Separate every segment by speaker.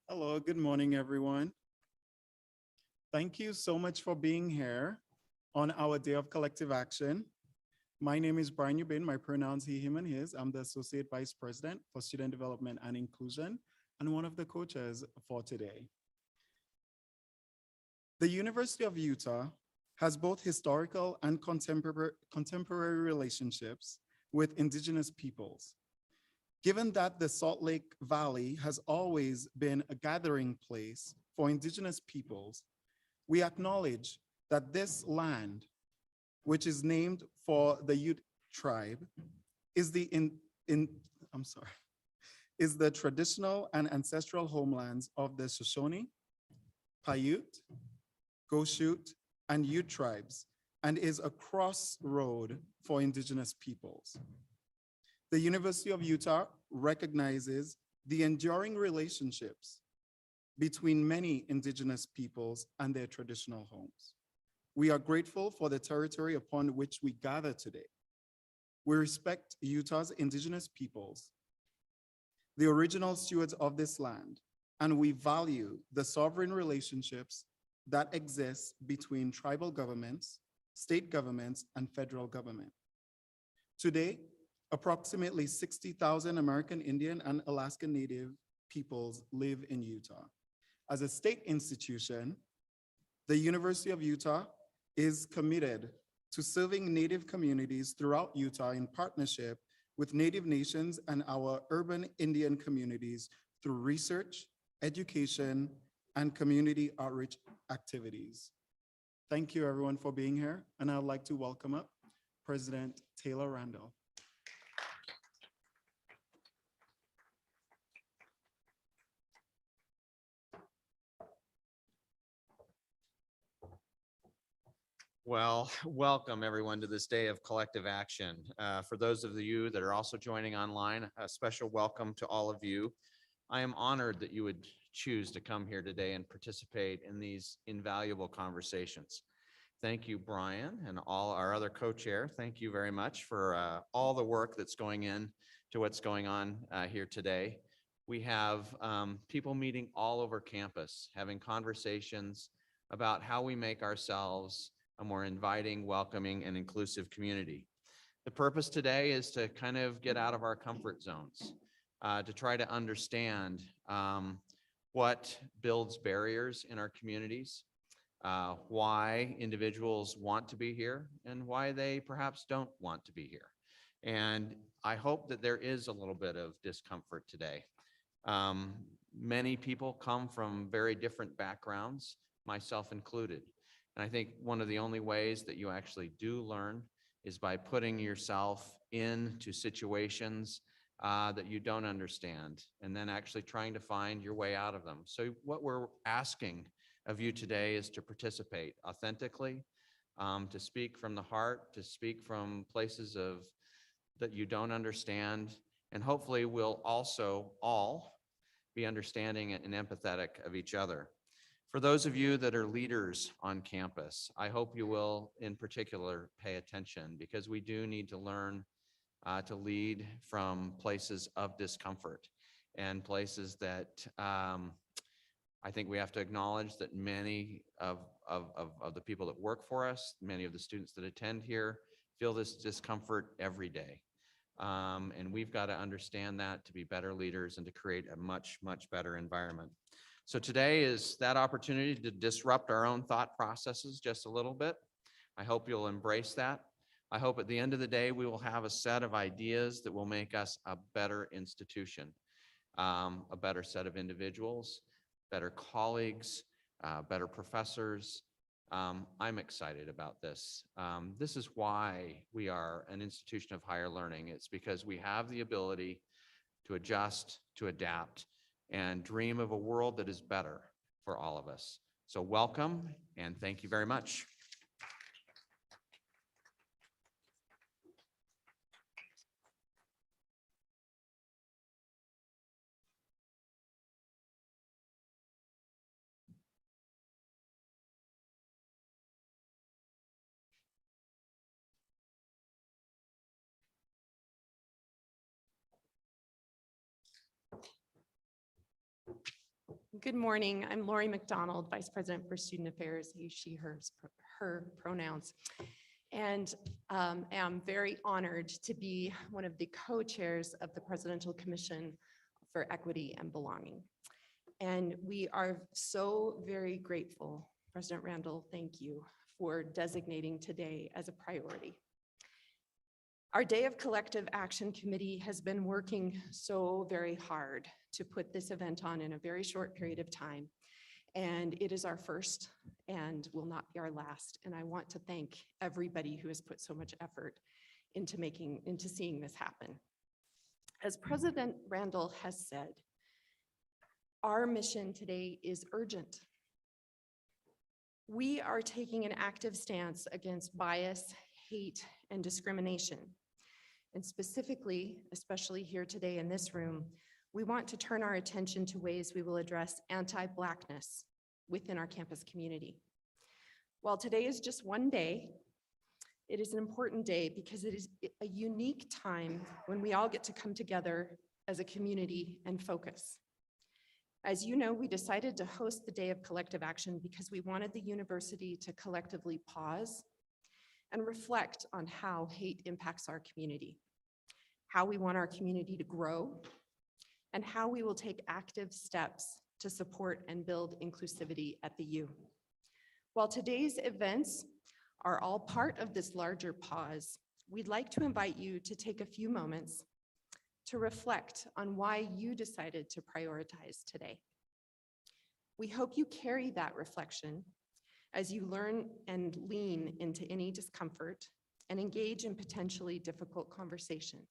Speaker 1: Hello, good morning, everyone. Thank you so much for being here on our day of collective action. My name is Bryan Hubain. My pronouns he, him, and his. I'm the Associate Vice President for Student Development and Inclusion and one of the coaches for today. The University of Utah has both historical and contemporary relationships with Indigenous peoples. Given that the Salt Lake Valley has always been a gathering place for Indigenous peoples, we acknowledge that this land, which is named for the Ute tribe, is the traditional and ancestral homelands of the Shoshone, Paiute, Goshute, and Ute tribes, and is a crossroad for Indigenous peoples. The University of Utah recognizes the enduring relationships between many Indigenous peoples and their traditional homes. We are grateful for the territory upon which we gather today. We respect Utah's Indigenous peoples, the original stewards of this land, and we value the sovereign relationships that exist between tribal governments, state governments, and federal government. Today, approximately 60,000 American Indian and Alaska Native peoples live in Utah. As a state institution, the University of Utah is committed to serving Native communities throughout Utah in partnership with Native nations and our urban Indian communities through research, education, and community outreach activities. Thank you everyone for being here, and I'd like to welcome up President Taylor Randall.
Speaker 2: Well, welcome everyone to this day of collective action. For those of you that are also joining online, a special welcome to all of you. I am honored that you would choose to come here today and participate in these invaluable conversations. Thank you, Bryan, and all our other co-chair. Thank you very much for all the work that's going in to what's going on here today. We have people meeting all over campus, having conversations about how we make ourselves a more inviting, welcoming, and inclusive community. The purpose today is to kind of get out of our comfort zones, to try to understand what builds barriers in our communities, why individuals want to be here, and why they perhaps don't want to be here. And I hope that there is a little bit of discomfort today. Many people come from very different backgrounds, myself included. And I think one of the only ways that you actually do learn is by putting yourself into situations that you don't understand and then actually trying to find your way out of them. So what we're asking of you today is to participate authentically, to speak from the heart, to speak from places that you don't understand, and hopefully we'll also all be understanding and empathetic of each other. For those of you that are leaders on campus, I hope you will in particular pay attention, because we do need to learn to lead from places of discomfort and places that I think we have to acknowledge that many of the people that work for us, many of the students that attend here, feel this discomfort every day. And we've got to understand that to be better leaders and to create a much, much better environment. So today is that opportunity to disrupt our own thought processes just a little bit. I hope you'll embrace that. I hope at the end of the day, we will have a set of ideas that will make us a better institution, a better set of individuals, better colleagues, better professors. I'm excited about this. This is why we are an institution of higher learning. It's because we have the ability to adjust, to adapt, and dream of a world that is better for all of us. So welcome, and thank you very much.
Speaker 3: Good morning. I'm Lori McDonald, Vice President for Student Affairs, he, she, her pronouns. And am very honored to be one of the co-chairs of the Presidential Commission for Equity and Belonging. And we are so very grateful, President Randall, thank you for designating today as a priority. Our Day of Collective Action Committee has been working so very hard to put this event on in a very short period of time. And it is our first and will not be our last. And I want to thank everybody who has put so much effort into seeing this happen. As President Randall has said, our mission today is urgent. We are taking an active stance against bias, hate, and discrimination. And specifically, especially here today in this room, we want to turn our attention to ways we will address anti-Blackness within our campus community. While today is just one day, it is an important day because it is a unique time when we all get to come together as a community and focus. As you know, we decided to host the Day of Collective Action because we wanted the university to collectively pause and reflect on how hate impacts our community, how we want our community to grow, and how we will take active steps to support and build inclusivity at the U. While today's events are all part of this larger pause, we'd like to invite you to take a few moments to reflect on why you decided to prioritize today. We hope you carry that reflection as you learn and lean into any discomfort and engage in potentially difficult conversations.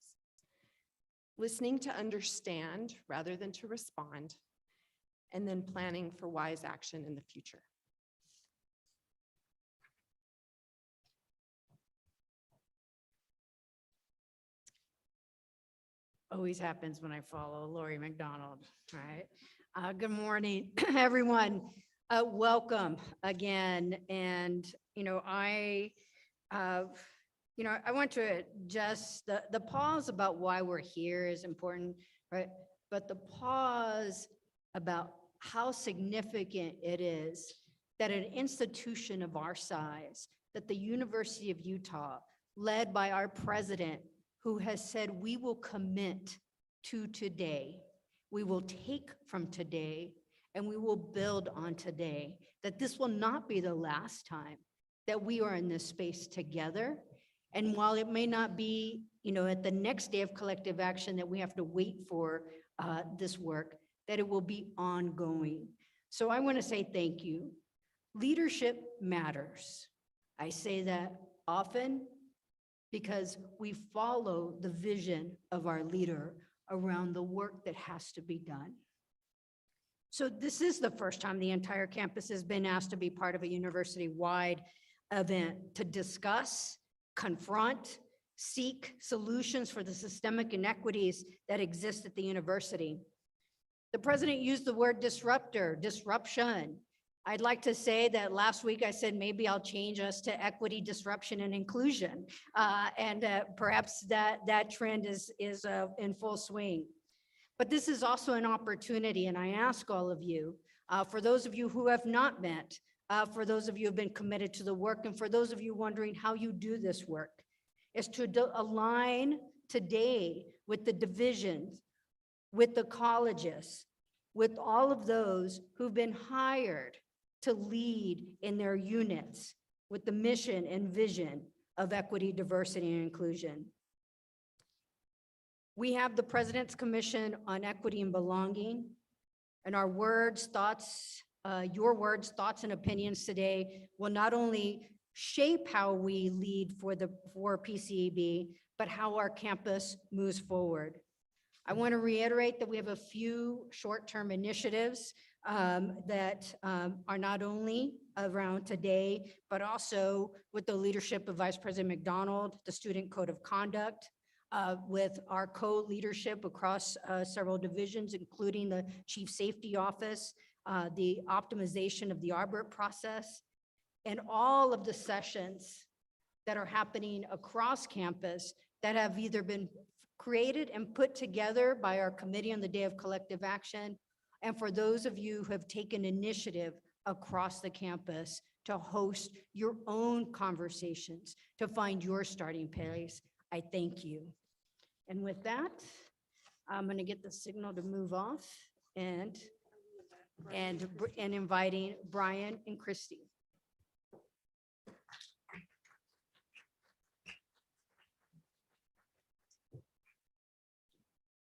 Speaker 3: Listening to understand rather than to respond, and then planning for wise action in the future.
Speaker 4: Always happens when I follow Lori McDonald, right? Good morning, everyone. Welcome again. And, I want to just, the pause about why we're here is important, right? But the pause about how significant it is that an institution of our size, that the University of Utah, led by our president, who has said we will commit to today, we will take from today, and we will build on today, that this will not be the last time that we are in this space together. And while it may not be, at the next Day of Collective Action that we have to wait for this work, that it will be ongoing. So I want to say thank you. Leadership matters. I say that often because we follow the vision of our leader around the work that has to be done. So this is the first time the entire campus has been asked to be part of a university-wide event to discuss, confront, seek solutions for the systemic inequities that exist at the university. The president used the word disruption. I'd like to say that last week I said maybe I'll change us to equity, disruption, and inclusion. Perhaps that trend is in full swing. But this is also an opportunity, and I ask all of you, for those of you who have not met, for those of you who have been committed to the work, and for those of you wondering how you do this work, is to align today with the divisions, with the colleges, with all of those who've been hired to lead in their units with the mission and vision of equity, diversity, and inclusion. We have the President's Commission on Equity and Belonging, and our words, thoughts, your words, thoughts, and opinions today will not only shape how we lead for PCEB, but how our campus moves forward. I want to reiterate that we have a few short-term initiatives that are not only around today, but also with the leadership of Vice President McDonald, the Student Code of Conduct, with our co-leadership across several divisions, including the Chief Safety Office, the optimization of the Arbor process, and all of the sessions that are happening across campus that have either been created and put together by our Committee on the Day of Collective Action, and for those of you who have taken initiative across the campus to host your own conversations, to find your starting place. I thank you. And with that, I'm going to get the signal to move off and inviting Bryan and Christy.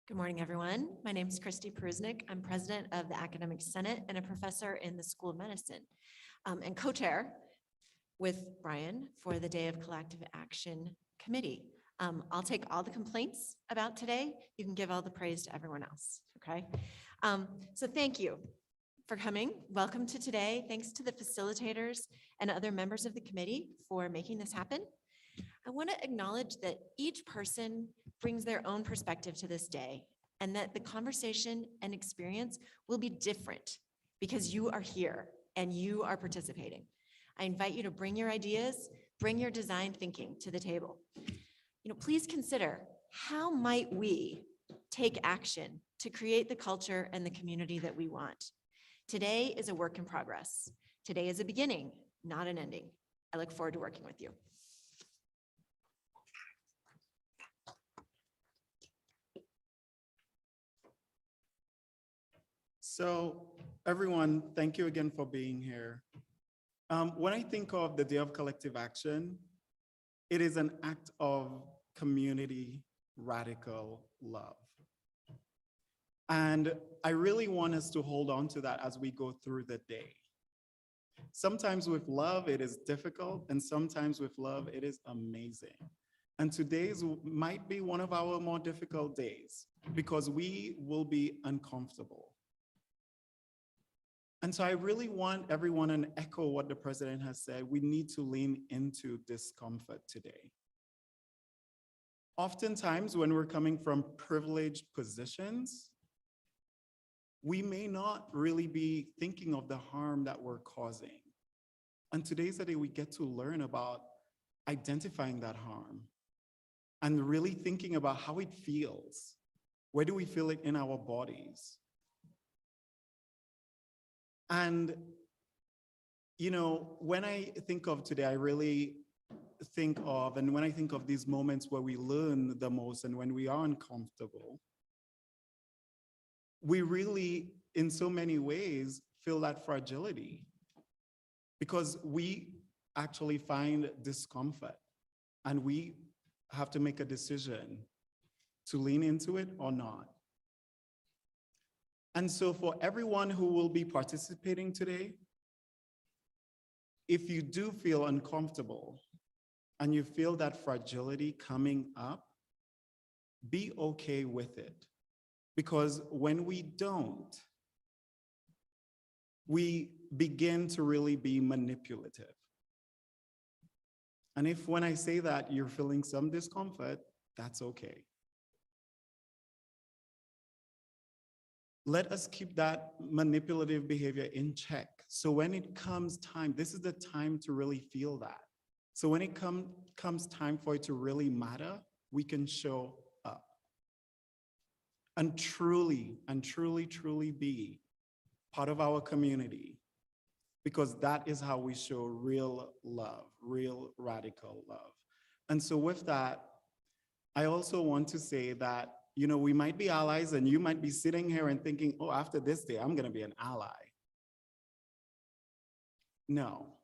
Speaker 5: Good morning, everyone. My name is Christy Porucznik. I'm president of the Academic Senate and a professor in the School of Medicine, and co-chair with Bryan for the Day of Collective Action Committee. I'll take all the complaints about today. You can give all the praise to everyone else, okay? So thank you for coming. Welcome to today. Thanks to the facilitators and other members of the committee for making this happen. I want to acknowledge that each person brings their own perspective to this day, and that the conversation and experience will be different because you are here and you are participating. I invite you to bring your ideas, bring your design thinking to the table. Please consider, how might we take action to create the culture and the community that we want? Today is a work in progress. Today is a beginning, not an ending. I look forward to working with you.
Speaker 1: So everyone, thank you again for being here. When I think of the Day of Collective Action, it is an act of community radical love. And I really want us to hold on to that as we go through the day. Sometimes with love, it is difficult, and sometimes with love, it is amazing. And today's might be one of our more difficult days because we will be uncomfortable. And so I really want everyone to echo what the president has said. We need to lean into discomfort today. Oftentimes, when we're coming from privileged positions, we may not really be thinking of the harm that we're causing. And today's the day we get to learn about identifying that harm and really thinking about how it feels. Where do we feel it in our bodies? And, when I think of today, I really think of, and when I think of these moments where we learn the most and when we are uncomfortable, we really, in so many ways, feel that fragility because we actually find discomfort and we have to make a decision to lean into it or not. And so for everyone who will be participating today, if you do feel uncomfortable and you feel that fragility coming up, be okay with it. Because when we don't, we begin to really be manipulative. And if when I say that you're feeling some discomfort, that's okay. Let us keep that manipulative behavior in check. So when it comes time, this is the time to really feel that. So when it comes time for it to really matter, we can show up. And truly be part of our community, because that is how we show real love, real radical love. And so with that, I also want to say that, we might be allies and you might be sitting here and thinking, oh, after this day, I'm going to be an ally. No.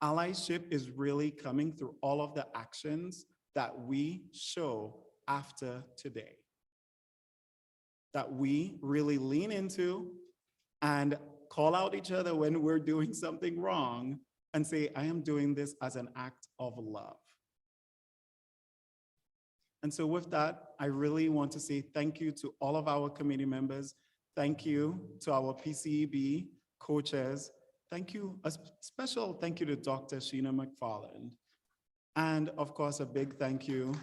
Speaker 1: Allyship is really coming through all of the actions that we show after today, that we really lean into and call out each other when we're doing something wrong and say, I am doing this as an act of love. And so with that, I really want to say thank you to all of our committee members. Thank you to our PCEB co-chairs. Thank you, a special thank you to Dr. Sheena McFarland. And of course, a big thank you.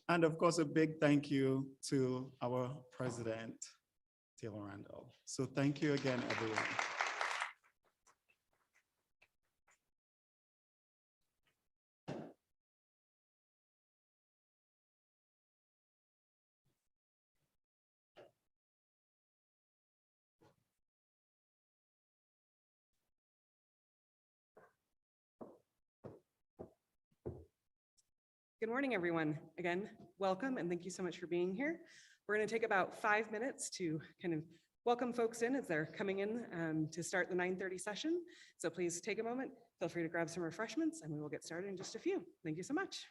Speaker 1: And of course, a big thank you to our president, Taylor Randall. So thank you again, everyone.
Speaker 6: Good morning, everyone. Again, welcome and thank you so much for being here. We're going to take about 5 minutes to kind of welcome folks in as they're coming in to start the 9:30 session. So please take a moment, feel free to grab some refreshments, and we will get started in just a few. Thank you so much.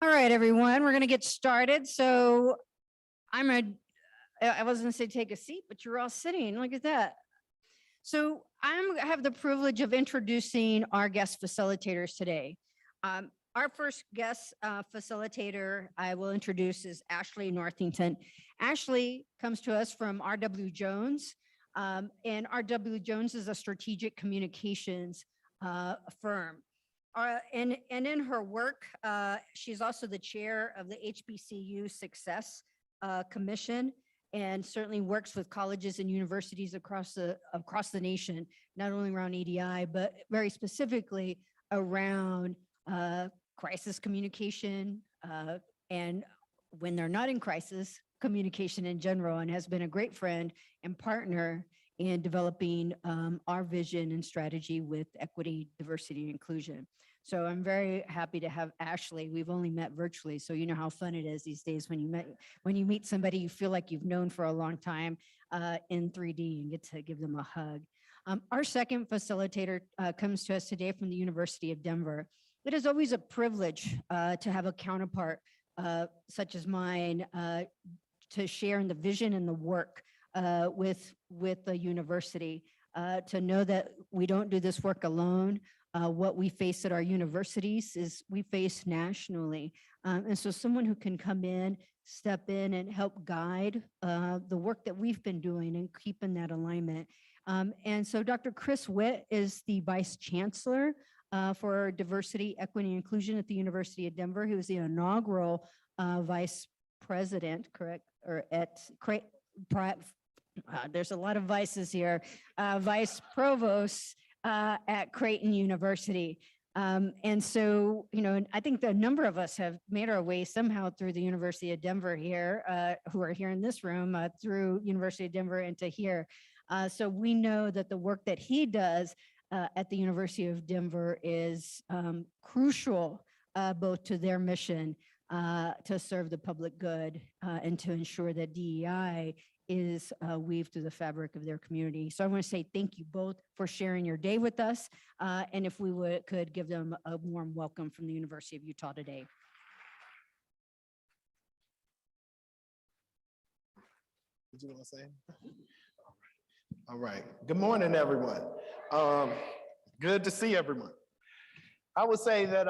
Speaker 4: All right, everyone, we're going to get started. So I wasn't going to say take a seat, but you're all sitting. Look at that. So I have the privilege of introducing our guest facilitators today. Our first guest facilitator I will introduce is Ashley Northington. Ashley comes to us from R.W. Jones, and R.W. Jones is a strategic communications firm. And in her work, she's also the chair of the HBCU Success Commission, and certainly works with colleges and universities across the nation, not only around EDI, but very specifically around crisis communication, and when they're not in crisis, communication in general, and has been a great friend and partner in developing our vision and strategy with equity, diversity, and inclusion. So I'm very happy to have Ashley. We've only met virtually, so you know how fun it is these days when you meet somebody you feel like you've known for a long time in 3D and get to give them a hug. Our second facilitator comes to us today from the University of Denver. It is always a privilege to have a counterpart such as mine to share in the vision and the work with the university, to know that we don't do this work alone. What we face at our universities is we face nationally. And so someone who can come in, step in and help guide the work that we've been doing and keeping that alignment. And so Dr. Chris Witt is the Vice Chancellor for Diversity, Equity, and Inclusion at the University of Denver. He was the inaugural Vice President, correct? Or there's a lot of vices here, Vice Provost at Creighton University. And so, you know, I think a number of us have made our way somehow through the University of Denver here, who are here in this room, through University of Denver into here. So we know that the work that he does at the University of Denver is crucial, both to their mission to serve the public good and to ensure that DEI is weaved through the fabric of their community. So I want to say thank you both for sharing your day with us. And if we could give them a warm welcome from the University of Utah today.
Speaker 7: Did you want to say? All right. Good morning, everyone. Good to see everyone. I would say that,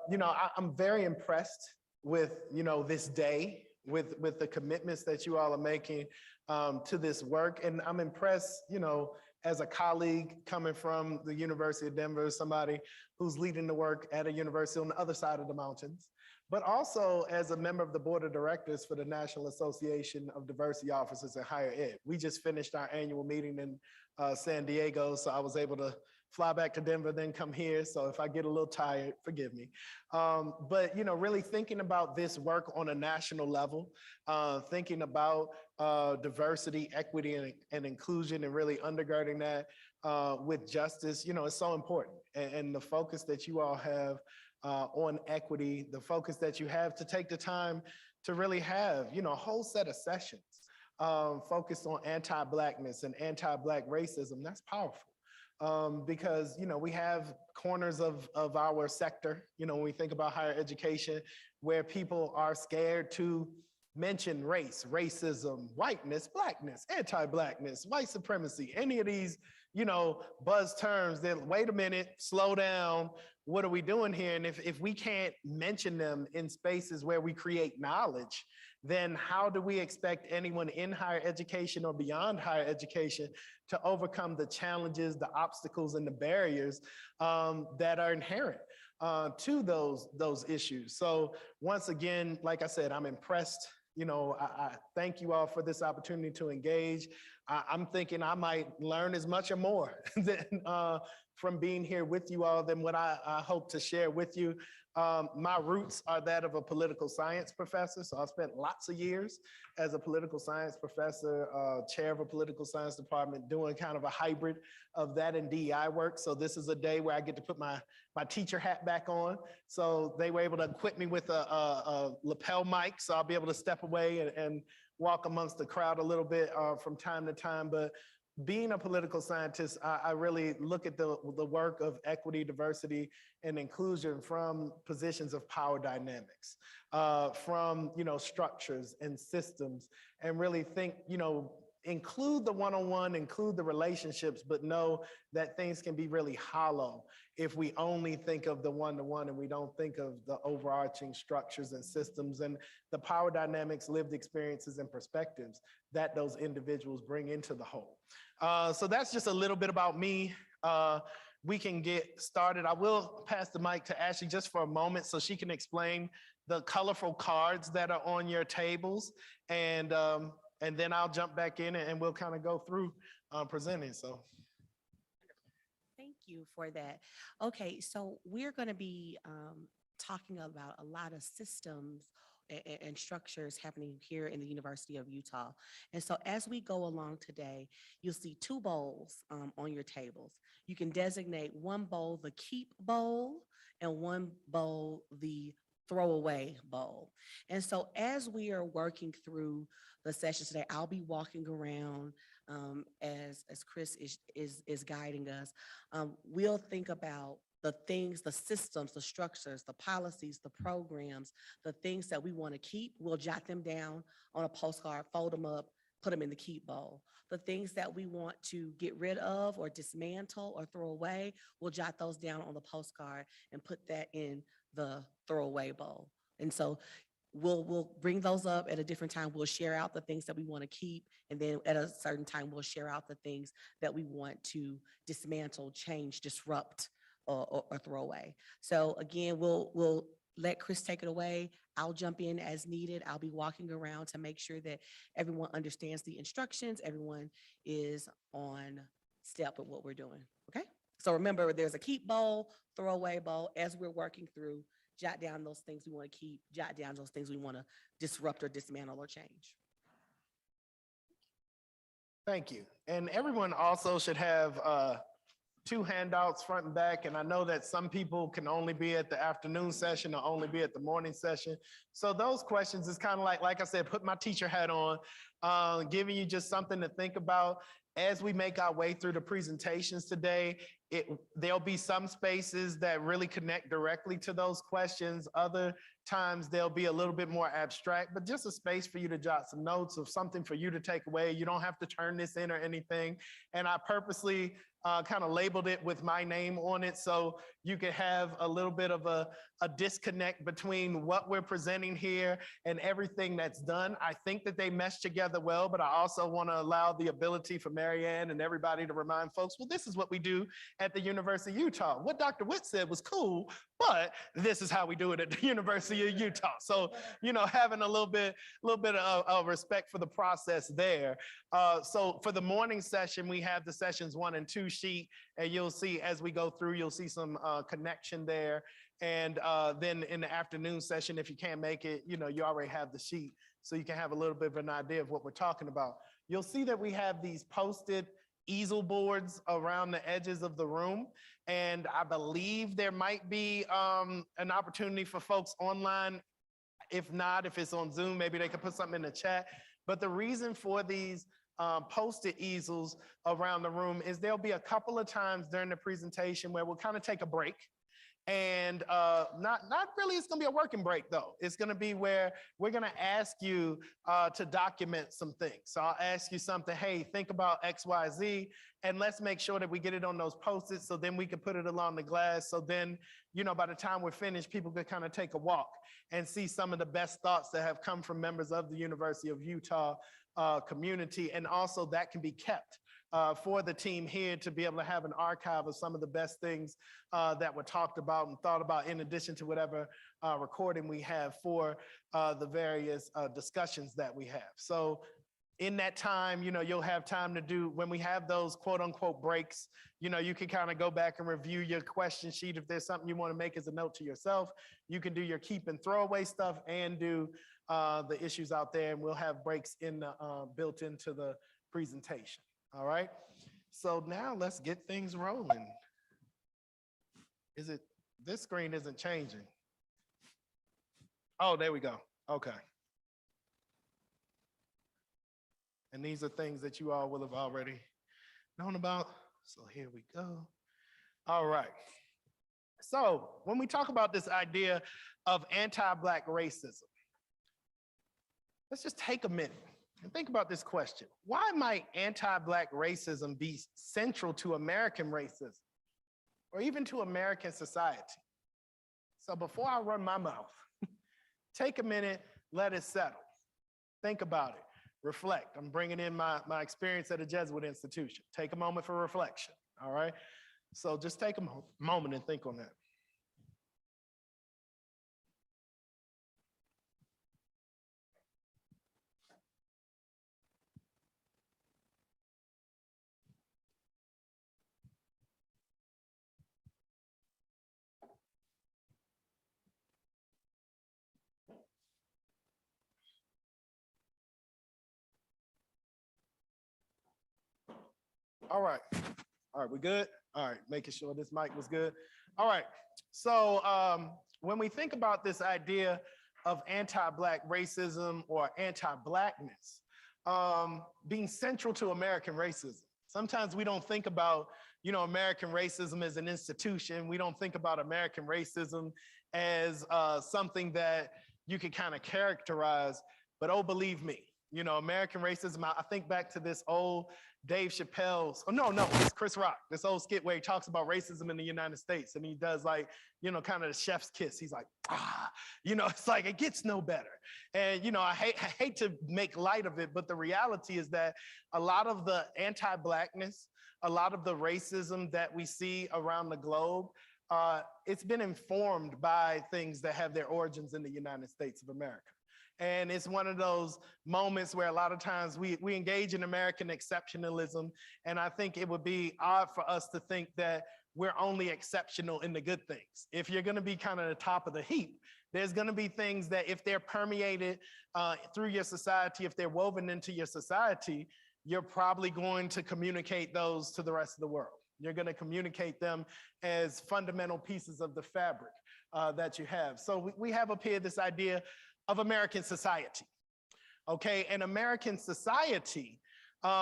Speaker 7: you know, I'm very impressed with, you know, this day, with the commitments that you all are making to this work. And I'm impressed, you know, as a colleague coming from the University of Denver, somebody who's leading the work at a university on the other side of the mountains, but also as a member of the board of directors for the National Association of Diversity Officers in Higher Ed. We just finished our annual meeting in San Diego, so I was able to fly back to Denver, then come here. So if I get a little tired, forgive me. But, you know, really thinking about this work on a national level, thinking about diversity, equity, and inclusion, and really undergirding that with justice, you know, it's so important. And the focus that you all have on equity, the focus that you have to take the time to really have, you know, a whole set of sessions focused on anti-Blackness and anti-Black racism, that's powerful. Because, you know, we have corners of our sector, you know, when we think about higher education, where people are scared to mention race, racism, whiteness, Blackness, anti-Blackness, white supremacy, any of these, you know, buzz terms, then wait a minute, slow down, what are we doing here? And if we can't mention them in spaces where we create knowledge, then how do we expect anyone in higher education or beyond higher education to overcome the challenges, the obstacles, and the barriers that are inherent to those issues? So once again, like I said, I'm impressed. You know, I thank you all for this opportunity to engage. I'm thinking I might learn as much or more than, from being here with you all than what I hope to share with you. My roots are that of a political science professor. So I spent lots of years as a political science professor, chair of a political science department, doing kind of a hybrid of that and DEI work. So this is a day where I get to put my teacher hat back on. So they were able to equip me with a lapel mic. So I'll be able to step away and walk amongst the crowd a little bit from time to time. But being a political scientist, I really look at the work of equity, diversity, and inclusion from positions of power dynamics, from, structures and systems, and really think, include the one-on-one, include the relationships, but know that things can be really hollow if we only think of the one-to-one and we don't think of the overarching structures and systems and the power dynamics, lived experiences, and perspectives that those individuals bring into the whole. So that's just a little bit about me. We can get started. I will pass the mic to Ashley just for a moment so she can explain the colorful cards that are on your tables. And then I'll jump back in and we'll kind of go through presenting. So.
Speaker 8: Thank you for that. Okay, so we're going to be talking about a lot of systems and structures happening here in the University of Utah. And so as we go along today, you'll see two bowls on your tables. You can designate one bowl the keep bowl and one bowl the throwaway bowl. And so as we are working through the session today, I'll be walking around as Chris is guiding us. We'll think about the things, the systems, the structures, the policies, the programs, the things that we want to keep. We'll jot them down on a postcard, fold them up, put them in the keep bowl. The things that we want to get rid of or dismantle or throw away, we'll jot those down on the postcard and put that in the throwaway bowl. And so we'll bring those up at a different time. We'll share out the things that we want to keep. And then at a certain time, we'll share out the things that we want to dismantle, change, disrupt, or throw away. So again, we'll let Chris take it away. I'll jump in as needed. I'll be walking around to make sure that everyone understands the instructions. Everyone is on step with what we're doing, okay? So remember, there's a keep bowl, throwaway bowl. As we're working through, jot down those things we want to keep, jot down those things we want to disrupt or dismantle or change.
Speaker 7: Thank you. And everyone also should have two handouts front and back. And I know that some people can only be at the afternoon session or only be at the morning session. So those questions is kind of like I said, put my teacher hat on, giving you just something to think about. As we make our way through the presentations today, there'll be some spaces that really connect directly to those questions. Other times they'll be a little bit more abstract, but just a space for you to jot some notes of something for you to take away. You don't have to turn this in or anything. And I purposely kind of labeled it with my name on it so you could have a little bit of a disconnect between what we're presenting here and everything that's done. I think that they mesh together well, but I also want to allow the ability for Marianne and everybody to remind folks, well, this is what we do at the University of Utah. What Dr. Witt said was cool, but this is how we do it at the University of Utah. So, having a little bit of respect for the process there. So for the morning session, we have the sessions 1 and 2 sheet, and you'll see as we go through, you'll see some connection there. And then in the afternoon session, if you can't make it, you already have the sheet, so you can have a little bit of an idea of what we're talking about. You'll see that we have these posted easel boards around the edges of the room. And I believe there might be an opportunity for folks online. If not, if it's on Zoom, maybe they can put something in the chat. But the reason for these posted easels around the room is there'll be a couple of times during the presentation where we'll kind of take a break. And not really, it's gonna be a working break though. It's gonna be where we're gonna ask you to document some things. So I'll ask you something, hey, think about X, Y, Z, and let's make sure that we get it on those Post-its so then we can put it along the glass. So then, by the time we're finished, people could kind of take a walk and see some of the best thoughts that have come from members of the University of Utah community. And also that can be kept for the team here to be able to have an archive of some of the best things that were talked about and thought about, in addition to whatever recording we have for the various discussions that we have. So in that time, you'll have time to do, when we have those quote unquote breaks, you can kind of go back and review your question sheet. If there's something you want to make as a note to yourself, you can do your keep and throw away stuff and do the issues out there. And we'll have breaks in the, built into the presentation. All right. So now let's get things rolling. This screen isn't changing. Oh, there we go. Okay. And these are things that you all will have already known about. So here we go. All right. So when we talk about this idea of anti-Black racism, let's just take a minute and think about this question. Why might anti-Black racism be central to American racism or even to American society? So before I run my mouth, take a minute, let it settle. Think about it, reflect. I'm bringing in my experience at a Jesuit institution. Take a moment for reflection, all right? So just take a moment and think on that. All right, we good? All right, making sure this mic was good. All right, so when we think about this idea of anti-Black racism or anti-Blackness being central to American racism, sometimes we don't think about, American racism as an institution. We don't think about American racism as something that you could kind of characterize, but oh, believe me, American racism, I think back to this old Dave Chappelle's, it's Chris Rock, this old skit where he talks about racism in the United States, and he does like, kind of the chef's kiss. He's like, it's like, it gets no better. And, I hate to make light of it, but the reality is that a lot of the anti-Blackness, a lot of the racism that we see around the globe, it's been informed by things that have their origins in the United States of America. And it's one of those moments where a lot of times we engage in American exceptionalism. And I think it would be odd for us to think that we're only exceptional in the good things. If you're going to be kind of the top of the heap, there's going to be things that if they're permeated through your society, if they're woven into your society, you're probably going to communicate those to the rest of the world. You're going to communicate them as fundamental pieces of the fabric that you have. So we have up here this idea of American society, okay? And American society,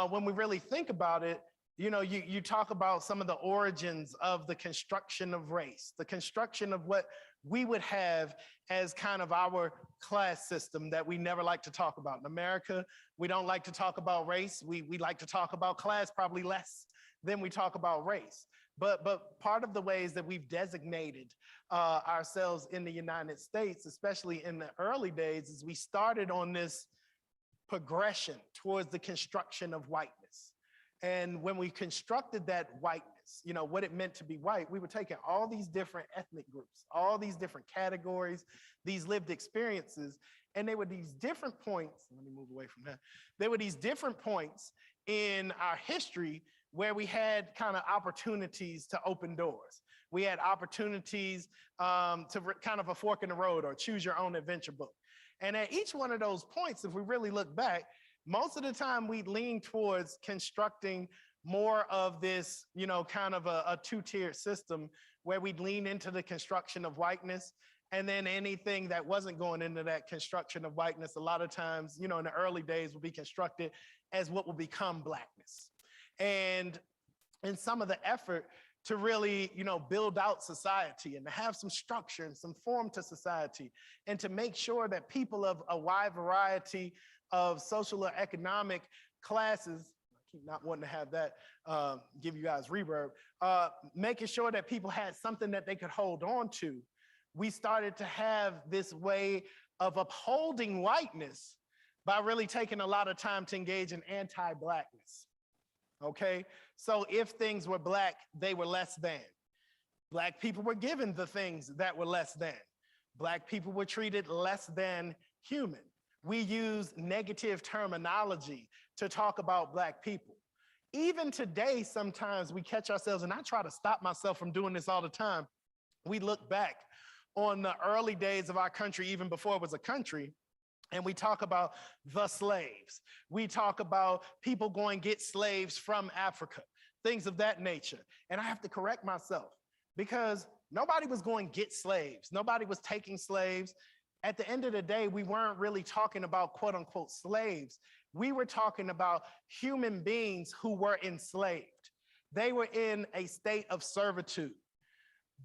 Speaker 7: when we really think about it, you talk about some of the origins of the construction of race, the construction of what we would have as kind of our class system that we never like to talk about. In America, we don't like to talk about race. We like to talk about class probably less than we talk about race. But part of the ways that we've designated ourselves in the United States, especially in the early days, is we started on this progression towards the construction of whiteness. And when we constructed that whiteness, what it meant to be white, we were taking all these different ethnic groups, all these different categories, these lived experiences, and there were these different points, let me move away from that. There were these different points in our history where we had kind of opportunities to open doors. We had opportunities to kind of a fork in the road or choose your own adventure book. And at each one of those points, if we really look back, most of the time we lean towards constructing more of this, kind of a two-tiered system where we'd lean into the construction of whiteness. And then anything that wasn't going into that construction of whiteness, a lot of times, in the early days will be constructed as what will become Blackness. And in some of the effort to really, build out society and to have some structure and some form to society and to make sure that people of a wide variety of social or economic classes, I keep not wanting to have that give you guys reverb, making sure that people had something that they could hold on to. We started to have this way of upholding whiteness by really taking a lot of time to engage in anti-Blackness. Okay, so if things were Black, they were less than. Black people were given the things that were less than. Black people were treated less than human. We use negative terminology to talk about Black people. Even today, sometimes we catch ourselves, and I try to stop myself from doing this all the time. We look back on the early days of our country, even before it was a country, and we talk about the slaves. We talk about people going get slaves from Africa, things of that nature. And I have to correct myself because nobody was going get slaves. Nobody was taking slaves. At the end of the day, we weren't really talking about quote unquote slaves. We were talking about human beings who were enslaved. They were in a state of servitude.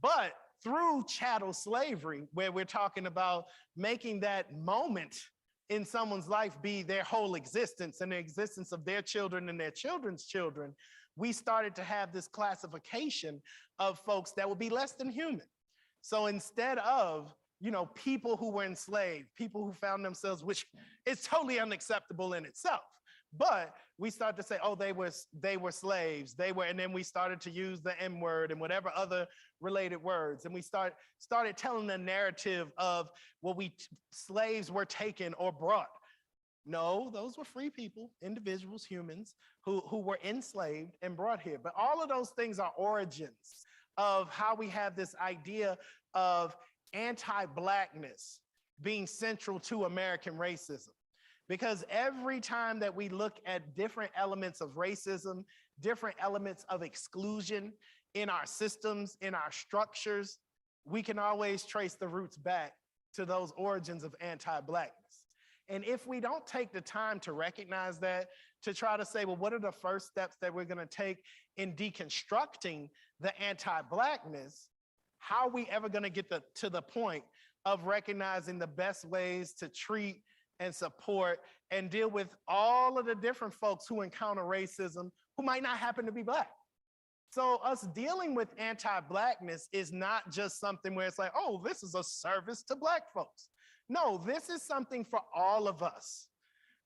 Speaker 7: But through chattel slavery, where we're talking about making that moment in someone's life be their whole existence and the existence of their children and their children's children, we started to have this classification of folks that would be less than human. So instead of, people who were enslaved, people who found themselves, which is totally unacceptable in itself, but we started to say, oh, they were slaves, and then we started to use the M word and whatever other related words. And we started telling the narrative of, well, slaves were taken or brought. No, those were free people, individuals, humans who were enslaved and brought here. But all of those things are origins of how we have this idea of anti-Blackness being central to American racism. Because every time that we look at different elements of racism, different elements of exclusion in our systems, in our structures, we can always trace the roots back to those origins of anti-Blackness. And if we don't take the time to recognize that, to try to say, well, what are the first steps that we're going to take in deconstructing the anti-Blackness, how are we ever going to get to the point of recognizing the best ways to treat and support and deal with all of the different folks who encounter racism who might not happen to be Black? So us dealing with anti-Blackness is not just something where it's like, oh, this is a service to Black folks. No, this is something for all of us.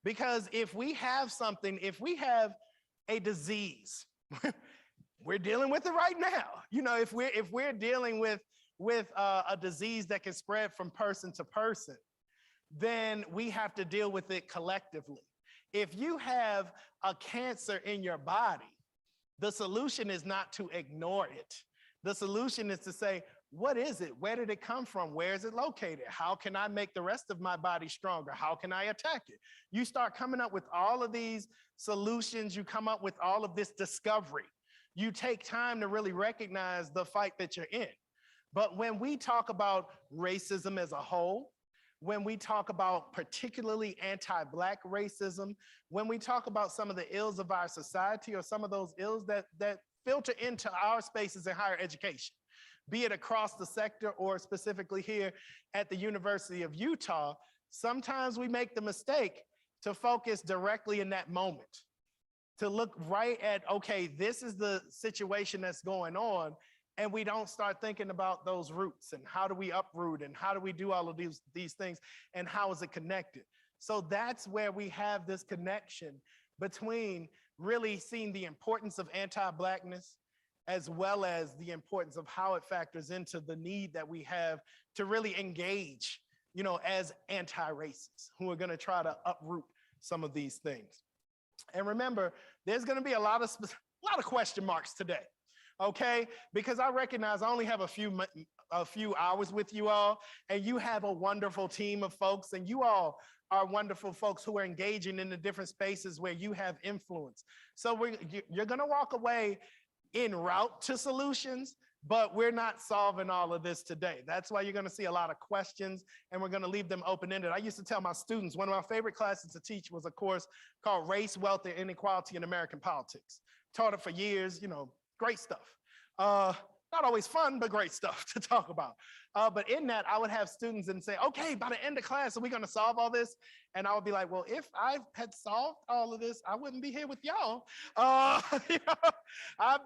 Speaker 7: Because if we have a disease, we're dealing with it right now. If we're dealing with a disease that can spread from person to person, then we have to deal with it collectively. If you have a cancer in your body, the solution is not to ignore it. The solution is to say, what is it? Where did it come from? Where is it located? How can I make the rest of my body stronger? How can I attack it? You start coming up with all of these solutions. You come up with all of this discovery. You take time to really recognize the fight that you're in. But when we talk about racism as a whole, when we talk about particularly anti-Black racism, when we talk about some of the ills of our society or some of those ills that filter into our spaces in higher education, be it across the sector or specifically here at the University of Utah, sometimes we make the mistake to focus directly in that moment, to look right at, okay, this is the situation that's going on, and we don't start thinking about those roots and how do we uproot and how do we do all of these things and how is it connected? So that's where we have this connection between really seeing the importance of anti-Blackness as well as the importance of how it factors into the need that we have to really engage, as anti-racists who are going to try to uproot some of these things. And remember, there's going to be a lot of question marks today. Okay, because I recognize I only have a few hours with you all, and you have a wonderful team of folks, and you all are wonderful folks who are engaging in the different spaces where you have influence. So you're going to walk away en route to solutions, but we're not solving all of this today. That's why you're going to see a lot of questions, and we're going to leave them open-ended. I used to tell my students, one of my favorite classes to teach was a course called Race, Wealth, and Inequality in American Politics. Taught it for years, great stuff. Not always fun, but great stuff to talk about. But in that, I would have students and say, okay, by the end of class, are we going to solve all this? And I would be like, well, if I had solved all of this, I wouldn't be here with y'all. I'd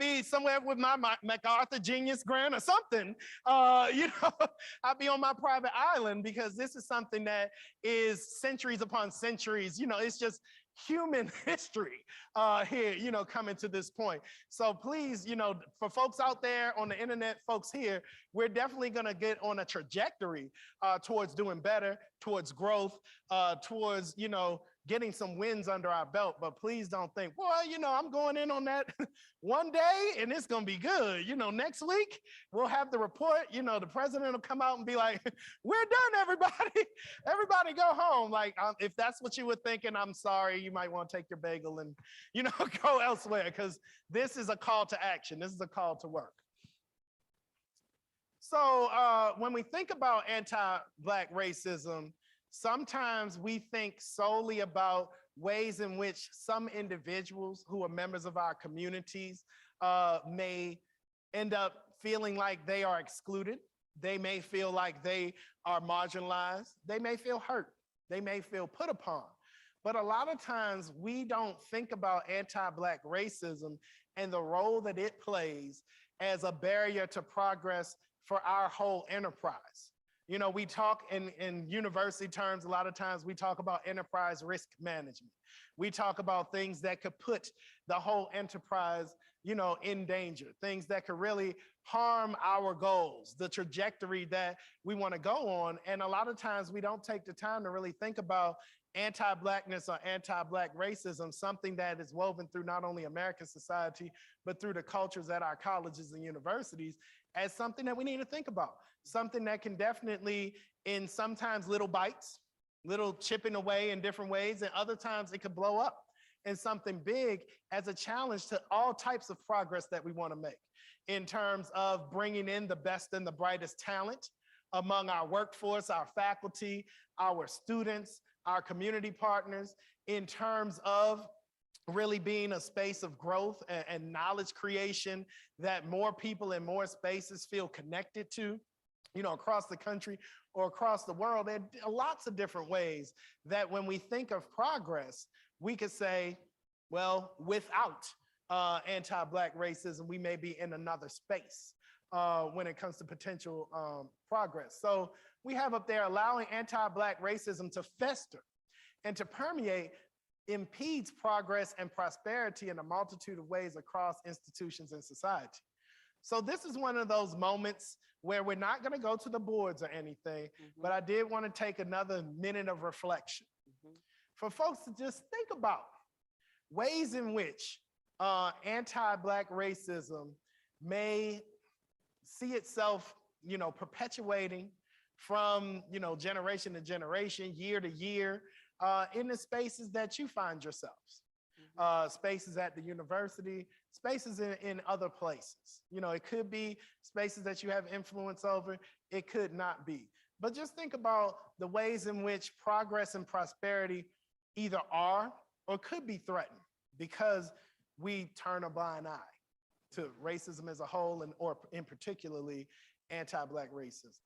Speaker 7: be somewhere with my MacArthur Genius Grant or something. I'd be on my private island, because this is something that is centuries upon centuries. It's just human history here, coming to this point. So please, for folks out there on the internet, folks here, we're definitely going to get on a trajectory towards doing better, towards growth, towards, getting some wins under our belt. But please don't think, well, I'm going in on that one day and it's going to be good. Next week we'll have the report, the president will come out and be like, we're done, everybody. Everybody go home. Like, if that's what you were thinking, I'm sorry. You might want to take your bagel and, go elsewhere, because this is a call to action. This is a call to work. So when we think about anti-Black racism, sometimes we think solely about ways in which some individuals who are members of our communities may end up feeling like they are excluded. They may feel like they are marginalized. They may feel hurt. They may feel put upon. But a lot of times we don't think about anti-Black racism and the role that it plays as a barrier to progress for our whole enterprise. You know, we talk in university terms, a lot of times we talk about enterprise risk management. We talk about things that could put the whole enterprise, you know, in danger, things that could really harm our goals, the trajectory that we want to go on. And a lot of times we don't take the time to really think about anti-Blackness or anti-Black racism, something that is woven through not only American society, but through the cultures at our colleges and universities, as something that we need to think about, something that can definitely, in sometimes little bites, little chipping away in different ways, and other times it could blow up in something big as a challenge to all types of progress that we want to make in terms of bringing in the best and the brightest talent among our workforce, our faculty, our students, our community partners, in terms of really being a space of growth and knowledge creation that more people in more spaces feel connected to, you know, across the country or across the world. There are lots of different ways that when we think of progress, we could say, well, without anti-Black racism, we may be in another space when it comes to potential progress. So we have up there allowing anti-Black racism to fester and to permeate impedes progress and prosperity in a multitude of ways across institutions and society. So this is one of those moments where we're not going to go to the boards or anything, but I did want to take another minute of reflection for folks to just think about ways in which anti-Black racism may see itself, you know, perpetuating from, you know, generation to generation, year to year, in the spaces that you find yourselves, spaces at the university, spaces in other places. You know, it could be spaces that you have influence over, it could not be. But just think about the ways in which progress and prosperity either are or could be threatened because we turn a blind eye to racism as a whole and or in particularly anti-Black racism.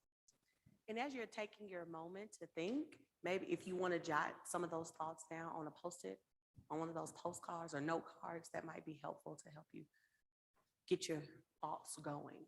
Speaker 8: And as you're taking your moment to think, maybe if you want to jot some of those thoughts down on a Post-it, on one of those postcards or note cards, that might be helpful to help you get your thoughts going.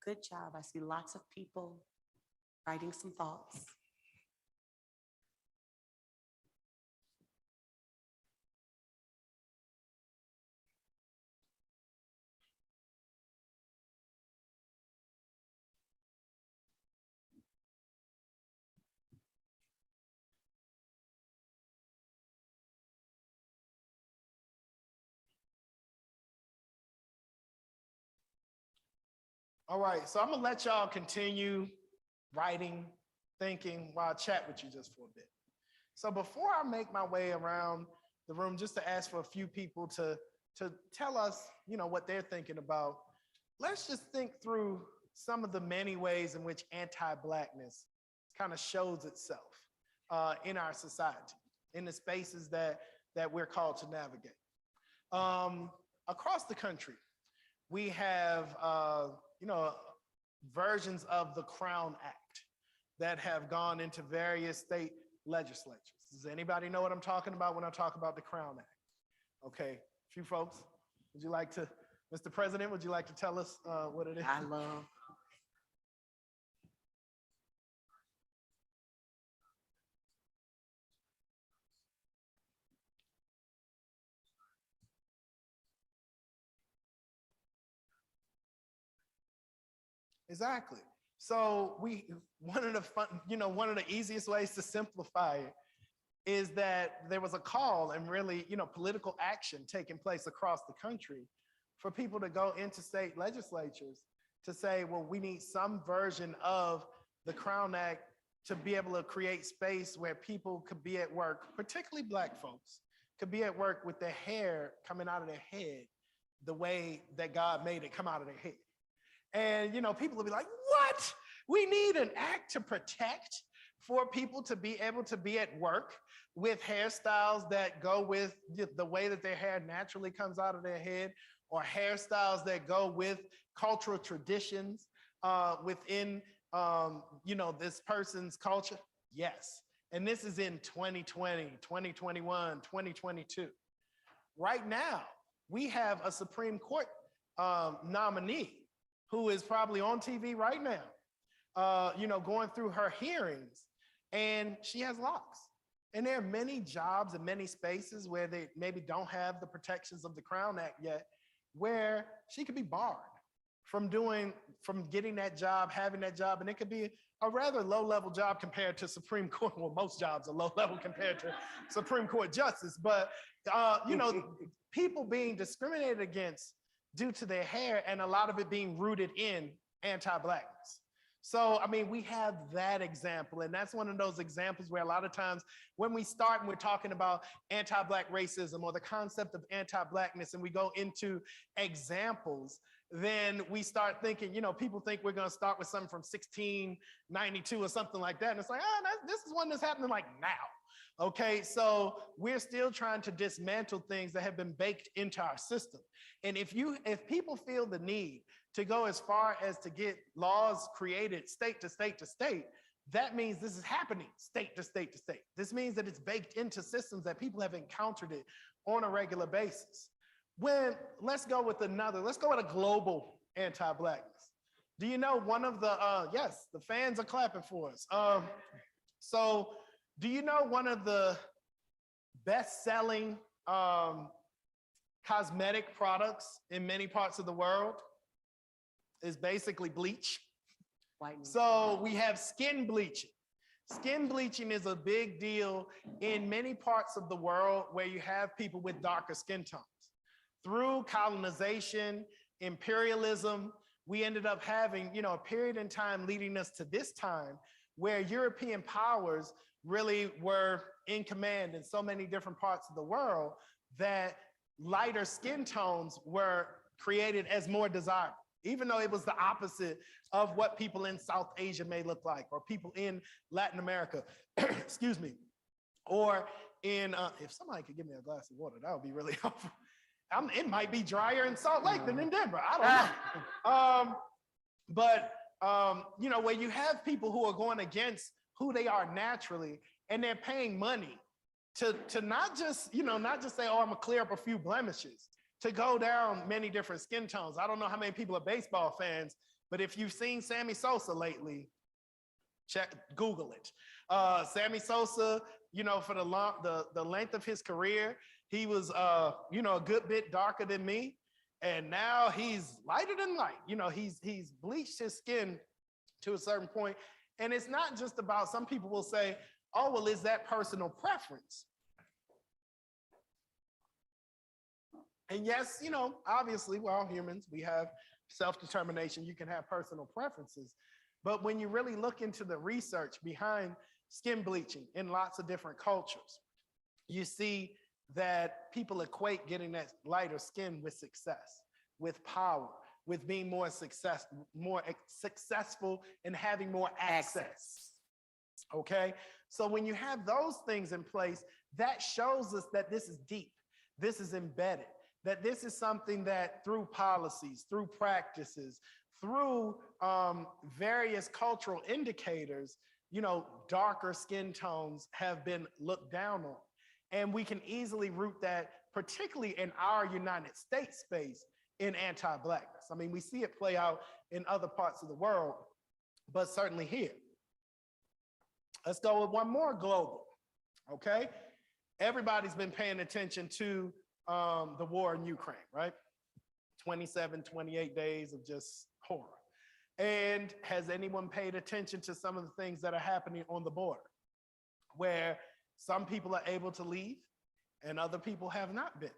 Speaker 8: Good job. I see lots of people writing some thoughts.
Speaker 7: All right, so I'm gonna let y'all continue writing, thinking, while I chat with you just for a bit. So before I make my way around the room, just to ask for a few people to tell us, you know, what they're thinking about, let's just think through some of the many ways in which anti-Blackness kind of shows itself in our society, in the spaces that we're called to navigate. Across the country, we have you know, versions of the Crown Act that have gone into various state legislatures. Does anybody know what I'm talking about when I talk about the Crown Act? Okay, a few folks. Would you like to, Mr. President, would you like to tell us what it is?
Speaker 8: I love
Speaker 7: Exactly. So one of the one of the easiest ways to simplify it is that there was a call and really, political action taking place across the country for people to go into state legislatures to say, well, we need some version of the Crown Act to be able to create space where people could be at work, particularly Black folks, could be at work with their hair coming out of their head the way that God made it come out of their head. And, people will be like, what? We need an act to protect for people to be able to be at work with hairstyles that go with the way that their hair naturally comes out of their head, or hairstyles that go with cultural traditions within, this person's culture? Yes. And this is in 2020, 2021, 2022. Right now, we have a Supreme Court nominee who is probably on TV right now, going through her hearings, and she has locks. And there are many jobs and many spaces where they maybe don't have the protections of the Crown Act yet, where she could be barred from getting that job, having that job. And it could be a rather low-level job compared to Supreme Court. Well, most jobs are low-level compared to Supreme Court justice, but people being discriminated against due to their hair, and a lot of it being rooted in anti-Blackness. So, we have that example, and that's one of those examples where a lot of times when we start and we're talking about anti-Black racism or the concept of anti-Blackness, and we go into examples, then we start thinking, people think we're going to start with something from 1692 or something like that. And it's like, this is one that's happening like now. Okay, so we're still trying to dismantle things that have been baked into our system. And if people feel the need to go as far as to get laws created state to state to state, that means this is happening state to state to state. This means that it's baked into systems that people have encountered it on a regular basis. Let's go with a global anti-Blackness. Do you know one of the, yes, the fans are clapping for us. So do you know one of the best-selling cosmetic products in many parts of the world is basically bleach?
Speaker 6: Whitening.
Speaker 7: So we have skin bleaching. Skin bleaching is a big deal in many parts of the world where you have people with darker skin tones. Through colonization, imperialism, we ended up having, a period in time leading us to this time where European powers really were in command in so many different parts of the world that lighter skin tones were created as more desirable, even though it was the opposite of what people in South Asia may look like, or people in Latin America, excuse me, or in, if somebody could give me a glass of water, that would be really helpful. It might be drier in Salt Lake than in Denver, I don't know. Where you have people who are going against who they are naturally, and they're paying money to not just say, oh, I'm gonna clear up a few blemishes, to go down many different skin tones. I don't know how many people are baseball fans, but if you've seen Sammy Sosa lately, Google it. Sammy Sosa, for the length of his career, he was, a good bit darker than me. And now he's lighter than light. He's bleached his skin to a certain point. And it's not just about, some people will say, oh, well, is that personal preference? And yes, obviously, we're all humans. We have self-determination. You can have personal preferences. But when you really look into the research behind skin bleaching in lots of different cultures, you see that people equate getting that lighter skin with success, with power, with being more successful and having more access. Okay? So when you have those things in place, that shows us that this is deep, this is embedded, that this is something that through policies, through practices, through various cultural indicators, darker skin tones have been looked down on. And we can easily root that, particularly in our United States space, in anti-Blackness. We see it play out in other parts of the world, but certainly here. Let's go with one more global, okay? Everybody's been paying attention to the war in Ukraine, right? 27, 28 days of just horror. And has anyone paid attention to some of the things that are happening on the border, where some people are able to leave and other people have not been?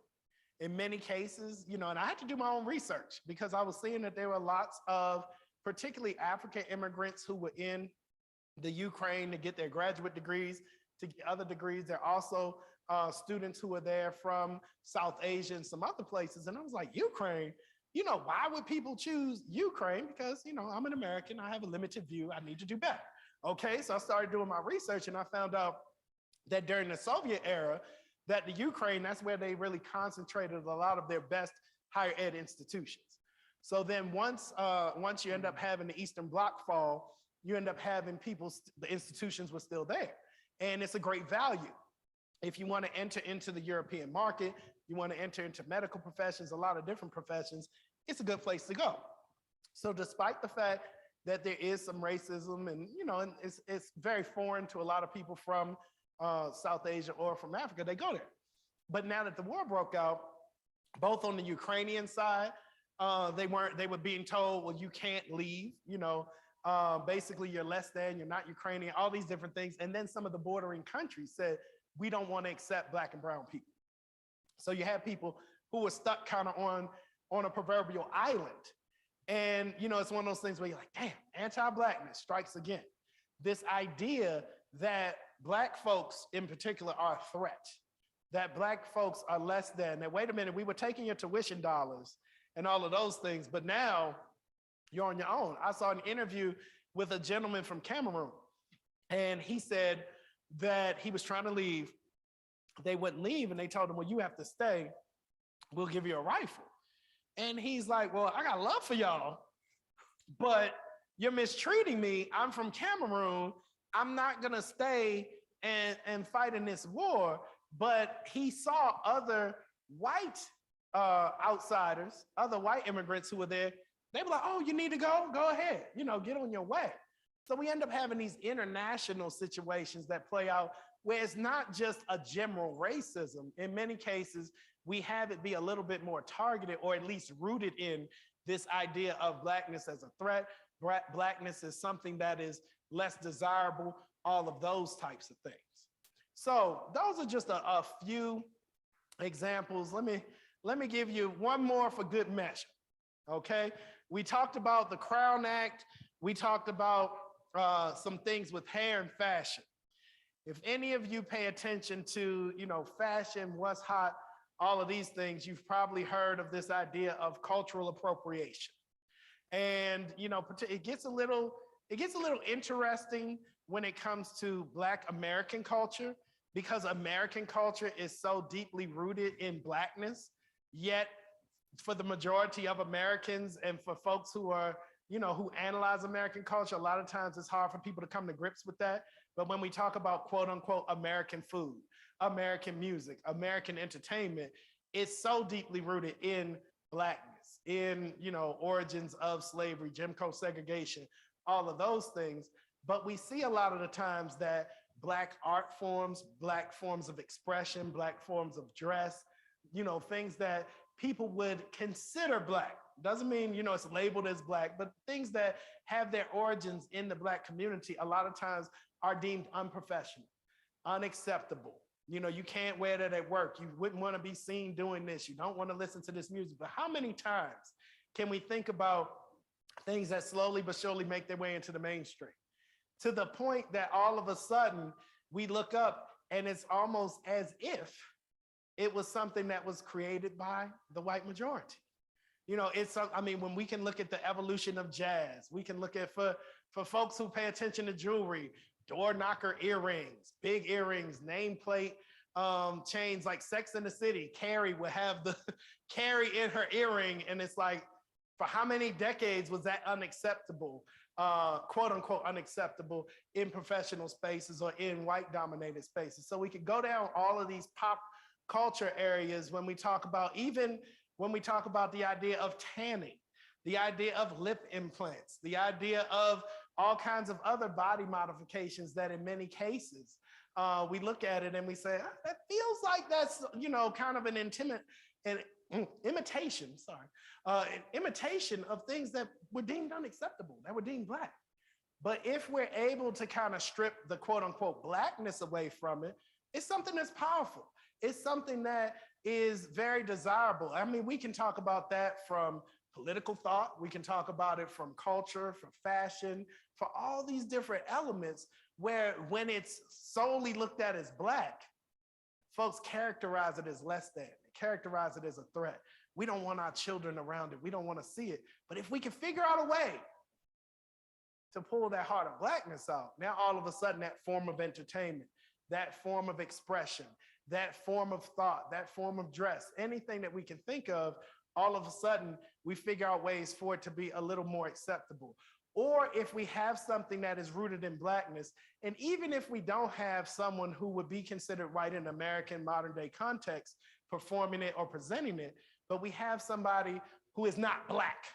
Speaker 7: In many cases, and I had to do my own research because I was seeing that there were lots of particularly African immigrants who were in the Ukraine to get their graduate degrees, to get other degrees. There are also students who are there from South Asia and some other places. And I was like, Ukraine? Why would people choose Ukraine? Because, I'm an American, I have a limited view, I need to do better. Okay, so I started doing my research and I found out that during the Soviet era, that the Ukraine, that's where they really concentrated a lot of their best higher ed institutions. So then once you end up having the Eastern Bloc fall, you end up having the institutions were still there. And it's a great value. If you want to enter into the European market, you want to enter into medical professions, a lot of different professions, it's a good place to go. So despite the fact that there is some racism and, and it's very foreign to a lot of people from South Asia or from Africa, they go there. But now that the war broke out, both on the Ukrainian side, they were being told, well, you can't leave, basically you're less than, you're not Ukrainian, all these different things. And then some of the bordering countries said, we don't want to accept Black and brown people. So you have people who were stuck kind of on a proverbial island. And, it's one of those things where you're like, damn, anti-Blackness strikes again. This idea that Black folks in particular are a threat, that Black folks are less than, that wait a minute, we were taking your tuition dollars and all of those things, but now you're on your own. I saw an interview with a gentleman from Cameroon, and he said that he was trying to leave. They wouldn't leave, and they told him, well, you have to stay. We'll give you a rifle. And he's like, well, I got love for y'all, but you're mistreating me. I'm from Cameroon. I'm not gonna stay and fight in this war. But he saw other white outsiders, other white immigrants who were there. They were like, oh, you need to go ahead, get on your way. So we end up having these international situations that play out where it's not just a general racism. In many cases, we have it be a little bit more targeted, or at least rooted in this idea of Blackness as a threat. Blackness is something that is less desirable, all of those types of things. So those are just a few examples. Let me give you one more for good measure, okay? We talked about the Crown Act. We talked about some things with hair and fashion. If any of you pay attention to, fashion, what's hot, all of these things, you've probably heard of this idea of cultural appropriation. And, it gets a little interesting when it comes to Black American culture, because American culture is so deeply rooted in Blackness, yet for the majority of Americans and for folks who are, who analyze American culture, a lot of times it's hard for people to come to grips with that. But when we talk about quote unquote American food, American music, American entertainment, it's so deeply rooted in Blackness, in, origins of slavery, Jim Crow segregation, all of those things. But we see a lot of the times that Black art forms, Black forms of expression, Black forms of dress, things that people would consider Black. Doesn't mean, it's labeled as Black, but things that have their origins in the Black community a lot of times are deemed unprofessional, unacceptable. You can't wear that at work. You wouldn't want to be seen doing this. You don't want to listen to this music. But how many times can we think about things that slowly but surely make their way into the mainstream, to the point that all of a sudden we look up and it's almost as if it was something that was created by the white majority? When we can look at the evolution of jazz, we can look at, for folks who pay attention to jewelry, door knocker earrings, big earrings, nameplate chains, like Sex and the City. Carrie would have the Carrie in her earring, and it's like, for how many decades was that unacceptable, quote unquote unacceptable, in professional spaces or in white dominated spaces? So we could go down all of these pop culture areas when we talk about, even when we talk about the idea of tanning, the idea of lip implants, the idea of all kinds of other body modifications that in many cases, we look at it and we say, that feels like that's, kind of an imitation, an imitation of things that were deemed unacceptable, that were deemed Black. But if we're able to kind of strip the quote unquote Blackness away from it, it's something that's powerful. It's something that is very desirable. I mean, we can talk about that from political thought. We can talk about it from culture, from fashion, for all these different elements where when it's solely looked at as Black, folks characterize it as less than, characterize it as a threat. We don't want our children around it. We don't want to see it. But if we can figure out a way to pull that heart of Blackness out, now all of a sudden that form of entertainment, that form of expression, that form of thought, that form of dress, anything that we can think of, all of a sudden we figure out ways for it to be a little more acceptable. Or if we have something that is rooted in Blackness, and even if we don't have someone who would be considered white in American modern day context performing it or presenting it, but we have somebody who is not Black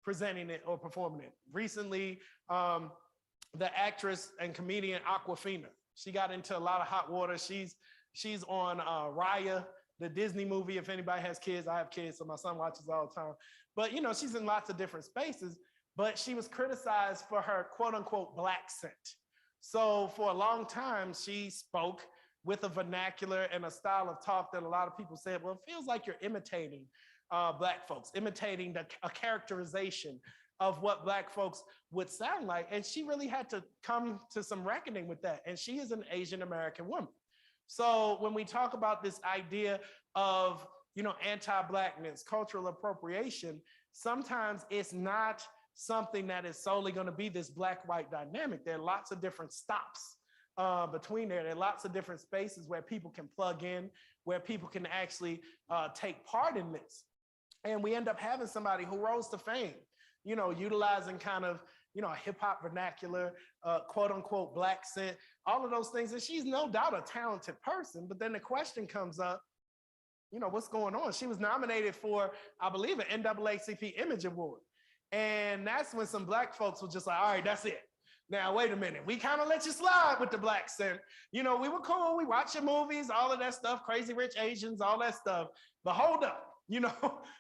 Speaker 7: presenting it or performing it. Recently, the actress and comedian Awkwafina, she got into a lot of hot water. She's on Raya, the Disney movie. If anybody has kids, I have kids, so my son watches all the time. But you know, she's in lots of different spaces, but she was criticized for her quote unquote Black accent. So for a long time, she spoke with a vernacular and a style of talk that a lot of people said, well, it feels like you're imitating Black folks, imitating a characterization of what Black folks would sound like. And she really had to come to some reckoning with that. And she is an Asian American woman. So when we talk about this idea of, you know, anti-Blackness, cultural appropriation, sometimes it's not something that is solely going to be this Black-white dynamic. There are lots of different stops between there. There are lots of different spaces where people can plug in, where people can actually take part in this. And we end up having somebody who rose to fame, you know, utilizing kind of, you know, a hip hop vernacular, quote unquote Black scent, all of those things. And she's no doubt a talented person, but then the question comes up, you know, what's going on? She was nominated for, I believe, an NAACP Image Award. And that's when some Black folks were just like, all right, that's it. Now, wait a minute. We kind of let you slide with the Black scent. You know, we were cool. We watched your movies, all of that stuff, Crazy Rich Asians, all that stuff. But hold up. You know,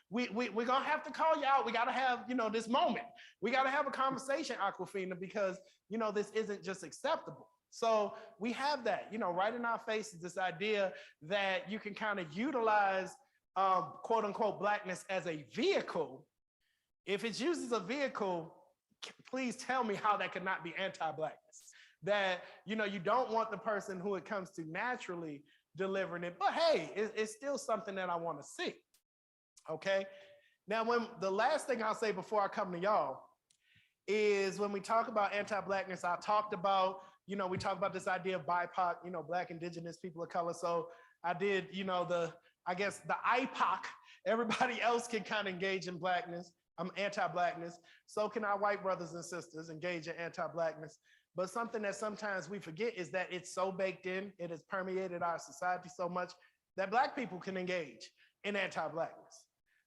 Speaker 7: we're going to have to call you out. We got to have, you know, this moment. We got to have a conversation, Awkwafina, because, you know, this isn't just acceptable. So we have that, you know, right in our faces, this idea that you can kind of utilize, quote unquote, Blackness as a vehicle. If it's used as a vehicle, please tell me how that could not be anti-Blackness. That, you know, you don't want the person who it comes to naturally delivering it, but hey, it's still something that I want to see. Okay. Now, when the last thing I'll say before I come to y'all is when we talk about anti-Blackness, I talked about, you know, we talk about this idea of BIPOC, you know, Black, Indigenous, people of color. So I did, you know, I guess the IPOC, everybody else can kind of engage in Blackness. I'm anti-Blackness. So can our white brothers and sisters engage in anti-Blackness. But something that sometimes we forget is that it's so baked in, it has permeated our society so much that Black people can engage in anti-Blackness.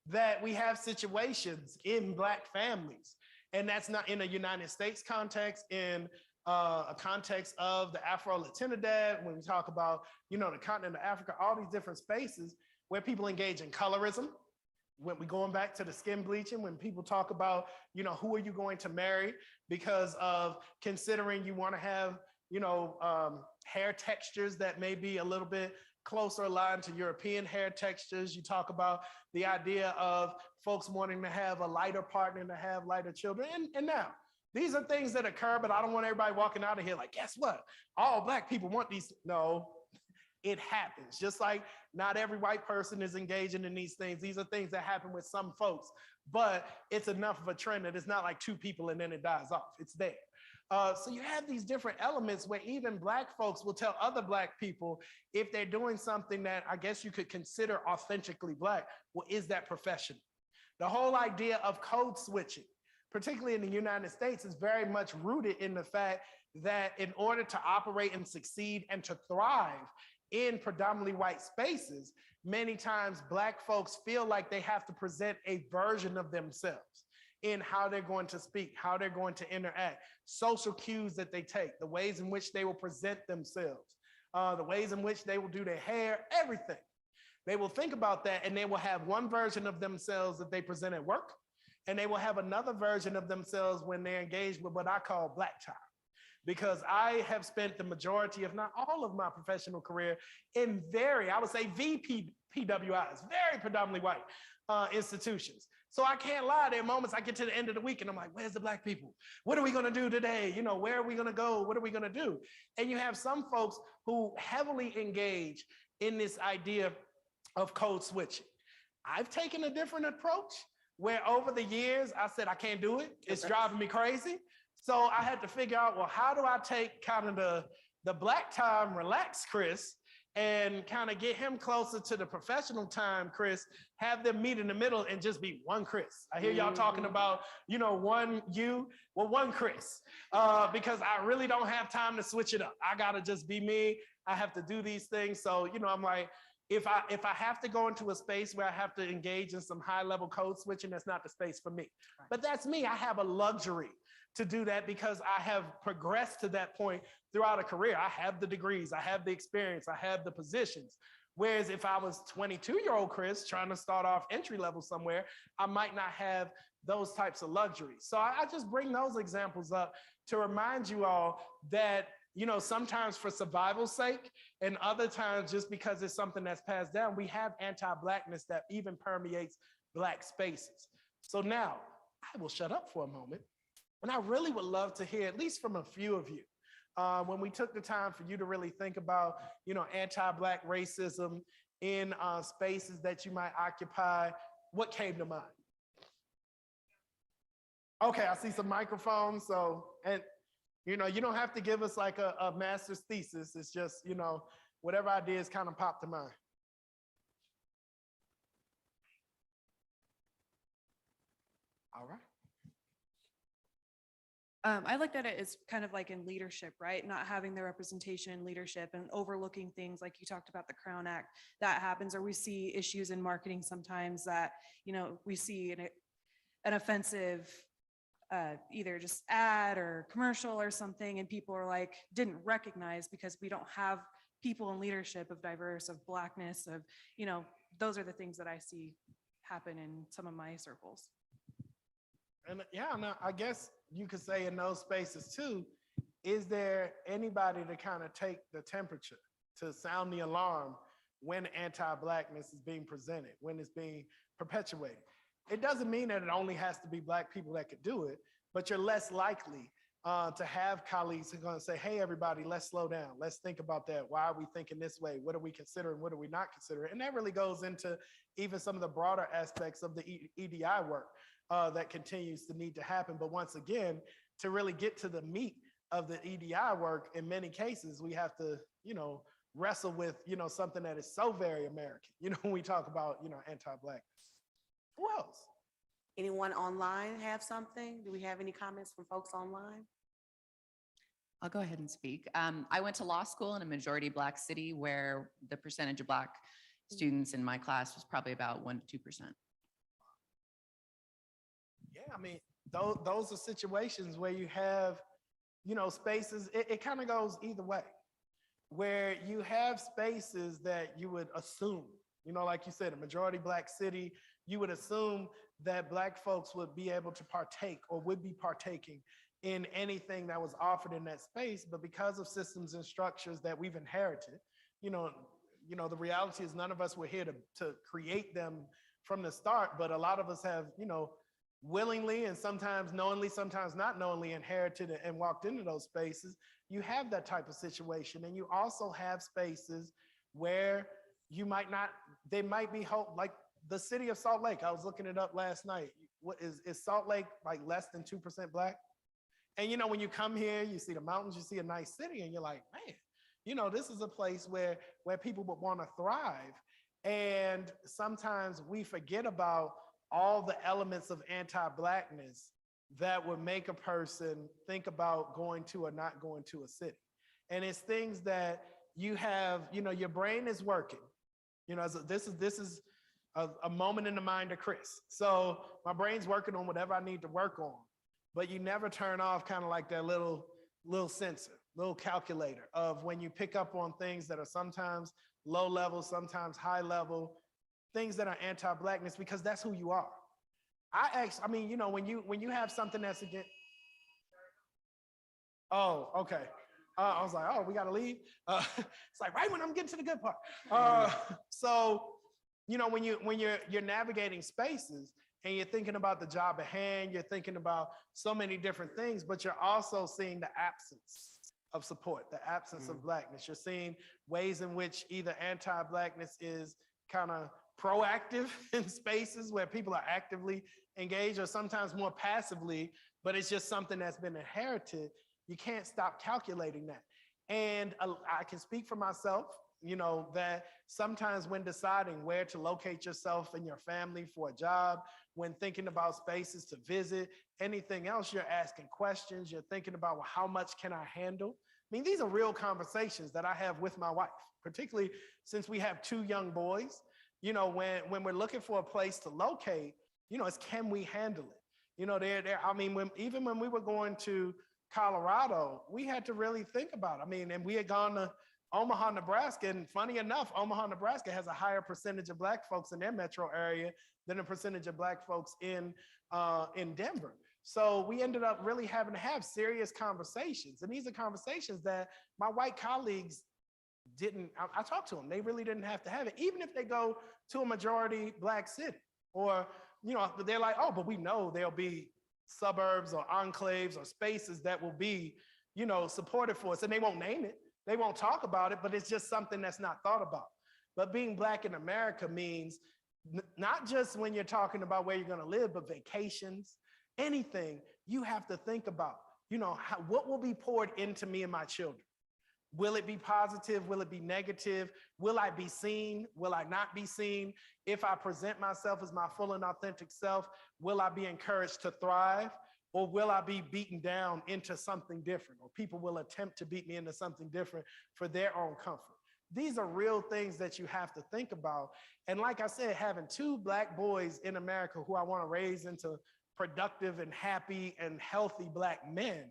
Speaker 7: That we have situations in Black families, and that's not in a United States context, in a context of the Afro-Latinidad, when we talk about, you know, the continent of Africa, all these different spaces where people engage in colorism. When we're going back to the skin bleaching, when people talk about, you know, who are you going to marry because of considering you want to have, you know, hair textures that may be a little bit closer aligned to European hair textures. You talk about the idea of folks wanting to have a lighter partner, to have lighter children. And now, these are things that occur, but I don't want everybody walking out of here like, guess what? All Black people want these. No, it happens. Just like not every white person is engaging in these things. These are things that happen with some folks, but it's enough of a trend that it's not like two people and then it dies off. It's there. So you have these different elements where even Black folks will tell other Black people if they're doing something that I guess you could consider authentically Black, well, is that professional? The whole idea of code switching, particularly in the United States, is very much rooted in the fact that in order to operate and succeed and to thrive in predominantly white spaces, many times Black folks feel like they have to present a version of themselves in how they're going to speak, how they're going to interact, social cues that they take, the ways in which they will present themselves, the ways in which they will do their hair, everything. They will think about that and they will have one version of themselves that they present at work. And they will have another version of themselves when they're engaged with what I call black time. Because I have spent the majority, if not all of my professional career in I would say PWIs, very predominantly white institutions. So I can't lie, there are moments I get to the end of the week and I'm like, where's the black people? What are we gonna do today? You know, where are we gonna go? What are we gonna do? And you have some folks who heavily engage in this idea of code switching. I've taken a different approach where over the years I said, I can't do it. It's driving me crazy. So I had to figure out, well, how do I take kind of the black time, relax Chris, and kind of get him closer to the professional time, Chris, have them meet in the middle and just be one Chris. I hear y'all talking about, you know, one Chris, because I really don't have time to switch it up. I gotta just be me. I have to do these things. So, you know, I'm like, if I have to go into a space where I have to engage in some high level code switching, that's not the space for me. Right. But that's me. I have a luxury to do that because I have progressed to that point throughout a career. I have the degrees, I have the experience, I have the positions. Whereas if I was 22-year-old Chris trying to start off entry level somewhere, I might not have those types of luxuries. So I just bring those examples up to remind you all that, you know, sometimes for survival's sake and other times just because it's something that's passed down, we have anti-Blackness that even permeates Black spaces. So now I will shut up for a moment. And I really would love to hear, at least from a few of you, when we took the time for you to really think about, you know, anti-Black racism in spaces that you might occupy, what came to mind? Okay, I see some microphones. So, and you know, you don't have to give us like a master's thesis. It's just, you know, whatever ideas kind of pop to mind. All right.
Speaker 6: I looked at it as kind of like in leadership, right? Not having the representation in leadership and overlooking things like you talked about the Crown Act that happens, or we see issues in marketing sometimes that, you know, we see an offensive either just ad or commercial or something, and people are like, didn't recognize because we don't have people in leadership of diverse, of Blackness, of, you know, those are the things that I see happen in some of my circles.
Speaker 7: And yeah, no, I guess you could say in those spaces too, is there anybody to kind of take the temperature, to sound the alarm when anti-Blackness is being presented, when it's being perpetuated? It doesn't mean that it only has to be Black people that could do it, but you're less likely to have colleagues who are going to say, hey, everybody, let's slow down. Let's think about that. Why are we thinking this way? What are we considering? What are we not considering? And that really goes into even some of the broader aspects of the EDI work that continues to need to happen. But once again, to really get to the meat of the EDI work, in many cases, we have to, you know, wrestle with, you know, something that is so very American, you know, when we talk about, you know, anti-Blackness. Who else?
Speaker 8: Anyone online have something? Do we have any comments from folks online?
Speaker 9: I'll go ahead and speak. I went to law school in a majority Black city where the percentage of Black students in my class was probably about 1% to 2%.
Speaker 7: Yeah, I mean, those are situations where you have, you know, spaces, it kind of goes either way, where you have spaces that you would assume, you know, like you said, a majority Black city, you would assume that Black folks would be able to partake or would be partaking in anything that was offered in that space. But because of systems and structures that we've inherited, you know, the reality is none of us were here to create them from the start, but a lot of us have, you know, willingly and sometimes knowingly, sometimes not knowingly inherited and walked into those spaces. You have that type of situation. And you also have spaces where you might not, they might be like the city of Salt Lake. I was looking it up last night. What is Salt Lake like less than 2% Black? And you know, when you come here, you see the mountains, you see a nice city, and you're like, man, you know, this is a place where people would want to thrive. And sometimes we forget about all the elements of anti-Blackness that would make a person think about going to or not going to a city. And it's things that you have, you know, your brain is working. You know, this is a moment in the mind of Chris. So my brain's working on whatever I need to work on, but you never turn off kind of like that little sensor. little calculator of when you pick up on things that are sometimes low level, sometimes high level, things that are anti-Blackness, because that's who you are. I mean, you know, when you have something that's against, oh, okay. I was like, oh, we gotta leave. It's like right when I'm getting to the good part. So, you know, when you're navigating spaces and you're thinking about the job at hand, you're thinking about so many different things, but you're also seeing the absence of support, the absence of Blackness. You're seeing ways in which either anti-Blackness is kind of proactive in spaces where people are actively engaged, or sometimes more passively, but it's just something that's been inherited. You can't stop calculating that. And I can speak for myself, you know, that sometimes when deciding where to locate yourself and your family for a job, when thinking about spaces to visit, anything else, you're asking questions, you're thinking about, well, how much can I handle? I mean, these are real conversations that I have with my wife, particularly since we have 2 young boys. You know, when we're looking for a place to locate, you know, it's can we handle it? You know, I mean, even when we were going to Colorado, we had to really think about it. I mean, and we had gone to Omaha, Nebraska, and funny enough, Omaha, Nebraska has a higher percentage of Black folks in their metro area than a percentage of Black folks in Denver. So we ended up really having to have serious conversations. And these are conversations that my white colleagues didn't, I talked to them, they really didn't have to have it, even if they go to a majority Black city. Or, you know, they're like, oh, but we know there'll be suburbs or enclaves or spaces that will be, you know, supported for us. And they won't name it, they won't talk about it, but it's just something that's not thought about. But being Black in America means not just when you're talking about where you're gonna live, but vacations, anything you have to think about, you know, what will be poured into me and my children? Will it be positive? Will it be negative? Will I be seen? Will I not be seen? If I present myself as my full and authentic self, will I be encouraged to thrive? Or will I be beaten down into something different? Or people will attempt to beat me into something different for their own comfort. These are real things that you have to think about. And like I said, having 2 Black boys in America who I want to raise into productive and happy and healthy Black men,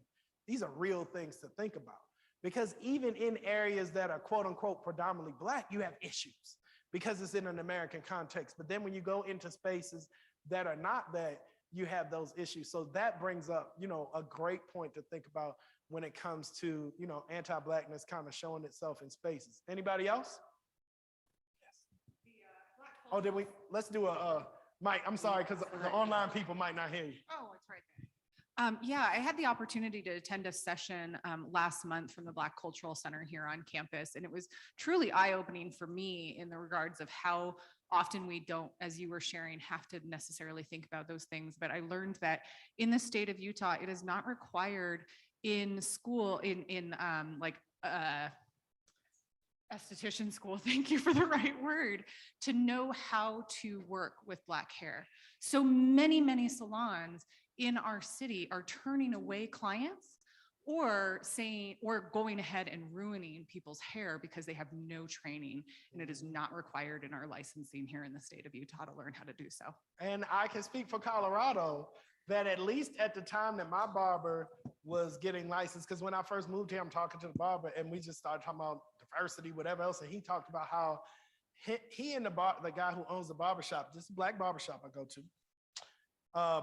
Speaker 7: these are real things to think about. Because even in areas that are quote unquote predominantly Black, you have issues because it's in an American context. But then when you go into spaces that are not that, you have those issues. So that brings up, you know, a great point to think about when it comes to, you know, anti-Blackness kind of showing itself in spaces. Anybody else? Yes. Oh, did we? Let's do a, Mike, I'm sorry, because the online people might not hear you.
Speaker 10: Oh, it's right there. Yeah, I had the opportunity to attend a session last month from the Black Cultural Center here on campus, and it was truly eye-opening for me in the regards of how often we don't, as you were sharing, have to necessarily think about those things. But I learned that in the state of Utah, it is not required in school, in esthetician school, thank you for the right word, to know how to work with Black hair. So many salons in our city are turning away clients or saying, or going ahead and ruining people's hair because they have no training, and it is not required in our licensing here in the state of Utah to learn how to do so.
Speaker 7: And I can speak for Colorado that at least at the time that my barber was getting licensed, because when I first moved here, I'm talking to the barber and we just started talking about diversity, whatever else, and he talked about how he and the guy who owns the barbershop, this Black barbershop I go to,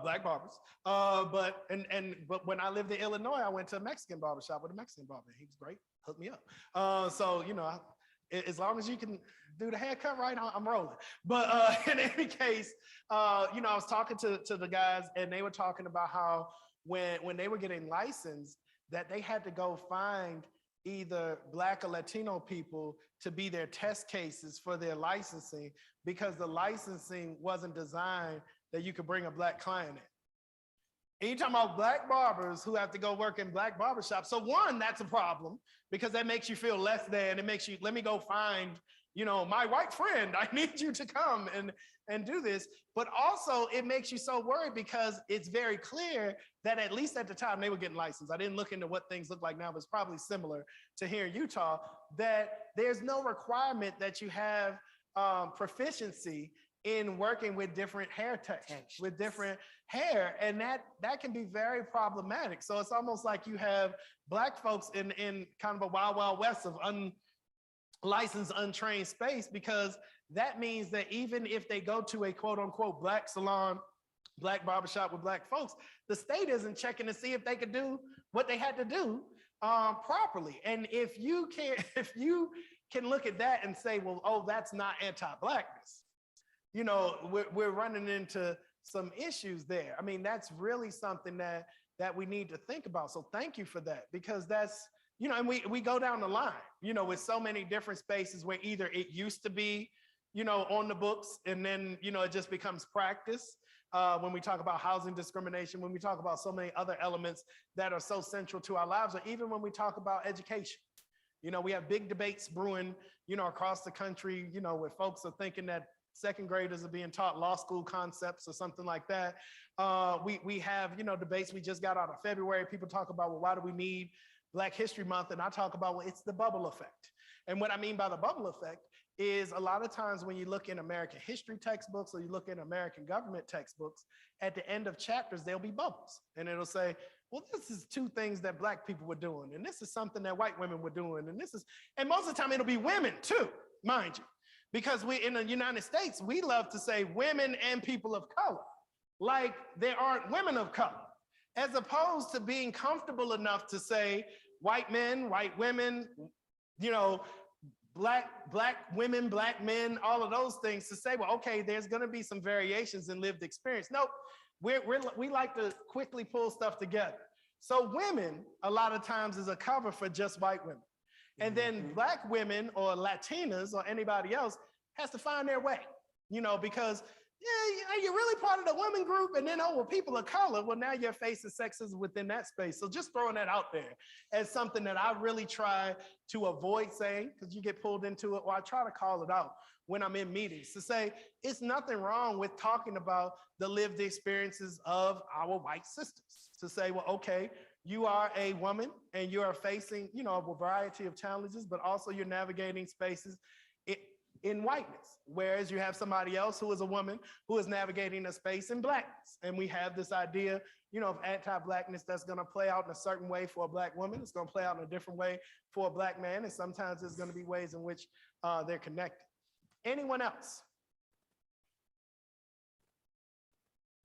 Speaker 7: Black barbers. But when I lived in Illinois, I went to a Mexican barbershop with a Mexican barber. He was great, hooked me up. So, you know, as long as you can do the haircut right, I'm rolling. But in any case, you know, I was talking to the guys and they were talking about how when they were getting licensed, that they had to go find either Black or Latino people to be their test cases for their licensing, because the licensing wasn't designed that you could bring a Black client in. And you're talking about Black barbers who have to go work in Black barbershops. So one, that's a problem because that makes you feel less than. It makes you, let me go find, you know, my white friend. I need you to come and do this. But also it makes you so worried because it's very clear that at least at the time they were getting licensed. I didn't look into what things look like now, but it's probably similar to here in Utah, that there's no requirement that you have proficiency in working with different hair textures, with different hair, and that can be very problematic. So it's almost like you have Black folks in kind of a wild, wild west of unlicensed, untrained space, because that means that even if they go to a quote unquote Black salon, Black barbershop with Black folks, the state isn't checking to see if they could do what they had to do properly. And if you can look at that and say, well, oh, that's not anti-Blackness, you know, we're running into some issues there. I mean, that's really something that we need to think about. So thank you for that, because that's, you know, and we go down the line, you know, with so many different spaces where either it used to be, you know, on the books, and then, you know, it just becomes practice. When we talk about housing discrimination, when we talk about so many other elements that are so central to our lives, or even when we talk about education. You know, we have big debates brewing, you know, across the country, you know, where folks are thinking that second graders are being taught law school concepts or something like that. We have, you know, debates we just got out of February. People talk about, well, why do we need Black History Month? And I talk about, well, it's the bubble effect. And what I mean by the bubble effect is a lot of times when you look in American history textbooks or you look in American government textbooks, at the end of chapters, there'll be bubbles. And it'll say, well, this is two things that Black people were doing. And this is something that white women were doing. And most of the time it'll be women too, mind you. Because we in the United States, we love to say women and people of color, like there aren't women of color, as opposed to being comfortable enough to say white men, white women, you know, black women, Black men, all of those things, to say, well, okay, there's gonna be some variations in lived experience. Nope, we like to quickly pull stuff together. So women, a lot of times, is a cover for just white women. And then Black women or Latinas or anybody else has to find their way, you know, because yeah, you're really part of the women group, and then, oh, well, people of color, well, now you're facing sexism within that space. So just throwing that out there as something that I really try to avoid saying, because you get pulled into it, or I try to call it out when I'm in meetings, to say, it's nothing wrong with talking about the lived experiences of our white sisters. To say, well, okay, you are a woman and you are facing, you know, a variety of challenges, but also you're navigating spaces in whiteness, whereas you have somebody else who is a woman who is navigating a space in Blackness. And we have this idea, you know, of anti-Blackness that's going to play out in a certain way for a Black woman. It's going to play out in a different way for a Black man. And sometimes there's going to be ways in which they're connected. Anyone else?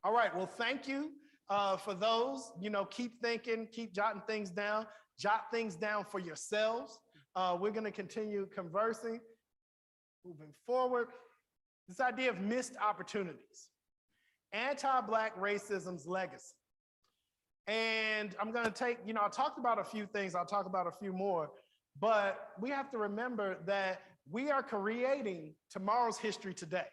Speaker 7: All right, well, thank you for those. You know, keep thinking, keep jotting things down, jot things down for yourselves. We're going to continue conversing. Moving forward, this idea of missed opportunities, anti-Black racism's legacy. And I'm going to take, you know, I talked about a few things, I'll talk about a few more, but we have to remember that we are creating tomorrow's history today.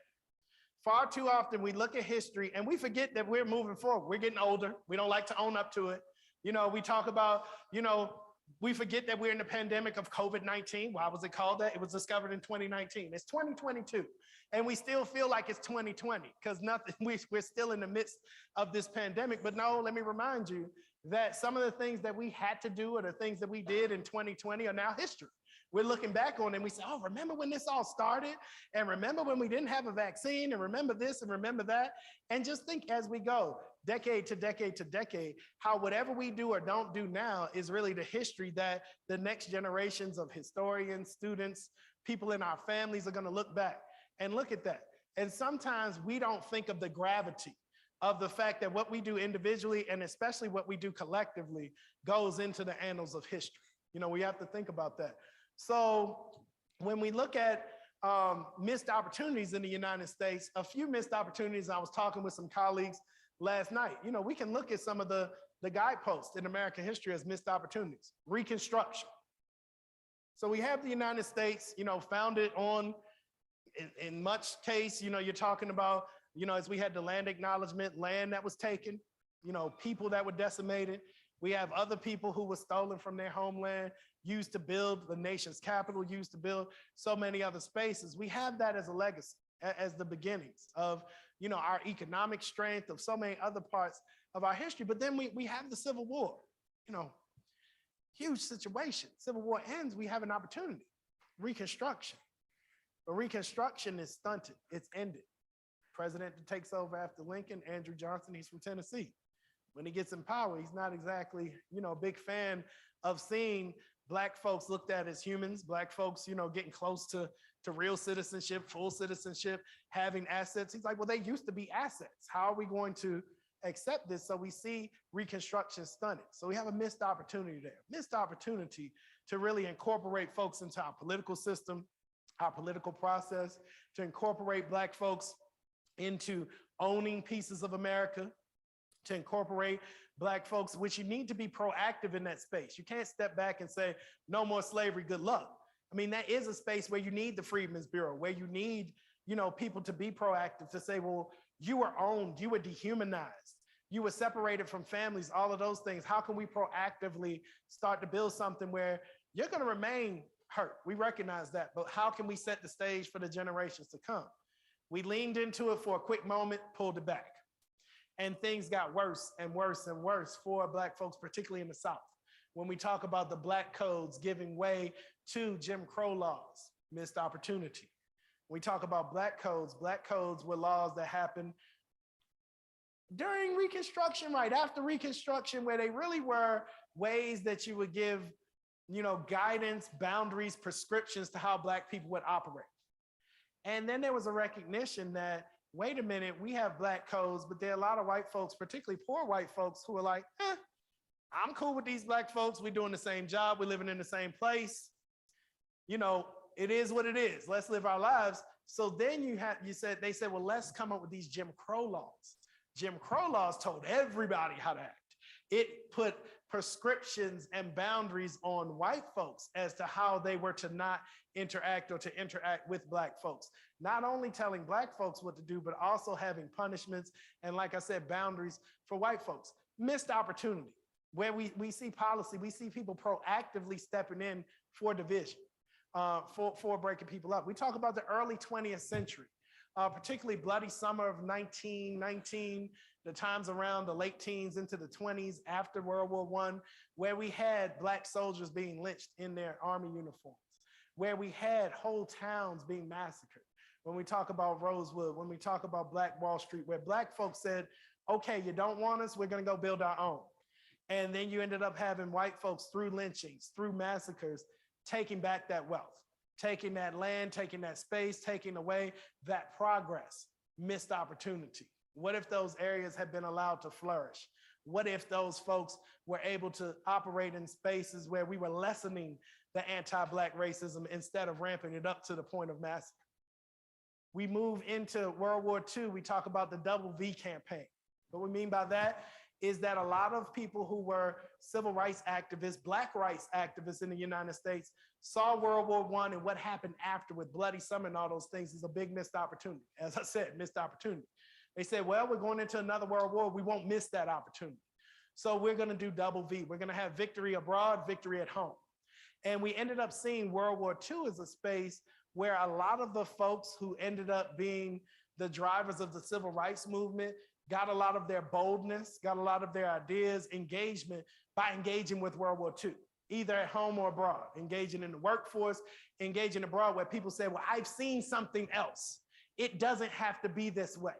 Speaker 7: Far too often we look at history and we forget that we're moving forward. We're getting older. We don't like to own up to it. You know, we talk about, you know, we forget that we're in the pandemic of COVID-19. Why was it called that? It was discovered in 2019. It's 2022. And we still feel like it's 2020 because we're still in the midst of this pandemic. But no, let me remind you that some of the things that we had to do or the things that we did in 2020 are now history. We're looking back on it and we say, oh, remember when this all started? And remember when we didn't have a vaccine? And remember this and remember that? And just think as we go, decade to decade to decade, how whatever we do or don't do now is really the history that the next generations of historians, students, people in our families are going to look back and look at that. And sometimes we don't think of the gravity of the fact that what we do individually and especially what we do collectively goes into the annals of history. You know, we have to think about that. So when we look at missed opportunities in the United States, a few missed opportunities, I was talking with some colleagues last night. You know, we can look at some of the guideposts in American history as missed opportunities. Reconstruction. So we have the United States, you know, founded on, in much case, you know, you're talking about, you know, as we had the land acknowledgement, land that was taken, you know, people that were decimated. We have other people who were stolen from their homeland, used to build the nation's capital, used to build so many other spaces. We have that as a legacy, as the beginnings of, you know, our economic strength, of so many other parts of our history. But then we have the Civil War, you know, huge situation. Civil War ends, we have an opportunity, Reconstruction. But Reconstruction is stunted, it's ended. President that takes over after Lincoln, Andrew Johnson, he's from Tennessee. When he gets in power, he's not exactly, a big fan of seeing Black folks looked at as humans, Black folks, getting close to real citizenship, full citizenship, having assets. He's like, well, they used to be assets. How are we going to accept this? So we see Reconstruction stunted. So we have a missed opportunity there, missed opportunity to really incorporate folks into our political system, our political process, to incorporate Black folks into owning pieces of America, to incorporate Black folks, which you need to be proactive in that space. You can't step back and say, no more slavery, good luck. I mean, that is a space where you need the Freedmen's Bureau, where you need, people to be proactive, to say, well, you were owned, you were dehumanized, you were separated from families, all of those things. How can we proactively start to build something where you're going to remain hurt? We recognize that, but how can we set the stage for the generations to come? We leaned into it for a quick moment, pulled it back. And things got worse and worse and worse for Black folks, particularly in the South. When we talk about the Black codes giving way to Jim Crow laws, missed opportunity. When we talk about Black codes were laws that happened during Reconstruction, right after Reconstruction, where they really were ways that you would give, guidance, boundaries, prescriptions to how Black people would operate. And then there was a recognition that, wait a minute, we have Black codes, but there are a lot of white folks, particularly poor white folks, who are like, I'm cool with these Black folks. We're doing the same job. We're living in the same place. It is what it is. Let's live our lives. So then they said, well, let's come up with these Jim Crow laws. Jim Crow laws told everybody how to act. It put prescriptions and boundaries on white folks as to how they were to not interact or to interact with Black folks. Not only telling Black folks what to do, but also having punishments and, like I said, boundaries for white folks. Missed opportunity. Where we see policy, we see people proactively stepping in for division, for breaking people up. We talk about the early 20th century, particularly bloody summer of 1919, the times around the late teens into the 20s after World War I, where we had Black soldiers being lynched in their army uniforms, where we had whole towns being massacred. When we talk about Rosewood, when we talk about Black Wall Street, where Black folks said, okay, you don't want us, we're gonna go build our own. And then you ended up having white folks through lynchings, through massacres, taking back that wealth, taking that land, taking that space, taking away that progress. Missed opportunity. What if those areas had been allowed to flourish? What if those folks were able to operate in spaces where we were lessening the anti-Black racism instead of ramping it up to the point of massacre? We move into World War II, we talk about the Double V campaign. What we mean by that is that a lot of people who were civil rights activists, Black rights activists in the United States, saw World War I and what happened after with Bloody Summer and all those things is a big missed opportunity. As I said, missed opportunity. They said, well, we're going into another World War, we won't miss that opportunity. So we're gonna do Double V. We're gonna have victory abroad, victory at home. And we ended up seeing World War II as a space where a lot of the folks who ended up being the drivers of the civil rights movement got a lot of their boldness, got a lot of their ideas, engagement by engaging with World War II, either at home or abroad, engaging in the workforce, engaging abroad where people say, well, I've seen something else. It doesn't have to be this way.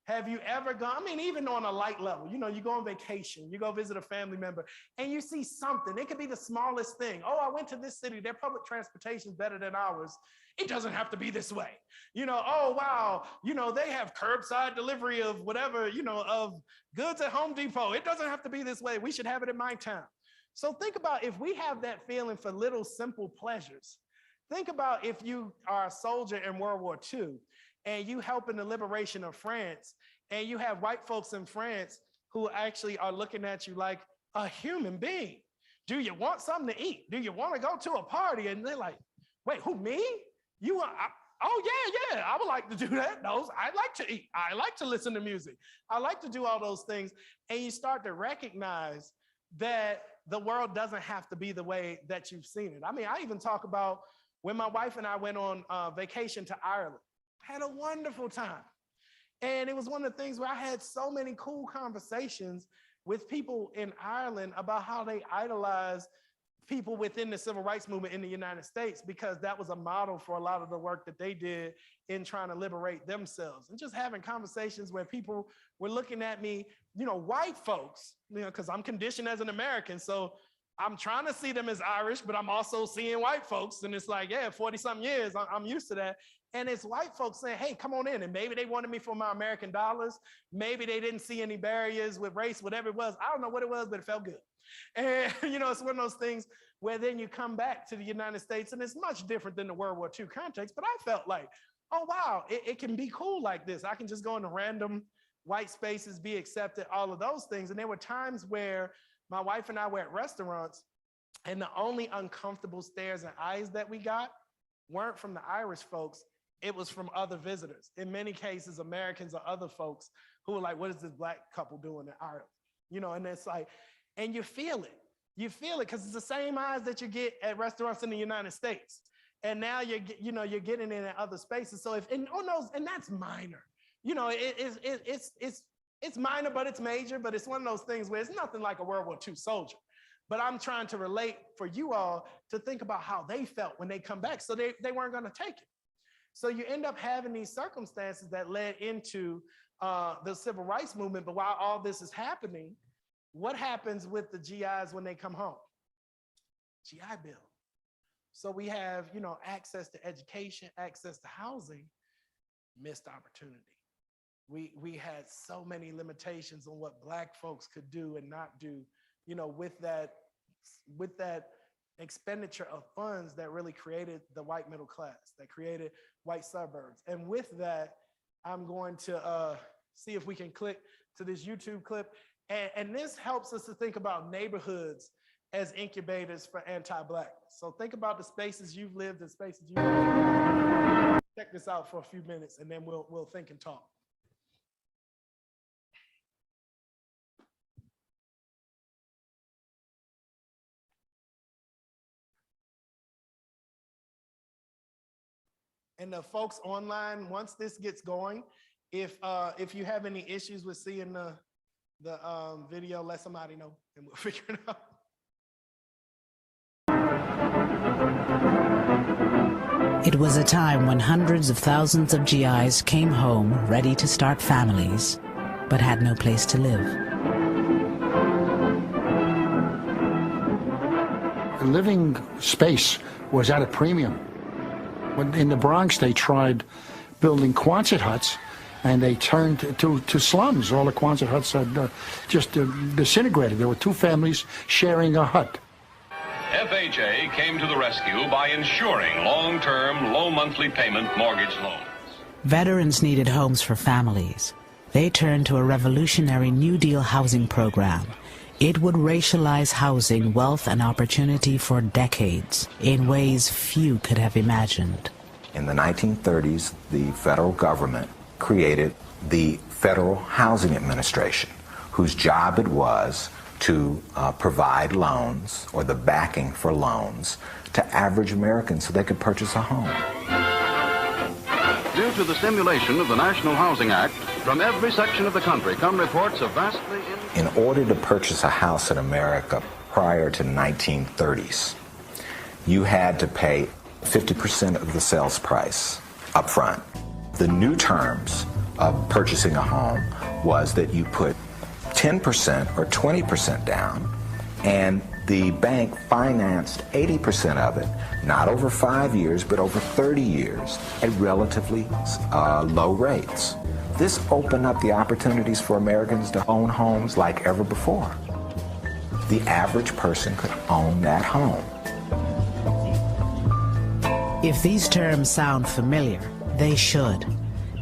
Speaker 7: Have you ever gone, I mean, even on a light level, you go on vacation, you go visit a family member and you see something, it could be the smallest thing. Oh, I went to this city, their public transportation is better than ours. It doesn't have to be this way. Oh, wow, they have curbside delivery of whatever, of goods at Home Depot. It doesn't have to be this way. We should have it in my town. So think about if we have that feeling for little simple pleasures. Think about if you are a soldier in World War II and you help in the liberation of France, and you have white folks in France who actually are looking at you like a human being. Do you want something to eat? Do you want to go to a party? And they're like, wait, who, me? You want, oh yeah, I would like to do that. Those, I like to eat. I like to listen to music. I like to do all those things. And you start to recognize that the world doesn't have to be the way that you've seen it. I mean, I even talk about when my wife and I went on vacation to Ireland. Had a wonderful time. And it was one of the things where I had so many cool conversations with people in Ireland about how they idolize people within the civil rights movement in the United States, because that was a model for a lot of the work that they did in trying to liberate themselves. And just having conversations where people were looking at me, you know, white folks, you know, because I'm conditioned as an American. So I'm trying to see them as Irish, but I'm also seeing white folks. And it's like, yeah, 40 something years, I'm used to that. And it's white folks saying, hey, come on in. And maybe they wanted me for my American dollars. Maybe they didn't see any barriers with race, whatever it was. I don't know what it was, but it felt good. And, you know, it's one of those things where then you come back to the United States, and it's much different than the World War II context. But I felt like, oh, wow, it can be cool like this. I can just go into random white spaces, be accepted, all of those things. And there were times where my wife and I were at restaurants, and the only uncomfortable stares and eyes that we got weren't from the Irish folks. It was from other visitors. In many cases, Americans or other folks who were like, what is this Black couple doing in Ireland? You know, and it's like, and you feel it. You feel it because it's the same eyes that you get at restaurants in the United States. And now you're getting in other spaces. So and that's minor. You know, it's minor, but it's major. But it's one of those things where it's nothing like a World War II soldier. But I'm trying to relate for you all to think about how they felt when they come back. So they weren't going to take it. So you end up having these circumstances that led into the civil rights movement. But while all this is happening, what happens with the GIs when they come home? GI Bill. So we have, you know, access to education, access to housing, missed opportunity. We had so many limitations on what Black folks could do and not do, you know, with that expenditure of funds that really created the white middle class, that created white suburbs. And with that, I'm going to see if we can click to this YouTube clip. And this helps us to think about neighborhoods as incubators for anti-Blackness. So think about the spaces you've lived and spaces you've lived. Check this out for a few minutes, and then we'll think and talk. And the folks online, once this gets going, if you have any issues with seeing the video, let somebody know and we'll figure it out.
Speaker 11: It was a time when hundreds of thousands of GIs came home ready to start families, but had no place to live.
Speaker 12: Living space was at a premium. When in the Bronx, they tried building Quonset huts, and they turned to slums. All the Quonset huts had just disintegrated. There were two families sharing a hut.
Speaker 13: FHA came to the rescue by ensuring long-term, low monthly payment mortgage loans.
Speaker 11: Veterans needed homes for families. They turned to a revolutionary New Deal housing program. It would racialize housing, wealth, and opportunity for decades in ways few could have imagined.
Speaker 14: In the 1930s, the federal government created the Federal Housing Administration, whose job it was to provide loans or the backing for loans to average Americans so they could purchase a home.
Speaker 13: Due to the stimulation of the National Housing Act, from every section of the country come reports of vastly...
Speaker 14: In order to purchase a house in America prior to 1930s, you had to pay 50% of the sales price up front. The new terms of purchasing a home was that you put 10% or 20% down, and the bank financed 80% of it, not over 5 years, but over 30 years at relatively low rates. This opened up the opportunities for Americans to own homes like ever before. The average person could own that home.
Speaker 11: If these terms sound familiar, they should,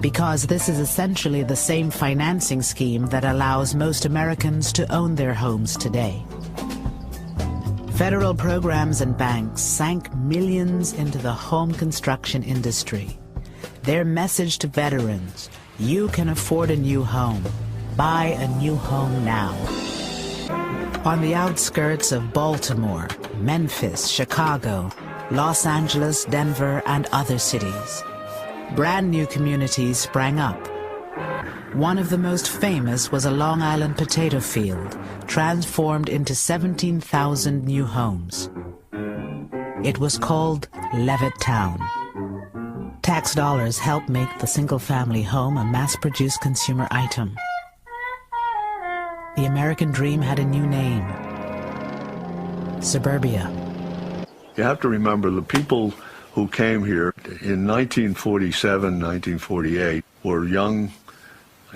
Speaker 11: because this is essentially the same financing scheme that allows most Americans to own their homes today. Federal programs and banks sank millions into the home construction industry. Their message to veterans: you can afford a new home. Buy a new home now. On the outskirts of Baltimore, Memphis, Chicago, Los Angeles, Denver, and other cities, brand new communities sprang up. One of the most famous was a Long Island potato field, transformed into 17,000 new homes. It was called Levittown. Tax dollars helped make the single-family home a mass-produced consumer item. The American dream had a new name: suburbia.
Speaker 15: You have to remember the people who came here in 1947, 1948 were young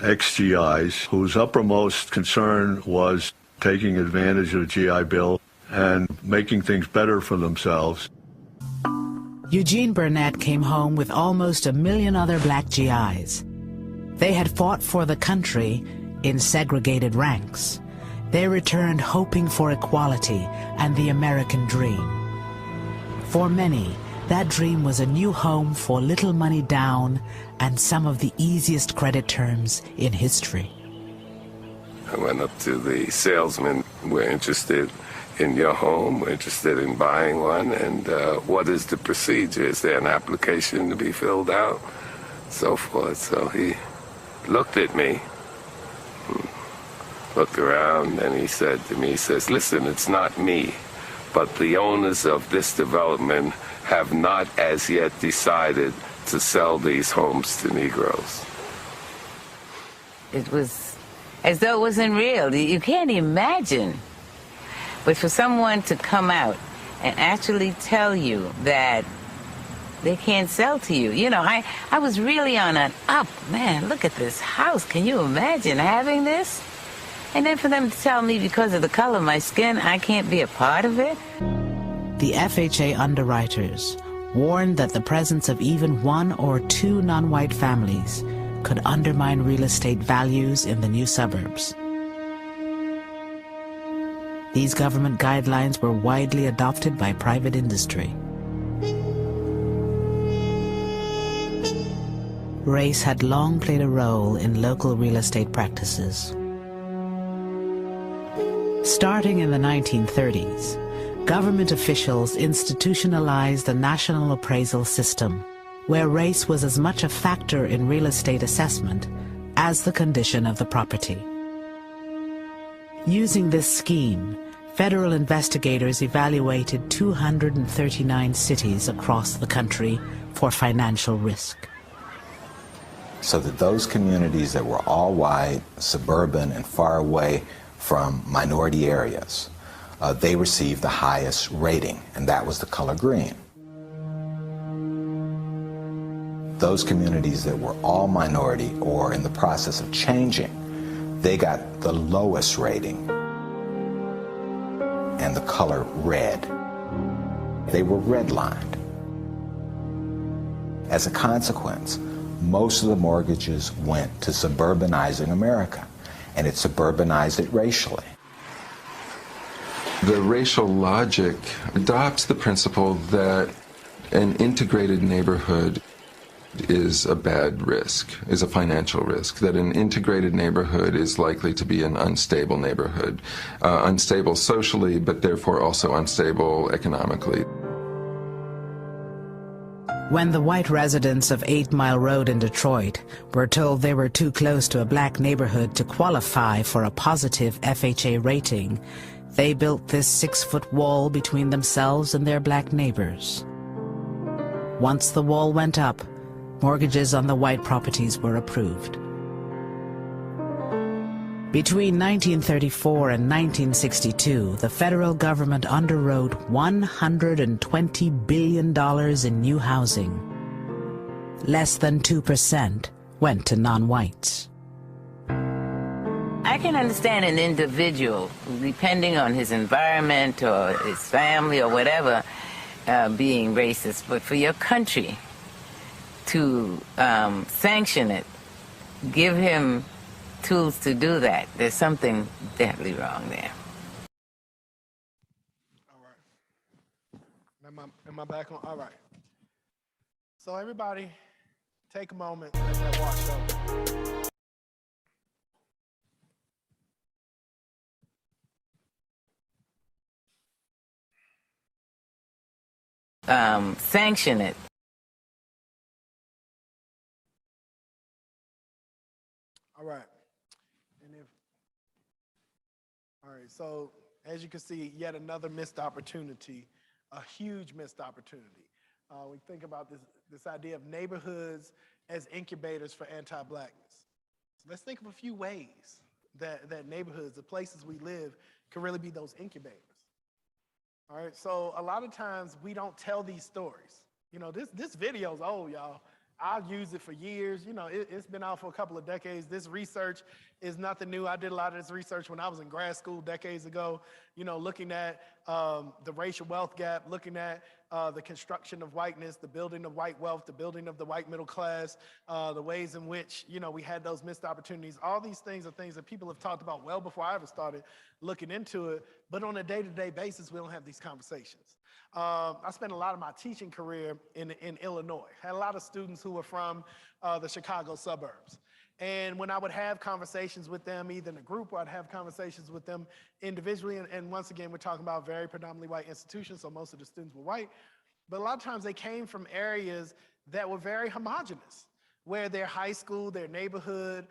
Speaker 15: ex-GIs whose uppermost concern was taking advantage of the GI Bill and making things better for themselves.
Speaker 11: Eugene Burnett came home with almost 1 million other black GIs. They had fought for the country in segregated ranks. They returned hoping for equality and the American dream. For many, that dream was a new home for little money down and some of the easiest credit terms in history.
Speaker 16: I went up to the salesman. We're interested in your home. We're interested in buying one. And what is the procedure? Is there an application to be filled out? So forth. So he looked at me, looked around, and he said to me, he says, listen, it's not me, but the owners of this development have not as yet decided to sell these homes to Negroes.
Speaker 17: It was as though it wasn't real. You can't imagine. But for someone to come out and actually tell you that they can't sell to you, you know, I was really on an up. Man, look at this house. Can you imagine having this? And then for them to tell me because of the color of my skin, I can't be a part of it.
Speaker 11: The FHA underwriters warned that the presence of even 1 or 2 non-white families could undermine real estate values in the new suburbs. These government guidelines were widely adopted by private industry. Race had long played a role in local real estate practices. Starting in the 1930s, government officials institutionalized the national appraisal system, where race was as much a factor in real estate assessment as the condition of the property. Using this scheme, federal investigators evaluated 239 cities across the country for financial risk.
Speaker 14: So that those communities that were all white, suburban, and far away from minority areas, they received the highest rating, and that was the color green. Those communities that were all minority or in the process of changing, they got the lowest rating, and the color red. They were redlined. As a consequence, most of the mortgages went to suburbanizing America, and it suburbanized it racially.
Speaker 18: The racial logic adopts the principle that an integrated neighborhood is a bad risk, is a financial risk, that an integrated neighborhood is likely to be an unstable neighborhood, unstable socially, but therefore also unstable economically.
Speaker 11: When the white residents of 8 Mile Road in Detroit were told they were too close to a black neighborhood to qualify for a positive FHA rating, they built this 6-foot wall between themselves and their black neighbors. Once the wall went up, mortgages on the white properties were approved. Between 1934 and 1962, the federal government underwrote $120 billion in new housing. Less than 2% went to non-whites.
Speaker 17: I can understand an individual, depending on his environment or his family or whatever, being racist, but for your country to sanction it, give him tools to do that, there's something deadly wrong there.
Speaker 7: All right. Am I back on? All right. So everybody, take a moment and let that wash over.
Speaker 17: Sanction it.
Speaker 7: All right. All right, so as you can see, yet another missed opportunity a huge missed opportunity. We think about this idea of neighborhoods as incubators for anti-Blackness. So let's think of a few ways that neighborhoods, the places we live, can really be those incubators. All right, so a lot of times we don't tell these stories. You know, this video's old, y'all. I've used it for years. You know, it's been out for a couple of decades. This research is nothing new. I did a lot of this research when I was in grad school decades ago, you know, looking at the racial wealth gap, looking at the construction of whiteness, the building of white wealth, the building of the white middle class, the ways in which, you know, we had those missed opportunities. All these things are things that people have talked about well before I ever started looking into it. But on a day-to-day basis, we don't have these conversations. I spent a lot of my teaching career in Illinois. Had a lot of students who were from the Chicago suburbs. And when I would have conversations with them, either in a group or I'd have conversations with them individually, and once again, we're talking about very predominantly white institutions, so most of the students were white, but a lot of times they came from areas that were very homogenous, where their high school, their neighborhood,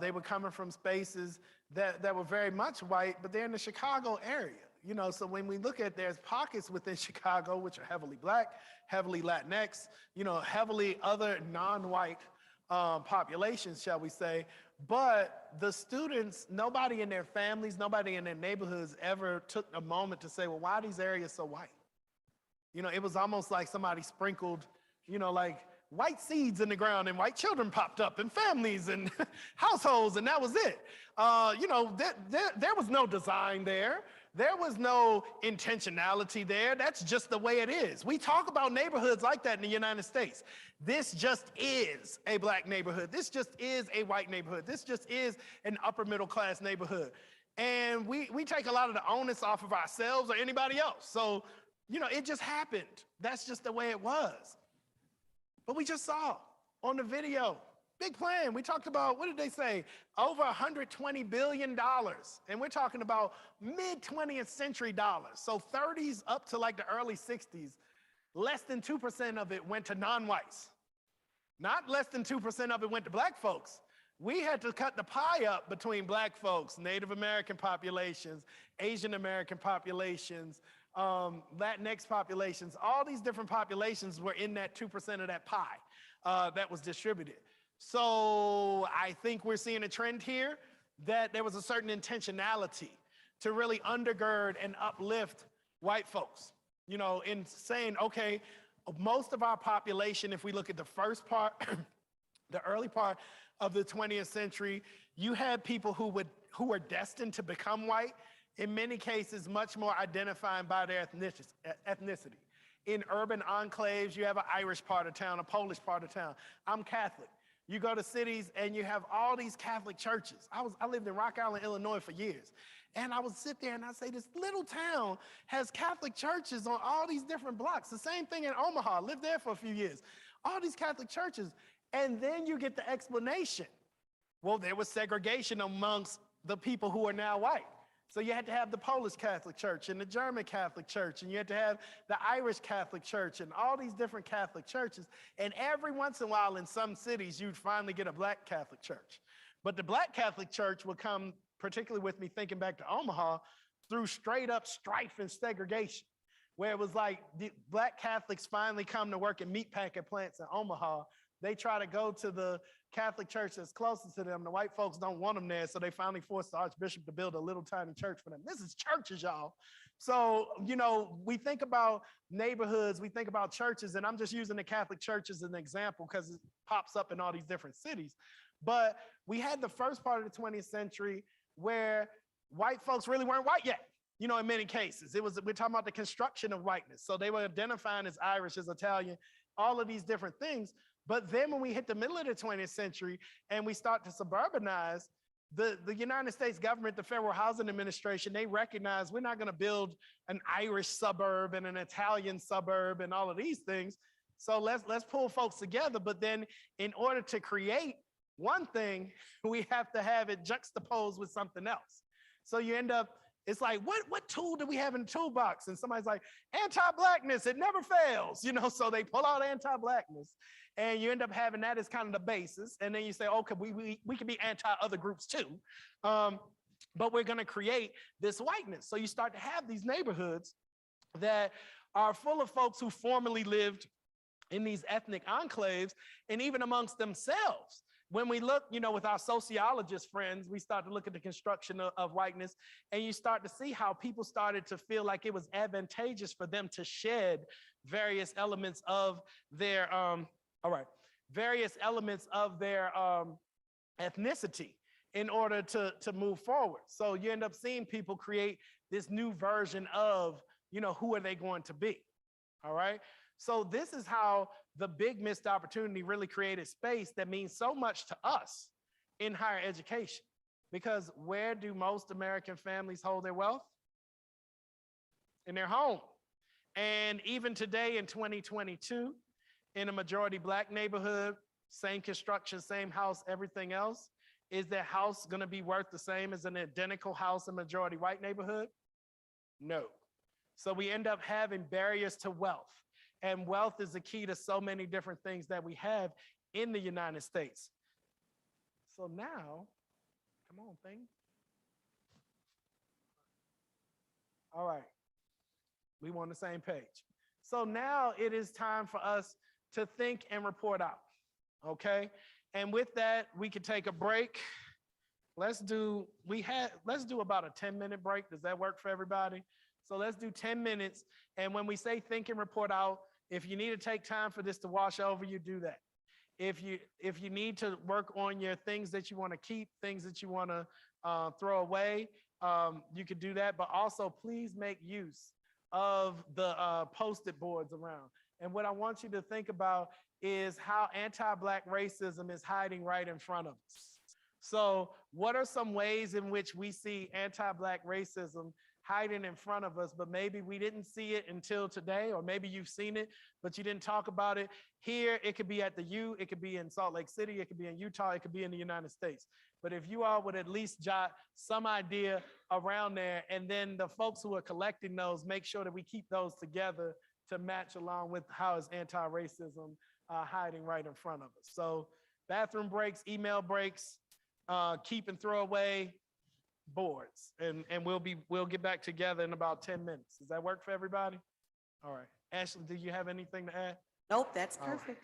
Speaker 7: they were coming from spaces that were very much white, but they're in the Chicago area. You know, so when we look at, there's pockets within Chicago which are heavily Black, heavily Latinx, you know, heavily other non-white populations, shall we say. But the students, nobody in their families, nobody in their neighborhoods ever took a moment to say, well, why are these areas so white? You know, it was almost like somebody sprinkled, you know, like white seeds in the ground and white children popped up and families and households, and that was it. You know, there was no design there. There was no intentionality there. That's just the way it is. We talk about neighborhoods like that in the United States. This just is a Black neighborhood. This just is a white neighborhood. This just is an upper middle class neighborhood. And we take a lot of the onus off of ourselves or anybody else. So, you know, it just happened. That's just the way it was. But we just saw on the video, big plan. We talked about, what did they say? Over $120 billion. And we're talking about mid-20th century dollars. So 30s up to like the early 60s, less than 2% of it went to non-whites. Not less than 2% of it went to Black folks. We had to cut the pie up between Black folks, Native American populations, Asian American populations, Latinx populations. All these different populations were in that 2% of that pie that was distributed. So I think we're seeing a trend here that there was a certain intentionality to really undergird and uplift white folks, you know, in saying, okay, most of our population, if we look at the first part, the early part of the 20th century, you had people who were destined to become white, in many cases much more identifying by their ethnicity. In urban enclaves, you have an Irish part of town, a Polish part of town. I'm Catholic. You go to cities and you have all these Catholic churches. I lived in Rock Island, Illinois for years. And I would sit there and I'd say, this little town has Catholic churches on all these different blocks. The same thing in Omaha, I lived there for a few years. All these Catholic churches. And then you get the explanation. Well, there was segregation amongst the people who are now white. So you had to have the Polish Catholic Church and the German Catholic Church, and you had to have the Irish Catholic Church and all these different Catholic churches. And every once in a while in some cities, you'd finally get a Black Catholic Church. But the Black Catholic Church would come, particularly with me thinking back to Omaha, through straight up strife and segregation, where it was like the Black Catholics finally come to work in meatpacking plants in Omaha. They try to go to the Catholic church that's closest to them. The white folks don't want them there, so they finally forced the Archbishop to build a little tiny church for them. This is churches, y'all. So, you know, we think about neighborhoods, we think about churches, and I'm just using the Catholic Church as an example because it pops up in all these different cities. But we had the first part of the 20th century where white folks really weren't white yet. You know, in many cases, we're talking about the construction of whiteness. So they were identifying as Irish, as Italian, all of these different things. But then when we hit the middle of the 20th century and we start to suburbanize, the United States government, the Federal Housing Administration, they recognize we're not going to build an Irish suburb and an Italian suburb and all of these things. So let's pull folks together. But then in order to create one thing, we have to have it juxtaposed with something else. So you end up, it's like, what tool do we have in the toolbox? And somebody's like, anti-Blackness, it never fails. You know, so they pull out anti-Blackness. And you end up having that as kind of the basis. And then you say, okay, we can be anti-other groups too. But we're going to create this whiteness. So you start to have these neighborhoods that are full of folks who formerly lived in these ethnic enclaves and even amongst themselves. When we look, with our sociologist friends, we start to look at the construction of whiteness, and you start to see how people started to feel like it was advantageous for them to shed various elements of their, ethnicity in order to move forward. So you end up seeing people create this new version of, who are they going to be? All right. So this is how the big missed opportunity really created space that means so much to us in higher education. Because where do most American families hold their wealth? In their home. And even today in 2022, in a majority Black neighborhood, same construction, same house, everything else, is that house going to be worth the same as an identical house in majority white neighborhood? No. So we end up having barriers to wealth. And wealth is the key to so many different things that we have in the United States. So now, come on, thing. All right. We on the same page. So now it is time for us to think and report out. Okay? And with that, we could take a break. Let's do about a 10-minute break. Does that work for everybody? So let's do 10 minutes. And when we say think and report out, if you need to take time for this to wash over you, do that. If you need to work on your things that you want to keep, things that you want to throw away, you could do that. But also, please make use of the post-it boards around. And what I want you to think about is how anti-Black racism is hiding right in front of us. So what are some ways in which we see anti-Black racism hiding in front of us, but maybe we didn't see it until today, or maybe you've seen it, but you didn't talk about it? Here, it could be at the U, it could be in Salt Lake City, it could be in Utah, it could be in the United States. But if you all would at least jot some idea around there, and then the folks who are collecting those, make sure that we keep those together to match along with how is anti-racism hiding right in front of us. So bathroom breaks, email breaks, keep and throw away boards, and we'll get back together in about 10 minutes. Does that work for everybody? All right. Ashley, do you have anything to add?
Speaker 8: Nope, that's
Speaker 7: All right.
Speaker 8: perfect.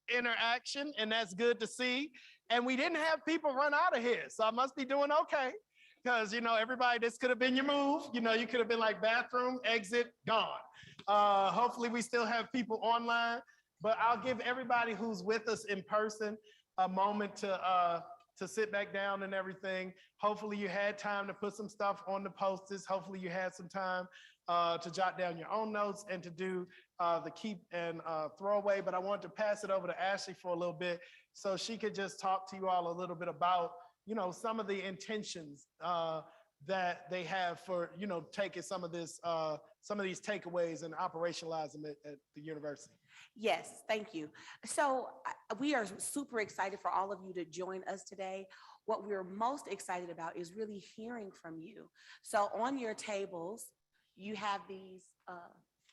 Speaker 7: interaction, and that's good to see. And we didn't have people run out of here, so I must be doing okay. Because, everybody, this could have been your move. You could have been like bathroom, exit, gone. Hopefully we still have people online, but I'll give everybody who's with us in person a moment to sit back down and everything. Hopefully you had time to put some stuff on the posters. Hopefully you had some time to jot down your own notes and to do the keep and throw away. But I want to pass it over to Ashley for a little bit so she could just talk to you all a little bit about some of the intentions that they have for, taking some of these takeaways and operationalizing them at the university.
Speaker 8: Yes, thank you. So we are super excited for all of you to join us today. What we're most excited about is really hearing from you. So on your tables, you have these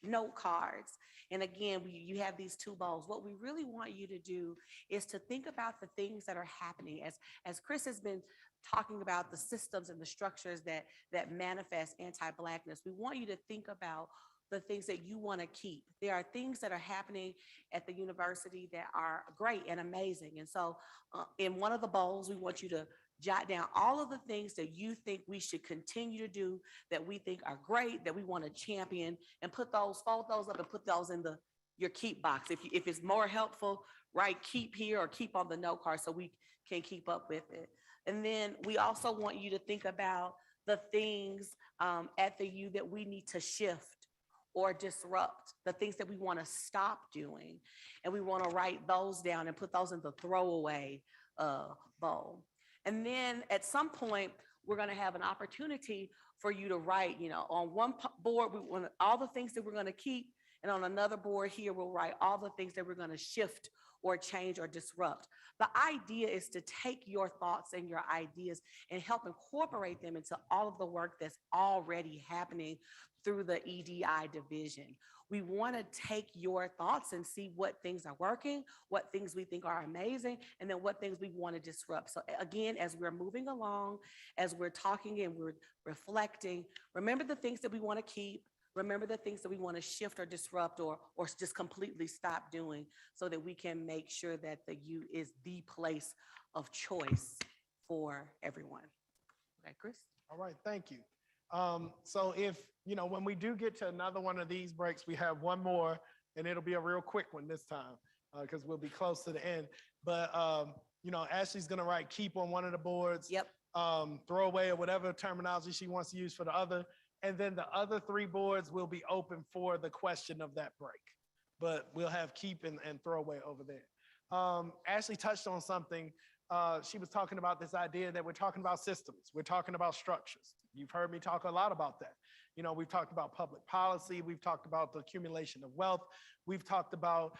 Speaker 8: note cards. And again, you have these 2 bowls. What we really want you to do is to think about the things that are happening. As Chris has been talking about the systems and the structures that manifest anti-Blackness, we want you to think about the things that you want to keep. There are things that are happening at the university that are great and amazing. And so in one of the bowls, we want you to jot down all of the things that you think we should continue to do, that we think are great, that we want to champion, and fold those up and put those in your keep box. If it's more helpful, write keep here or keep on the note card so we can keep up with it. And then we also want you to think about the things at the U that we need to shift or disrupt, the things that we want to stop doing. And we want to write those down and put those in the throwaway bowl. And then at some point, we're going to have an opportunity for you to write, on one board, we want all the things that we're going to keep. And on another board here, we'll write all the things that we're going to shift or change or disrupt. The idea is to take your thoughts and your ideas and help incorporate them into all of the work that's already happening through the EDI division. We want to take your thoughts and see what things are working, what things we think are amazing, and then what things we want to disrupt. So again, as we're moving along, as we're talking and we're reflecting, remember the things that we want to keep, remember the things that we want to shift or disrupt or just completely stop doing so that we can make sure that the U is the place of choice for everyone. Okay, Chris?
Speaker 7: All right, thank you. So if, when we do get to another one of these breaks, we have one more and it'll be a real quick one this time because we'll be close to the end. But, Ashley's going to write keep on one of the boards.
Speaker 8: Yep.
Speaker 7: Throw away or whatever terminology she wants to use for the other. And then the other 3 boards will be open for the question of that break. But we'll have keep and throw away over there. Ashley touched on something. She was talking about this idea that we're talking about systems. We're talking about structures. You've heard me talk a lot about that. We've talked about public policy. We've talked about the accumulation of wealth. We've talked about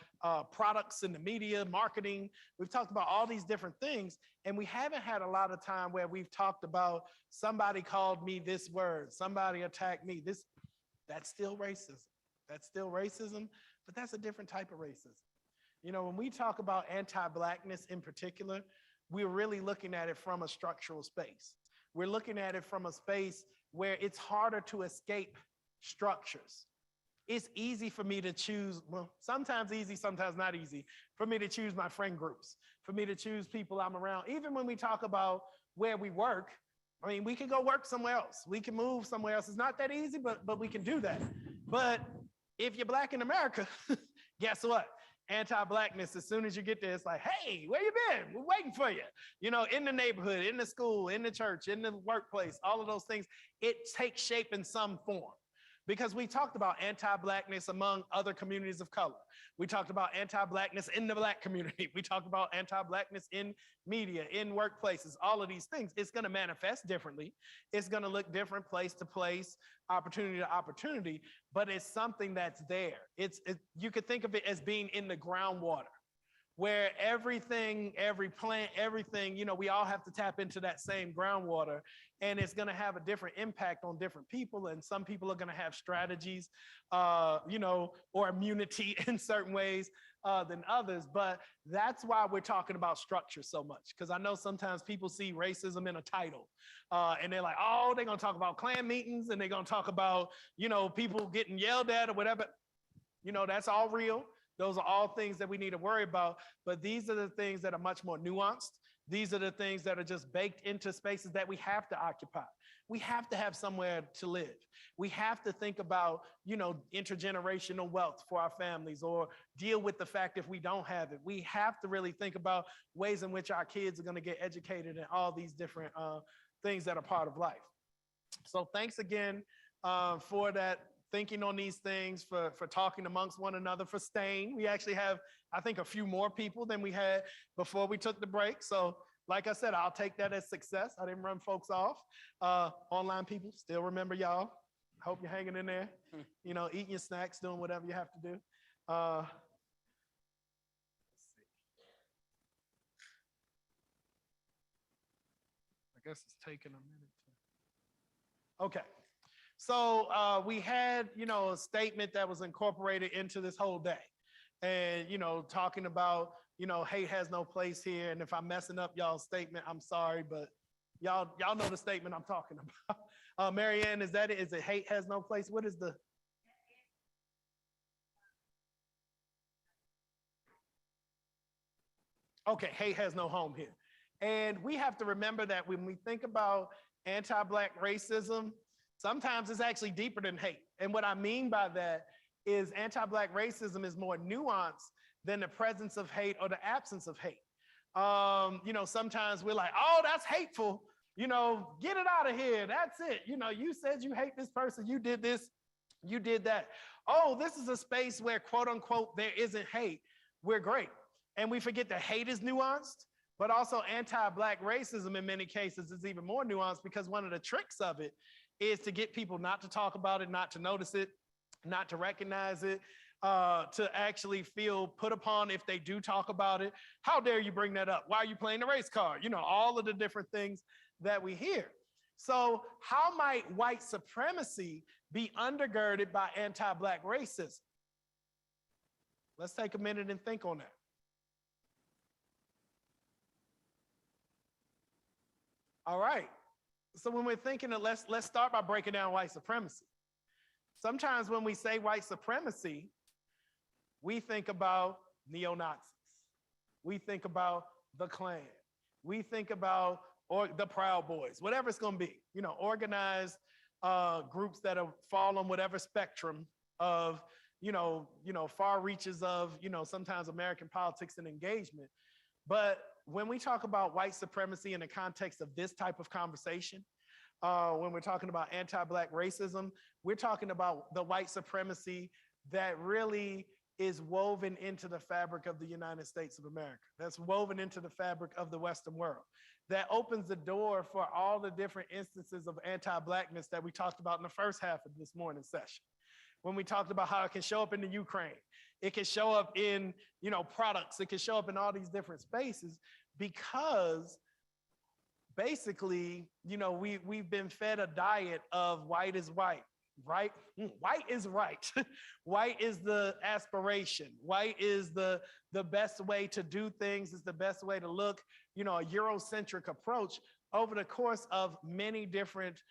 Speaker 7: products in the media, marketing. We've talked about all these different things. And we haven't had a lot of time where we've talked about somebody called me this word, somebody attacked me. That's still racism. That's still racism, but that's a different type of racism. When we talk about anti-Blackness in particular, we're really looking at it from a structural space. We're looking at it from a space where it's harder to escape structures. It's easy for me to choose, well, sometimes easy, sometimes not easy, for me to choose my friend groups, for me to choose people I'm around. Even when we talk about where we work, we can go work somewhere else. We can move somewhere else. It's not that easy, but we can do that. But if you're Black in America, guess what? Anti-Blackness, as soon as you get there, it's like, hey, where you been? We're waiting for you. In the neighborhood, in the school, in the church, in the workplace, all of those things, it takes shape in some form. Because we talked about anti-Blackness among other communities of color. We talked about anti-Blackness in the Black community. We talked about anti-Blackness in media, in workplaces, all of these things. It's going to manifest differently. It's going to look different place to place, opportunity to opportunity, but it's something that's there. You could think of it as being in the groundwater, where everything, every plant, everything, we all have to tap into that same groundwater, and it's going to have a different impact on different people. And some people are going to have strategies, or immunity in certain ways than others. But that's why we're talking about structure so much. Because I know sometimes people see racism in a title and they're like, oh, they're going to talk about Klan meetings and they're going to talk about, people getting yelled at or whatever. That's all real. Those are all things that we need to worry about. But these are the things that are much more nuanced. These are the things that are just baked into spaces that we have to occupy. We have to have somewhere to live. We have to think about, intergenerational wealth for our families, or deal with the fact if we don't have it. We have to really think about ways in which our kids are going to get educated and all these different things that are part of life. So thanks again for that, thinking on these things, for talking amongst one another, for staying. We actually have, I think, a few more people than we had before we took the break. So like I said, I'll take that as success. I didn't run folks off. Online people, still remember y'all. Hope you're hanging in there, eating your snacks, doing whatever you have to do. Let's see. I guess it's taking a minute. Okay. So we had, a statement that was incorporated into this whole day. And, talking about, hate has no place here. And if I'm messing up y'all's statement, I'm sorry, but y'all know the statement I'm talking about. Mary Ann, is that it? Is it hate has no place? What is the? Okay, hate has no home here. And we have to remember that when we think about anti-Black racism, sometimes it's actually deeper than hate. And what I mean by that is anti-Black racism is more nuanced than the presence of hate or the absence of hate. Sometimes we're like, oh, that's hateful. Get it out of here. That's it. You said you hate this person. You did this. You did that. Oh, this is a space where, quote unquote, there isn't hate. We're great. And we forget that hate is nuanced, but also anti-Black racism in many cases is even more nuanced, because one of the tricks of it is to get people not to talk about it, not to notice it, not to recognize it, to actually feel put upon if they do talk about it. How dare you bring that up? Why are you playing the race card? All of the different things that we hear. So how might white supremacy be undergirded by anti-Black racism? Let's take a minute and think on that. All right. So when we're thinking of, let's start by breaking down white supremacy. Sometimes when we say white supremacy, we think about neo-Nazis. We think about the Klan. We think about the Proud Boys, whatever it's going to be, organized groups that fall on whatever spectrum of, far reaches of, sometimes American politics and engagement. But when we talk about white supremacy in the context of this type of conversation, when we're talking about anti-Black racism, we're talking about the white supremacy that really is woven into the fabric of the United States of America. That's woven into the fabric of the Western world. That opens the door for all the different instances of anti-Blackness that we talked about in the first half of this morning's session. When we talked about how it can show up in the Ukraine, it can show up in, products, it can show up in all these different spaces, because basically, we've been fed a diet of white is white, right? White is right. White is the aspiration. White is the best way to do things, is the best way to look, a Eurocentric approach over the course of many different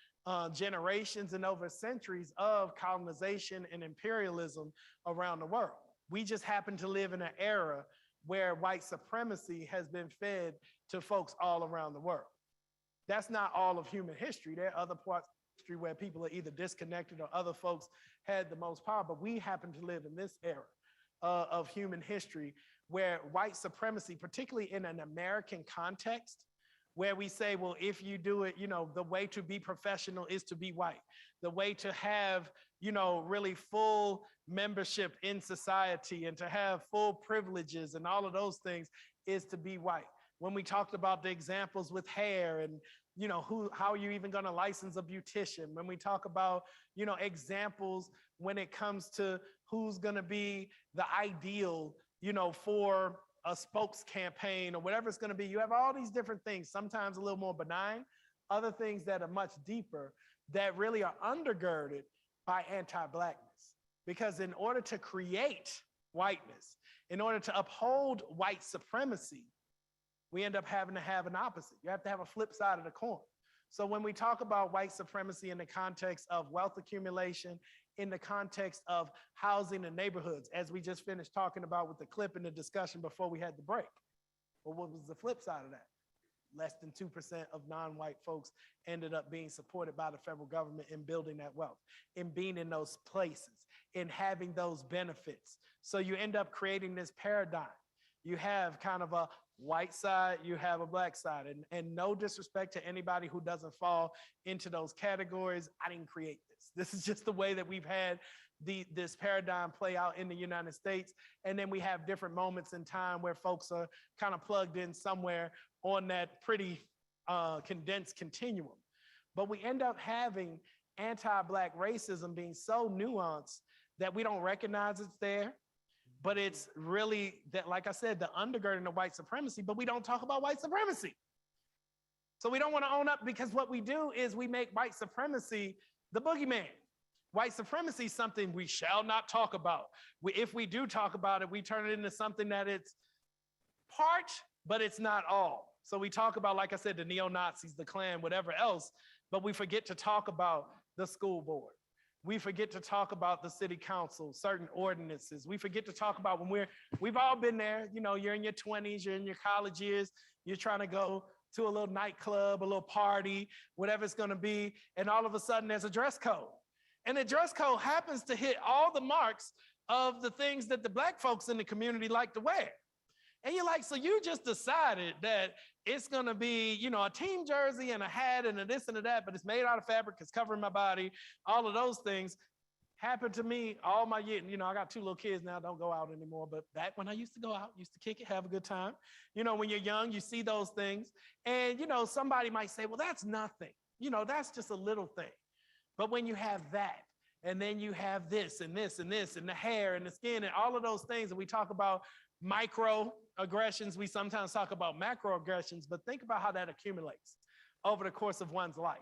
Speaker 7: generations and over centuries of colonization and imperialism around the world. We just happen to live in an era where white supremacy has been fed to folks all around the world. That's not all of human history. There are other parts of history where people are either disconnected or other folks had the most power, but we happen to live in this era of human history where white supremacy, particularly in an American context, where we say, well, if you do it, the way to be professional is to be white. The way to have, really full membership in society and to have full privileges and all of those things is to be white. When we talked about the examples with hair and, how are you even going to license a beautician? When we talk about, examples when it comes to who's going to be the ideal, for a spokes campaign or whatever it's going to be, you have all these different things, sometimes a little more benign, other things that are much deeper that really are undergirded by anti-Blackness. Because in order to create whiteness, in order to uphold white supremacy, we end up having to have an opposite. You have to have a flip side of the coin. So when we talk about white supremacy in the context of wealth accumulation, in the context of housing and neighborhoods, as we just finished talking about with the clip in the discussion before we had the break. Well, what was the flip side of that? Less than 2% of non-white folks ended up being supported by the federal government in building that wealth, in being in those places, in having those benefits. So you end up creating this paradigm. You have kind of a white side, you have a black side, and no disrespect to anybody who doesn't fall into those categories. I didn't create this. This is just the way that we've had this paradigm play out in the United States. And then we have different moments in time where folks are kind of plugged in somewhere on that pretty condensed continuum. But we end up having anti-Black racism being so nuanced that we don't recognize it's there. But it's really that, like I said, the undergirding of white supremacy, but we don't talk about white supremacy. So we don't want to own up, because what we do is we make white supremacy the boogeyman. White supremacy is something we shall not talk about. If we do talk about it, we turn it into something that it's part, but it's not all. So we talk about, like I said, the neo-Nazis, the Klan, whatever else, but we forget to talk about the school board. We forget to talk about the city council, certain ordinances. We forget to talk about when we've all been there, you know, you're in your 20s, you're in your college years, you're trying to go to a little nightclub, a little party, whatever it's gonna be, and all of a sudden there's a dress code. And the dress code happens to hit all the marks of the things that the Black folks in the community like to wear. And you're like, so you just decided that it's gonna be, you know, a team jersey and a hat and a this and a that, but it's made out of fabric, it's covering my body, all of those things happened to me all my years. You know, I got 2 little kids now, don't go out anymore, but back when I used to go out, used to kick it, have a good time. You know, when you're young, you see those things. And, you know, somebody might say, well, that's nothing. You know, that's just a little thing. But when you have that, and then you have this and this and this and the hair and the skin and all of those things, and we talk about microaggressions, we sometimes talk about macroaggressions, but think about how that accumulates over the course of one's life.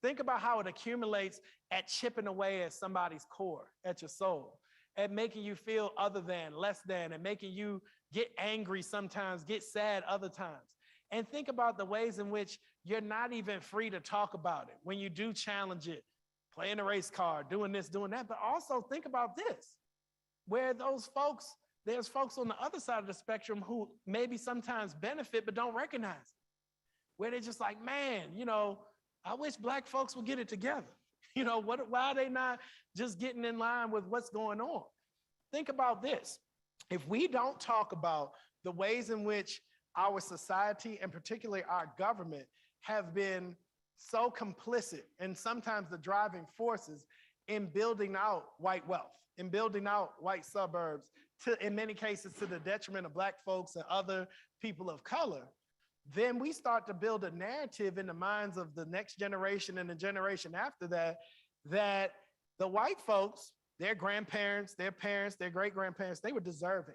Speaker 7: Think about how it accumulates at chipping away at somebody's core, at your soul, at making you feel other than, less than, and making you get angry sometimes, get sad other times. And think about the ways in which you're not even free to talk about it. When you do challenge it, playing a race card, doing this, doing that, but also think about this, where there's folks on the other side of the spectrum who maybe sometimes benefit but don't recognize it, where they're just like, man, you know, I wish Black folks would get it together. You know, why are they not just getting in line with what's going on? Think about this. If we don't talk about the ways in which our society, and particularly our government, have been so complicit and sometimes the driving forces in building out white wealth, in building out white suburbs, in many cases to the detriment of Black folks and other people of color, then we start to build a narrative in the minds of the next generation and the generation after that, that the white folks, their grandparents, their parents, their great-grandparents, they were deserving.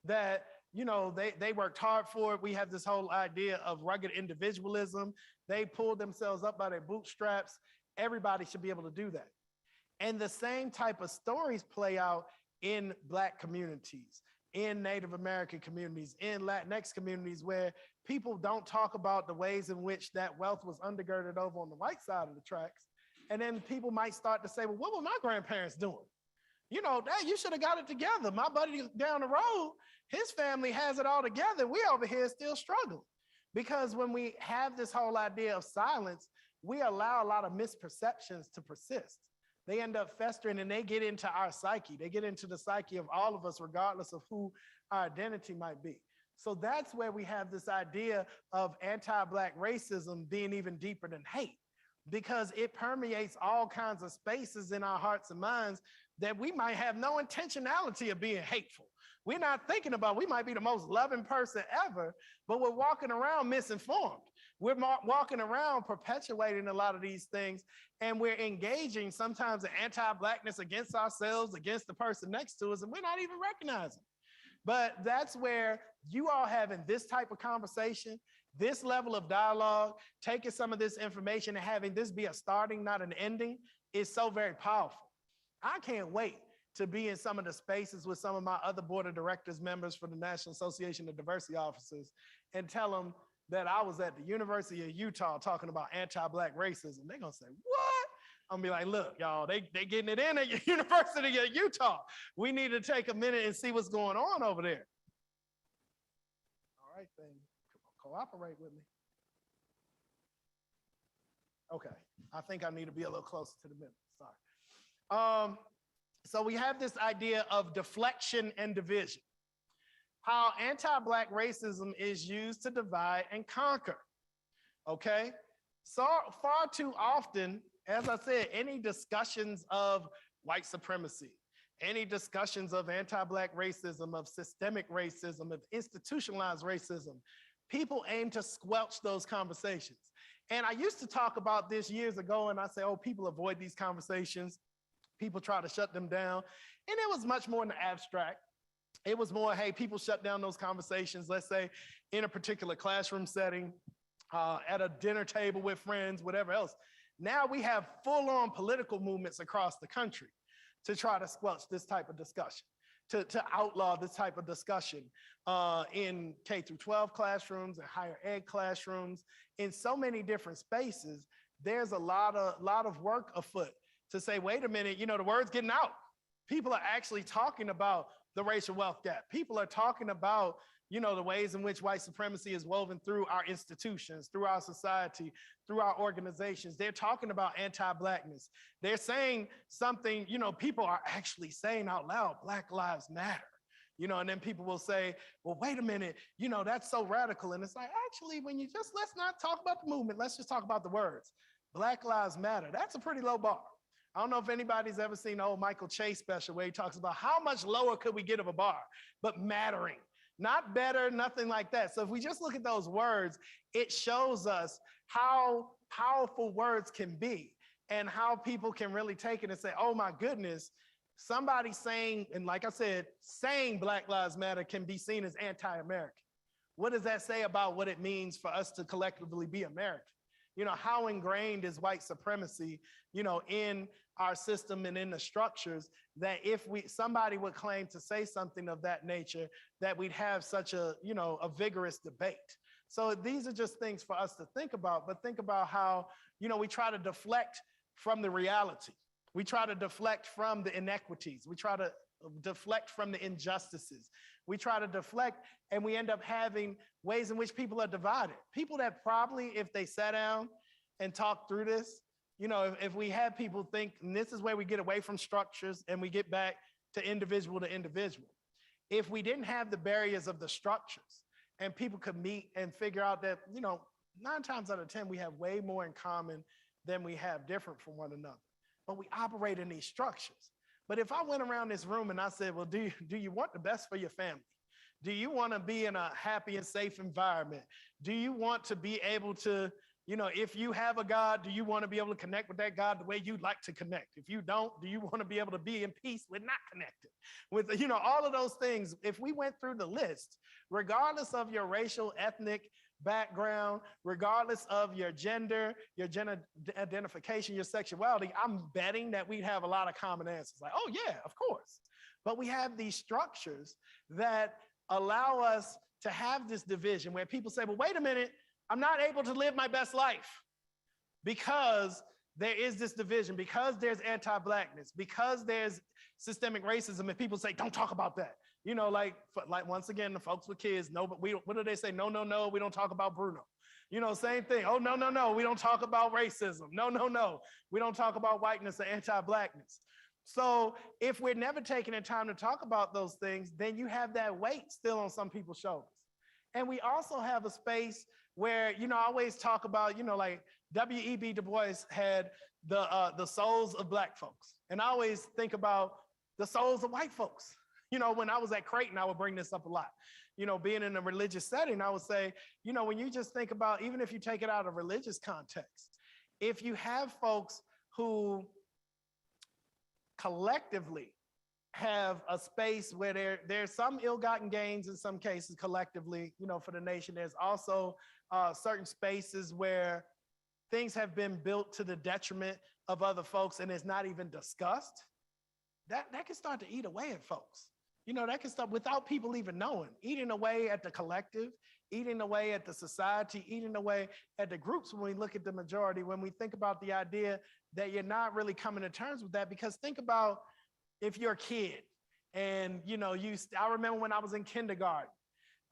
Speaker 7: That, you know, they worked hard for it. We have this whole idea of rugged individualism. They pulled themselves up by their bootstraps. Everybody should be able to do that. And the same type of stories play out in Black communities, in Native American communities, in Latinx communities, where people don't talk about the ways in which that wealth was undergirded over on the white side of the tracks. And then people might start to say, well, what were my grandparents doing? You know, Dad, you should have got it together. My buddy down the road, his family has it all together. We over here still struggling. Because when we have this whole idea of silence, we allow a lot of misperceptions to persist. They end up festering and they get into our psyche. They get into the psyche of all of us, regardless of who our identity might be. So that's where we have this idea of anti-Black racism being even deeper than hate, because it permeates all kinds of spaces in our hearts and minds that we might have no intentionality of being hateful. We're not thinking about, we might be the most loving person ever, but we're walking around misinformed. We're walking around perpetuating a lot of these things, and we're engaging sometimes in anti-Blackness against ourselves, against the person next to us, and we're not even recognizing. But that's where you all having this type of conversation, this level of dialogue, taking some of this information and having this be a starting, not an ending, is so very powerful. I can't wait to be in some of the spaces with some of my other board of directors members for the National Association of Diversity Officers and tell them that I was at the University of Utah talking about anti-Black racism. They're gonna say, what? I'm gonna be like, look, y'all, they getting it in at University of Utah. We need to take a minute and see what's going on over there. All right, then, cooperate with me. Okay, I think I need to be a little closer to the middle, sorry. So we have this idea of deflection and division. How anti-Black racism is used to divide and conquer, okay? So far too often, as I said, any discussions of white supremacy, any discussions of anti-Black racism, of systemic racism, of institutionalized racism, people aim to squelch those conversations. And I used to talk about this years ago, and I say, oh, people avoid these conversations. People try to shut them down. And it was much more in the abstract. It was more, hey, people shut down those conversations, let's say in a particular classroom setting, at a dinner table with friends, whatever else. Now we have full-on political movements across the country to try to squelch this type of discussion, to outlaw this type of discussion in K through 12 classrooms and higher ed classrooms. In so many different spaces, there's a lot of work afoot to say, wait a minute, you know, the word's getting out. People are actually talking about the racial wealth gap. People are talking about, you know, the ways in which white supremacy is woven through our institutions, through our society, through our organizations. They're talking about anti-Blackness. They're saying something, you know, people are actually saying out loud, Black Lives Matter. You know, and then people will say, well, wait a minute, you know, that's so radical. And it's like, actually, when you just, let's not talk about the movement, let's just talk about the words. Black Lives Matter, that's a pretty low bar. I don't know if anybody's ever seen the old Michael Chase special where he talks about how much lower could we get of a bar, but mattering, not better, nothing like that. So if we just look at those words, it shows us how powerful words can be and how people can really take it and say, oh my goodness, somebody saying, and like I said, saying Black Lives Matter can be seen as anti-American. What does that say about what it means for us to collectively be American? You know, how ingrained is white supremacy, you know, in our system and in the structures that if somebody would claim to say something of that nature, that we'd have such a, you know, a vigorous debate. So these are just things for us to think about, but think about how, you know, we try to deflect from the reality. We try to deflect from the inequities. We try to deflect from the injustices. We try to deflect and we end up having ways in which people are divided. People that probably, if they sat down and talked through this, you know, if we had people think, and this is where we get away from structures and we get back to individual. If we didn't have the barriers of the structures and people could meet and figure out that, you know, 9 times out of 10, we have way more in common than we have different from one another. But we operate in these structures. But if I went around this room and I said, well, do you want the best for your family? Do you want to be in a happy and safe environment? Do you want to be able to, you know, if you have a God, do you want to be able to connect with that God the way you'd like to connect? If you don't, do you want to be able to be in peace with not connected? With, you know, all of those things, if we went through the list, regardless of your racial, ethnic background, regardless of your gender identification, your sexuality, I'm betting that we'd have a lot of common answers. Like, oh yeah, of course. But we have these structures that allow us to have this division where people say, well, wait a minute, I'm not able to live my best life because there is this division, because there's anti-Blackness, because there's systemic racism, and people say, don't talk about that. You know, like once again, the folks with kids, no, but what do they say? No, no, no, we don't talk about Bruno. You know, same thing. Oh, no, no, no, we don't talk about racism. No, no, no, we don't talk about whiteness or anti-Blackness. So if we're never taking the time to talk about those things, then you have that weight still on some people's shoulders. And we also have a space where, you know, I always talk about, you know, like W.E.B. Du Bois had the souls of Black folks. And I always think about the souls of white folks. You know, when I was at Creighton, I would bring this up a lot. You know, being in a religious setting, I would say, you know, when you just think about, even if you take it out of religious context, if you have folks who collectively have a space where there's some ill-gotten gains in some cases collectively, you know, for the nation. There's also certain spaces where things have been built to the detriment of other folks and it's not even discussed. That can start to eat away at folks. You know, that can start without people even knowing, eating away at the collective, eating away at the society, eating away at the groups when we look at the majority, when we think about the idea that you're not really coming to terms with that, because think about if you're a kid and I remember when I was in kindergarten,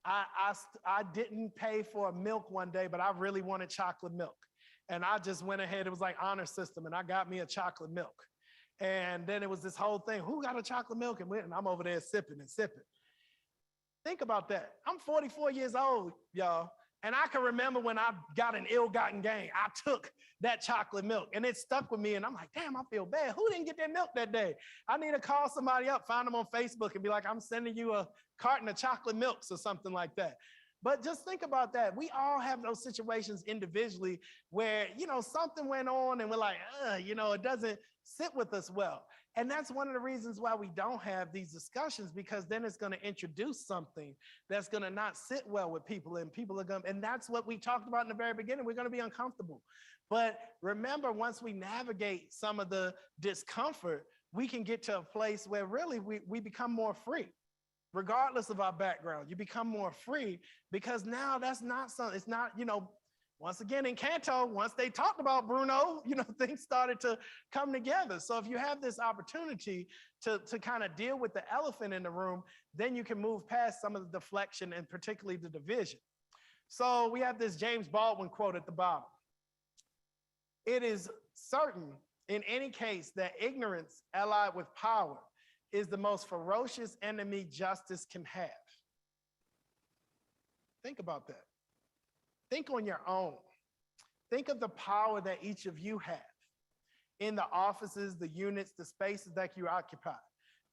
Speaker 7: I didn't pay for milk one day, but I really wanted chocolate milk. And I just went ahead, it was like honor system, and I got me a chocolate milk. And then it was this whole thing, who got a chocolate milk? And I'm over there sipping and sipping. Think about that. I'm 44 years old, y'all. And I can remember when I got an ill-gotten gain, I took that chocolate milk and it stuck with me. And I'm like, damn, I feel bad. Who didn't get that milk that day? I need to call somebody up, find them on Facebook and be like, I'm sending you a carton of chocolate milks or something like that. But just think about that. We all have those situations individually where, something went on and we're like, it doesn't sit with us well. And that's one of the reasons why we don't have these discussions, because then it's going to introduce something that's going to not sit well with people, and people are going to, and that's what we talked about in the very beginning. We're going to be uncomfortable. But remember, once we navigate some of the discomfort, we can get to a place where really we become more free. Regardless of our background, you become more free, because now that's not something, it's not, once again in Canto, once they talked about Bruno, things started to come together. So if you have this opportunity to kind of deal with the elephant in the room, then you can move past some of the deflection and particularly the division. So we have this James Baldwin quote at the bottom. It is certain in any case that ignorance allied with power is the most ferocious enemy justice can have. Think about that. Think on your own. Think of the power that each of you have in the offices, the units, the spaces that you occupy.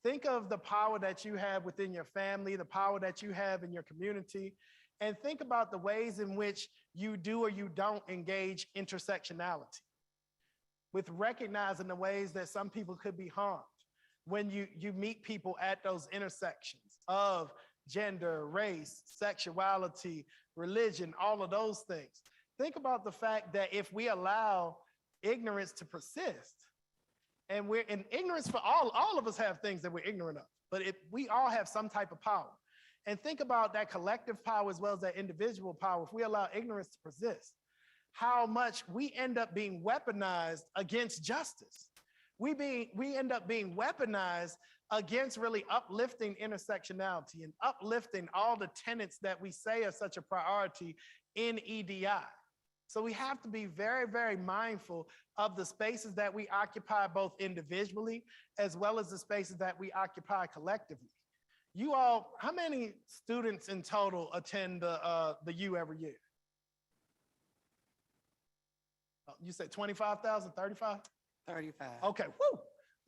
Speaker 7: Think of the power that you have within your family, the power that you have in your community, and think about the ways in which you do or you don't engage intersectionality, with recognizing the ways that some people could be harmed when you meet people at those intersections of gender, race, sexuality, religion, all of those things. Think about the fact that if we allow ignorance to persist, and we're in ignorance for all of us have things that we're ignorant of, but we all have some type of power. And think about that collective power as well as that individual power. If we allow ignorance to persist, how much we end up being weaponized against justice. We end up being weaponized against really uplifting intersectionality and uplifting all the tenets that we say are such a priority in EDI. So we have to be very, very mindful of the spaces that we occupy both individually as well as the spaces that we occupy collectively. You all, how many students in total attend the U every year? You said 25,000, 35?
Speaker 6: 35.
Speaker 7: Okay, whoo,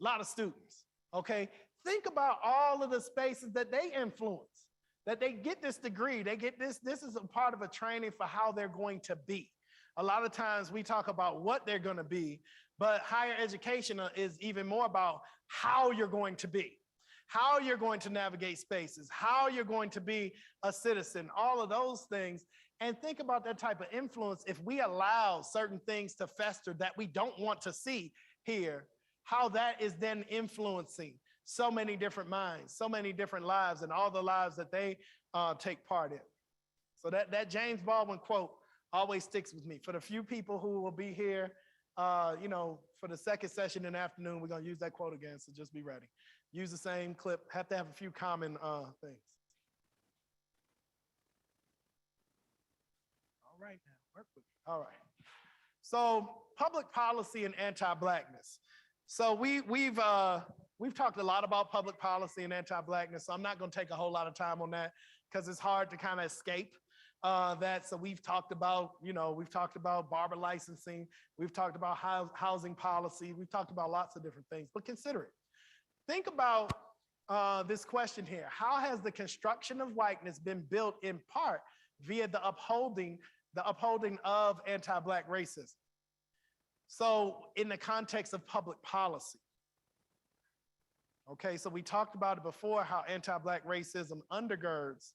Speaker 7: a lot of students, okay? Think about all of the spaces that they influence, that they get this degree, they get this is a part of a training for how they're going to be. A lot of times we talk about what they're gonna be, but higher education is even more about how you're going to be, how you're going to navigate spaces, how you're going to be a citizen, all of those things. And think about that type of influence. If we allow certain things to fester that we don't want to see here, how that is then influencing so many different minds, so many different lives, and all the lives that they take part in. So that James Baldwin quote always sticks with me. For the few people who will be here, for the second session in the afternoon, we're gonna use that quote again, so just be ready. Use the same clip, have to have a few common things. All right now, work with me. All right. So public policy and anti-Blackness. So we've talked a lot about public policy and anti-Blackness, so I'm not gonna take a whole lot of time on that because it's hard to kind of escape that. So we've talked about barber licensing, we've talked about housing policy, we've talked about lots of different things, but consider it. Think about this question here. How has the construction of whiteness been built in part via the upholding of anti-Black racism? So in the context of public policy. Okay, so we talked about it before, how anti-Black racism undergirds,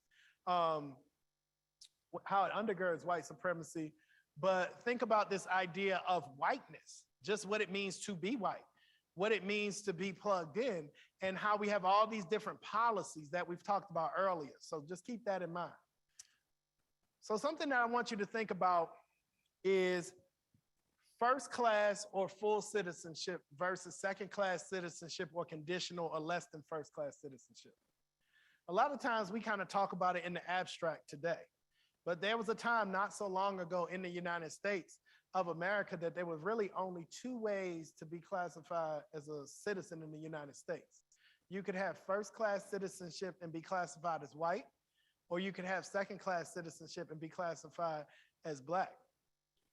Speaker 7: white supremacy, but think about this idea of whiteness, just what it means to be white, what it means to be plugged in, and how we have all these different policies that we've talked about earlier. So just keep that in mind. So something that I want you to think about is, first class or full citizenship versus second class citizenship or conditional or less than first class citizenship. A lot of times we kind of talk about it in the abstract today, but there was a time not so long ago in the United States of America that there was really only two ways to be classified as a citizen in the United States. You could have first class citizenship and be classified as white, or you could have second class citizenship and be classified as Black.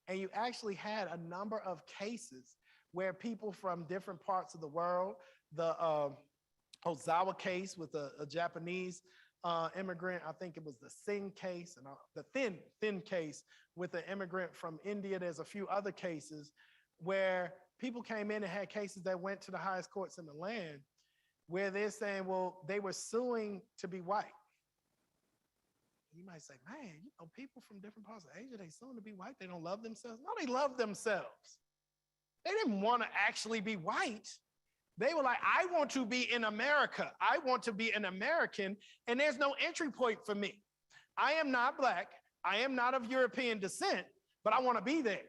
Speaker 7: And you actually had a number of cases where people from different parts of the world, the Ozawa case with a Japanese immigrant, I think it was the Singh case, and the Thin case with an immigrant from India. There's a few other cases where people came in and had cases that went to the highest courts in the land, where they're saying, well, they were suing to be white. You might say, man, you know, people from different parts of Asia, they suing to be white. They don't love themselves. No, they love themselves. They didn't want to actually be white. They were like, I want to be in America. I want to be an American, and there's no entry point for me. I am not Black. I am not of European descent, but I want to be there.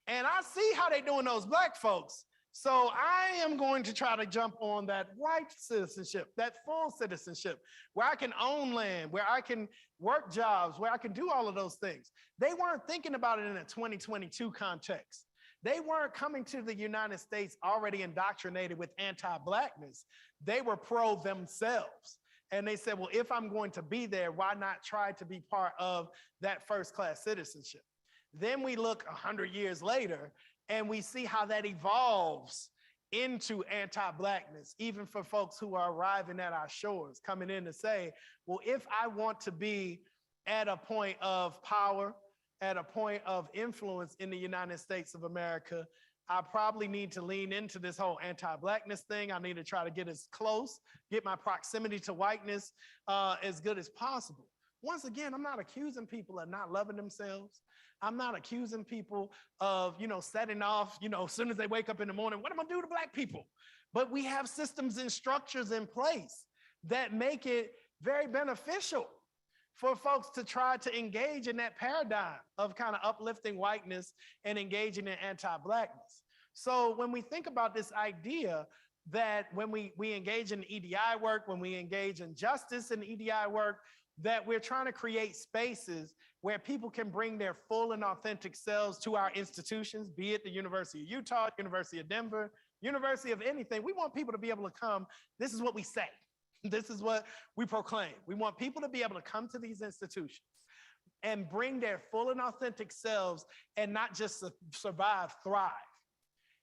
Speaker 7: And I see how they're doing those Black folks. So I am going to try to jump on that white citizenship, that full citizenship, where I can own land, where I can work jobs, where I can do all of those things. They weren't thinking about it in a 2022 context. They weren't coming to the United States already indoctrinated with anti-Blackness. They were pro themselves. And they said, well, if I'm going to be there, why not try to be part of that first class citizenship? Then we look 100 years later and we see how that evolves into anti-Blackness, even for folks who are arriving at our shores, coming in to say, well, if I want to be at a point of power, at a point of influence in the United States of America, I probably need to lean into this whole anti-Blackness thing. I need to try to get as close, get my proximity to whiteness as good as possible. Once again, I'm not accusing people of not loving themselves. I'm not accusing people of, setting off, as soon as they wake up in the morning, what am I gonna do to Black people? But we have systems and structures in place that make it very beneficial for folks to try to engage in that paradigm of kind of uplifting whiteness and engaging in anti-Blackness. So when we think about this idea that when we engage in EDI work, when we engage in justice and EDI work, that we're trying to create spaces where people can bring their full and authentic selves to our institutions, be it the University of Utah, University of Denver, University of anything. We want people to be able to come. This is what we say. This is what we proclaim. We want people to be able to come to these institutions and bring their full and authentic selves and not just survive, thrive.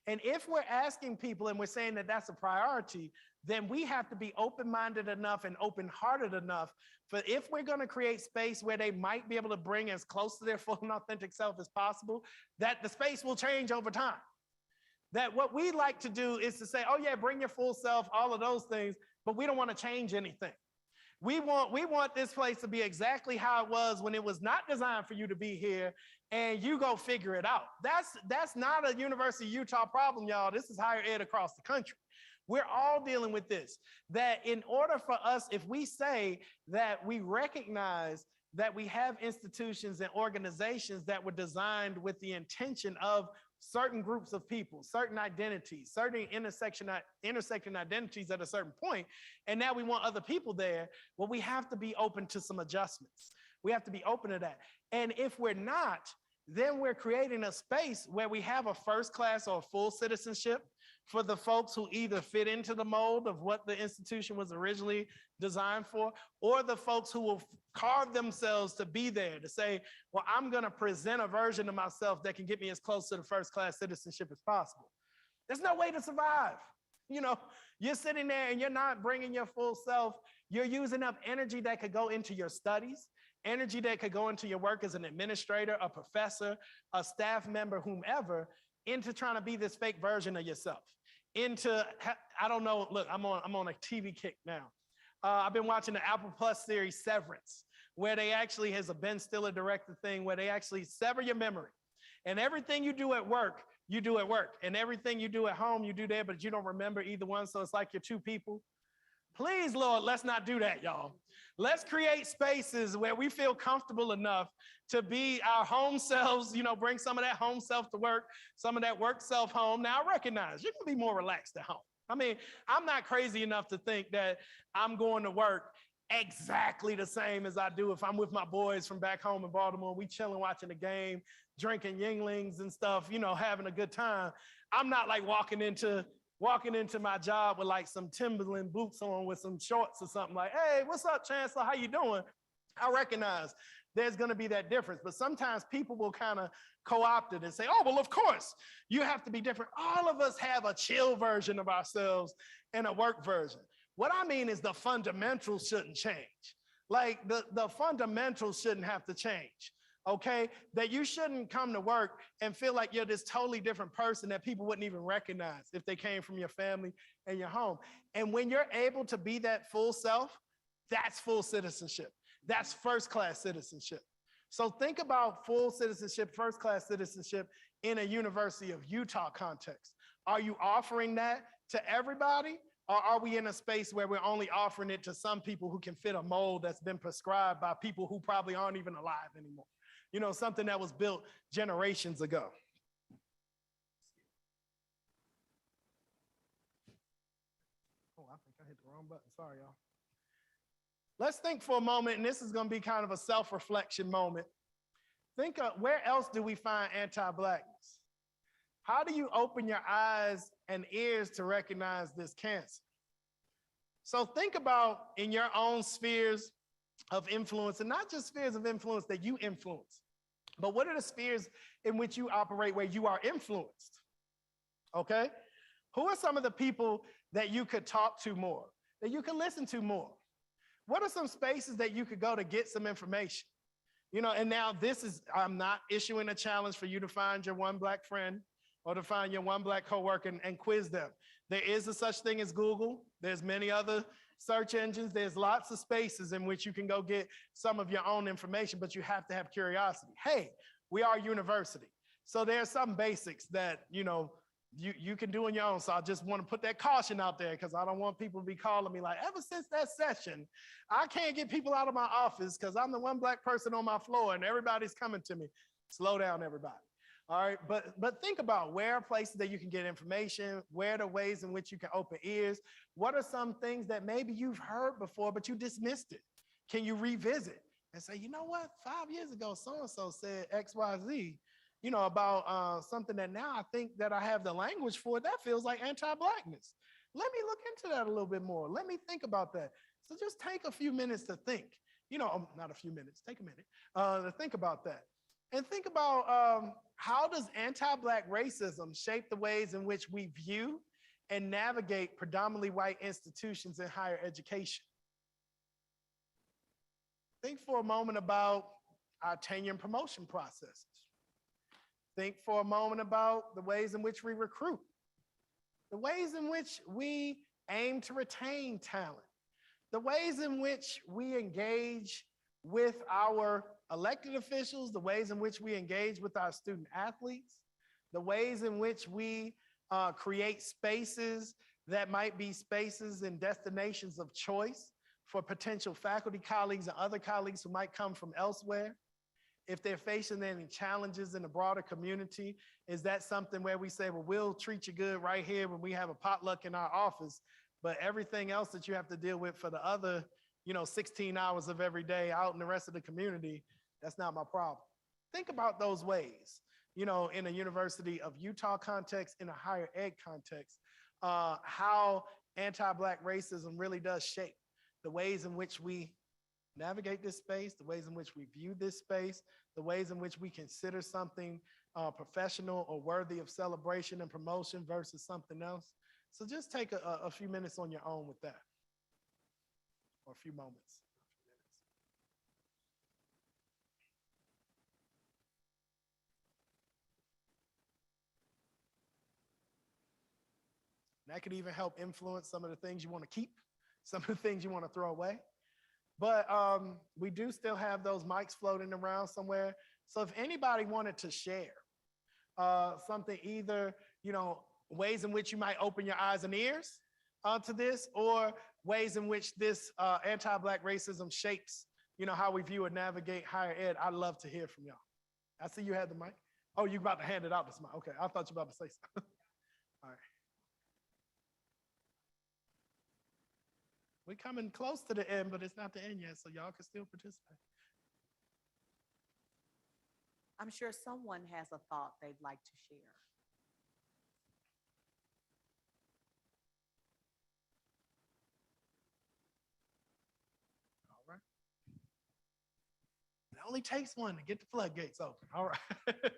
Speaker 7: And if we're asking people and we're saying that that's a priority, then we have to be open-minded enough and open-hearted enough for if we're going to create space where they might be able to bring as close to their full and authentic self as possible, that the space will change over time. That what we like to do is to say, oh yeah, bring your full self, all of those things, but we don't want to change anything. We want this place to be exactly how it was when it was not designed for you to be here, and you go figure it out. That's not a University of Utah problem, y'all. This is higher ed across the country. We're all dealing with this, that in order for us, if we say that we recognize that we have institutions and organizations that were designed with the intention of certain groups of people, certain identities, certain intersecting identities at a certain point, and now we want other people there, well, we have to be open to some adjustments. We have to be open to that. And if we're not, then we're creating a space where we have a first class or full citizenship for the folks who either fit into the mold of what the institution was originally designed for, or the folks who will carve themselves to be there, to say, well, I'm gonna present a version of myself that can get me as close to the first class citizenship as possible. There's no way to survive. You're sitting there and you're not bringing your full self. You're using up energy that could go into your studies, energy that could go into your work as an administrator, a professor, a staff member, whomever, into trying to be this fake version of yourself. I don't know, look, I'm on a TV kick now. I've been watching the Apple Plus series Severance, where they actually has a Ben Stiller directed thing where they actually sever your memory. And everything you do at work, you do at work. And everything you do at home, you do there, but you don't remember either one. So it's like you're two people. Please, Lord, let's not do that, y'all. Let's create spaces where we feel comfortable enough to be our home selves, bring some of that home self to work, some of that work self home. Now, I recognize you can be more relaxed at home. I mean, I'm not crazy enough to think that I'm going to work exactly the same as I do if I'm with my boys from back home in Baltimore. We chilling, watching the game, drinking Yinglings and stuff, having a good time. I'm not like walking into my job with like some Timberland boots on with some shorts or something like, hey, what's up, Chancellor? How you doing? I recognize there's going to be that difference, but sometimes people will kind of co-opt it and say, oh, well, of course, you have to be different. All of us have a chill version of ourselves and a work version. What I mean is the fundamentals shouldn't change. Like the fundamentals shouldn't have to change. Okay, that you shouldn't come to work and feel like you're this totally different person that people wouldn't even recognize if they came from your family and your home. And when you're able to be that full self, that's full citizenship. That's first-class citizenship. So think about full citizenship, first-class citizenship in a University of Utah context. Are you offering that to everybody? Or are we in a space where we're only offering it to some people who can fit a mold that's been prescribed by people who probably aren't even alive anymore? Something that was built generations ago. Oh, I think I hit the wrong button. Sorry, y'all. Let's think for a moment, and this is going to be kind of a self-reflection moment. Think of where else do we find anti-Blackness? How do you open your eyes and ears to recognize this cancer? So think about in your own spheres of influence, and not just spheres of influence that you influence, but what are the spheres in which you operate where you are influenced? Okay? Who are some of the people that you could talk to more, that you could listen to more? What are some spaces that you could go to get some information? And now I'm not issuing a challenge for you to find your one Black friend or to find your one Black coworker and quiz them. There is a such thing as Google. There's many other search engines. There's lots of spaces in which you can go get some of your own information, but you have to have curiosity. Hey, we are a university. So there's some basics that, you can do on your own. So I just want to put that caution out there because I don't want people to be calling me like, ever since that session, I can't get people out of my office because I'm the one Black person on my floor and everybody's coming to me. Slow down, everybody. All right, but think about where are places that you can get information, where are the ways in which you can open ears, what are some things that maybe you've heard before, but you dismissed it? Can you revisit and say, you know what, 5 years ago, so-and-so said X, Y, Z, about something that now I think that I have the language for, that feels like anti-Blackness. Let me look into that a little bit more. Let me think about that. So just take a few minutes to think, not a few minutes, take a minute to think about that. And think about how does anti-Black racism shape the ways in which we view and navigate predominantly white institutions in higher education? Think for a moment about our tenure and promotion processes. Think for a moment about the ways in which we recruit, the ways in which we aim to retain talent, the ways in which we engage with our elected officials, the ways in which we engage with our student athletes, the ways in which we create spaces that might be spaces and destinations of choice for potential faculty colleagues and other colleagues who might come from elsewhere. If they're facing any challenges in the broader community, is that something where we say, well, we'll treat you good right here when we have a potluck in our office, but everything else that you have to deal with for the other 16 hours of every day out in the rest of the community, that's not my problem. Think about those ways, in a University of Utah context, in a higher ed context, how anti-Black racism really does shape the ways in which we navigate this space, the ways in which we view this space, the ways in which we consider something professional or worthy of celebration and promotion versus something else. So just take a few minutes on your own with that. Or a few moments. And that could even help influence some of the things you want to keep, some of the things you want to throw away. But we do still have those mics floating around somewhere. So if anybody wanted to share something, either, ways in which you might open your eyes and ears to this, or ways in which this anti-Black racism shapes, how we view and navigate higher ed, I'd love to hear from y'all. I see you had the mic. Oh, you about to hand it out this mic. Okay, I thought you were about to say something. All right. We're coming close to the end, but it's not the end yet, so y'all can still participate.
Speaker 19: I'm sure someone has a thought they'd like to share.
Speaker 7: All right. It only takes one to get the floodgates open. All right.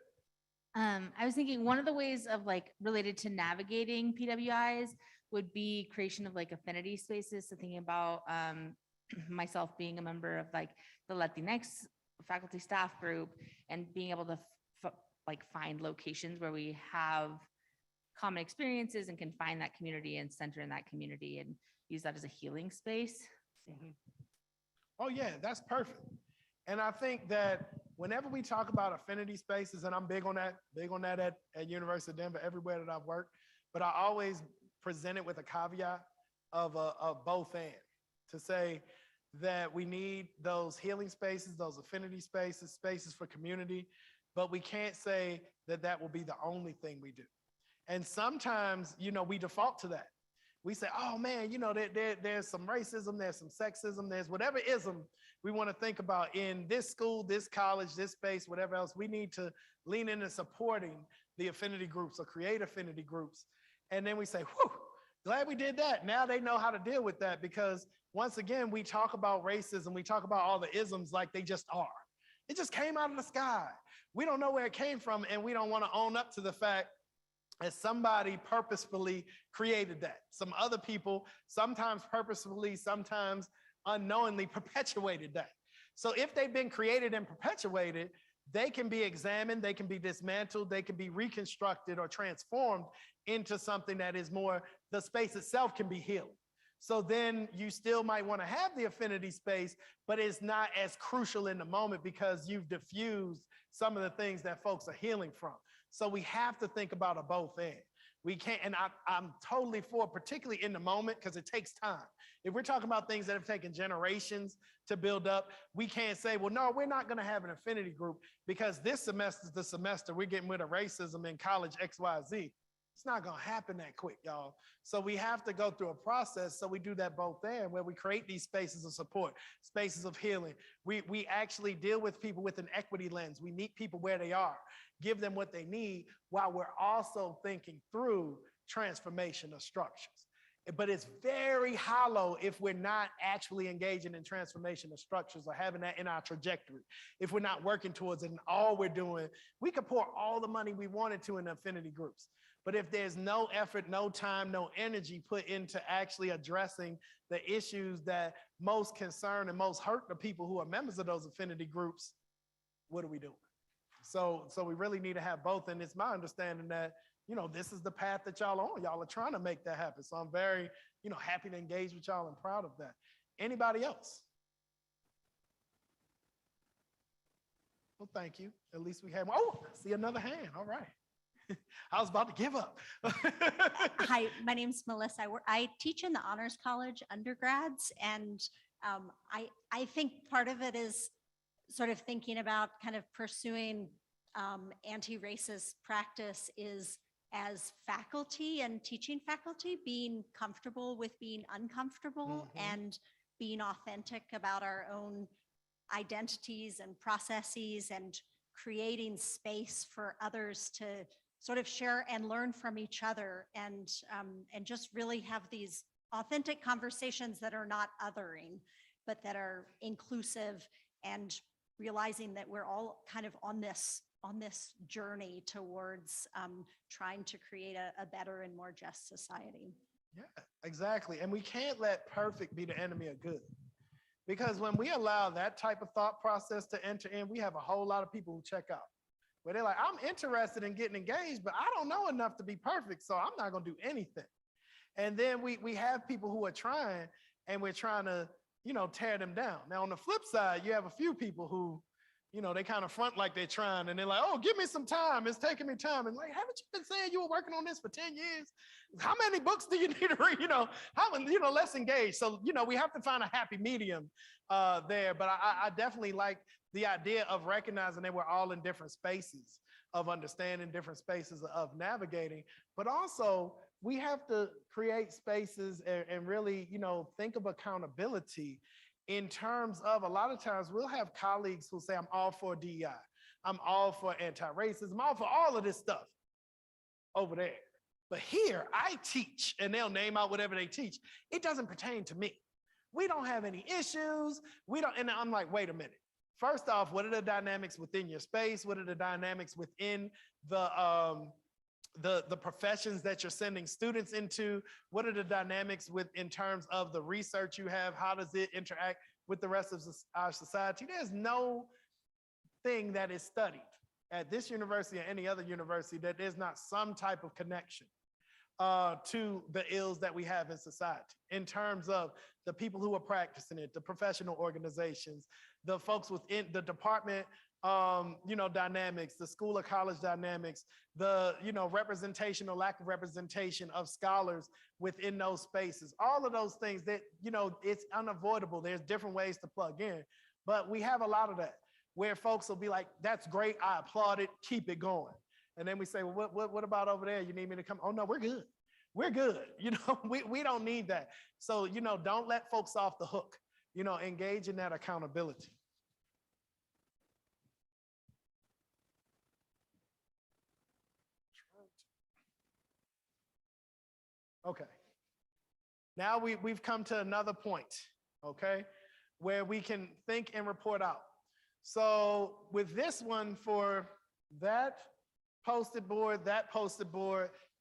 Speaker 20: I was thinking one of the ways of related to navigating PWIs would be creation of affinity spaces. So thinking about myself being a member of the Latinx faculty staff group and being able to find locations where we have common experiences and can find that community and center in that community and use that as a healing space.
Speaker 7: Mm-hmm. Oh yeah, that's perfect. And I think that whenever we talk about affinity spaces, and I'm big on that at University of Denver, everywhere that I've worked, but I always present it with a caveat of both and, to say that we need those healing spaces, those affinity spaces, spaces for community, but we can't say that that will be the only thing we do. And sometimes, we default to that. We say, oh man, there's some racism, there's some sexism, there's whatever ism we want to think about in this school, this college, this space, whatever else. We need to lean into supporting the affinity groups or create affinity groups. And then we say, whew, glad we did that. Now they know how to deal with that, because once again, we talk about racism, we talk about all the isms like they just are. It just came out of the sky. We don't know where it came from, and we don't want to own up to the fact that somebody purposefully created that. Some other people, sometimes purposefully, sometimes unknowingly, perpetuated that. So if they've been created and perpetuated, they can be examined, they can be dismantled, they can be reconstructed or transformed into something that is more, the space itself can be healed. So then you still might want to have the affinity space, but it's not as crucial in the moment because you've diffused some of the things that folks are healing from. So we have to think about a both end. We can't, and I'm totally for, particularly in the moment, because it takes time. If we're talking about things that have taken generations to build up, we can't say, well, no, we're not going to have an affinity group because this semester is the semester we're getting rid of racism in college XYZ. It's not going to happen that quick, y'all. So we have to go through a process. So we do that both there, where we create these spaces of support, spaces of healing. We actually deal with people with an equity lens. We meet people where they are, give them what they need, while we're also thinking through transformation of structures. But it's very hollow if we're not actually engaging in transformation of structures or having that in our trajectory. If we're not working towards it and all we're doing, we could pour all the money we wanted to in affinity groups. But if there's no effort, no time, no energy put into actually addressing the issues that most concern and most hurt the people who are members of those affinity groups, what are we doing? So we really need to have both. And it's my understanding that, this is the path that y'all are on. Y'all are trying to make that happen. So I'm very, happy to engage with y'all and proud of that. Anybody else? Well, thank you. At least we have, oh, I see another hand. All right. I was about to give up.
Speaker 21: Hi, my name's Melissa. I teach in the Honors College undergrads, and I think part of it is sort of thinking about kind of pursuing anti-racist practice is as faculty and teaching faculty, being comfortable with being uncomfortable and being authentic about our own identities and processes and creating space for others to sort of share and learn from each other and just really have these authentic conversations that are not othering, but that are inclusive, and realizing that we're all kind of on this journey towards trying to create a better and more just society.
Speaker 7: Yeah, exactly. And we can't let perfect be the enemy of good. Because when we allow that type of thought process to enter in, we have a whole lot of people who check out. Where they're like, I'm interested in getting engaged, but I don't know enough to be perfect, so I'm not gonna do anything. And then we have people who are trying, and we're trying to, tear them down. Now, on the flip side, you have a few people who you know, they kind of front like they're trying, and they're like, oh, give me some time. It's taking me time. And like, haven't you been saying you were working on this for 10 years? How many books do you need to read? You know, let's engage. So, you know, we have to find a happy medium there. But I definitely like the idea of recognizing that we're all in different spaces of understanding, different spaces of navigating, but also we have to create spaces and really, you know, think of accountability in terms of, a lot of times we'll have colleagues who say, I'm all for DEI, I'm all for anti-racism, I'm all for all of this stuff over there. But here I teach, and they'll name out whatever they teach. It doesn't pertain to me. We don't have any issues. We don't, and I'm like, wait a minute. First off, what are the dynamics within your space? What are the dynamics within the professions that you're sending students into? What are the dynamics in terms of the research you have? How does it interact with the rest of our society? There's no thing that is studied at this university or any other university that there's not some type of connection to the ills that we have in society, in terms of the people who are practicing it, the professional organizations, the folks within the department, you know, dynamics, the school or college dynamics, the, you know, representation or lack of representation of scholars within those spaces. All of those things that, you know, it's unavoidable. There's different ways to plug in, but we have a lot of that where folks will be like, that's great, I applaud it, keep it going. And then we say, well, what about over there? You need me to come? Oh no, we're good. We're good. You know, we don't need that. So, you know, don't let folks off the hook, you know, engage in that accountability. Okay. Now we've come to another point, okay, where we can think and report out. So with this one, for that posted board,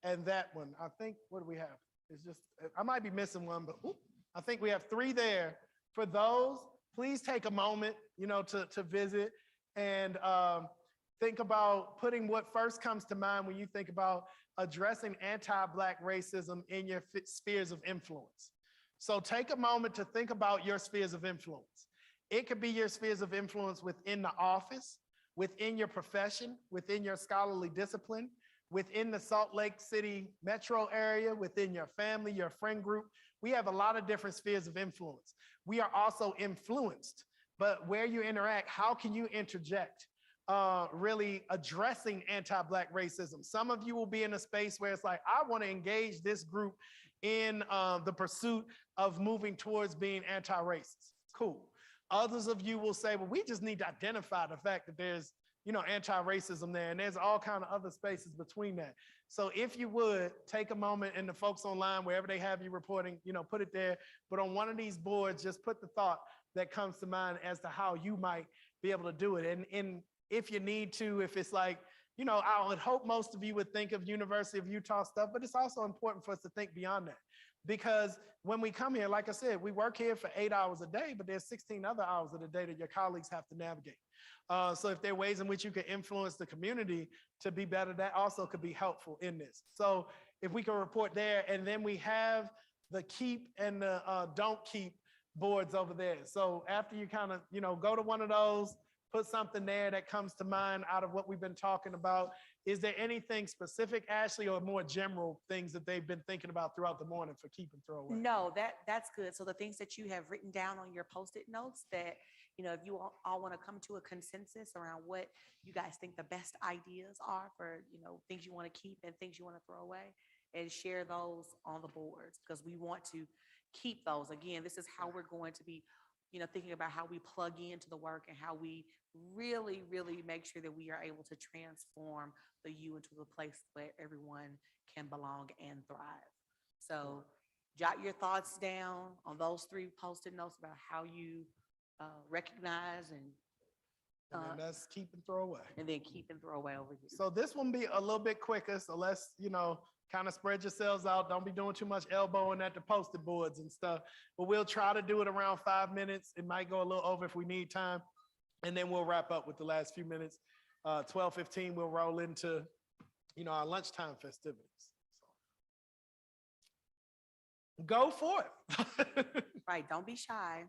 Speaker 7: and that one, I think, what do we have? It's just, I might be missing one, but I think we have 3 there. For those, please take a moment, you know, to visit and think about putting what first comes to mind when you think about addressing anti-Black racism in your spheres of influence. So take a moment to think about your spheres of influence. It could be your spheres of influence within the office, within your profession, within your scholarly discipline, within the Salt Lake City metro area, within your family, your friend group. We have a lot of different spheres of influence. We are also influenced, but where you interact, how can you interject? Really addressing anti-Black racism. Some of you will be in a space where it's like, I want to engage this group in the pursuit of moving towards being anti-racist. Cool. Others of you will say, well, we just need to identify the fact that there's, you know, anti-racism there, and there's all kind of other spaces between that. So if you would take a moment, and the folks online, wherever they have you reporting, you know, put it there, but on one of these boards, just put the thought that comes to mind as to how you might be able to do it. And if you need to, if it's like, you know, I would hope most of you would think of University of Utah stuff, but it's also important for us to think beyond that. Because when we come here, like I said, we work here for 8 hours a day, but there's 16 other hours of the day that your colleagues have to navigate. So if there are ways in which you can influence the community to be better, that also could be helpful in this. So if we can report there, and then we have the keep and the don't keep boards over there. So after you kind of, you know, go to one of those, put something there that comes to mind out of what we've been talking about. Is there anything specific, Ashley, or more general things that they've been thinking about throughout the morning for keep and throw away?
Speaker 8: No, that's good. So the things that you have written down on your Post-it notes that, you know, if you all want to come to a consensus around what you guys think the best ideas are for, you know, things you want to keep and things you want to throw away, and share those on the boards, because we want to keep those. Again, this is how we're going to be, you know, thinking about how we plug into the work and how we really, really make sure that we are able to transform the U into the place where everyone can belong and thrive. So jot your thoughts down on those 3 Post-it notes about how you recognize and
Speaker 7: then that's keep and throw away.
Speaker 8: And then keep and throw away over here.
Speaker 7: So this one be a little bit quicker, so let's, you know, kind of spread yourselves out. Don't be doing too much elbowing at the Post-it boards and stuff, but we'll try to do it around 5 minutes. It might go a little over if we need time, and then we'll wrap up with the last few minutes. 12:15, we'll roll into, you know, our lunchtime festivities. So go for it.
Speaker 8: Right, don't be shy.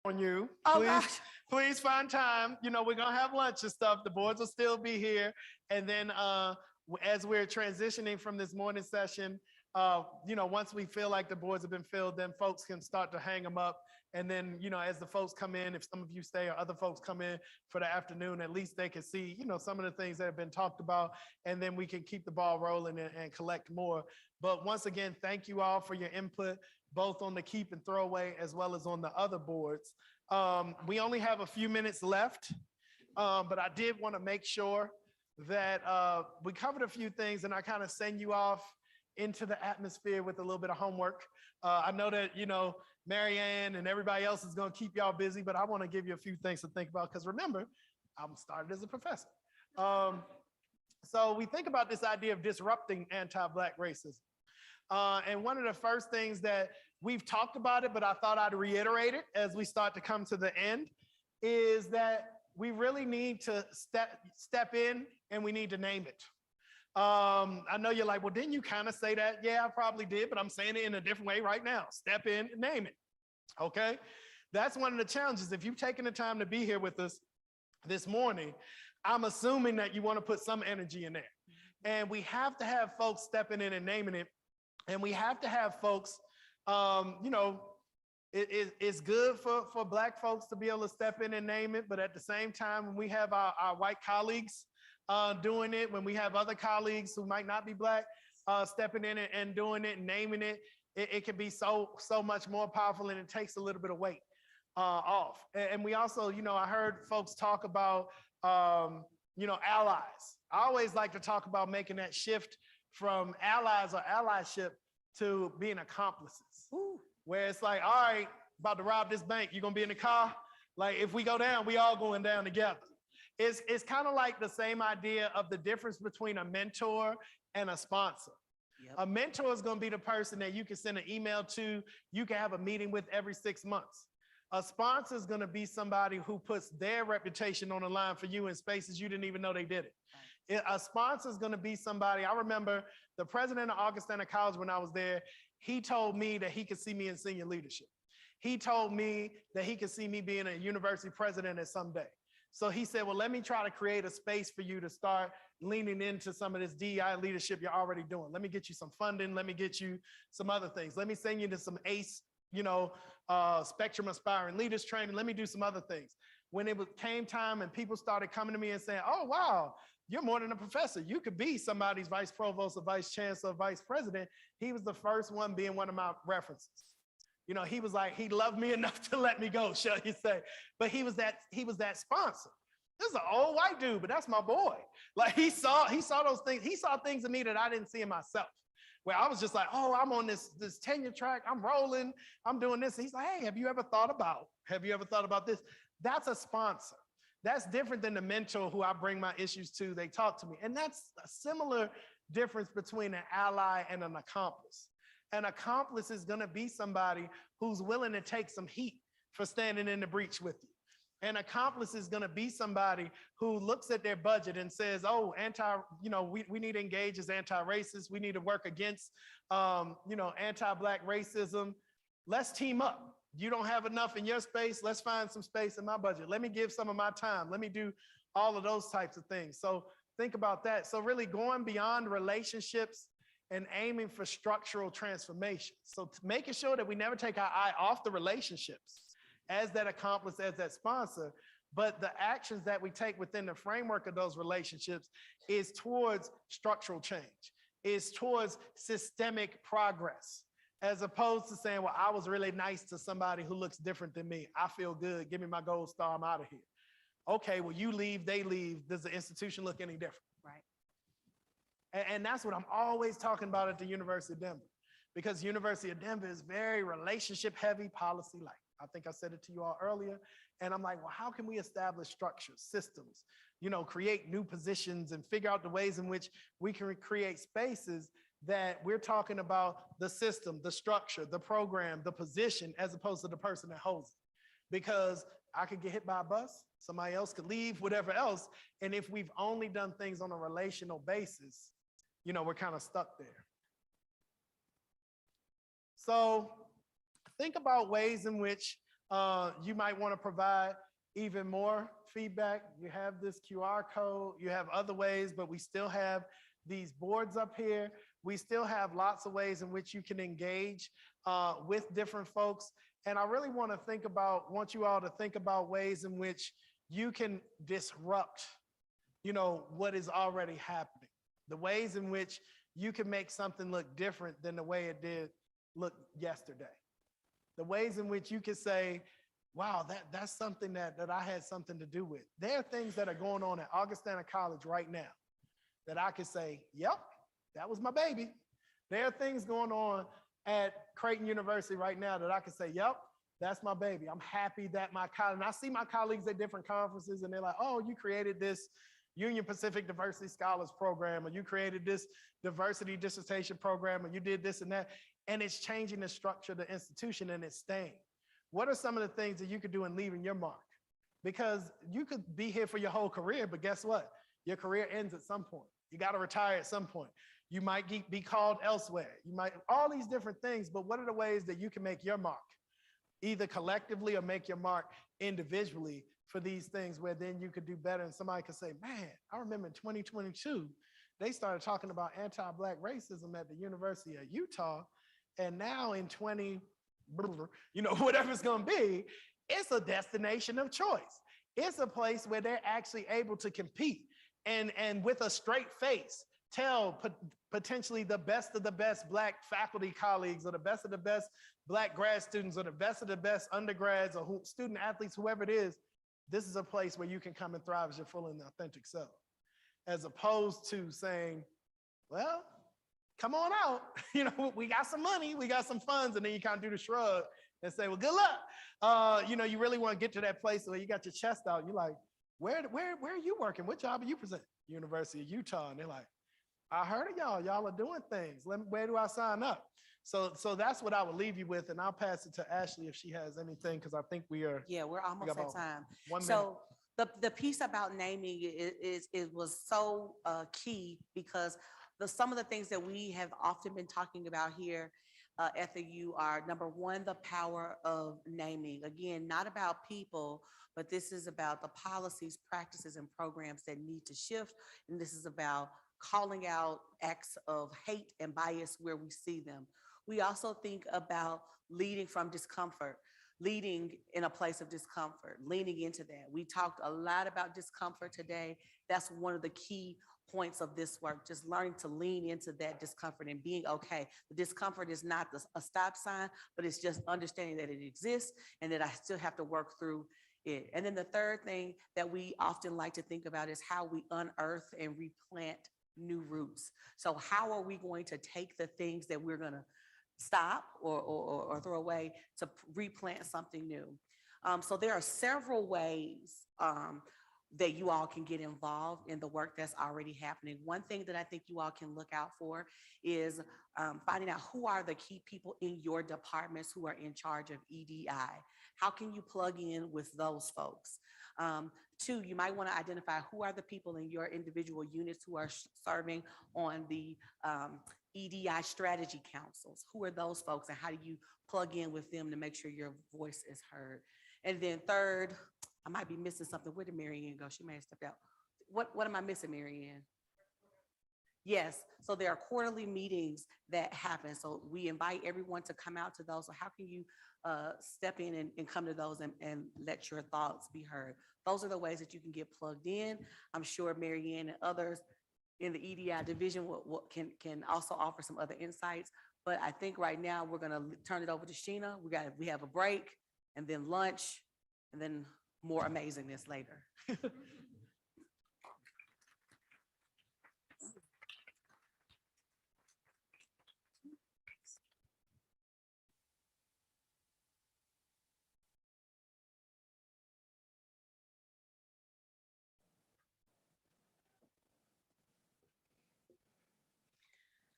Speaker 7: on you.
Speaker 20: Oh,
Speaker 7: Please,
Speaker 20: gosh.
Speaker 7: please find time. You know, we're gonna have lunch and stuff. The boards will still be here. And then as we're transitioning from this morning session, you know, once we feel like the boards have been filled, then folks can start to hang them up. And then, you know, as the folks come in, if some of you stay or other folks come in for the afternoon, at least they can see, you know, some of the things that have been talked about, and then we can keep the ball rolling and collect more. But once again, thank you all for your input, both on the keep and throwaway as well as on the other boards. We only have a few minutes left, but I did want to make sure that we covered a few things, and I kind of send you off into the atmosphere with a little bit of homework. I know that, you know, Marianne and everybody else is going to keep y'all busy, but I want to give you a few things to think about, because remember, I'm started as a professor. So we think about this idea of disrupting anti-Black racism. And one of the first things that we've talked about it, but I thought I'd reiterate it as we start to come to the end, is that we really need to step in and we need to name it. I know you're like, well, didn't you kind of say that? Yeah, I probably did, but I'm saying it in a different way right now. Step in and name it, okay? That's one of the challenges. If you've taken the time to be here with us this morning, I'm assuming that you want to put some energy in there. And we have to have folks stepping in and naming it. And we have to have folks, you know, it's good for Black folks to be able to step in and name it, but at the same time, when we have our white colleagues doing it, when we have other colleagues who might not be Black stepping in and doing it and naming it, it can be so much more powerful, and it takes a little bit of weight off. And we also, you know, I heard folks talk about, you know, allies. I always like to talk about making that shift from allies or allyship to being accomplices. Ooh. Where it's like, all right, about to rob this bank, you're gonna be in the car? Like, if we go down, we all going down together. It's kind of like the same idea of the difference between a mentor and a sponsor. Yep. A mentor is gonna be the person that you can send an email to, you can have a meeting with every 6 months. A sponsor is gonna be somebody who puts their reputation on the line for you in spaces you didn't even know they did it. A sponsor is gonna be somebody, I remember the president of Augustana College when I was there, he told me that he could see me in senior leadership. He told me that he could see me being a university president at some day. So he said, well, let me try to create a space for you to start leaning into some of this DEI leadership you're already doing. Let me get you some funding. Let me get you some other things. Let me send you to some ACE, you know, Spectrum Aspiring Leaders training. Let me do some other things. When it came time and people started coming to me and saying, oh, wow, you're more than a professor. You could be somebody's vice provost or vice chancellor or vice president. He was the first one being one of my references. You know, he was like, he loved me enough to let me go, shall you say. But he was that sponsor. This is an old white dude, but that's my boy. Like he saw those things. He saw things in me that I didn't see in myself. Where I was just like, oh, I'm on this tenure track. I'm rolling. I'm doing this. And he's like, hey, have you ever thought about this? That's a sponsor. That's different than the mentor who I bring my issues to. They talk to me. And that's a similar difference between an ally and an accomplice. An accomplice is going to be somebody who's willing to take some heat for standing in the breach with you. An accomplice is going to be somebody who looks at their budget and says, oh, we need to engage as anti-racist. We need to work against, anti-Black racism. Let's team up. You don't have enough in your space. Let's find some space in my budget. Let me give some of my time. Let me do all of those types of things. So think about that. So really going beyond relationships and aiming for structural transformation. So making sure that we never take our eye off the relationships as that accomplice, as that sponsor, but the actions that we take within the framework of those relationships is towards structural change, is towards systemic progress, as opposed to saying, well, I was really nice to somebody who looks different than me. I feel good. Give me my gold star. I'm out of here. Okay, well, you leave, they leave. Does the institution look any different?
Speaker 20: Right.
Speaker 7: And that's what I'm always talking about at the University of Denver, because University of Denver is very relationship heavy, policy like. I think I said it to you all earlier. And I'm like, well, how can we establish structures, systems, create new positions and figure out the ways in which we can create spaces that we're talking about the system, the structure, the program, the position, as opposed to the person that holds it. Because I could get hit by a bus, somebody else could leave, whatever else. And if we've only done things on a relational basis, we're kind of stuck there. So think about ways in which you might want to provide even more feedback. You have this QR code, you have other ways, but we still have these boards up here. We still have lots of ways in which you can engage with different folks. And I really want you all to think about ways in which you can disrupt, what is already happening. The ways in which you can make something look different than the way it did look yesterday. The ways in which you can say, wow, that's something that I had something to do with. There are things that are going on at Augustana College right now that I could say, yep, that was my baby. There are things going on at Creighton University right now that I could say, yep, that's my baby. I'm happy that my college, and I see my colleagues at different conferences and they're like, oh, you created this Union Pacific Diversity Scholars Program, or you created this diversity dissertation program, or you did this and that. And it's changing the structure of the institution and it's staying. What are some of the things that you could do in leaving your mark? Because you could be here for your whole career, but guess what? Your career ends at some point. You got to retire at some point. You might be called elsewhere. You might, all these different things, but what are the ways that you can make your mark? Either collectively or make your mark individually for these things where then you could do better and somebody could say, man, I remember in 2022, they started talking about anti-Black racism at the University of Utah. And now in whatever it's gonna be, it's a destination of choice. It's a place where they're actually able to compete and with a straight face, tell potentially the best of the best Black faculty colleagues or the best of the best Black grad students or the best of the best undergrads or student athletes, whoever it is, this is a place where you can come and thrive as your full and authentic self. As opposed to saying, well, come on out, we got some money, we got some funds, and then you kind of do the shrug and say, well, good luck. You really want to get to that place where you got your chest out. You're like, where are you working? What job are you presenting? University of Utah. And they're like, I heard of y'all are doing things. Where do I sign up? So that's what I would leave you with. And I'll pass it to Ashley if she has anything, because I think we are.
Speaker 8: Yeah, we're almost at time.
Speaker 7: 1 minute.
Speaker 8: So the piece about naming it was so key because some of the things that we have often been talking about here at the U are, number one, the power of naming. Again, not about people, but this is about the policies, practices, and programs that need to shift. And this is about calling out acts of hate and bias where we see them. We also think about leading from discomfort, leading in a place of discomfort, leaning into that. We talked a lot about discomfort today. That's one of the key points of this work, just learning to lean into that discomfort and being okay. The discomfort is not a stop sign, but it's just understanding that it exists and that I still have to work through it. And then the third thing that we often like to think about is how we unearth and replant new roots. So how are we going to take the things that we're gonna stop or throw away to replant something new? So there are several ways that you all can get involved in the work that's already happening. One thing that I think you all can look out for is finding out who are the key people in your departments who are in charge of EDI. How can you plug in with those folks? Two, you might want to identify who are the people in your individual units who are serving on the EDI strategy councils. Who are those folks and how do you plug in with them to make sure your voice is heard? And then third, I might be missing something. Where did Mary Ann go? She may have stepped out. What am I missing, Mary Ann? Yes, so there are quarterly meetings that happen. So we invite everyone to come out to those. So how can you step in and come to those and let your thoughts be heard? Those are the ways that you can get plugged in. I'm sure Mary Ann and others in the EDI division can also offer some other insights. But I think right now we're gonna turn it over to Sheena. We have a break and then lunch and then more amazingness later.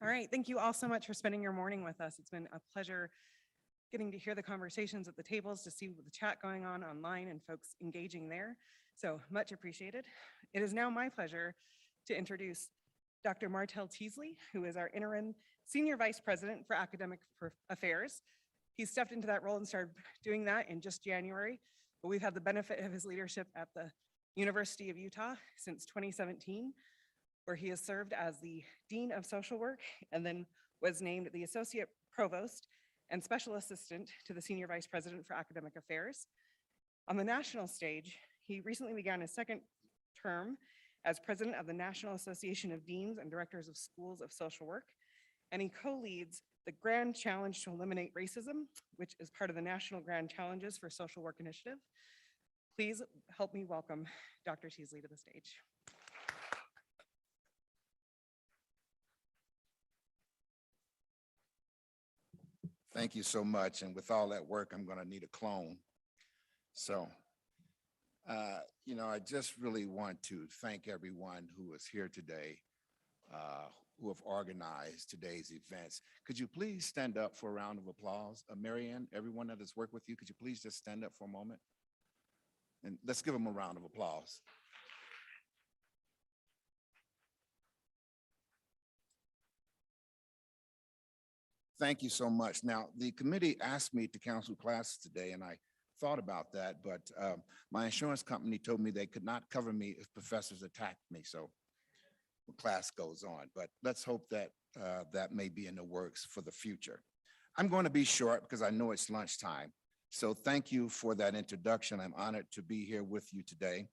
Speaker 6: All right, thank you all so much for spending your morning with us. It's been a pleasure getting to hear the conversations at the tables, to see the chat going on online and folks engaging there. So much appreciated. It is now my pleasure to introduce Dr. Martell Teasley, who is our interim Senior Vice President for Academic Affairs. He stepped into that role and started doing that in just January, but we've had the benefit of his leadership at the University of Utah since 2017, where he has served as the Dean of Social Work and then was named the Associate Provost and Special Assistant to the Senior Vice President for Academic Affairs. On the national stage, he recently began his second term as President of the National Association of Deans and Directors of Schools of Social Work, and he co-leads the Grand Challenge to Eliminate Racism, which is part of the National Grand Challenges for Social Work Initiative. Please help me welcome Dr. Teasley to the stage.
Speaker 2: Thank you so much. And with all that work, I'm going to need a clone. So, you know, I just really want to thank everyone who is here today, who have organized today's events. Could you please stand up for a round of applause? Marianne, everyone that has worked with you, could you please just stand up for a moment? And let's give them a round of applause. Thank you so much. Now, the committee asked me to cancel classes today, and I thought about that, but my insurance company told me they could not cover me if professors attacked me, so the class goes on. But let's hope that that may be in the works for the future. I'm going to be short because I know it's lunchtime. So thank you for that introduction. I'm honored to be here with you today.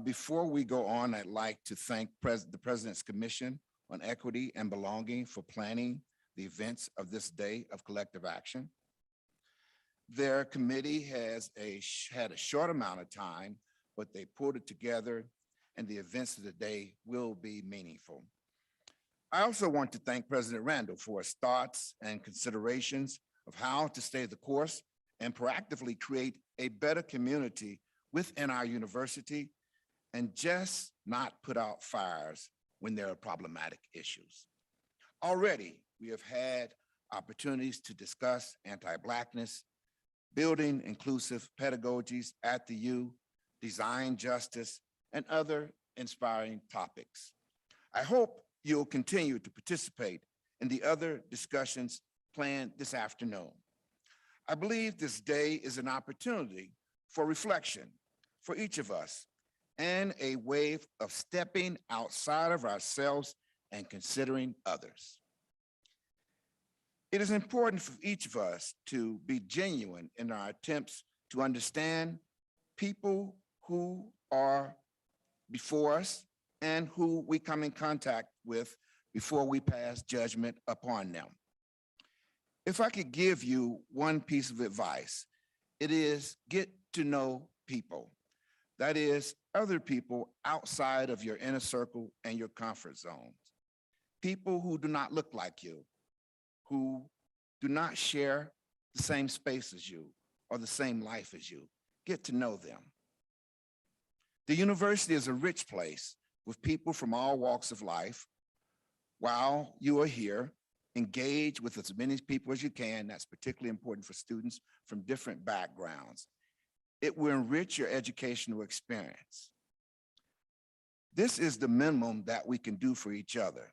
Speaker 2: Before we go on, I'd like to thank the President's Commission on Equity and Belonging for planning the events of this day of collective action. Their committee has had a short amount of time, but they pulled it together, and the events of the day will be meaningful. I also want to thank President Randall for his thoughts and considerations of how to stay the course and proactively create a better community within our university and just not put out fires when there are problematic issues. Already, we have had opportunities to discuss anti-Blackness, building inclusive pedagogies at the U, design justice, and other inspiring topics. I hope you'll continue to participate in the other discussions planned this afternoon. I believe this day is an opportunity for reflection for each of us and a way of stepping outside of ourselves and considering others. It is important for each of us to be genuine in our attempts to understand people who are before us and who we come in contact with before we pass judgment upon them. If I could give you one piece of advice, it is get to know people. That is, other people outside of your inner circle and your comfort zones. People who do not look like you, who do not share the same space as you or the same life as you. Get to know them. The university is a rich place with people from all walks of life. While you are here, engage with as many people as you can. That's particularly important for students from different backgrounds. It will enrich your educational experience. This is the minimum that we can do for each other.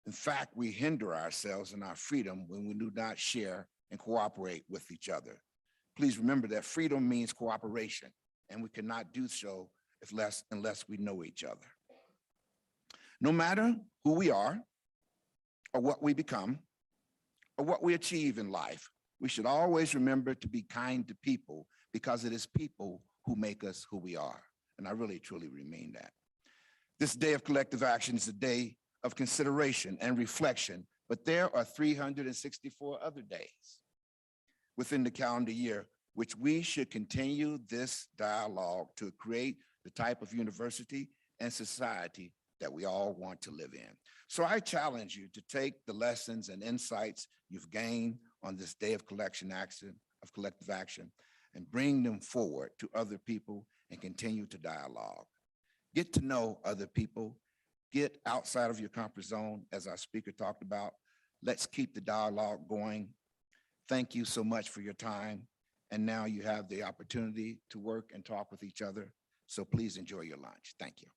Speaker 2: In fact, we hinder ourselves in our freedom when we do not share and cooperate with each other. Please remember that freedom means cooperation, and we cannot do so unless we know each other. No matter who we are, or what we become, or what we achieve in life, we should always remember to be kind to people because it is people who make us who we are. And I really, truly mean that. This day of collective action is a day of consideration and reflection, but there are 364 other days within the calendar year, which we should continue this dialogue to create the type of university and society that we all want to live in. So I challenge you to take the lessons and insights you've gained on this day of collective action and bring them forward to other people and continue to dialogue. Get to know other people. Get outside of your comfort zone, as our speaker talked about. Let's keep the dialogue going. Thank you so much for your time. And now you have the opportunity to work and talk with each other. So please enjoy your lunch. Thank you.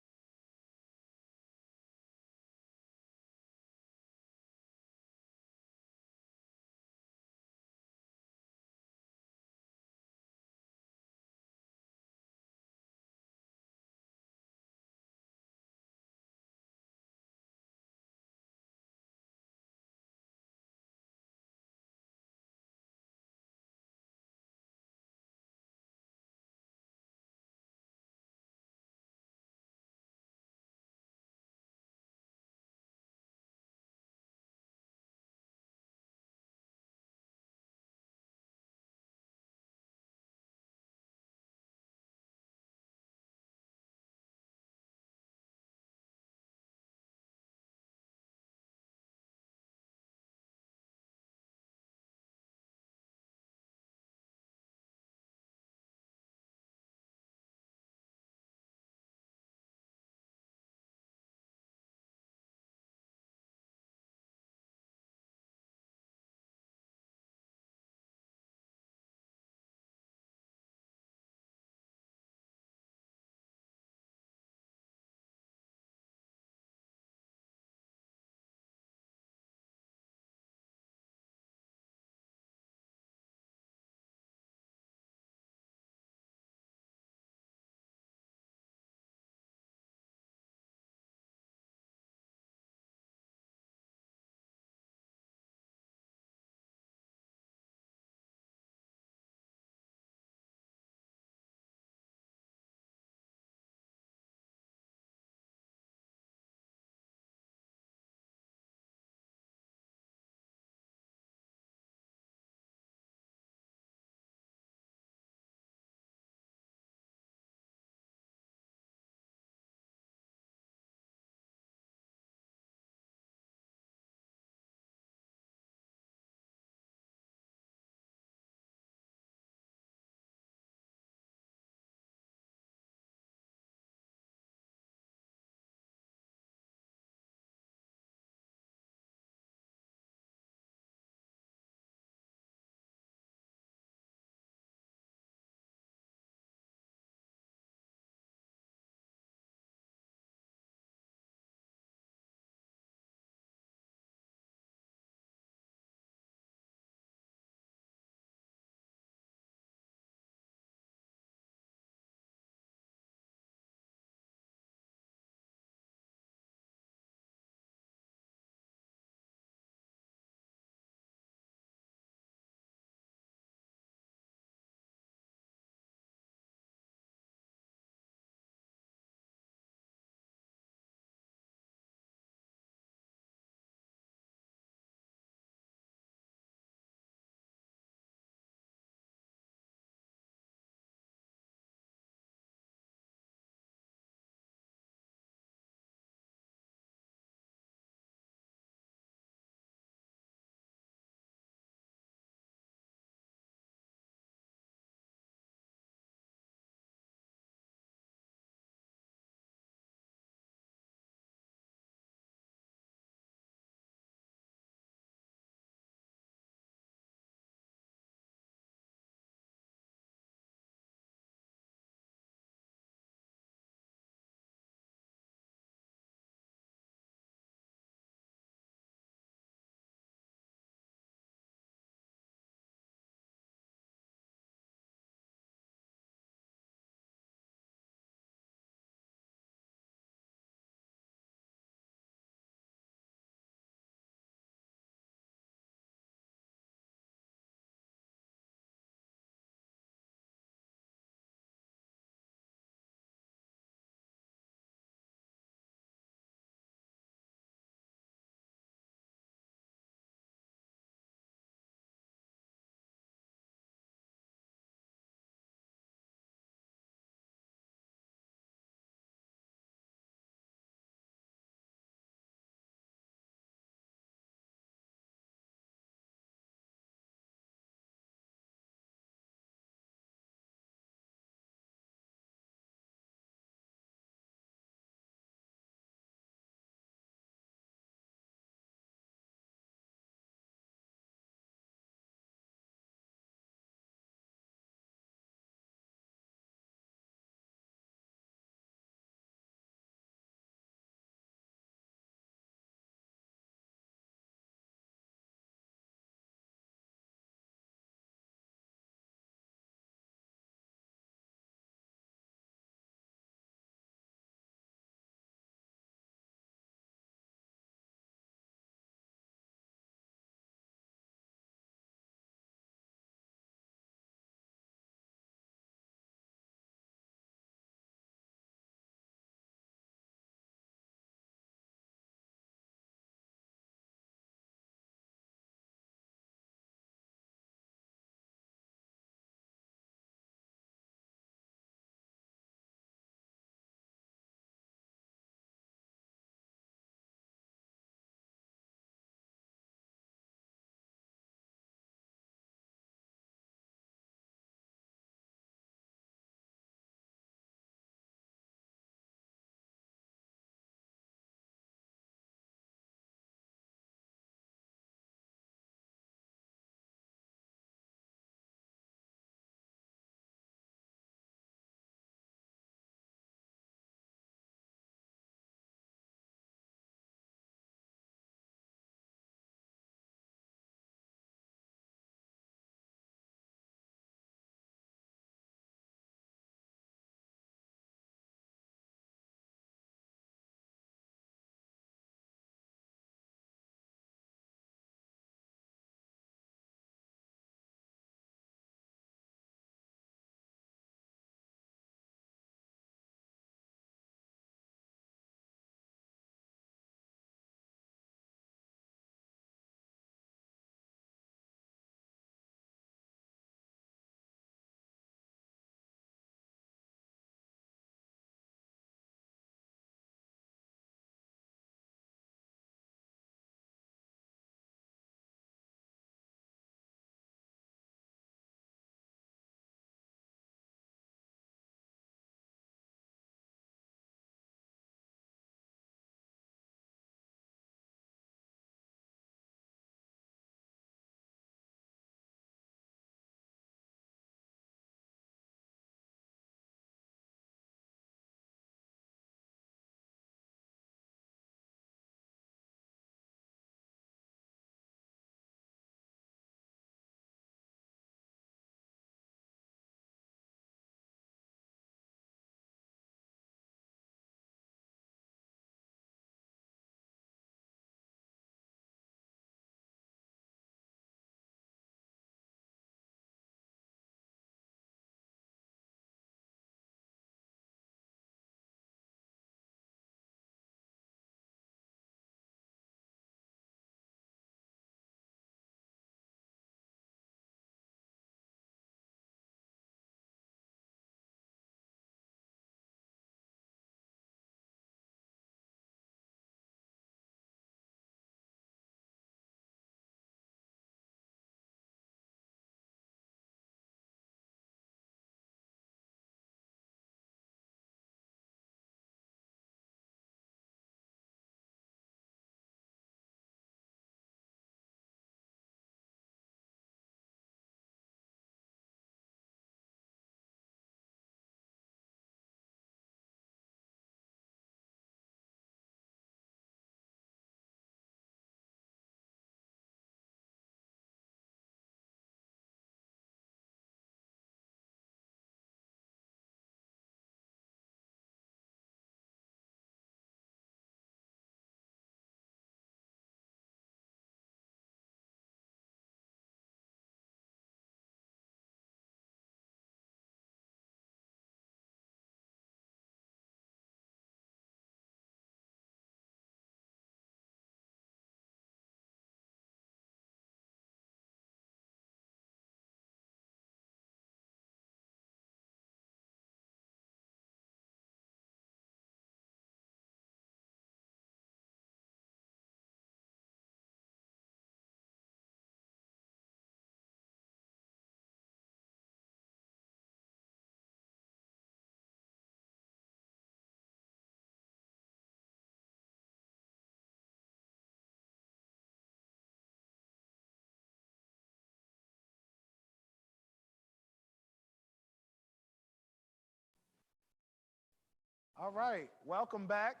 Speaker 7: All right, welcome back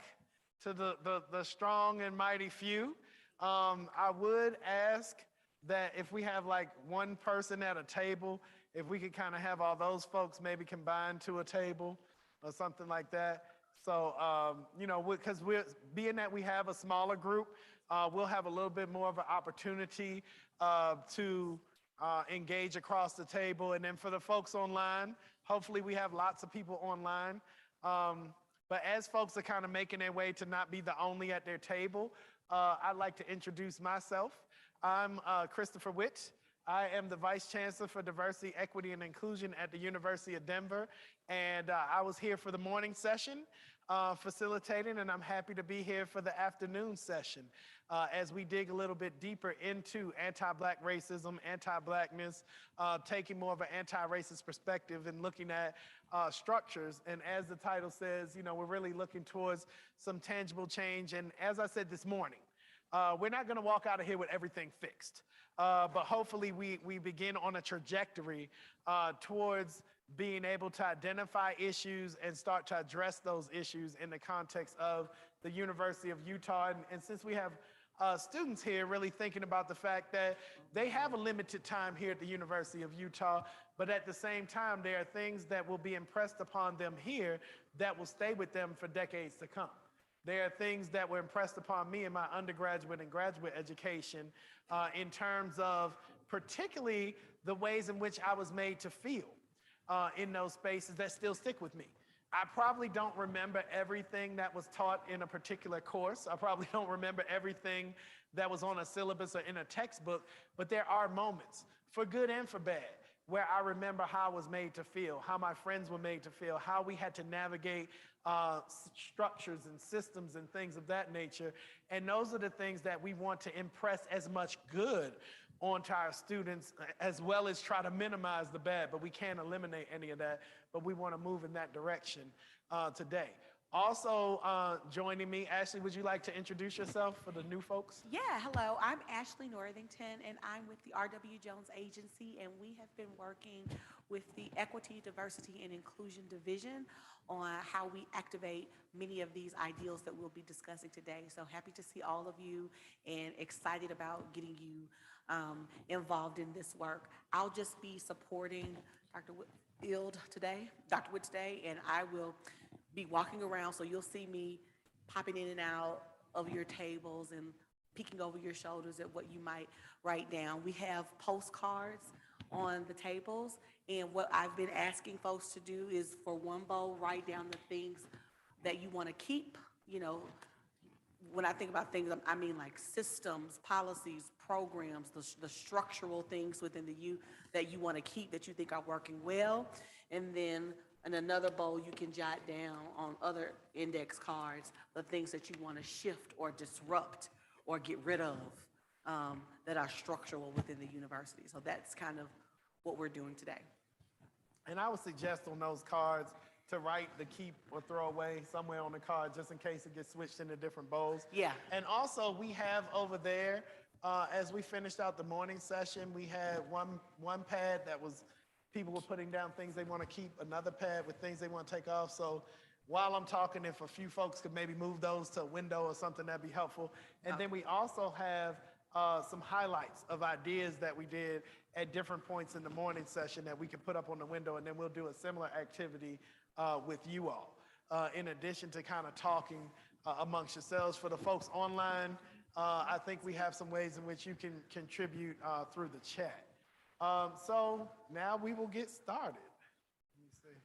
Speaker 7: to the strong and mighty few. I would ask that if we have like one person at a table, if we could kind of have all those folks maybe combined to a table or something like that. So, because being that we have a smaller group, we'll have a little bit more of an opportunity to engage across the table. And then for the folks online, hopefully we have lots of people online. But as folks are kind of making their way to not be the only at their table, I'd like to introduce myself. I'm Christopher Witt. I am the Vice Chancellor for Diversity, Equity, and Inclusion at the University of Denver. And I was here for the morning session facilitating, and I'm happy to be here for the afternoon session as we dig a little bit deeper into anti-Black racism, anti-Blackness, taking more of an anti-racist perspective and looking at structures. And as the title says, we're really looking towards some tangible change. And as I said this morning, we're not going to walk out of here with everything fixed. But hopefully we begin on a trajectory towards being able to identify issues and start to address those issues in the context of the University of Utah. And since we have students here really thinking about the fact that they have a limited time here at the University of Utah, but at the same time, there are things that will be impressed upon them here that will stay with them for decades to come. There are things that were impressed upon me in my undergraduate and graduate education in terms of particularly the ways in which I was made to feel in those spaces that still stick with me. I probably don't remember everything that was taught in a particular course. I probably don't remember everything that was on a syllabus or in a textbook, but there are moments, for good and for bad, where I remember how I was made to feel, how my friends were made to feel, how we had to navigate structures and systems and things of that nature. And those are the things that we want to impress as much good onto our students, as well as try to minimize the bad, but we can't eliminate any of that, but we want to move in that direction today. Also joining me, Ashley, would you like to introduce yourself for the new folks?
Speaker 8: Yeah, hello, I'm Ashley Northington, and I'm with the R.W. Jones Agency, and we have been working with the Equity, Diversity, and Inclusion Division on how we activate many of these ideals that we'll be discussing today. So happy to see all of you and excited about getting you involved in this work. I'll just be supporting Dr. Dr. Witt today, and I will be walking around, so you'll see me popping in and out of your tables and peeking over your shoulders at what you might write down. We have postcards on the tables, and what I've been asking folks to do is for one bowl, write down the things that you want to keep. When I think about things, I mean like systems, policies, programs, the structural things within the U that you want to keep that you think are working well. And then in another bowl, you can jot down on other index cards the things that you want to shift or disrupt or get rid of that are structural within the university. So that's kind of what we're doing today.
Speaker 7: And I would suggest on those cards to write the keep or throw away somewhere on the card just in case it gets switched into different bowls.
Speaker 8: Yeah.
Speaker 7: And also we have over there, as we finished out the morning session, we had one pad that was people were putting down things they want to keep, another pad with things they want to take off. So while I'm talking, if a few folks could maybe move those to a window or something, that'd be helpful. And then we also have some highlights of ideas that we did at different points in the morning session that we can put up on the window, and then we'll do a similar activity with you all, in addition to kind of talking amongst yourselves. For the folks online, I think we have some ways in which you can contribute through the chat. So now we will get started. Let me see.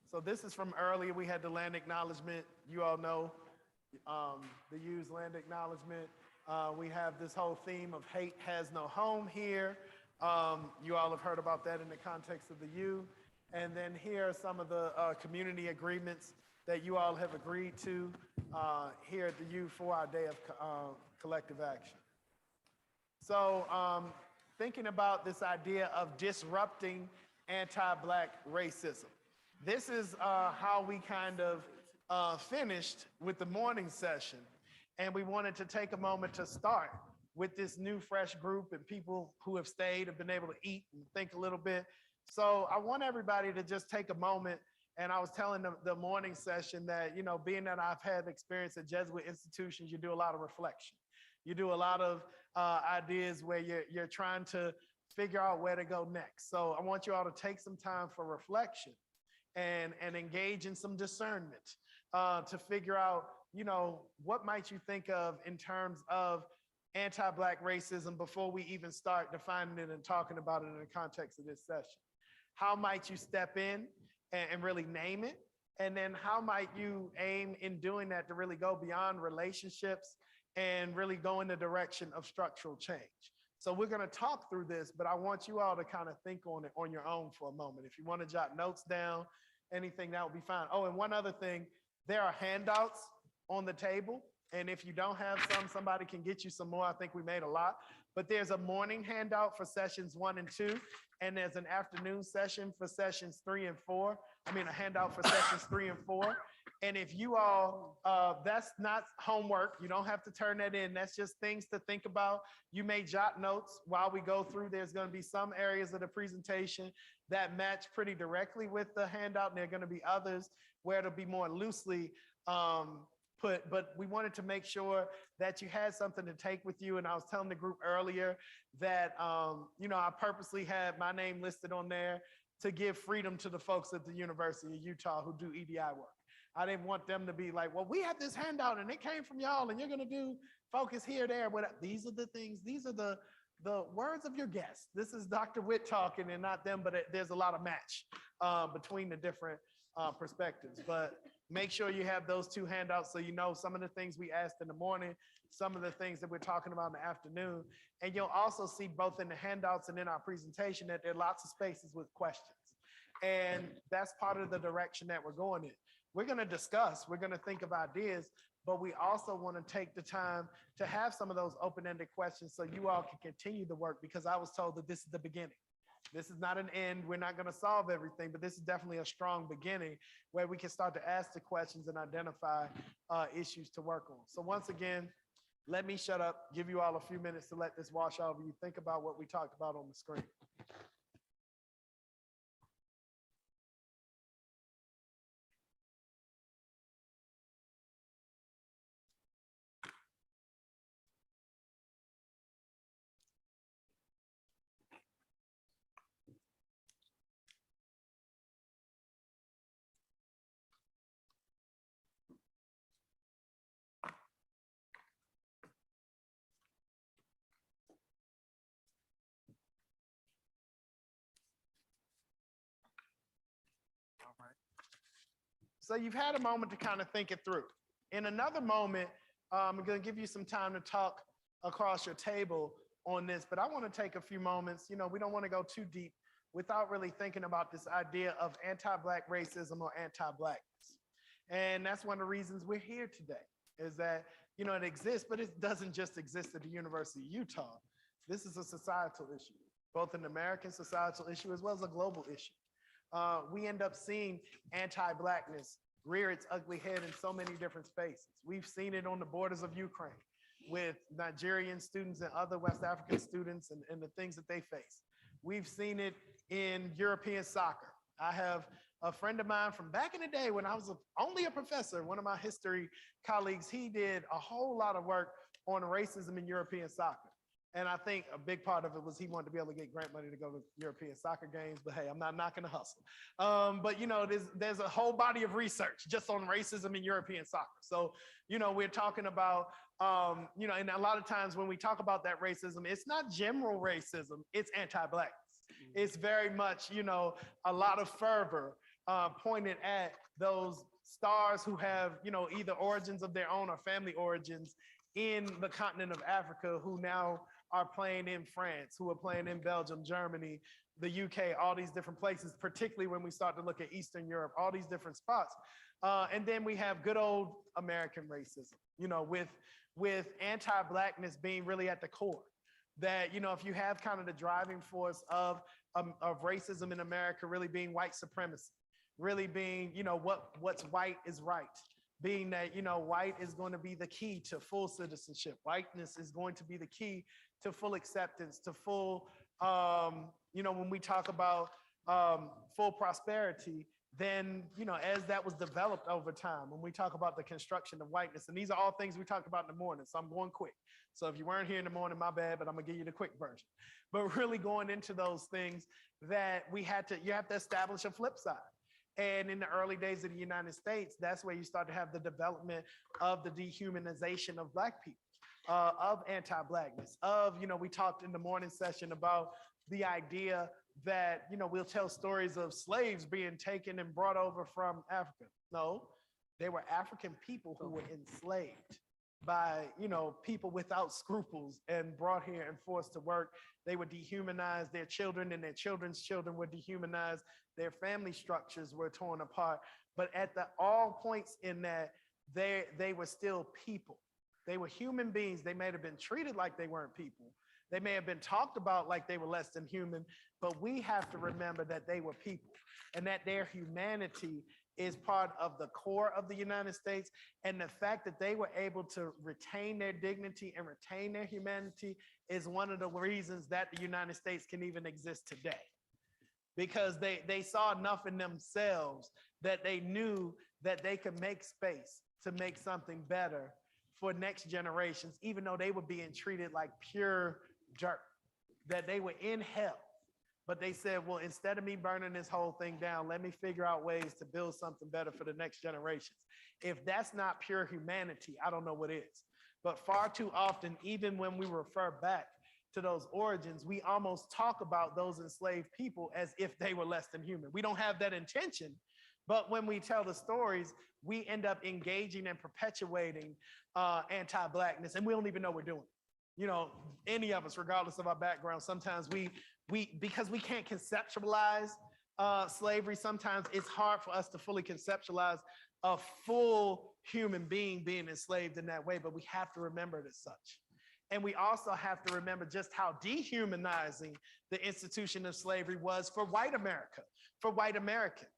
Speaker 7: So this is from earlier. We had the land acknowledgement. You all know the U's land acknowledgement. We have this whole theme of hate has no home here. You all have heard about that in the context of the U. And then here are some of the community agreements that you all have agreed to here at the U for our day of collective action. So thinking about this idea of disrupting anti-Black racism. This is how we kind of finished with the morning session. And we wanted to take a moment to start with this new fresh group and people who have stayed, have been able to eat and think a little bit. So I want everybody to just take a moment And I was telling the morning session that, you know, being that I've had experience at Jesuit institutions, you do a lot of reflection. You do a lot of ideas where you're trying to figure out where to go next. So I want you all to take some time for reflection and engage in some discernment to figure out, you know, what might you think of in terms of anti-Black racism before we even start defining it and talking about it in the context of this session. How might you step in and really name it? And then how might you aim in doing that to really go beyond relationships and really go in the direction of structural change? So we're going to talk through this, but I want you all to kind of think on it on your own for a moment. If you want to jot notes down, anything, that would be fine. Oh, and one other thing, there are handouts on the table. And if you don't have some, somebody can get you some more. I think we made a lot. But there's a morning handout for sessions 1 and 2. And there's an afternoon session for sessions 3 and 4. I mean, a handout for sessions 3 and 4. And if you all, that's not homework. You don't have to turn that in. That's just things to think about. You may jot notes while we go through. There's going to be some areas of the presentation that match pretty directly with the handout. And there are going to be others where it'll be more loosely put, but we wanted to make sure that you had something to take with you. And I was telling the group earlier that, you know, I purposely had my name listed on there to give freedom to the folks at the University of Utah who do EDI work. I didn't want them to be like, well, we had this handout and it came from y'all and you're going to do focus here, there. But these are the things, these are the words of your guests. This is Dr. Witt talking and not them, but there's a lot of match between the different perspectives. But make sure you have those 2 handouts so you know some of the things we asked in the morning, some of the things that we're talking about in the afternoon. And you'll also see both in the handouts and in our presentation that there are lots of spaces with questions. And that's part of the direction that we're going in. We're going to discuss, we're going to think of ideas, but we also want to take the time to have some of those open-ended questions so you all can continue the work, because I was told that this is the beginning. This is not an end. We're not going to solve everything, but this is definitely a strong beginning where we can start to ask the questions and identify issues to work on. So once again, let me shut up, give you all a few minutes to let this wash over you. Think about what we talked about on the screen. So you've had a moment to kind of think it through. In another moment, I'm going to give you some time to talk across your table on this, but I want to take a few moments. You know, we don't want to go too deep without really thinking about this idea of anti-Black racism or anti-Blackness. And that's one of the reasons we're here today, is that, you know, it exists, but it doesn't just exist at the University of Utah. This is a societal issue, both an American societal issue as well as a global issue. We end up seeing anti-Blackness rear its ugly head in so many different spaces. We've seen it on the borders of Ukraine with Nigerian students and other West African students and the things that they face. We've seen it in European soccer. I have a friend of mine from back in the day when I was only a professor, one of my history colleagues, he did a whole lot of work on racism in European soccer. And I think a big part of it was he wanted to be able to get grant money to go to European soccer games, but hey, I'm not knocking the hustle. But you know, there's a whole body of research just on racism in European soccer. So, you know, we're talking about, you know, and a lot of times when we talk about that racism, it's not general racism, it's anti-Blackness. It's very much, you know, a lot of fervor pointed at those stars who have, you know, either origins of their own or family origins in the continent of Africa, who now are playing in France, who are playing in Belgium, Germany, the UK, all these different places, particularly when we start to look at Eastern Europe, all these different spots. And then we have good old American racism, you know, with anti-Blackness being really at the core. That, you know, if you have kind of the driving force of racism in America really being white supremacy, really being, you know, what's white is right. Being that, you know, white is going to be the key to full citizenship. Whiteness is going to be the key to full acceptance, to full, you know, when we talk about full prosperity, then, as that was developed over time, when we talk about the construction of whiteness, and these are all things we talked about in the morning, so I'm going quick. So if you weren't here in the morning, my bad, but I'm gonna give you the quick version. But really going into those things that you have to establish a flip side. And in the early days of the United States, that's where you start to have the development of the dehumanization of Black people, of anti-Blackness, we talked in the morning session about the idea that, we'll tell stories of slaves being taken and brought over from Africa. No, they were African people who were enslaved by, people without scruples and brought here and forced to work. They were dehumanized, their children and their children's children were dehumanized, their family structures were torn apart. But at all points in that, they were still people. They were human beings. They may have been treated like they weren't people. They may have been talked about like they were less than human, but we have to remember that they were people and that their humanity is part of the core of the United States. And the fact that they were able to retain their dignity and retain their humanity is one of the reasons that the United States can even exist today. Because they saw enough in themselves that they knew that they could make space to make something better for next generations, even though they were being treated like pure dirt, that they were in hell. But they said, well, instead of me burning this whole thing down, let me figure out ways to build something better for the next generations. If that's not pure humanity, I don't know what is. But far too often, even when we refer back to those origins, we almost talk about those enslaved people as if they were less than human. We don't have that intention, but when we tell the stories, we end up engaging and perpetuating anti-Blackness, and we don't even know we're doing it. Any of us, regardless of our background, sometimes we because we can't conceptualize slavery, sometimes it's hard for us to fully conceptualize a full human being being enslaved in that way, but we have to remember it as such. And we also have to remember just how dehumanizing the institution of slavery was for white America, for white Americans.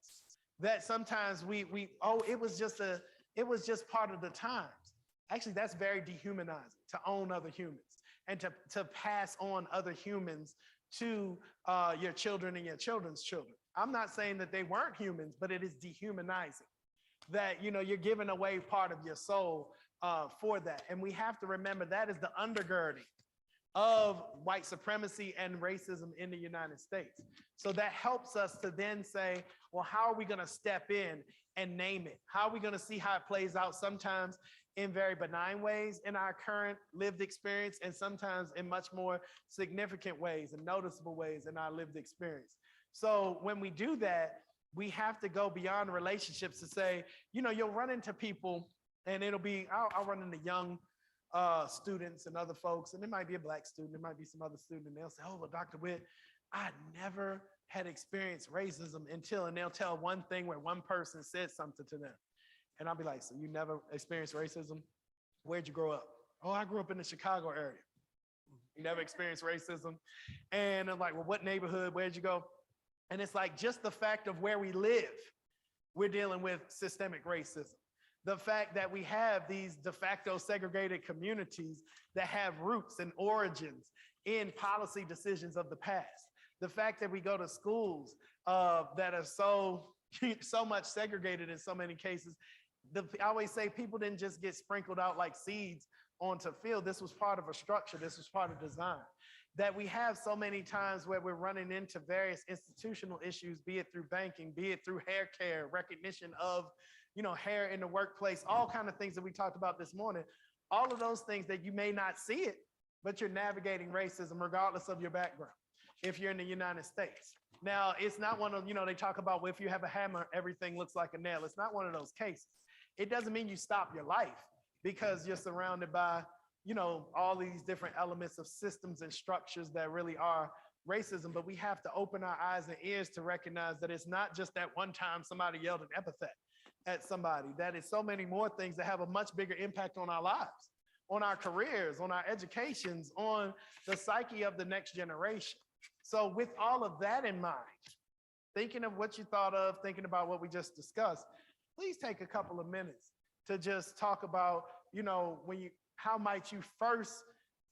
Speaker 7: That sometimes it was just part of the times. Actually, that's very dehumanizing, to own other humans and to pass on other humans to your children and your children's children. I'm not saying that they weren't humans, but it is dehumanizing that, you're giving away part of your soul for that. And we have to remember that is the undergirding of white supremacy and racism in the United States. So that helps us to then say, well, how are we going to step in and name it? How are we going to see how it plays out, sometimes in very benign ways in our current lived experience, and sometimes in much more significant ways and noticeable ways in our lived experience. So when we do that, we have to go beyond relationships to say, you'll run into people and it'll be, I'll run into young students and other folks, and it might be a Black student, it might be some other student, and they'll say, oh, well, Dr. Witt, I never had experienced racism until, and they'll tell one thing where one person said something to them. And I'll be like, so you never experienced racism? Where'd you grow up? Oh, I grew up in the Chicago area. You never experienced racism? And I'm like, well, what neighborhood? Where'd you go? And it's like, just the fact of where we live, we're dealing with systemic racism. The fact that we have these de facto segregated communities that have roots and origins in policy decisions of the past. The fact that we go to schools that are so much segregated in so many cases. I always say people didn't just get sprinkled out like seeds onto field. This was part of a structure. This was part of design. That we have so many times where we're running into various institutional issues, be it through banking, be it through hair care, recognition of, hair in the workplace, all kind of things that we talked about this morning. All of those things that you may not see it, but you're navigating racism regardless of your background if you're in the United States. Now, it's not one of, they talk about, well, if you have a hammer, everything looks like a nail. It's not one of those cases. It doesn't mean you stop your life because you're surrounded by, all these different elements of systems and structures that really are racism. But we have to open our eyes and ears to recognize that it's not just that one time somebody yelled an epithet at somebody, that is so many more things that have a much bigger impact on our lives, on our careers, on our educations, on the psyche of the next generation. So with all of that in mind, thinking of what you thought of, thinking about what we just discussed, please take a couple of minutes to just talk about, how might you first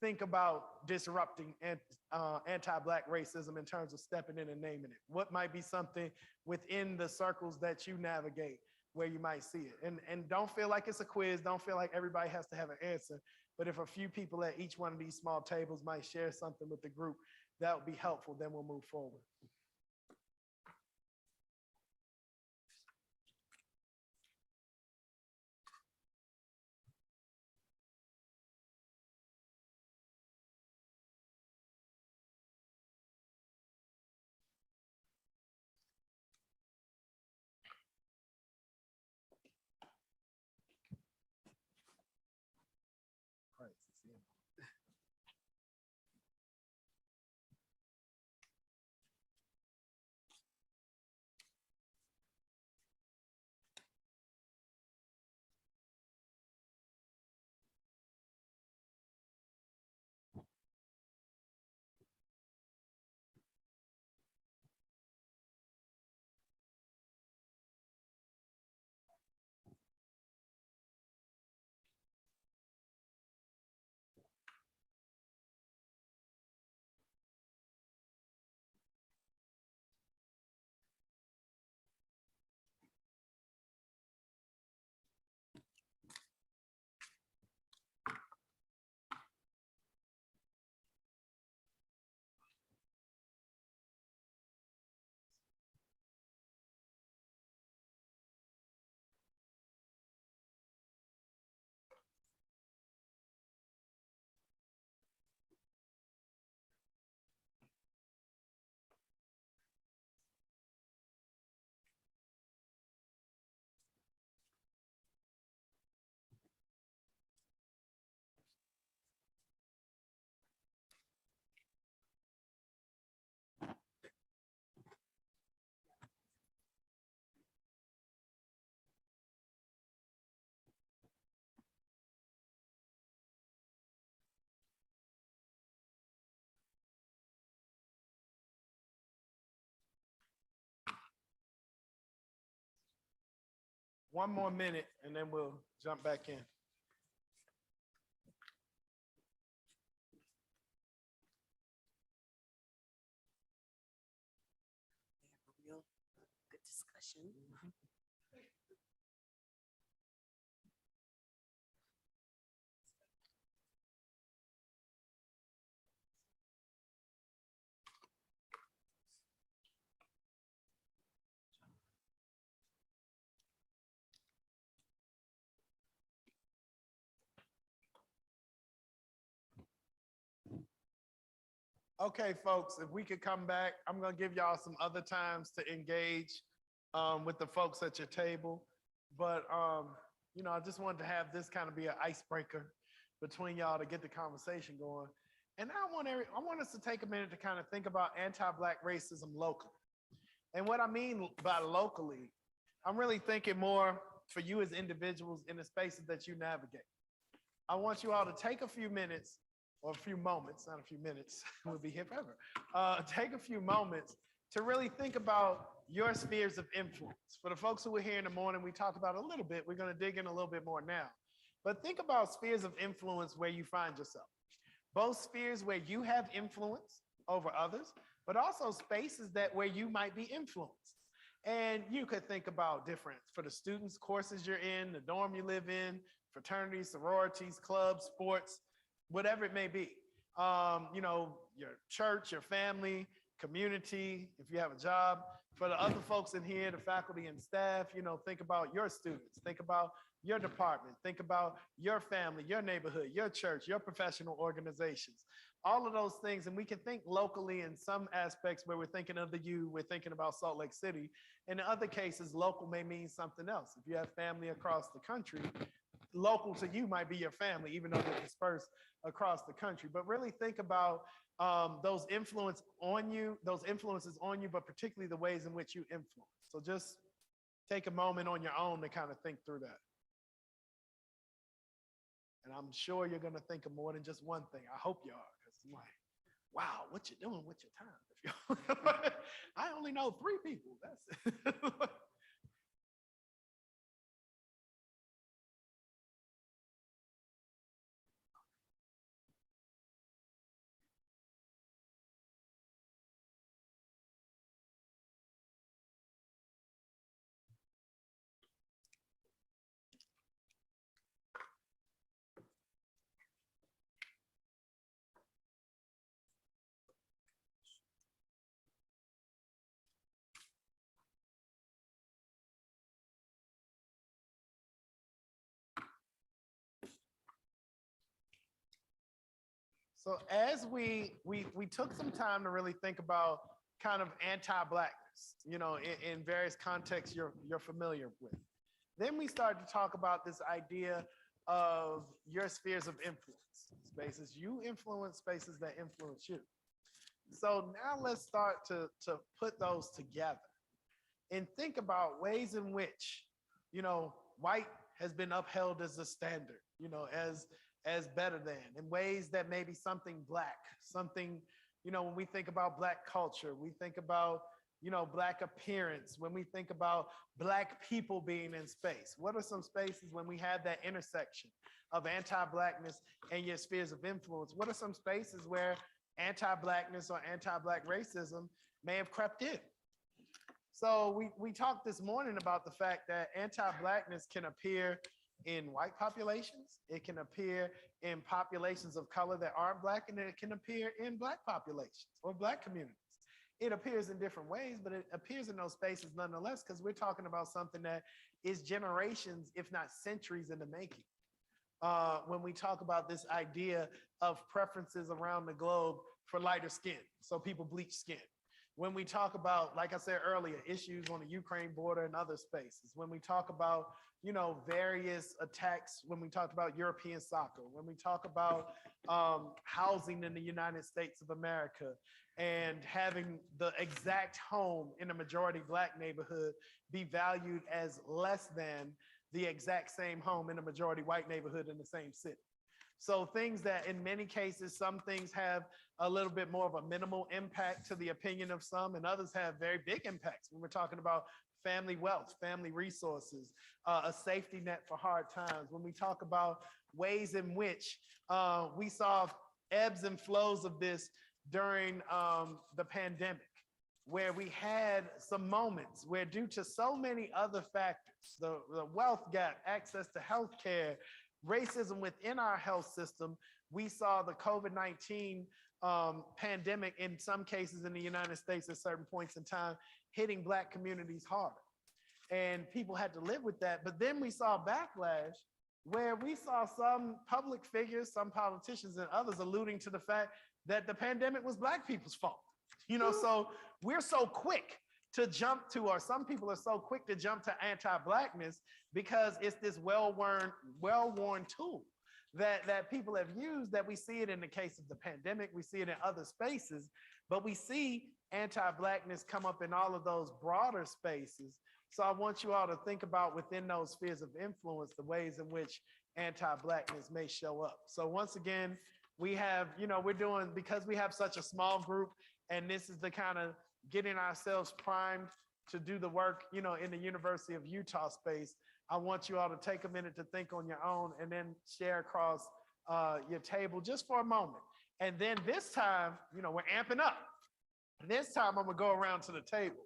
Speaker 7: think about disrupting anti-Black racism in terms of stepping in and naming it? What might be something within the circles that you navigate where you might see it? And don't feel like it's a quiz. Don't feel like everybody has to have an answer. But if a few people at each one of these small tables might share something with the group, that would be helpful. Then we'll move forward. One more minute and then we'll jump back in.
Speaker 8: Real good discussion.
Speaker 7: Okay, folks, if we could come back, I'm gonna give y'all some other times to engage with the folks at your table. But you know, I just wanted to have this kind of be an icebreaker between y'all to get the conversation going. And I want us to take a minute to kind of think about anti-Black racism locally. And what I mean by locally, I'm really thinking more for you as individuals in the spaces that you navigate. I want you all to take a few minutes or a few moments, not a few minutes, we'll be here forever. Take a few moments to really think about your spheres of influence. For the folks who were here in the morning, we talked about it a little bit. We're gonna dig in a little bit more now. But think about spheres of influence where you find yourself. Both spheres where you have influence over others, but also spaces that where you might be influenced. And you could think about different, for the students, courses you're in, the dorm you live in, fraternities, sororities, clubs, sports, whatever it may be. You know, your church, your family, community, if you have a job. For the other folks in here, the faculty and staff, you know, think about your students, think about your department, think about your family, your neighborhood, your church, your professional organizations, all of those things. And we can think locally in some aspects where we're thinking of the U, we're thinking about Salt Lake City. In other cases, local may mean something else. If you have family across the country, local to you might be your family, even though they're dispersed across the country. But really think about those influences on you, but particularly the ways in which you influence. So just take a moment on your own to kind of think through that. And I'm sure you're going to think of more than just one thing. I hope you are, because I'm like, wow, what you doing with your time? I only know 3 people. That's it. So as we took some time to really think about kind of anti-Blackness, in various contexts you're familiar with. Then we started to talk about this idea of your spheres of influence, spaces you influence, spaces that influence you. So now let's start to put those together and think about ways in which, white has been upheld as a standard, as better than, in ways that maybe something Black, something, when we think about Black culture, we think about, Black appearance, when we think about Black people being in space. What are some spaces when we have that intersection of anti-Blackness and your spheres of influence? What are some spaces where anti-Blackness or anti-Black racism may have crept in? So we talked this morning about the fact that anti-Blackness can appear in white populations, it can appear in populations of color that aren't Black, and it can appear in Black populations or Black communities. It appears in different ways, but it appears in those spaces nonetheless, because we're talking about something that is generations, if not centuries in the making. When we talk about this idea of preferences around the globe for lighter skin, so people bleach skin. When we talk about, like I said earlier, issues on the Ukraine border and other spaces, when we talk about, various attacks, when we talked about European soccer, when we talk about housing in the United States of America and having the exact home in a majority Black neighborhood be valued as less than the exact same home in a majority white neighborhood in the same city. So things that in many cases, some things have a little bit more of a minimal impact to the opinion of some, and others have very big impacts when we're talking about family wealth, family resources, a safety net for hard times. When we talk about ways in which we saw ebbs and flows of this during the pandemic, where we had some moments where due to so many other factors, the wealth gap, access to healthcare, racism within our health system, we saw the COVID-19 pandemic in some cases in the United States at certain points in time hitting Black communities hard. And people had to live with that. But then we saw backlash where we saw some public figures, some politicians and others alluding to the fact that the pandemic was Black people's fault. So we're so quick to jump to, or some people are so quick to jump to anti-Blackness because it's this well-worn tool that people have used, that we see it in the case of the pandemic, we see it in other spaces, but we see anti-Blackness come up in all of those broader spaces. So I want you all to think about within those spheres of influence, the ways in which anti-Blackness may show up. So once again, we have, we're doing, because we have such a small group, and this is the kind of getting ourselves primed to do the work, in the University of Utah space. I want you all to take a minute to think on your own and then share across your table just for a moment. And then this time, we're amping up. This time I'm gonna go around to the tables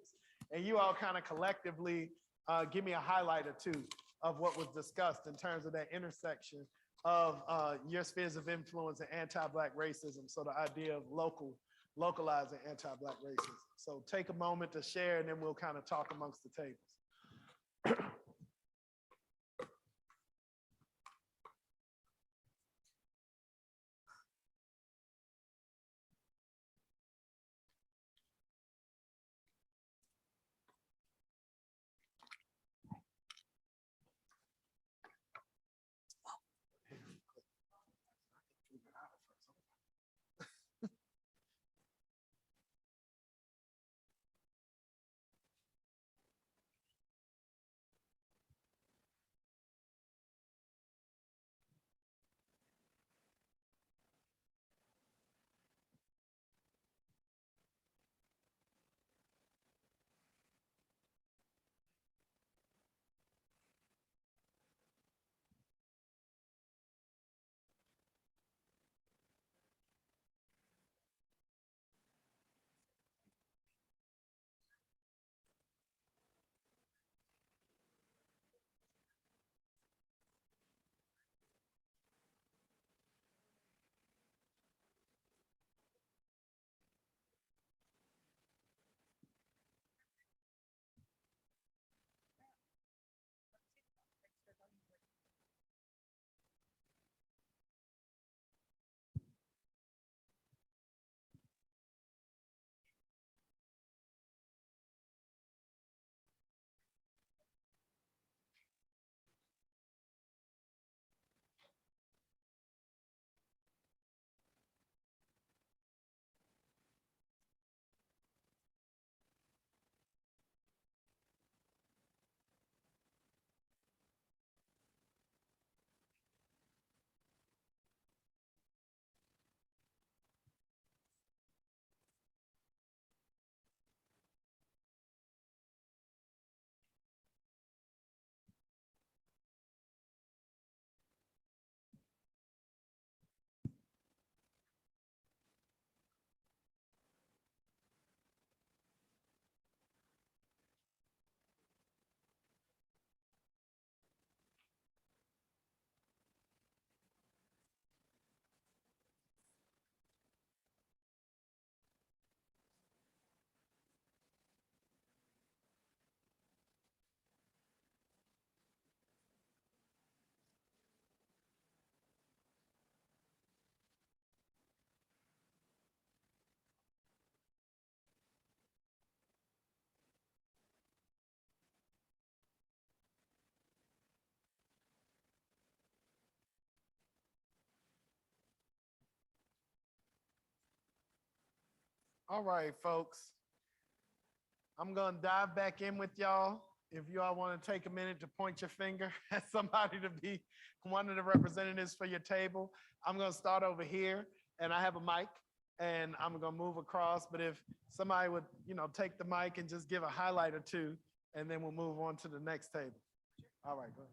Speaker 7: and you all kind of collectively give me a highlight or two of what was discussed in terms of that intersection of your spheres of influence and anti-Black racism. So the idea of localizing anti-Black racism. So take a moment to share and then we'll kind of talk amongst the tables. All right, folks. I'm gonna dive back in with y'all. If you all want to take a minute to point your finger at somebody to be one of the representatives for your table, I'm gonna start over here, and I have a mic, and I'm gonna move across. But if somebody would, take the mic and just give a highlight or two, and then we'll move on to the next table. All right, go ahead.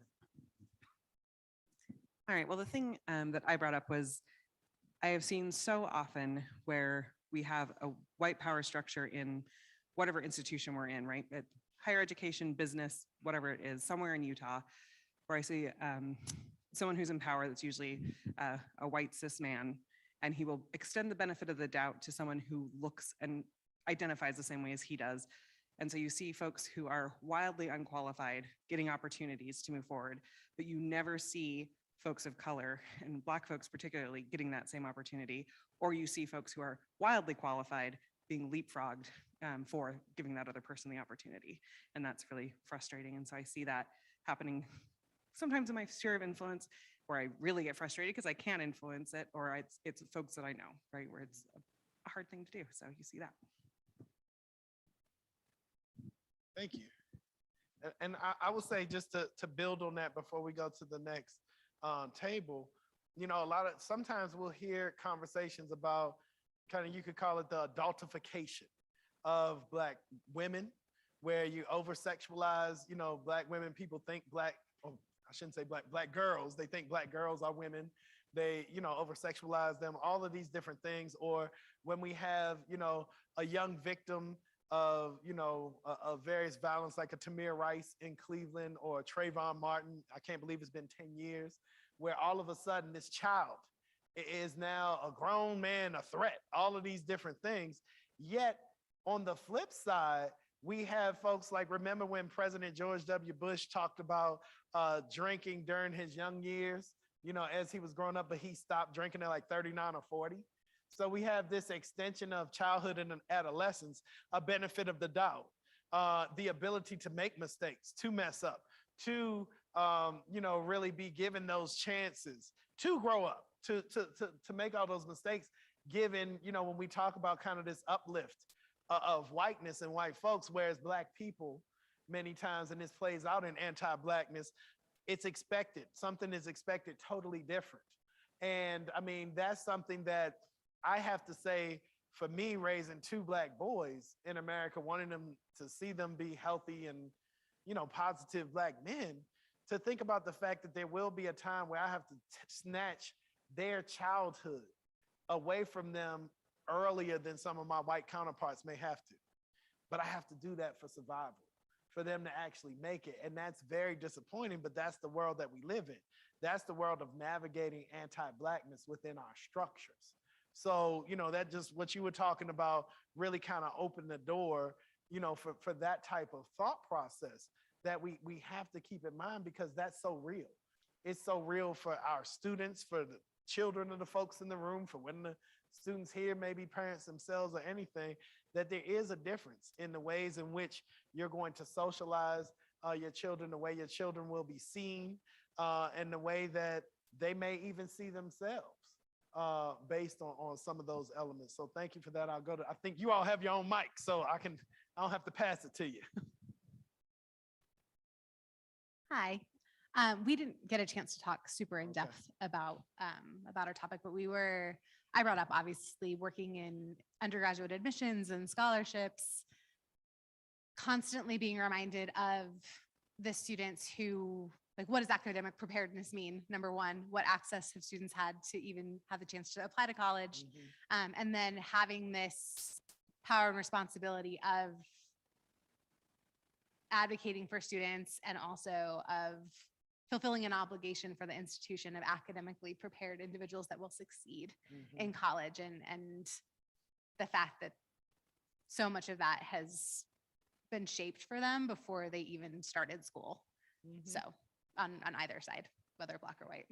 Speaker 6: All right, well, the thing that I brought up was I have seen so often where we have a white power structure in whatever institution we're in, right? At higher education, business, whatever it is, somewhere in Utah, where I see someone who's in power that's usually a white cis man, and he will extend the benefit of the doubt to someone who looks and identifies the same way as he does. And so you see folks who are wildly unqualified getting opportunities to move forward, but you never see folks of color, and Black folks particularly, getting that same opportunity, or you see folks who are wildly qualified being leapfrogged for giving that other person the opportunity. And that's really frustrating. And so I see that happening sometimes in my sphere of influence, where I really get frustrated because I can't influence it, or it's folks that I know, right, where it's a hard thing to do. So you see that.
Speaker 7: Thank you. And I would say, just to build on that before we go to the next table, sometimes we'll hear conversations about you could call it the adultification of Black women, where you over-sexualize, Black women. People think I shouldn't say Black girls. They think Black girls are women. They, over-sexualize them, all of these different things. Or when we have, a young victim of, of various violence, like a Tamir Rice in Cleveland, or Trayvon Martin, I can't believe it's been 10 years, where all of a sudden this child is now a grown man, a threat, all of these different things. Yet on the flip side, we have folks like, remember when President George W. Bush talked about drinking during his young years, as he was growing up, but he stopped drinking at like 39 or 40. So we have this extension of childhood and adolescence, a benefit of the doubt, the ability to make mistakes, to mess up, to really be given those chances to grow up, to make all those mistakes, given, when we talk about kind of this uplift of whiteness and white folks, whereas Black people, many times, and this plays out in Anti-Blackness, it's expected. Something is expected totally different. And I mean, that's something that I have to say, for me, raising 2 Black boys in America, wanting them to see them be healthy and, positive Black men, to think about the fact that there will be a time where I have to snatch their childhood away from them earlier than some of my white counterparts may have to. But I have to do that for survival, for them to actually make it. And that's very disappointing, but that's the world that we live in. That's the world of navigating anti-Blackness within our structures. So, that just what you were talking about really kind of opened the door, for that type of thought process that we have to keep in mind, because that's so real. It's so real for our students, for the children of the folks in the room, for when the students here, maybe parents themselves or anything, that there is a difference in the ways in which you're going to socialize your children, the way your children will be seen, and the way that they may even see themselves based on some of those elements. So thank you for that. I think you all have your own mic, so I don't have to pass it to you.
Speaker 3: Hi. We didn't get a chance to talk super in depth about our topic, but I brought up, obviously, working in undergraduate admissions and scholarships, constantly being reminded of the students who, like, what does academic preparedness mean? Number one, what access have students had to even have the chance to apply to college? And then having this power and responsibility of advocating for students, and also of fulfilling an obligation for the institution of academically prepared individuals that will succeed in college, and the fact that so much of that has been shaped for them before they even started school. So on either side, whether Black or white.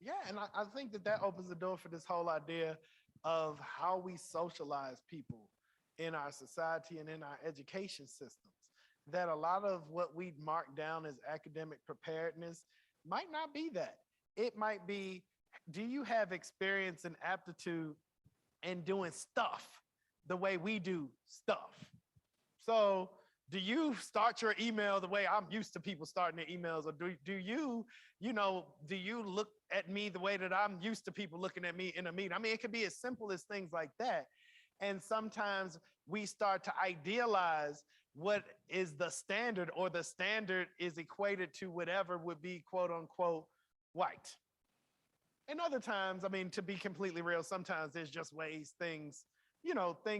Speaker 7: Yeah, and I think that opens the door for this whole idea of how we socialize people in our society and in our education systems. That a lot of what we mark down as academic preparedness might not be that. It might be, do you have experience and aptitude in doing stuff the way we do stuff. So do you start your email the way I'm used to people starting their emails? Or do you look at me the way that I'm used to people looking at me in a meeting? I mean, it could be as simple as things like that. And sometimes we start to idealize what is the standard, or the standard is equated to whatever would be quote unquote white. And other times, I mean, to be completely real, sometimes there's just ways things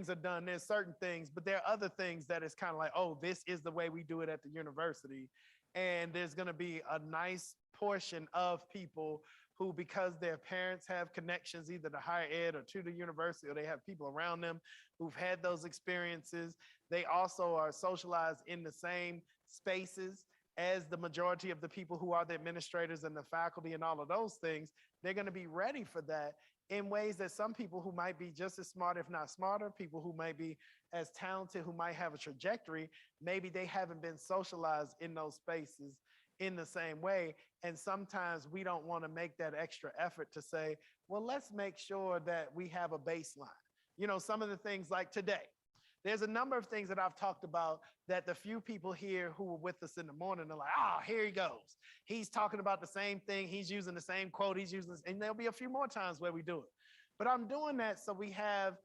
Speaker 7: are done. There's certain things, but there are other things that it's kind of like, oh, this is the way we do it at the university. And there's going to be a nice portion of people who, because their parents have connections either to higher ed or to the university, or they have people around them who've had those experiences, they also are socialized in the same spaces as the majority of the people who are the administrators and the faculty and all of those things. They're going to be ready for that in ways that some people who might be just as smart, if not smarter, people who might be as talented, who might have a trajectory, maybe they haven't been socialized in those spaces in the same way. And sometimes we don't want to make that extra effort to say, well, let's make sure that we have a baseline. Some of the things like today, there's a number of things that I've talked about that the few people here who were with us in the morning are like, here he goes. He's talking about the same thing. He's using the same quote. He's using this, and there'll be a few more times where we do it. But I'm doing that so we have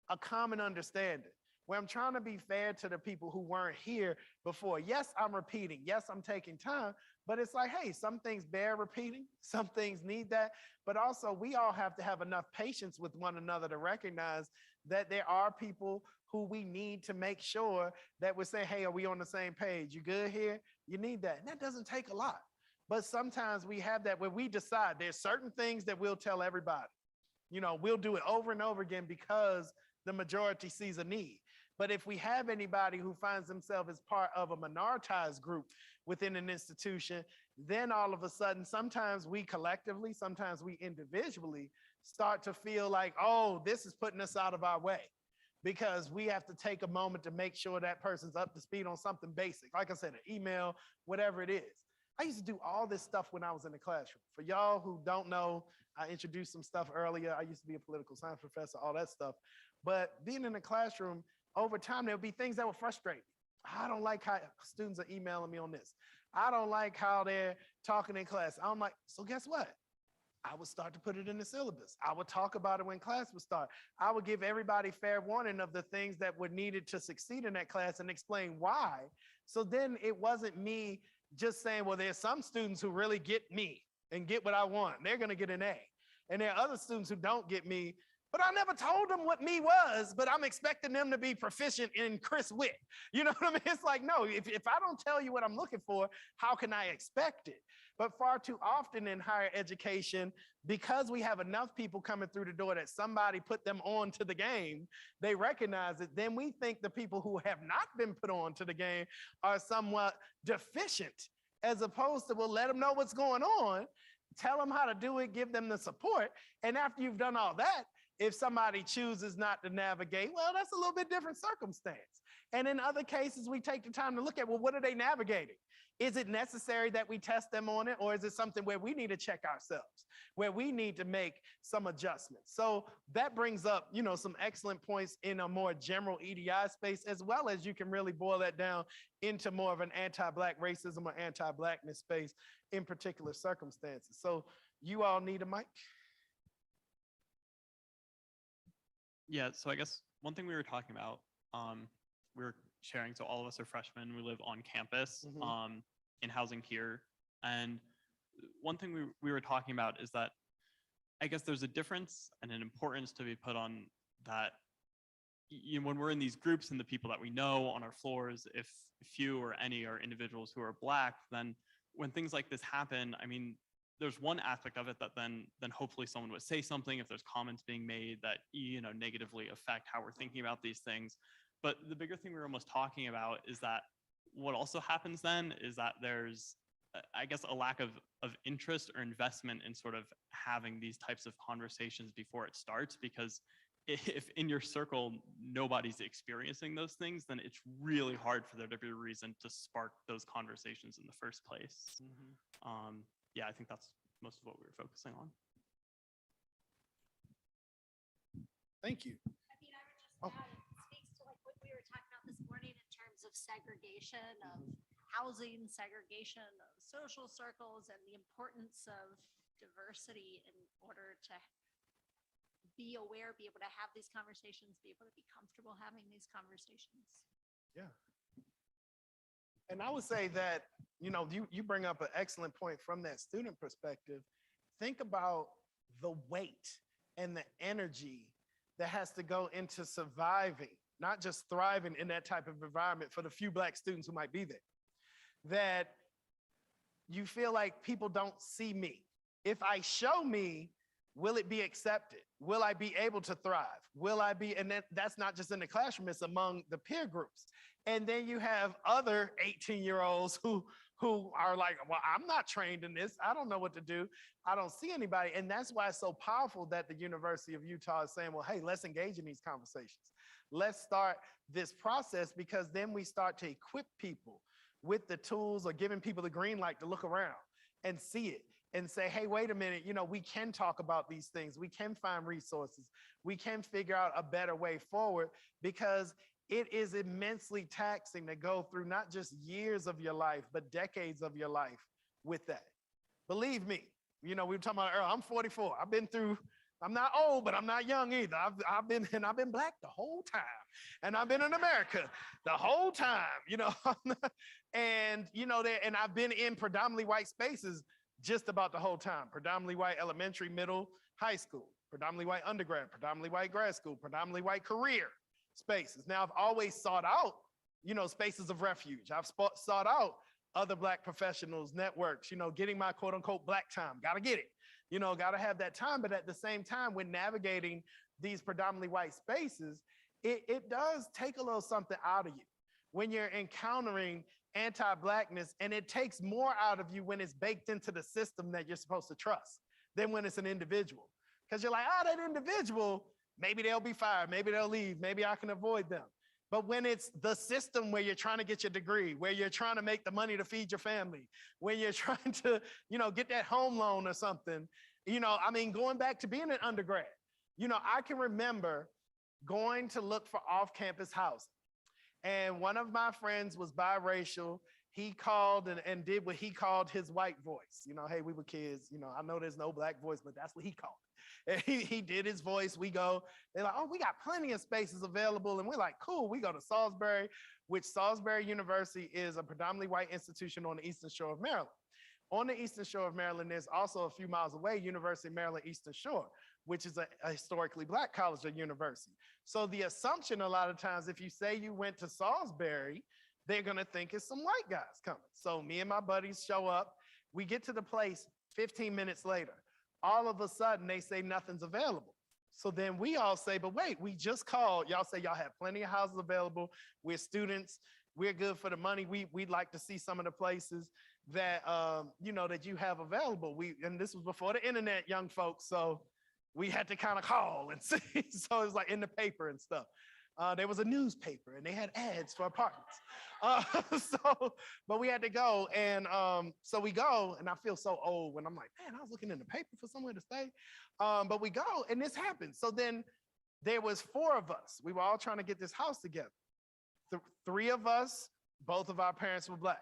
Speaker 7: a common understanding, where I'm trying to be fair to the people who weren't here before. Yes, I'm repeating. Yes, I'm taking time, but it's like, hey, some things bear repeating. Some things need that. But also, we all have to have enough patience with one another to recognize that there are people who we need to make sure that we're saying, hey, are we on the same page? You good here? You need that. And that doesn't take a lot. But sometimes we have that where we decide there's certain things that we'll tell everybody. We'll do it over and over again because the majority sees a need. But if we have anybody who finds themselves as part of a minoritized group within an institution, then all of a sudden, sometimes we collectively, sometimes we individually start to feel like, oh, this is putting us out of our way, because we have to take a moment to make sure that person's up to speed on something basic. Like I said, an email, whatever it is. I used to do all this stuff when I was in the classroom. For y'all who don't know, I introduced some stuff earlier. I used to be a political science professor, all that stuff. But being in the classroom, over time, there'll be things that will frustrate me. I don't like how students are emailing me on this. I don't like how they're talking in class. I'm like, so guess what? I would start to put it in the syllabus. I would talk about it when class would start. I would give everybody fair warning of the things that were needed to succeed in that class and explain why. So then it wasn't me just saying, well, there's some students who really get me and get what I want. They're going to get an A. And there are other students who don't get me, but I never told them what me was, but I'm expecting them to be proficient in Chris Witt. You know what I mean? It's like, no, if I don't tell you what I'm looking for, how can I expect it? But far too often in higher education, because we have enough people coming through the door that somebody put them on to the game, they recognize it. Then we think the people who have not been put on to the game are somewhat deficient, as opposed to, well, let them know what's going on, tell them how to do it, give them the support. And after you've done all that, if somebody chooses not to navigate, well, that's a little bit different circumstance. And in other cases, we take the time to look at, well, what are they navigating? Is it necessary that we test them on it? Or is it something where we need to check ourselves, where we need to make some adjustments? So that brings up, some excellent points in a more general EDI space, as well as you can really boil that down into more of an anti-Black racism or anti-Blackness space in particular circumstances. So you all need a mic.
Speaker 5: Yeah, so I guess one thing we were talking about, we were sharing, so all of us are freshmen, we live on campus, in housing here. And one thing we were talking about is that I guess there's a difference and an importance to be put on that, when we're in these groups and the people that we know on our floors, if few or any are individuals who are Black, then when things like this happen, I mean, there's one aspect of it that then hopefully someone would say something if there's comments being made that negatively affect how we're thinking about these things. But the bigger thing we're almost talking about is that what also happens then is that there's, I guess, a lack of interest or investment in sort of having these types of conversations before it starts, because if in your circle nobody's experiencing those things, then it's really hard for there to be a reason to spark those conversations in the first place. Yeah, I think that's most of what we were focusing on.
Speaker 7: Thank you.
Speaker 3: I mean, I would just add,
Speaker 21: segregation of housing, segregation of social circles, and the importance of diversity in order to be aware, be able to have these conversations, be able to be comfortable having these conversations.
Speaker 7: Yeah. And I would say that, you bring up an excellent point from that student perspective. Think about the weight and the energy that has to go into surviving, not just thriving in that type of environment for the few Black students who might be there. That you feel like people don't see me. If I show me, will it be accepted? Will I be able to thrive? Will I be, and that's not just in the classroom, it's among the peer groups. And then you have other 18-year-olds who are like, well, I'm not trained in this. I don't know what to do. I don't see anybody. And that's why it's so powerful that the University of Utah is saying, well, hey, let's engage in these conversations. Let's start this process, because then we start to equip people with the tools, or giving people the green light to look around and see it and say, hey, wait a minute, we can talk about these things. We can find resources. We can figure out a better way forward, because it is immensely taxing to go through not just years of your life, but decades of your life with that. Believe me, we were talking about earlier, I'm 44. I've been through, I'm not old, but I'm not young either. I've been Black the whole time. And I've been in America the whole time, and, and I've been in predominantly white spaces just about the whole time. Predominantly white elementary, middle, high school, predominantly white undergrad, predominantly white grad school, predominantly white career spaces. Now, I've always sought out, spaces of refuge. I've sought out other Black professionals, networks, getting my quote unquote Black time. Got to get it, got to have that time. But at the same time, when navigating these predominantly white spaces, it does take a little something out of you when you're encountering anti-Blackness, and it takes more out of you when it's baked into the system that you're supposed to trust than when it's an individual. Because you're like, that individual, maybe they'll be fired, maybe they'll leave, maybe I can avoid them. But when it's the system where you're trying to get your degree, where you're trying to make the money to feed your family, when you're trying to, get that home loan or something, going back to being an undergrad, I can remember going to look for off-campus housing. And one of my friends was biracial. He called and did what he called his white voice. Hey, we were kids. I know there's no Black voice, but that's what he called it. And he did his voice. We go, they're like, oh, we got plenty of spaces available. And we're like, cool. We go to Salisbury, which Salisbury University is a predominantly white institution on the Eastern Shore of Maryland. On the Eastern Shore of Maryland, there's also a few miles away, University of Maryland Eastern Shore, which is a historically Black college or university. So the assumption a lot of times, if you say you went to Salisbury, they're gonna think it's some white guys coming. So me and my buddies show up, we get to the place 15 minutes later. All of a sudden they say nothing's available. So then we all say, but wait, we just called. Y'all say y'all have plenty of houses available. We're students, we're good for the money. We'd like to see some of the places that, that you have available. And this was before the internet, young folks. So we had to kind of call and see. So it was like in the paper and stuff. There was a newspaper and they had ads for apartments. But we had to go. And so we go, and I feel so old when I'm like, man, I was looking in the paper for somewhere to stay. But we go, and this happened. So then there was 4 of us. We were all trying to get this house together. 3 of us, both of our parents were Black.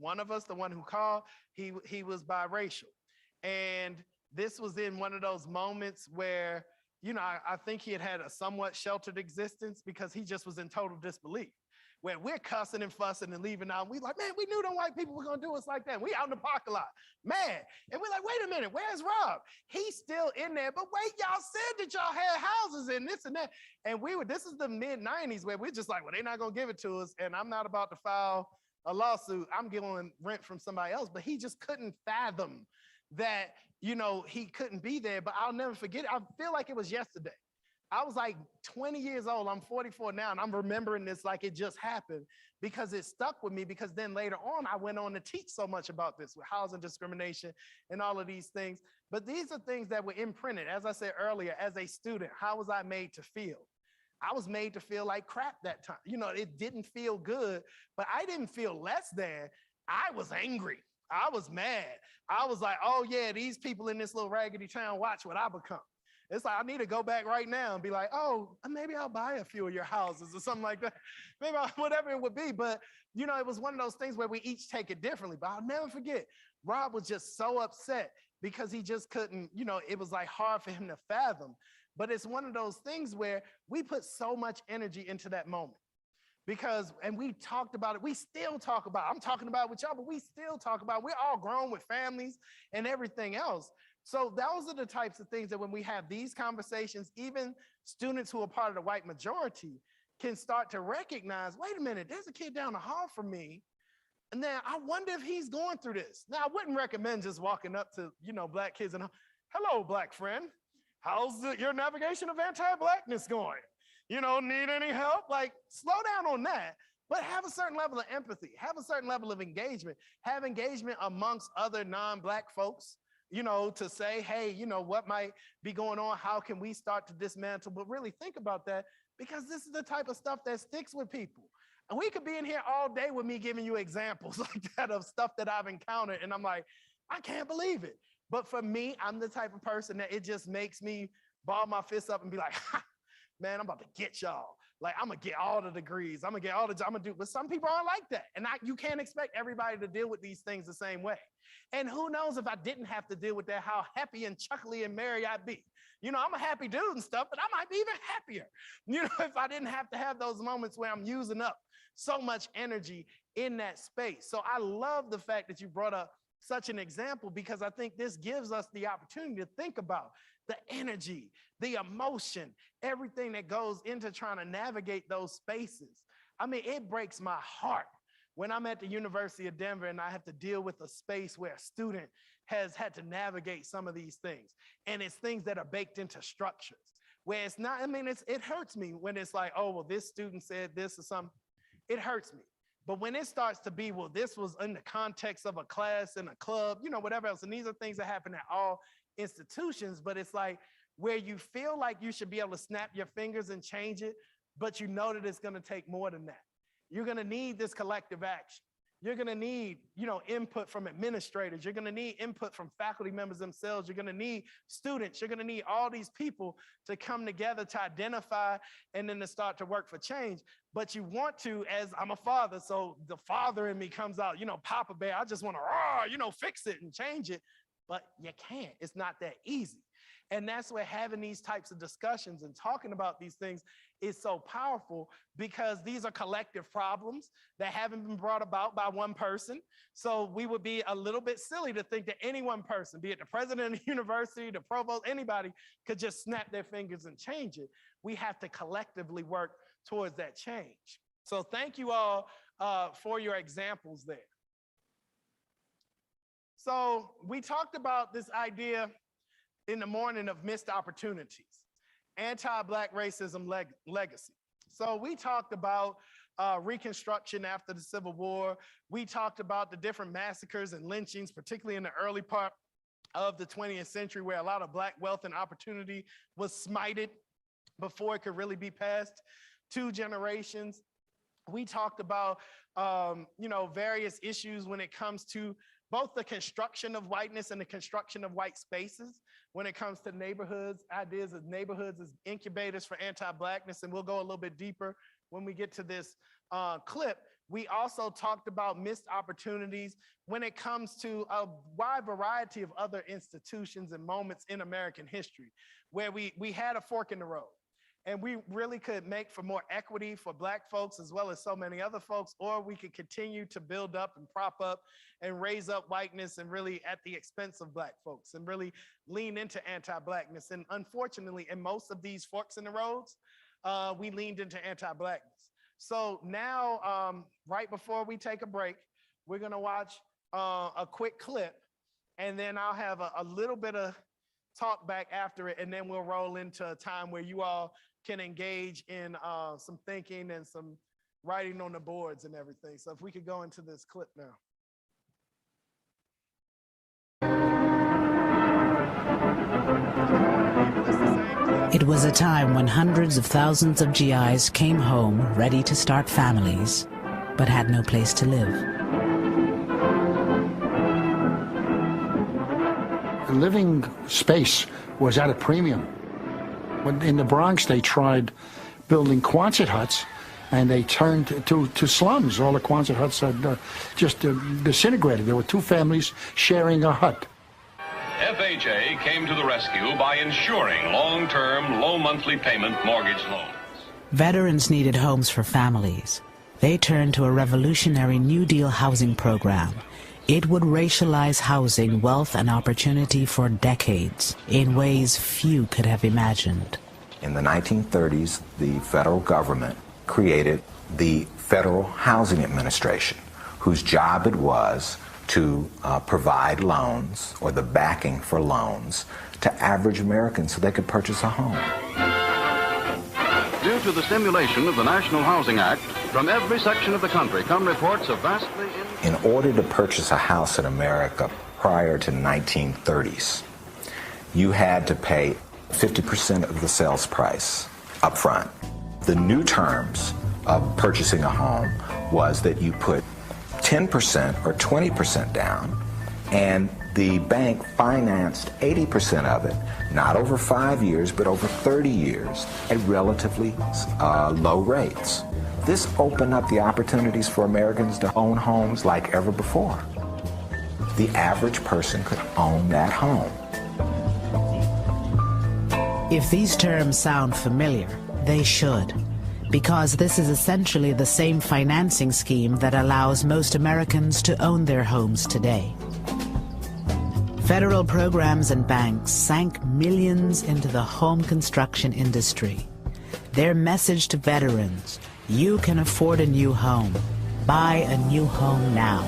Speaker 7: One of us, the one who called, he was biracial. And this was in one of those moments where, I think he had a somewhat sheltered existence, because he just was in total disbelief. Where we're cussing and fussing and leaving out. We like, man, we knew them white people were gonna do us like that. We out in the parking lot, man. And we're like, wait a minute, where's Rob? He's still in there, but wait, y'all said that y'all had houses and this and that. And this is the mid-90s where we're just like, well, they're not gonna give it to us. And I'm not about to file a lawsuit. I'm getting rent from somebody else. But he just couldn't fathom that, he couldn't be there. But I'll never forget it. I feel like it was yesterday. I was like 20 years old. I'm 44 now, and I'm remembering this like it just happened, because it stuck with me. Because then later on, I went on to teach so much about this with housing discrimination and all of these things. But these are things that were imprinted. As I said earlier, as a student, how was I made to feel? I was made to feel like crap that time. It didn't feel good, but I didn't feel less than. I was angry. I was mad. I was like, oh yeah, these people in this little raggedy town, watch what I become. It's like, I need to go back right now and be like, oh, maybe I'll buy a few of your houses or something like that. Maybe whatever it would be. But, you know, it was one of those things where we each take it differently. But I'll never forget, Rob was just so upset because he just couldn't, you know, it was like hard for him to fathom. But it's one of those things where we put so much energy into that moment. Because, and we talked about it, we still talk about it. I'm talking about it with y'all, but we still talk about it. We're all grown with families and everything else. So those are the types of things that when we have these conversations, even students who are part of the white majority can start to recognize, wait a minute, there's a kid down the hall from me. And then I wonder if he's going through this. Now, I wouldn't recommend just walking up to, you know, Black kids and, hello, Black friend. How's your navigation of anti-Blackness going? You know, need any help? Like, slow down on that, but have a certain level of empathy, have a certain level of engagement, have engagement amongst other non-Black folks, you know, to say, hey, you know, what might be going on? How can we start to dismantle? But really think about that, because this is the type of stuff that sticks with people. And we could be in here all day with me giving you examples like that of stuff that I've encountered. And I'm like, I can't believe it. But for me, I'm the type of person that it just makes me ball my fists up and be like, ha, man, I'm about to get y'all. Like, I'm gonna get all the degrees. I'm gonna get all the, I'm gonna do, but some people aren't like that. And you can't expect everybody to deal with these things the same way. And who knows if I didn't have to deal with that, how happy and chuckly and merry I'd be. You know, I'm a happy dude and stuff, but I might be even happier, you know, if I didn't have to have those moments where I'm using up so much energy in that space. So I love the fact that you brought up such an example, because I think this gives us the opportunity to think about the energy, the emotion, everything that goes into trying to navigate those spaces. I mean, it breaks my heart when I'm at the University of Denver and I have to deal with a space where a student has had to navigate some of these things. And it's things that are baked into structures where it's not, I mean, it hurts me when it's like, oh, well, this student said this or something. It hurts me. But when it starts to be, well, this was in the context of a class and a club, you know, whatever else. And these are things that happen at all institutions, but it's like where you feel like you should be able to snap your fingers and change it, but you know that it's going to take more than that. You're going to need this collective action. You're going to need, you know, input from administrators. You're going to need input from faculty members themselves. You're going to need students. You're going to need all these people to come together to identify and then to start to work for change. But you want to, as I'm a father, so the father in me comes out, you know, Papa Bear, I just want to, you know, fix it and change it. But you can't. It's not that easy. And that's where having these types of discussions and talking about these things is so powerful, because these are collective problems that haven't been brought about by one person. So we would be a little bit silly to think that any one person, be it the president of the university, the provost, anybody, could just snap their fingers and change it. We have to collectively work towards that change. So thank you all for your examples there. So we talked about this idea in the morning of missed opportunities, anti-Black racism legacy. So we talked about Reconstruction after the Civil War. We talked about the different massacres and lynchings, particularly in the early part of the 20th century, where a lot of Black wealth and opportunity was smited before it could really be passed 2 generations. We talked about, you know, various issues when it comes to both the construction of whiteness and the construction of white spaces, when it comes to neighborhoods, ideas of neighborhoods as incubators for anti-Blackness, and we'll go a little bit deeper when we get to this clip. We also talked about missed opportunities when it comes to a wide variety of other institutions and moments in American history, where we had a fork in the road. And we really could make for more equity for Black folks as well as so many other folks, or we could continue to build up and prop up and raise up whiteness and really at the expense of Black folks and really lean into anti-Blackness. And unfortunately, in most of these forks in the roads, we leaned into anti-Blackness. So now, right before we take a break, we're gonna watch a quick clip, and then I'll have a little bit of talk back after it, and then we'll roll into a time where you all can engage in some thinking and some writing on the boards and everything. So if we could go into this clip now.
Speaker 11: It was a time when hundreds of thousands of GIs came home ready to start families, but had no place to live.
Speaker 12: Living space was at a premium. When in the Bronx, they tried building Quonset huts, and they turned to slums. All the Quonset huts had just disintegrated. There were two families sharing a hut.
Speaker 13: FHA came to the rescue by ensuring long-term, low monthly payment mortgage loans.
Speaker 11: Veterans needed homes for families. They turned to a revolutionary New Deal housing program. It would racialize housing, wealth, and opportunity for decades in ways few could have imagined.
Speaker 14: In the 1930s, the federal government created the Federal Housing Administration, whose job it was to provide loans or the backing for loans to average Americans so they could purchase a home.
Speaker 1: Due to the stimulation of the National Housing Act, from every section of the country come reports of vastly...
Speaker 14: In order to purchase a house in America prior to 1930s, you had to pay 50% of the sales price up front. The new terms of purchasing a home was that you put 10% or 20% down, and the bank financed 80% of it, not over 5 years, but over 30 years at relatively low rates. This opened up the opportunities for Americans to own homes like ever before. The average person could own that home.
Speaker 11: If these terms sound familiar, they should, because this is essentially the same financing scheme that allows most Americans to own their homes today. Federal programs and banks sank millions into the home construction industry. Their message to veterans: you can afford a new home. Buy a new home now.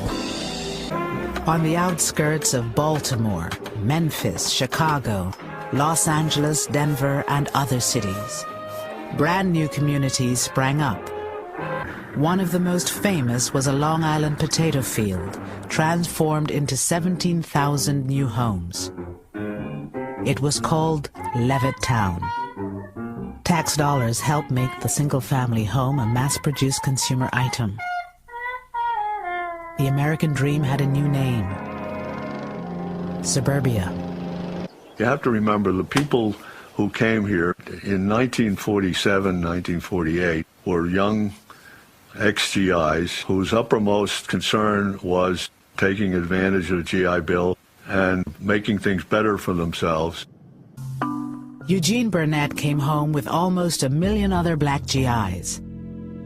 Speaker 11: On the outskirts of Baltimore, Memphis, Chicago, Los Angeles, Denver, and other cities, brand new communities sprang up. One of the most famous was a Long Island potato field, transformed into 17,000 new homes. It was called Levittown. Tax dollars helped make the single-family home a mass-produced consumer item. The American dream had a new name: suburbia.
Speaker 15: You have to remember the people who came here in 1947, 1948 were young ex-GIs whose uppermost concern was taking advantage of the GI Bill and making things better for themselves.
Speaker 11: Eugene Burnett came home with almost 1 million other black GIs.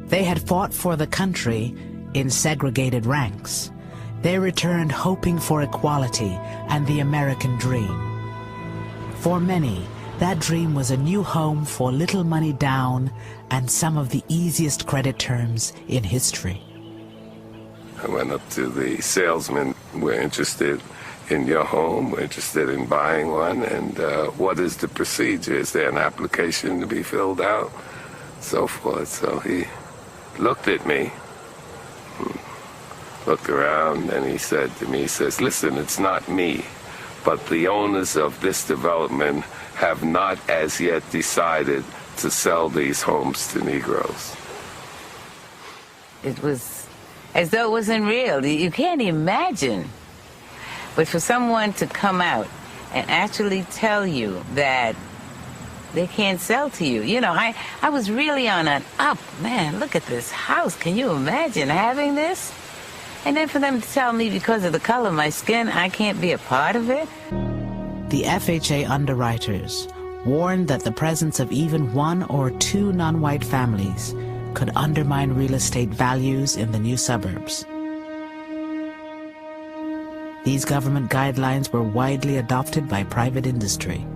Speaker 11: They had fought for the country in segregated ranks. They returned hoping for equality and the American dream. For many, that dream was a new home for little money down and some of the easiest credit terms in history.
Speaker 16: I went up to the salesman. We're interested in your home. We're interested in buying one. And what is the procedure? Is there an application to be filled out? So forth. So he looked at me, looked around, and he said to me, he says, listen, it's not me, but the owners of this development have not as yet decided to sell these homes to Negroes.
Speaker 17: It was as though it wasn't real. You can't imagine. But for someone to come out and actually tell you that they can't sell to you. You know, I was really on an up. Man, look at this house. Can you imagine having this? And then for them to tell me because of the color of my skin, I can't be a part of it.
Speaker 11: The FHA underwriters warned that the presence of even 1 or 2 non-white families could undermine real estate values in the new suburbs. These government guidelines were widely adopted by private industry.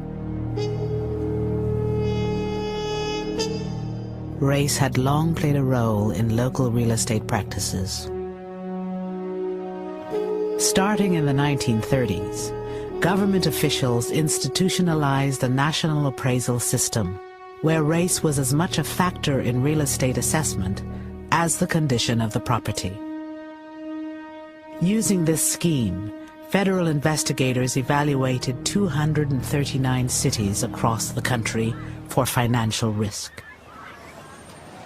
Speaker 11: Race had long played a role in local real estate practices. Starting in the 1930s, government officials institutionalized the national appraisal system, where race was as much a factor in real estate assessment as the condition of the property. Using this scheme, federal investigators evaluated 239 cities across the country for financial risk.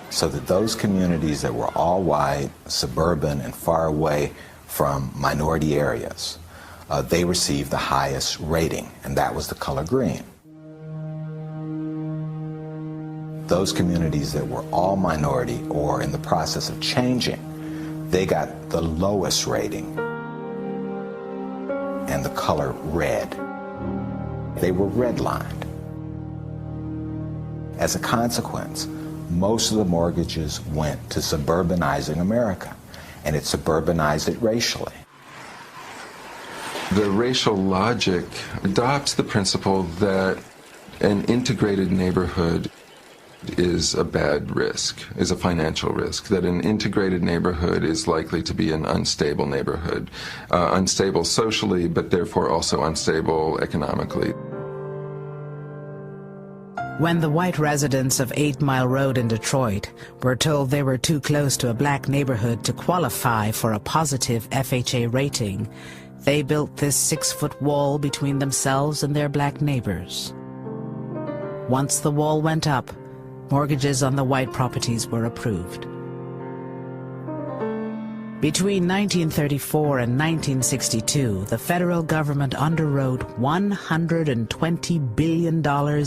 Speaker 14: So that those communities that were all white, suburban, and far away from minority areas, they received the highest rating, and that was the color green. Those communities that were all minority or in the process of changing, they got the lowest rating and the color red. They were redlined. As a consequence, most of the mortgages went to suburbanizing America, and it suburbanized it racially.
Speaker 18: The racial logic adopts the principle that an integrated neighborhood is a bad risk, is a financial risk, that an integrated neighborhood is likely to be an unstable neighborhood, unstable socially, but therefore also unstable economically.
Speaker 11: When the white residents of 8 Mile Road in Detroit were told they were too close to a black neighborhood to qualify for a positive FHA rating, they built this 6-foot wall between themselves and their black neighbors. Once the wall went up, mortgages on the white properties were approved. Between 1934 and 1962, the federal government underwrote $120 billion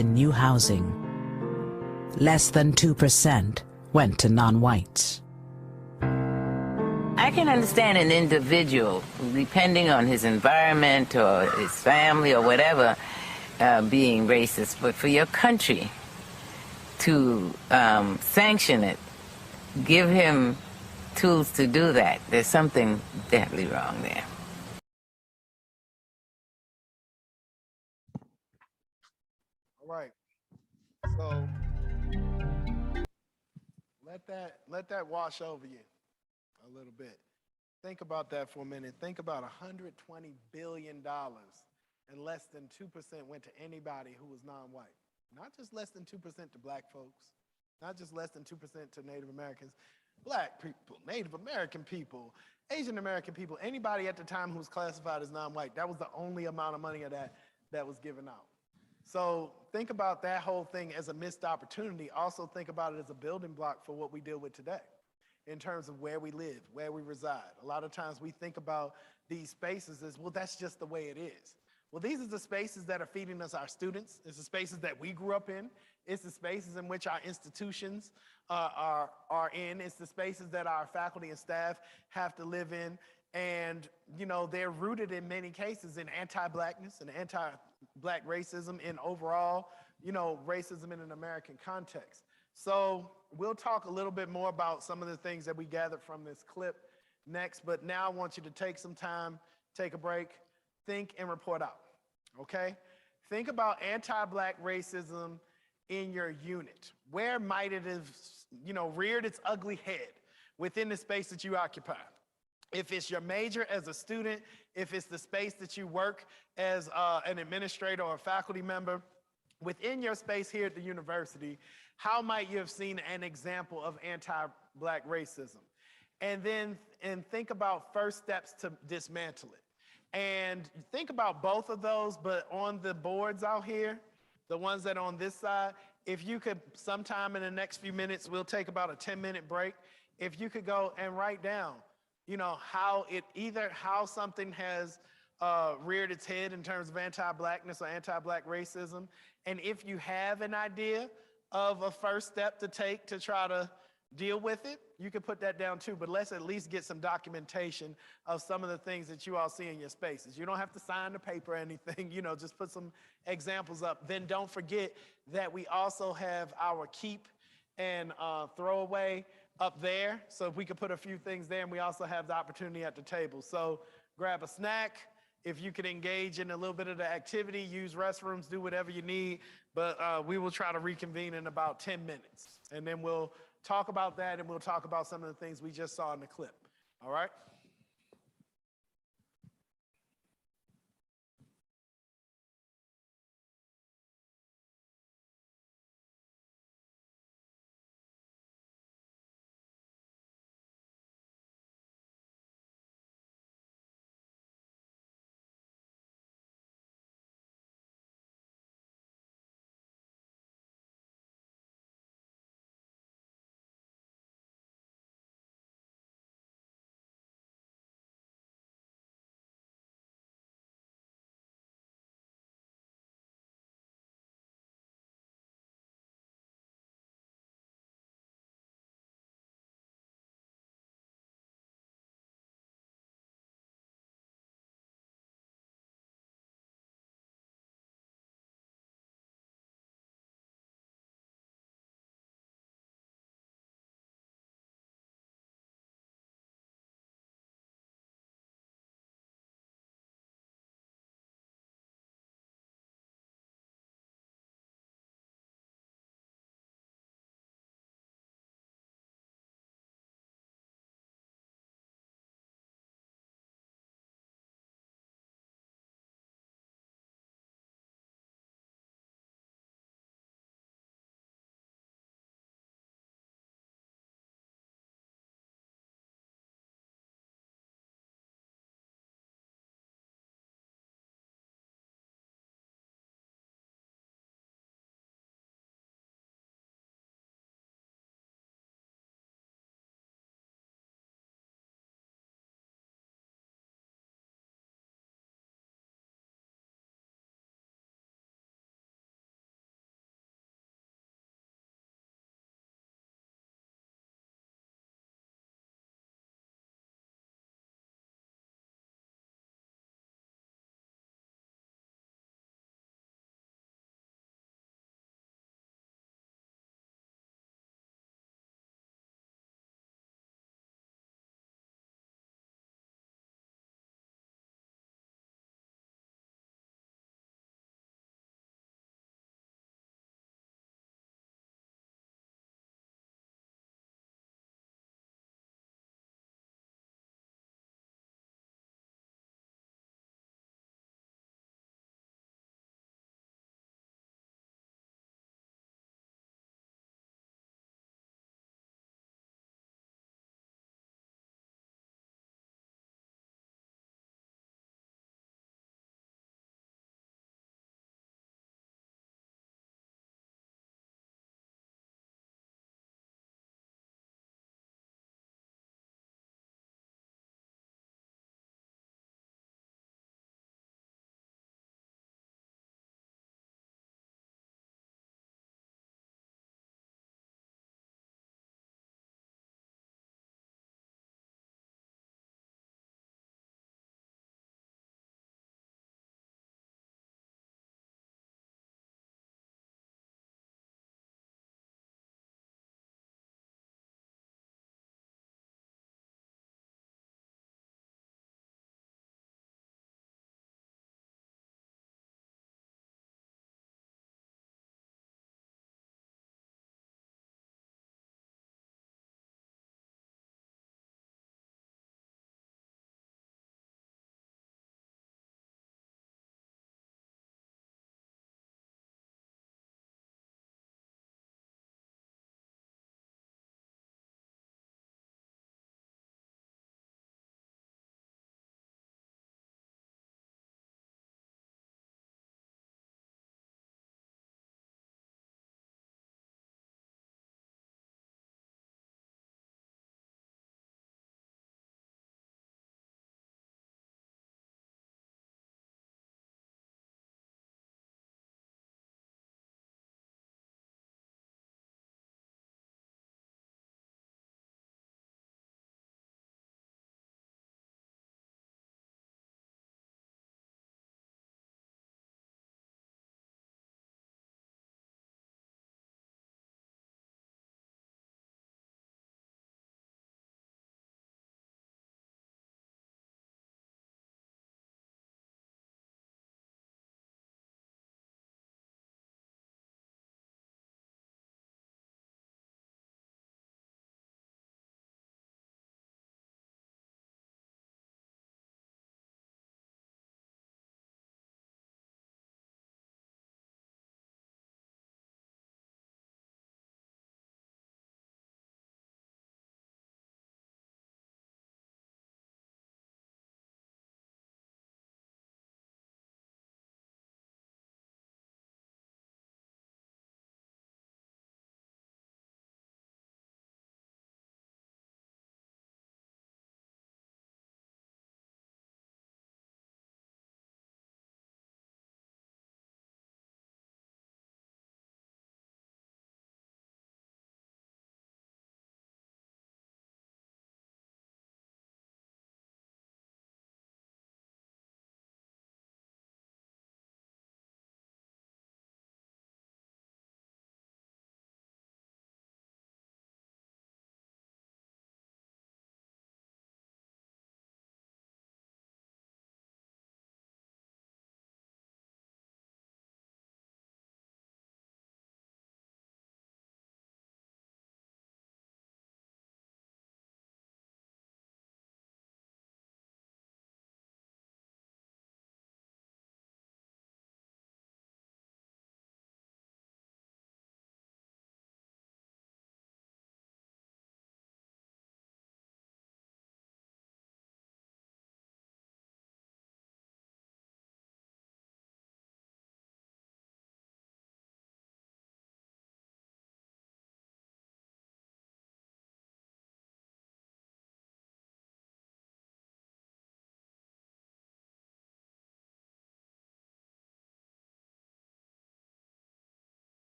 Speaker 11: in new housing. Less than 2% went to non-whites.
Speaker 17: I can understand an individual, depending on his environment or his family or whatever, being racist, but for your country to sanction it, give him tools to do that, there's something deadly wrong there.
Speaker 7: All right. So let that wash over you a little bit. Think about that for a minute. Think about $120 billion and less than 2% went to anybody who was non-white. Not just less than 2% to black folks, not just less than 2% to Native Americans, black people, Native American people, Asian American people, anybody at the time who was classified as non-white. That was the only amount of money of that was given out. So think about that whole thing as a missed opportunity. Also think about it as a building block for what we deal with today in terms of where we live, where we reside. A lot of times we think about these spaces as, well, that's just the way it is. Well, these are the spaces that are feeding us our students. It's the spaces that we grew up in. It's the spaces in which our institutions are in. It's the spaces that our faculty and staff have to live in. And, you know, they're rooted in many cases in anti-Blackness and anti-Black racism and overall, you know, racism in an American context. So we'll talk a little bit more about some of the things that we gathered from this clip next, but now I want you to take some time, take a break, think and report out, okay? Think about anti-Black racism in your unit. Where might it have, you know, reared its ugly head within the space that you occupy? If it's your major as a student, if it's the space that you work as an administrator or a faculty member, within your space here at the university, how might you have seen an example of anti-Black racism? And then think about first steps to dismantle it. And think about both of those, but on the boards out here, the ones that are on this side, if you could sometime in the next few minutes, we'll take about a 10-minute break. If you could go and write down, you know, how something has reared its head in terms of anti-Blackness or anti-Black racism. And if you have an idea of a first step to take to try to deal with it, you can put that down too, but let's at least get some documentation of some of the things that you all see in your spaces. You don't have to sign the paper or anything, you know, just put some examples up. Then don't forget that we also have our keep and throwaway up there. So if we could put a few things there, and we also have the opportunity at the table. So grab a snack. If you can engage in a little bit of the activity, use restrooms, do whatever you need, but we will try to reconvene in about 10 minutes. And then we'll talk about that, and we'll talk about some of the things we just saw in the clip. All right?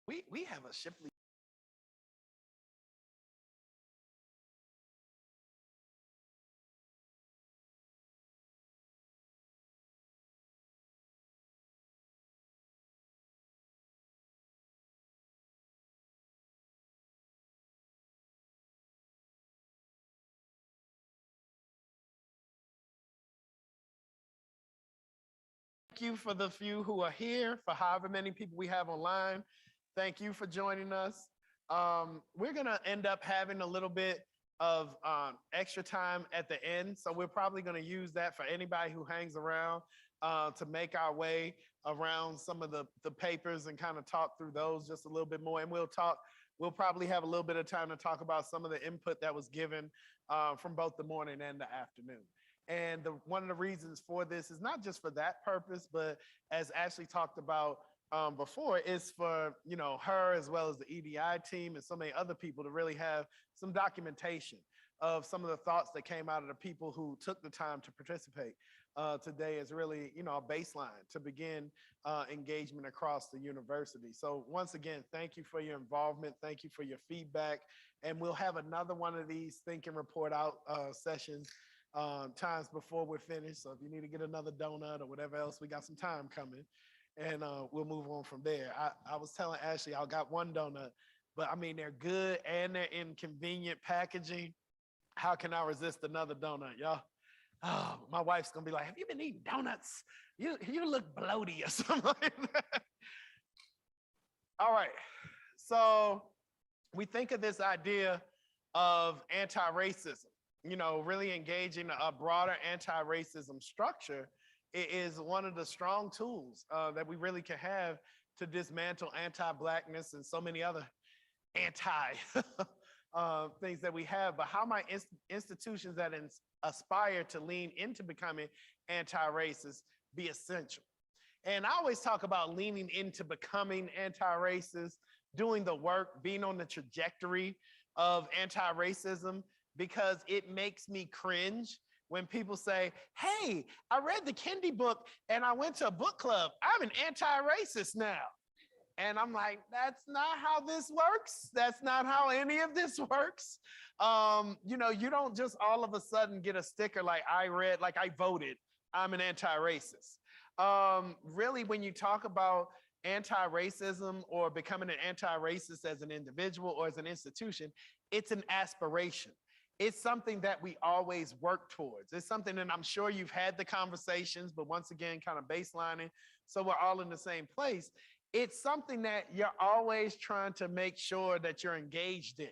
Speaker 7: We have a Shipley. Thank you for the few who are here, for however many people we have online. Thank you for joining us. We're gonna end up having a little bit of extra time at the end. So we're probably gonna use that for anybody who hangs around to make our way around some of the papers and kind of talk through those just a little bit more. And we'll probably have a little bit of time to talk about some of the input that was given from both the morning and the afternoon. And one of the reasons for this is not just for that purpose, but as Ashley talked about before, is for her as well as the EDI team and so many other people to really have some documentation of some of the thoughts that came out of the people who took the time to participate. Today is really a baseline to begin engagement across the university. So once again, thank you for your involvement. Thank you for your feedback. And we'll have another one of these think and report out sessions times before we're finished. So if you need to get another donut or whatever else, we got some time coming, and we'll move on from there. I was telling Ashley I got one donut, but I mean, they're good and they're in convenient packaging. How can I resist another donut, y'all? Oh, my wife's gonna be like, have you been eating donuts? You look bloaty or something like that. All right, so we think of this idea of anti-racism, really engaging a broader anti-racism structure. It is one of the strong tools that we really can have to dismantle anti-Blackness and so many other anti things that we have. But how might institutions that aspire to lean into becoming anti-racist be essential? And I always talk about leaning into becoming anti-racist, doing the work, being on the trajectory of anti-racism, because it makes me cringe when people say, hey, I read the Kendi book and I went to a book club. I'm an anti-racist now. And I'm like, that's not how this works. That's not how any of this works. You don't just all of a sudden get a sticker like I read, like I voted, I'm an anti-racist. Really, when you talk about anti-racism or becoming an anti-racist as an individual or as an institution, it's an aspiration. It's something that we always work towards. It's something that I'm sure you've had the conversations, but once again, kind of baselining, so we're all in the same place. It's something that you're always trying to make sure that you're engaged in.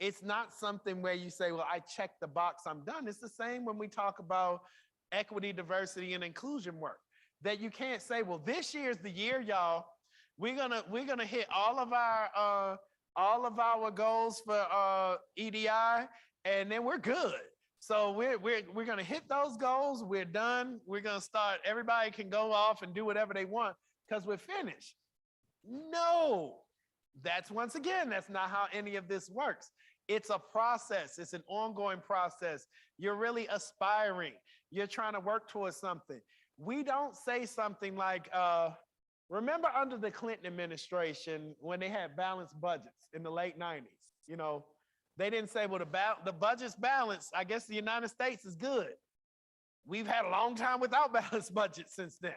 Speaker 7: It's not something where you say, well, I checked the box, I'm done. It's the same when we talk about equity, diversity, and inclusion work, that you can't say, well, this year's the year, y'all. We're gonna hit all of our goals for EDI, and then we're good. So we're gonna hit those goals. We're done. We're gonna start. Everybody can go off and do whatever they want because we're finished. No, that's not how any of this works. It's a process. It's an ongoing process. You're really aspiring. You're trying to work towards something. We don't say something like, remember under the Clinton administration when they had balanced budgets in the late 90s, they didn't say, well, the budget's balanced. I guess the United States is good. We've had a long time without balanced budgets since then.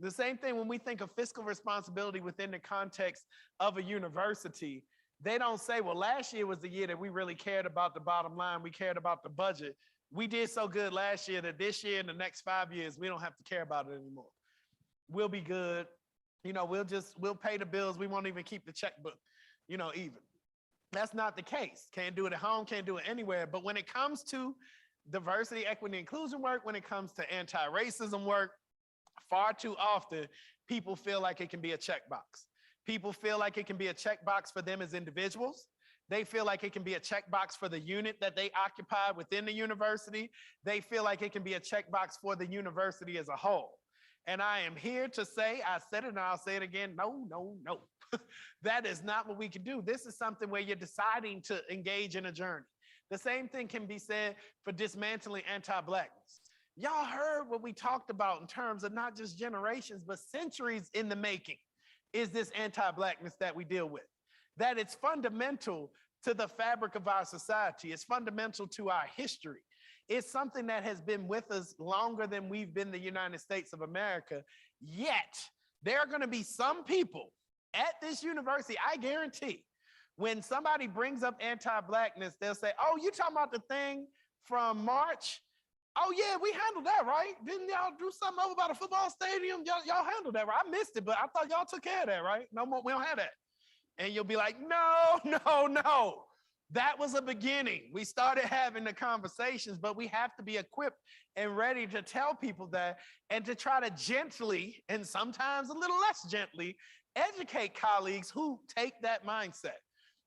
Speaker 7: The same thing when we think of fiscal responsibility within the context of a university, they don't say, well, last year was the year that we really cared about the bottom line. We cared about the budget. We did so good last year that this year and the next 5 years, we don't have to care about it anymore. We'll be good. We'll pay the bills. We won't even keep the checkbook, even. That's not the case. Can't do it at home, can't do it anywhere. But when it comes to diversity, equity, inclusion work, when it comes to anti-racism work, far too often, people feel like it can be a checkbox. People feel like it can be a checkbox for them as individuals. They feel like it can be a checkbox for the unit that they occupy within the university. They feel like it can be a checkbox for the university as a whole. And I am here to say, I said it and I'll say it again, no, no, no. That is not what we can do. This is something where you're deciding to engage in a journey. The same thing can be said for dismantling anti-Blackness. Y'all heard what we talked about in terms of not just generations, but centuries in the making. is this anti-Blackness that we deal with. That it's fundamental to the fabric of our society. It's fundamental to our history. It's something that has been with us longer than we've been the United States of America. Yet, there are going to be some people at this university, I guarantee, when somebody brings up anti-Blackness, they'll say, oh, you talking about the thing from March? Oh yeah, we handled that, right? Didn't y'all do something over by the football stadium? Y'all handled that, right? I missed it, but I thought y'all took care of that, right? No more, we don't have that. And you'll be like, no. That was a beginning. We started having the conversations, but we have to be equipped and ready to tell people that and to try to gently, and sometimes a little less gently, educate colleagues who take that mindset.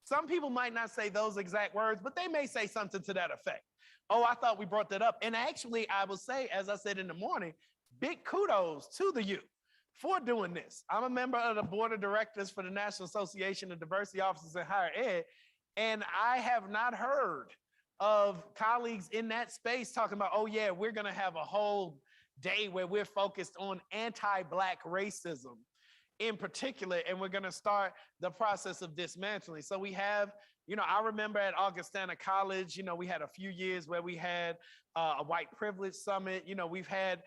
Speaker 7: Some people might not say those exact words, but they may say something to that effect. Oh, I thought we brought that up. And actually, I will say, as I said in the morning, big kudos to the youth for doing this. I'm a member of the board of directors for the National Association of Diversity Officers in Higher Ed, and I have not heard of colleagues in that space talking about, oh yeah, we're gonna have a whole day where we're focused on anti-Black racism in particular, and we're gonna start the process of dismantling. So we have, I remember at Augustana College, we had a few years where we had a white privilege summit. We've had,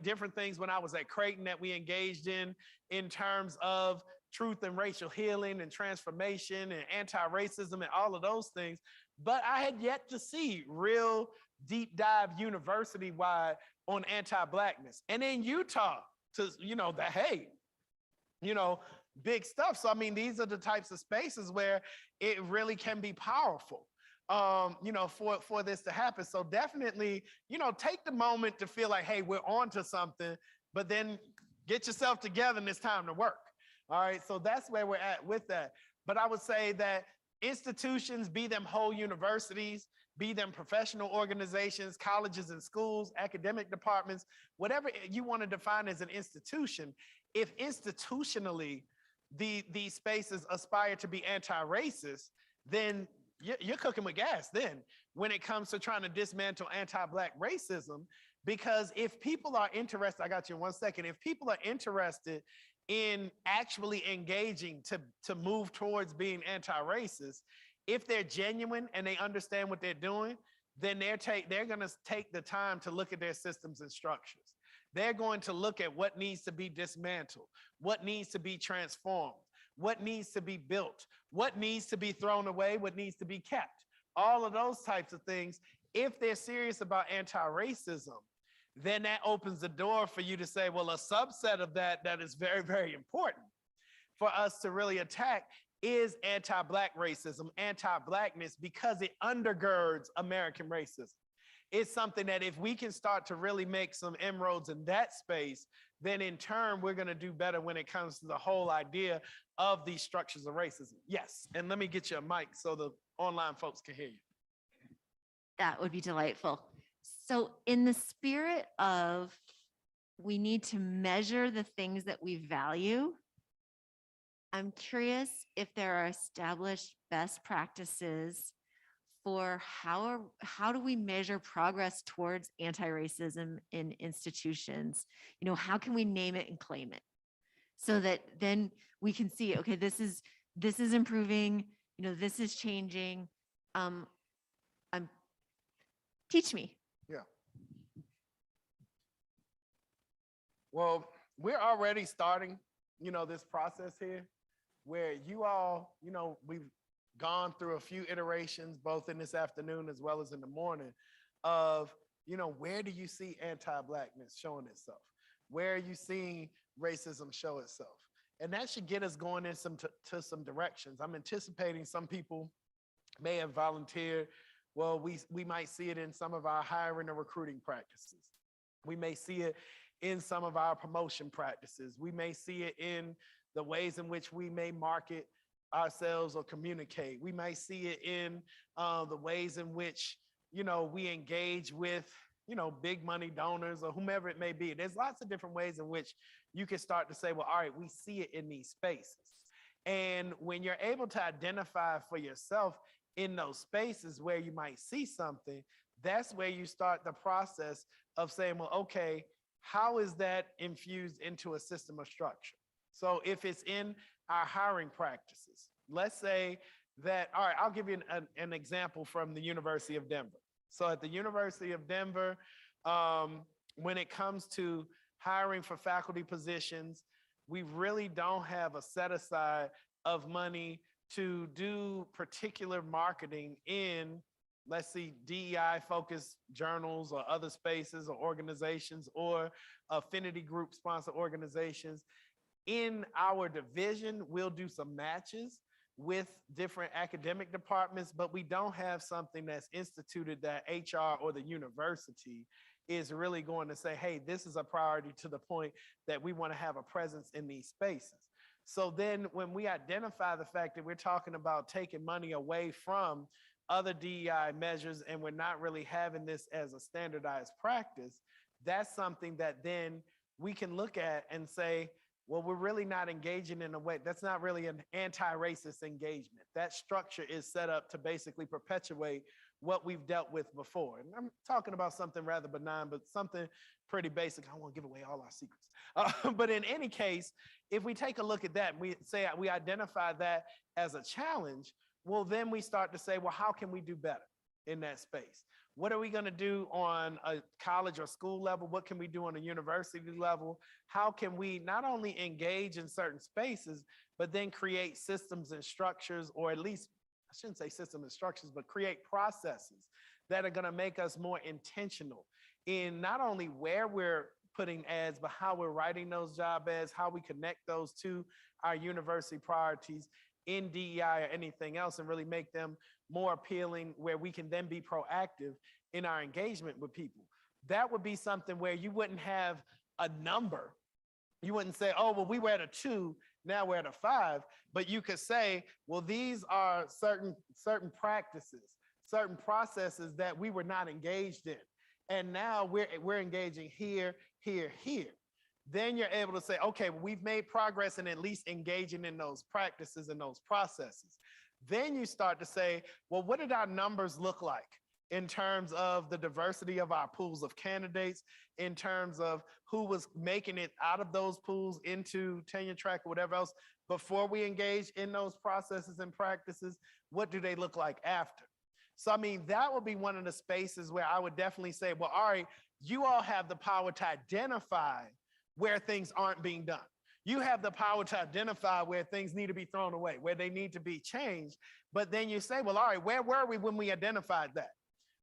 Speaker 7: different things when I was at Creighton that we engaged in terms of truth and racial healing and transformation and anti-racism and all of those things. But I had yet to see real deep dive university-wide on anti-Blackness. And in Utah, big stuff. So, I mean, these are the types of spaces where it really can be powerful, for this to happen. So definitely, take the moment to feel like, hey, we're on to something, but then get yourself together and it's time to work. All right, so that's where we're at with that. But I would say that institutions, be them whole universities, be them professional organizations, colleges and schools, academic departments, whatever you want to define as an institution, if institutionally these spaces aspire to be anti-racist, then you're cooking with gas then when it comes to trying to dismantle anti-Black racism. Because if people are interested, I got you in 1 second, if people are interested in actually engaging to move towards being anti-racist, if they're genuine and they understand what they're doing, then they're going to take the time to look at their systems and structures. They're going to look at what needs to be dismantled, what needs to be transformed, what needs to be built, what needs to be thrown away, what needs to be kept. All of those types of things. If they're serious about anti-racism, then that opens the door for you to say, well, a subset of that is very, very important for us to really attack is anti-Black racism, anti-Blackness, because it undergirds American racism. It's something that if we can start to really make some inroads in that space, then in turn, we're going to do better when it comes to the whole idea of these structures of racism. Yes, and let me get you a mic so the online folks can hear you.
Speaker 4: That would be delightful. So in the spirit of we need to measure the things that we value, I'm curious if there are established best practices for how do we measure progress towards anti-racism in institutions? How can we name it and claim it so that then we can see, okay, this is improving, this is changing. Teach me.
Speaker 7: Yeah. Well, we're already starting, this process here where you all, we've gone through a few iterations, both in this afternoon as well as in the morning, of, where do you see anti-Blackness showing itself? Where are you seeing racism show itself? And that should get us going in to some directions. I'm anticipating some people may have volunteered. Well, we might see it in some of our hiring and recruiting practices. We may see it in some of our promotion practices. We may see it in the ways in which we may market ourselves or communicate. We may see it in the ways in which, we engage with, big money donors or whomever it may be. There's lots of different ways in which you can start to say, well, all right, we see it in these spaces. And when you're able to identify for yourself in those spaces where you might see something, that's where you start the process of saying, well, okay, how is that infused into a system of structure? So if it's in our hiring practices, let's say that, all right, I'll give you an example from the University of Denver. So at the University of Denver, when it comes to hiring for faculty positions, we really don't have a set aside of money to do particular marketing in, let's see, DEI focused journals or other spaces or organizations or affinity group sponsor organizations. In our division, we'll do some matches with different academic departments, but we don't have something that's instituted that HR or the university is really going to say, hey, this is a priority to the point that we want to have a presence in these spaces. So then when we identify the fact that we're talking about taking money away from other DEI measures and we're not really having this as a standardized practice, that's something that then we can look at and say, well, we're really not engaging in a way, that's not really an anti-racist engagement. That structure is set up to basically perpetuate what we've dealt with before. And I'm talking about something rather benign, but something pretty basic. I won't give away all our secrets. But in any case, if we take a look at that, we say we identify that as a challenge, well, then we start to say, well, how can we do better in that space? What are we going to do on a college or school level? What can we do on a university level? How can we not only engage in certain spaces, but then create systems and structures, or at least, I shouldn't say systems and structures, but create processes that are going to make us more intentional in not only where we're putting ads, but how we're writing those job ads, how we connect those to our university priorities in DEI or anything else, and really make them more appealing, where we can then be proactive in our engagement with people. That would be something where you wouldn't have a number. You wouldn't say, oh, well, we were at a 2, now we're at a 5, but you could say, well, these are certain practices, certain processes that we were not engaged in. And now we're engaging here, here, here. Then you're able to say, okay, well, we've made progress in at least engaging in those practices and those processes. Then you start to say, well, what did our numbers look like in terms of the diversity of our pools of candidates, in terms of who was making it out of those pools into tenure track or whatever else before we engage in those processes and practices? What do they look like after? So, I mean, that would be one of the spaces where I would definitely say, well, all right, you all have the power to identify where things aren't being done. You have the power to identify where things need to be thrown away, where they need to be changed. But then you say, well, all right, where were we when we identified that?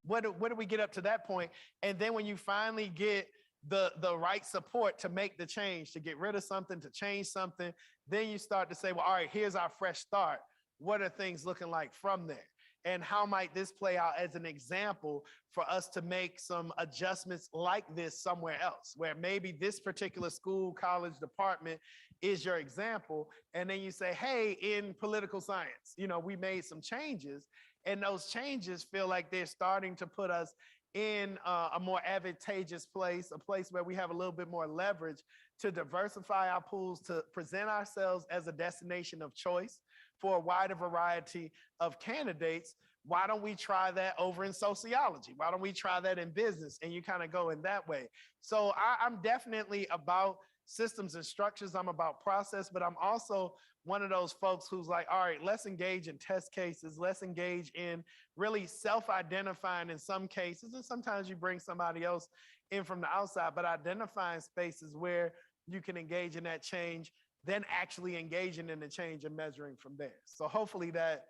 Speaker 7: What did we get up to that point? And then when you finally get the right support to make the change, to get rid of something, to change something, then you start to say, well, all right, here's our fresh start. What are things looking like from there? And how might this play out as an example for us to make some adjustments like this somewhere else, where maybe this particular school, college, department is your example. And then you say, hey, in political science, you know, we made some changes, and those changes feel like they're starting to put us in a more advantageous place, a place where we have a little bit more leverage to diversify our pools, to present ourselves as a destination of choice for a wider variety of candidates. Why don't we try that over in sociology? Why don't we try that in business? And you kind of go in that way. So I'm definitely about systems and structures. I'm about process, but I'm also one of those folks who's like, all right, let's engage in test cases. Let's engage in really self-identifying in some cases. And sometimes you bring somebody else in from the outside, but identifying spaces where you can engage in that change, then actually engaging in the change and measuring from there. So hopefully that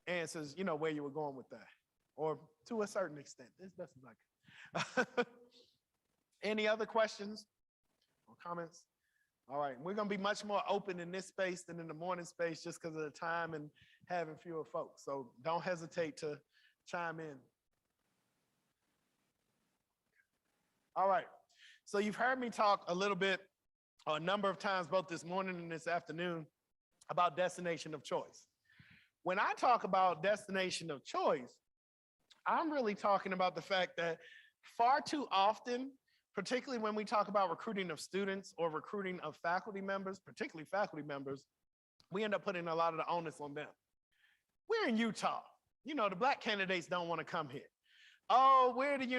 Speaker 7: answers, you know, where you were going with that, or to a certain extent. It's best as I can. Any other questions or comments? All right, we're gonna be much more open in this space than in the morning space just because of the time and having fewer folks. So don't hesitate to chime in. All right, so you've heard me talk a little bit, a number of times, both this morning and this afternoon, about destination of choice. When I talk about destination of choice, I'm really talking about the fact that far too often, particularly when we talk about recruiting of students or recruiting of faculty members, particularly faculty members, we end up putting a lot of the onus on them. We're in Utah. You know, the Black candidates don't want to come here. oh,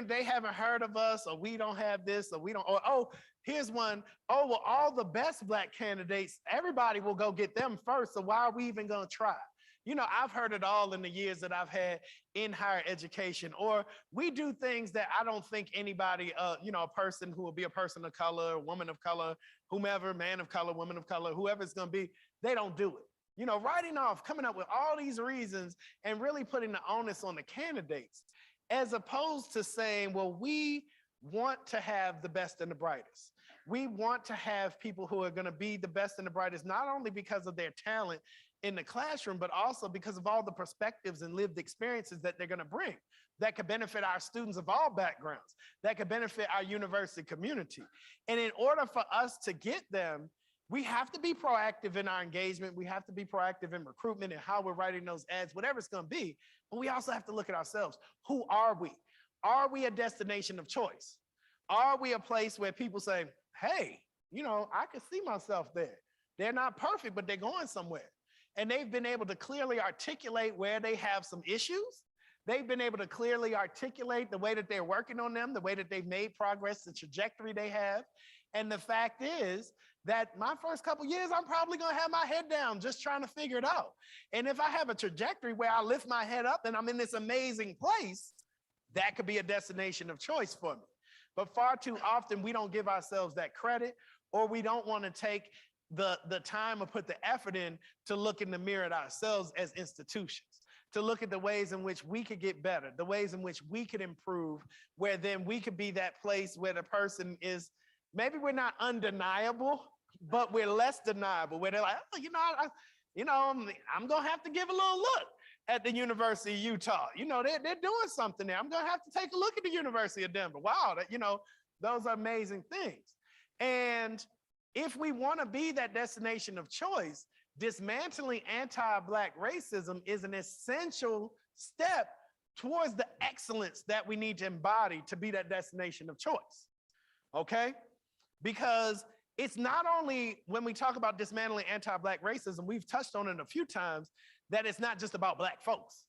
Speaker 7: they haven't heard of us, or we don't have this, or we don't, or oh, here's one, oh, well, all the best Black candidates, everybody will go get them first, so why are we even gonna try? You know, I've heard it all in the years that I've had in higher education, or we do things that I don't think anybody, you know, a person who will be a person of color, woman of color, whomever, man of color, woman of color, whoever it's gonna be, they don't do it. You know, writing off, coming up with all these reasons and really putting the onus on the candidates, as opposed to saying, well, we want to have the best and the brightest. We want to have people who are gonna be the best and the brightest, not only because of their talent in the classroom, but also because of all the perspectives and lived experiences that they're gonna bring that could benefit our students of all backgrounds, that could benefit our university community. And in order for us to get them, we have to be proactive in our engagement. We have to be proactive in recruitment and how we're writing those ads, whatever it's gonna be. But we also have to look at ourselves. Who are we? Are we a destination of choice? Are we a place where people say, hey, you know, I can see myself there. They're not perfect, but they're going somewhere. And they've been able to clearly articulate where they have some issues. They've been able to clearly articulate the way that they're working on them, the way that they've made progress, the trajectory they have. And the fact is that my first couple years, I'm probably gonna have my head down just trying to figure it out. And if I have a trajectory where I lift my head up and I'm in this amazing place, that could be a destination of choice for me. But far too often, we don't give ourselves that credit, or we don't wanna take the time or put the effort in to look in the mirror at ourselves as institutions, to look at the ways in which we could get better, the ways in which we could improve, where then we could be that place where the person is, maybe we're not undeniable, but we're less deniable, where they're like, oh, I'm gonna have to give a little look at the University of Utah. You know, they're doing something there. I'm gonna have to take a look at the University of Denver. Wow, those are amazing things. And if we wanna be that destination of choice, dismantling anti-Black racism is an essential step towards the excellence that we need to embody to be that destination of choice, okay? Because it's not only when we talk about dismantling anti-Black racism, we've touched on it a few times, that it's not just about Black folks.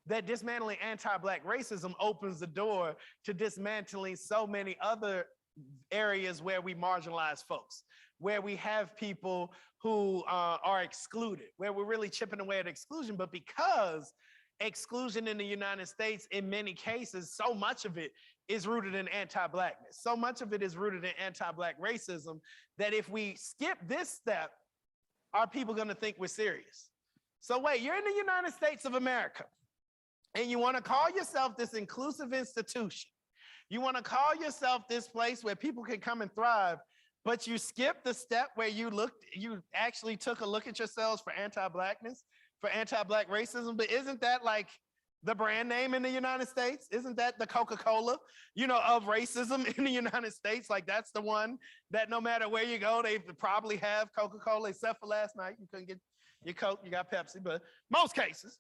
Speaker 7: That dismantling anti-Black racism opens the door to dismantling so many other areas where we marginalize folks, where we have people who are excluded, where we're really chipping away at exclusion. But because exclusion in the United States, in many cases, so much of it is rooted in anti-Blackness. So much of it is rooted in anti-Black racism that if we skip this step, are people gonna think we're serious? So wait, you're in the United States of America and you wanna call yourself this inclusive institution. You wanna call yourself this place where people can come and thrive, but you skip the step where you actually took a look at yourselves for anti-Blackness, for anti-Black racism. But isn't that like the brand name in the United States? Isn't that the Coca-Cola, of racism in the United States? Like that's the one that no matter where you go, they probably have Coca-Cola, except for last night. You couldn't get your Coke, you got Pepsi, but most cases,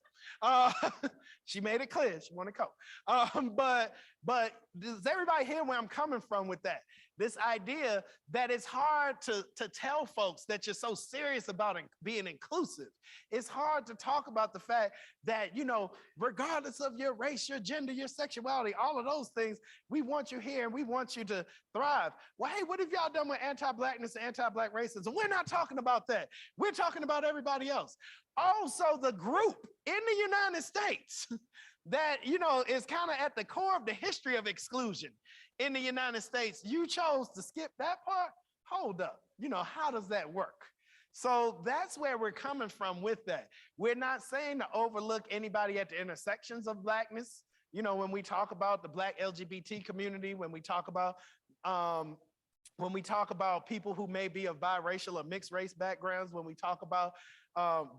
Speaker 7: she made it clear she wanted Coke. But does everybody hear where I'm coming from with that? This idea that it's hard to tell folks that you're so serious about being inclusive. It's hard to talk about the fact that, regardless of your race, your gender, your sexuality, all of those things, we want you here and we want you to thrive. Well, hey, what have y'all done with anti-Blackness and anti-Black racism? We're not talking about that. We're talking about everybody else. Also, the group in the United States that, is kind of at the core of the history of exclusion in the United States, you chose to skip that part? Hold up, how does that work? So that's where we're coming from with that. We're not saying to overlook anybody at the intersections of Blackness. When we talk about the Black LGBT community, when we talk about people who may be of biracial or mixed race backgrounds, when we talk about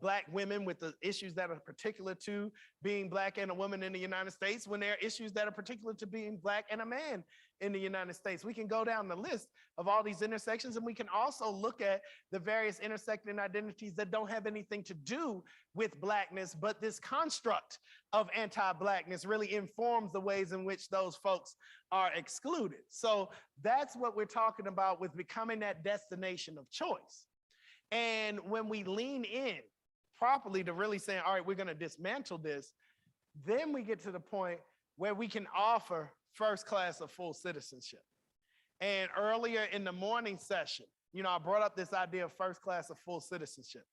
Speaker 7: Black women with the issues that are particular to being Black and a woman in the United States, when there are issues that are particular to being Black and a man in the United States. We can go down the list of all these intersections, and we can also look at the various intersecting identities that don't have anything to do with Blackness, but this construct of anti-Blackness really informs the ways in which those folks are excluded. So that's what we're talking about with becoming that destination of choice. And when we lean in properly to really saying, all right, we're going to dismantle this, then we get to the point where we can offer first class or full citizenship. And earlier in the morning session, I brought up this idea of first class or full citizenship.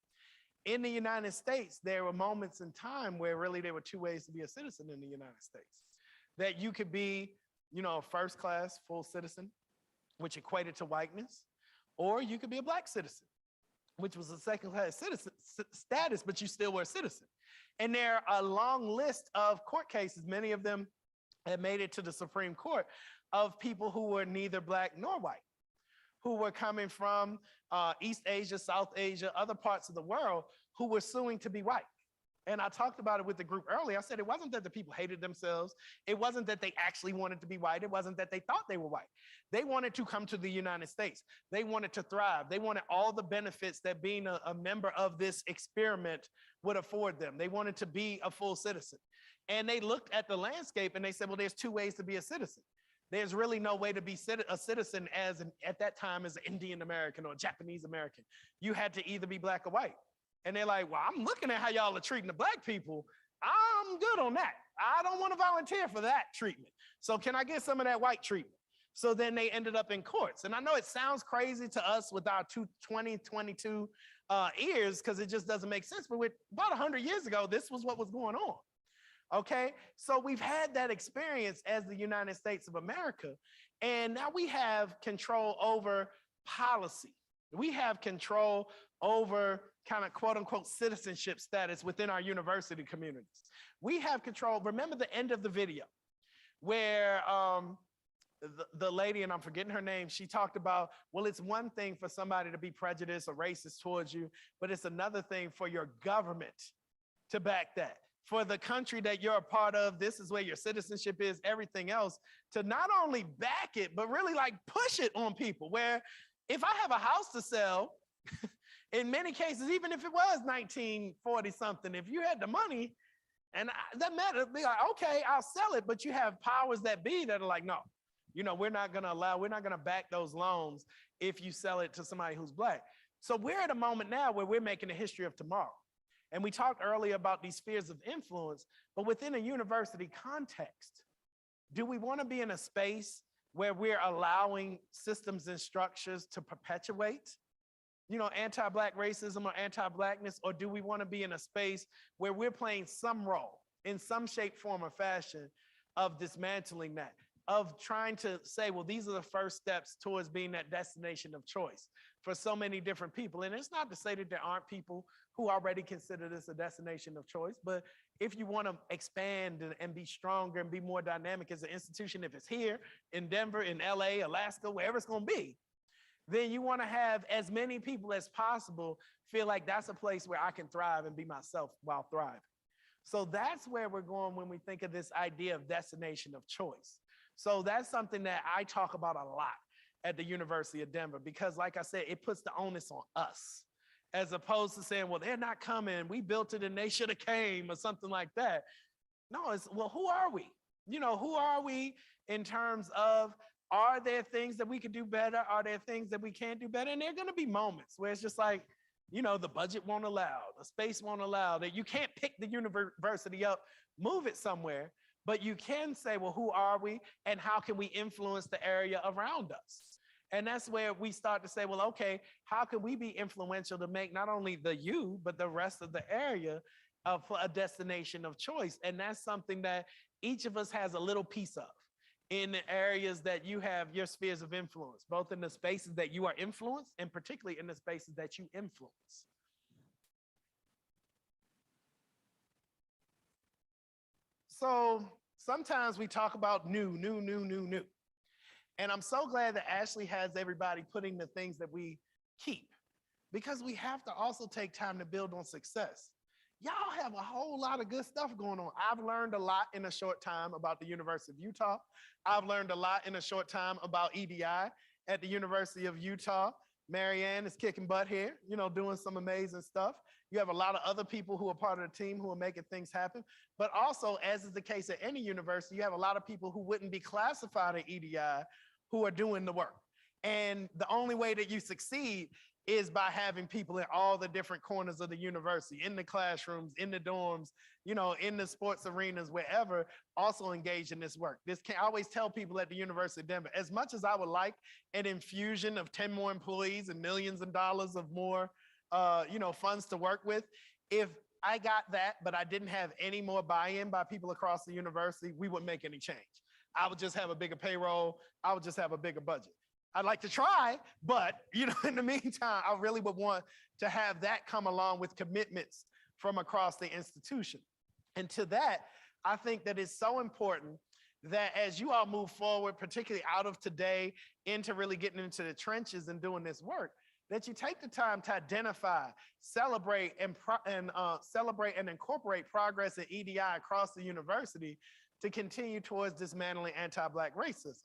Speaker 7: In the United States, there were moments in time where really there were two ways to be a citizen in the United States. That you could be, first class, full citizen, which equated to whiteness, or you could be a black citizen, which was a second class citizen status, but you still were a citizen. And there are a long list of court cases, many of them have made it to the Supreme Court, of people who were neither black nor white, who were coming from East Asia, South Asia, other parts of the world, who were suing to be white. And I talked about it with the group earlier. I said it wasn't that the people hated themselves. It wasn't that they actually wanted to be white. It wasn't that they thought they were white. They wanted to come to the United States. They wanted to thrive. They wanted all the benefits that being a member of this experiment would afford them. They wanted to be a full citizen. And they looked at the landscape and they said, well, there's two ways to be a citizen. There's really no way to be a citizen at that time as an Indian American or Japanese American. You had to either be black or white. And they're like, well, I'm looking at how y'all are treating the black people. I'm good on that. I don't want to volunteer for that treatment. So can I get some of that white treatment? So then they ended up in courts. And I know it sounds crazy to us with our 2022 ears, because it just doesn't make sense. But about 100 years ago, this was what was going on. Okay, so we've had that experience as the United States of America, and now we have control over policy. We have control over kind of quote unquote citizenship status within our university communities. We have control. Remember the end of the video where the lady, and I'm forgetting her name, she talked about, well, it's one thing for somebody to be prejudiced or racist towards you, but it's another thing for your government to back that. For the country that you're a part of, this is where your citizenship is, everything else, to not only back it, but really like push it on people. Where if I have a house to sell, in many cases, even if it was 1940 something, if you had the money, and that matter, be like, okay, I'll sell it, but you have powers that be that are like, no, we're not gonna back those loans if you sell it to somebody who's black. So we're at a moment now where we're making a history of tomorrow. And we talked earlier about these spheres of influence, but within a university context, do we want to be in a space where we're allowing systems and structures to perpetuate, anti-Black racism or anti-Blackness, or do we want to be in a space where we're playing some role in some shape, form, or fashion of dismantling that, of trying to say, well, these are the first steps towards being that destination of choice for so many different people. And it's not to say that there aren't people who already consider this a destination of choice, but if you want to expand and be stronger and be more dynamic as an institution, if it's here in Denver, in LA, Alaska, wherever it's going to be, then you want to have as many people as possible feel like that's a place where I can thrive and be myself while thriving. So that's where we're going when we think of this idea of destination of choice. So that's something that I talk about a lot at the University of Denver, because like I said, it puts the onus on us, as opposed to saying, well, they're not coming, we built it and they should have came, or something like that. No, it's, well, who are we? Who are we in terms of, are there things that we could do better? Are there things that we can't do better? And there are gonna be moments where it's just like, the budget won't allow, the space won't allow, that you can't pick the university up, move it somewhere, but you can say, well, who are we and how can we influence the area around us? And that's where we start to say, well, okay, how can we be influential to make not only the U, but the rest of the area of a destination of choice? And that's something that each of us has a little piece of in the areas that you have your spheres of influence, both in the spaces that you are influenced and particularly in the spaces that you influence. So sometimes we talk about new. And I'm so glad that Ashley has everybody putting the things that we keep, because we have to also take time to build on success. Y'all have a whole lot of good stuff going on. I've learned a lot in a short time about the University of Utah. I've learned a lot in a short time about EDI at the University of Utah. Marianne is kicking butt here, doing some amazing stuff. You have a lot of other people who are part of the team who are making things happen. But also, as is the case at any university, you have a lot of people who wouldn't be classified at EDI who are doing the work. And the only way that you succeed is by having people in all the different corners of the university, in the classrooms, in the dorms, you know, in the sports arenas, wherever, also engaged in this work. I always tell people at the University of Denver, as much as I would like an infusion of 10 more employees and millions of dollars of more, you know, funds to work with, if I got that, but I didn't have any more buy-in by people across the university, we wouldn't make any change. I would just have a bigger payroll. I would just have a bigger budget. I'd like to try, but you know, in the meantime, I really would want to have that come along with commitments from across the institution. And to that, I think that it's so important that as you all move forward, particularly out of today into really getting into the trenches and doing this work, that you take the time to identify, celebrate, and celebrate and incorporate progress at EDI across the university to continue towards dismantling anti-Black racism,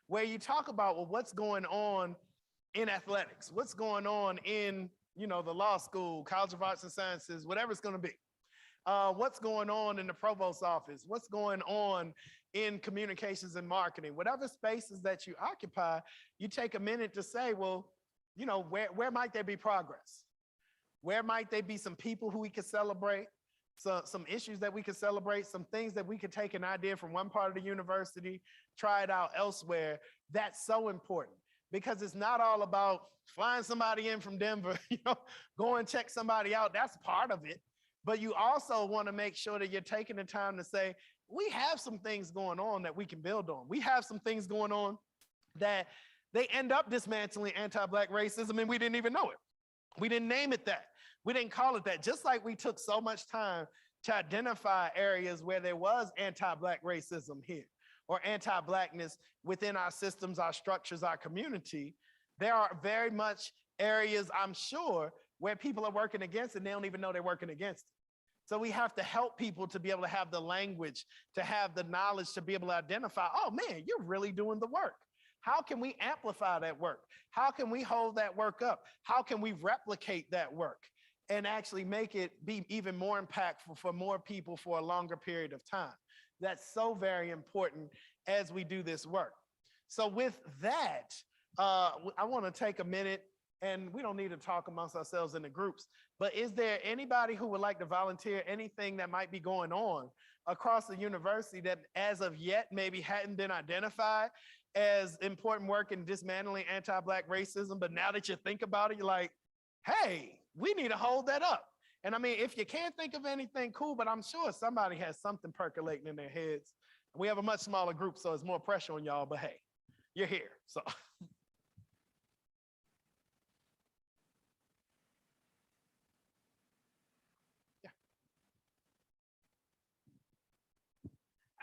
Speaker 7: where you talk about, well, what's going on in athletics, what's going on in, you know, the law school, College of Arts and Sciences, whatever it's going to be, what's going on in the provost's office, what's going on in communications and marketing, whatever spaces that you occupy, you take a minute to say, well, you know, where might there be progress? Where might there be some people who we could celebrate? Some issues that we could celebrate, some things that we could take an idea from one part of the university, try it out elsewhere. That's so important because it's not all about flying somebody in from Denver, you know, go and check somebody out. That's part of it. But you also want to make sure that you're taking the time to say, we have some things going on that we can build on. We have some things going on that they end up dismantling anti-Black racism and we didn't even know it. We didn't name it that. We didn't call it that. Just like we took so much time to identify areas where there was anti-Black racism here or anti-Blackness within our systems, our structures, our community, there are very much areas, I'm sure, where people are working against it and they don't even know they're working against it. So we have to help people to be able to have the language, to have the knowledge, to be able to identify, oh man, you're really doing the work. How can we amplify that work? How can we hold that work up? How can we replicate that work and actually make it be even more impactful for more people for a longer period of time? That's so very important as we do this work. So with that, I want to take a minute, and we don't need to talk amongst ourselves in the groups, but is there anybody who would like to volunteer anything that might be going on across the university that as of yet maybe hadn't been identified as important work in dismantling anti-Black racism, but now that you think about it, you're like, hey, we need to hold that up. And I mean, if you can't think of anything, cool, but I'm sure somebody has something percolating in their heads. We have a much smaller group, so it's more pressure on y'all, but hey, you're here, so.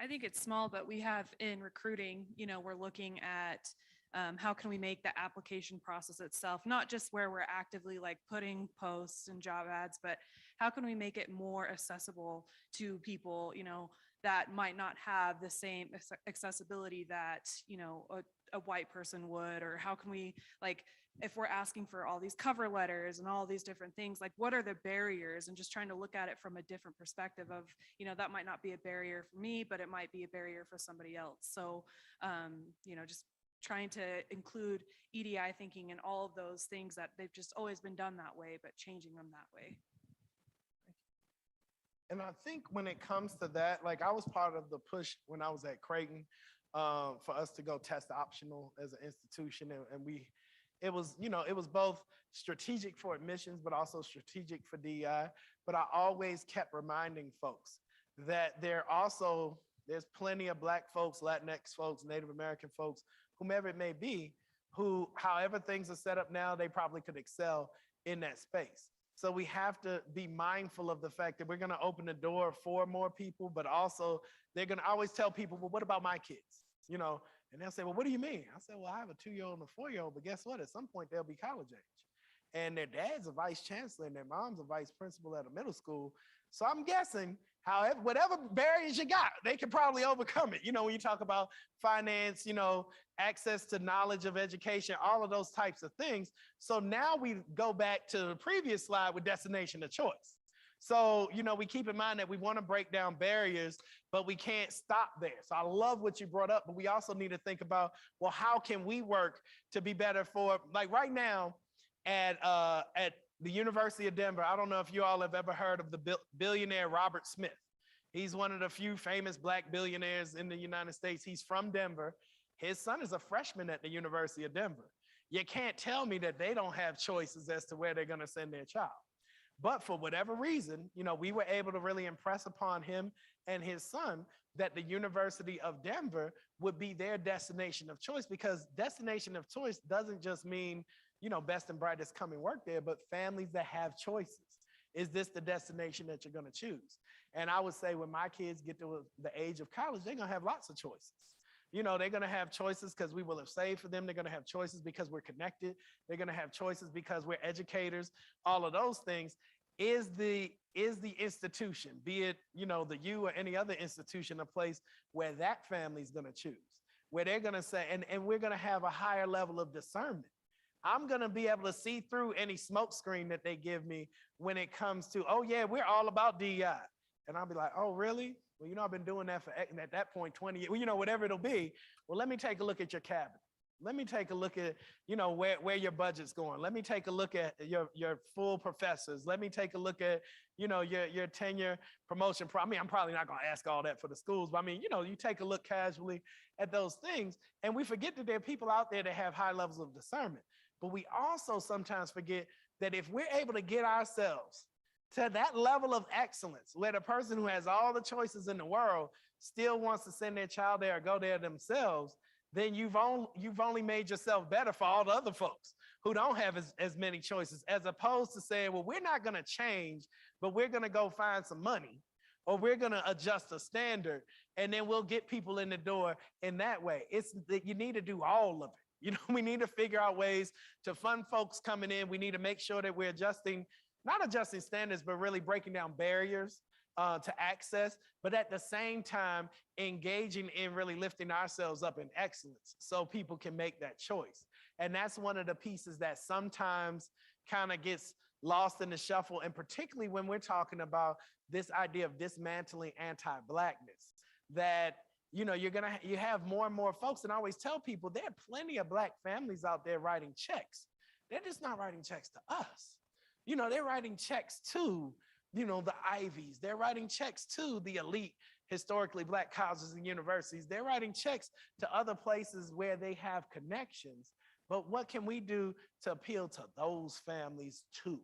Speaker 10: I think it's small, but we have in recruiting, you know, we're looking at how can we make the application process itself, not just where we're actively like putting posts and job ads, but how can we make it more accessible to people, you know, that might not have the same accessibility that, you know, a white person would, or how can we, like, if we're asking for all these cover letters and all these different things, like what are the barriers, and just trying to look at it from a different perspective of, you know, that might not be a barrier for me, but it might be a barrier for somebody else. So, you know, just trying to include EDI thinking and all of those things that they've just always been done that way, but changing them that way.
Speaker 7: And I think when it comes to that, like I was part of the push when I was at Creighton for us to go test optional as an institution. And it was, you know, it was both strategic for admissions, but also strategic for DEI. But I always kept reminding folks that there's plenty of Black folks, Latinx folks, Native American folks, whomever it may be, who, however things are set up now, they probably could excel in that space. So we have to be mindful of the fact that we're going to open the door for more people, but also they're going to always tell people, well, what about my kids? You know, and they'll say, well, what do you mean? I said, well, I have a 2-year-old and a 4-year-old, but guess what? At some point they'll be college age. And their dad's a vice chancellor and their mom's a vice principal at a middle school. So I'm guessing, however, whatever barriers you got, they can probably overcome it. You know, when you talk about finance, you know, access to knowledge of education, all of those types of things. So now we go back to the previous slide with destination of choice. So, you know, we keep in mind that we want to break down barriers, but we can't stop there. So I love what you brought up, but we also need to think about, well, how can we work to be better for, like right now, at the University of Denver. I don't know if you all have ever heard of the billionaire Robert Smith. He's one of the few famous Black billionaires in the United States. He's from Denver. His son is a freshman at the University of Denver. You can't tell me that they don't have choices as to where they're going to send their child. But for whatever reason, we were able to really impress upon him and his son that the University of Denver would be their destination of choice, because destination of choice doesn't just mean, best and brightest come and work there, but families that have choices. Is this the destination that you're going to choose? And I would say when my kids get to the age of college, they're going to have lots of choices. They're going to have choices because we will have saved for them. They're going to have choices because we're connected. They're going to have choices because we're educators. All of those things. Is the institution, be it, the U or any other institution, a place where that family is going to choose, where they're going to say, and we're going to have a higher level of discernment. I'm going to be able to see through any smoke screen that they give me when it comes to, oh yeah, we're all about DEI. And I'll be like, oh, really? Well, I've been doing that for, at that point, 20 years, whatever it'll be. Well, let me take a look at your cabinet. Let me take a look at, where your budget's going. Let me take a look at your full professors. Let me take a look at, your tenure promotion. I'm probably not going to ask all that for the schools, but you take a look casually at those things. And we forget that there are people out there that have high levels of discernment. But we also sometimes forget that if we're able to get ourselves to that level of excellence, where the person who has all the choices in the world still wants to send their child there or go there themselves, then you've only made yourself better for all the other folks who don't have as many choices, as opposed to saying, well, we're not going to change, but we're going to go find some money, or we're going to adjust a standard, and then we'll get people in the door in that way. It's that you need to do all of it. We need to figure out ways to fund folks coming in. We need to make sure that we're not adjusting standards, but really breaking down barriers to access, but at the same time, engaging in really lifting ourselves up in excellence so people can make that choice. And that's one of the pieces that sometimes kind of gets lost in the shuffle, and particularly when we're talking about this idea of dismantling anti-Blackness, that you have more and more folks, and I always tell people there are plenty of Black families out there writing checks. They're just not writing checks to us. They're writing checks to, the Ivies. They're writing checks to the elite, historically Black colleges and universities. They're writing checks to other places where they have connections. But what can we do to appeal to those families too,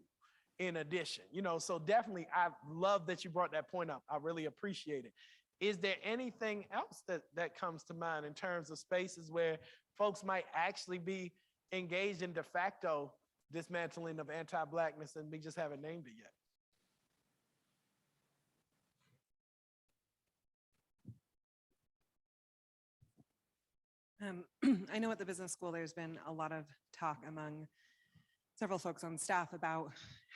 Speaker 7: in addition? So definitely, I love that you brought that point up. I really appreciate it. Is there anything else that comes to mind in terms of spaces where folks might actually be engaged in de facto dismantling of anti-Blackness and we just haven't named it yet?
Speaker 6: I know at the business school, there's been a lot of talk among several folks on staff about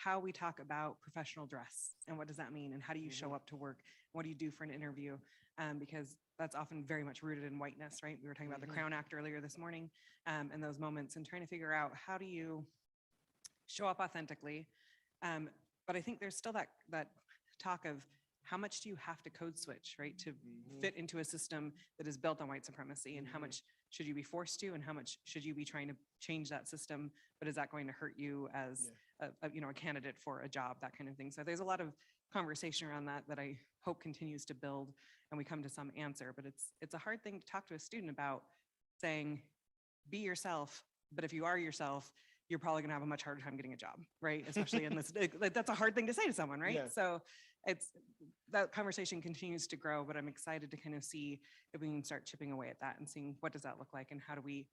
Speaker 6: how we talk about professional dress and what does that mean and how do you show up to work? What do you do for an interview? Because that's often very much rooted in whiteness, right? We were talking about the Crown Act earlier this morning and those moments, and trying to figure out how do you show up authentically. But I think there's still that talk of how much do you have to code switch, right, to fit into a system that is built on white supremacy, and how much should you be forced to, and how much should you be trying to change that system, but is that going to hurt you as a candidate for a job, that kind of thing. So there's a lot of conversation around that I hope continues to build and we come to some answer, but it's a hard thing to talk to a student about, saying, be yourself, but if you are yourself, you're probably gonna have a much harder time getting a job, right? Especially in this, that's a hard thing to say to someone, right? Yeah. So that conversation continues to grow, but I'm excited to kind of see if we can start chipping away at that and seeing what does that look like and how do we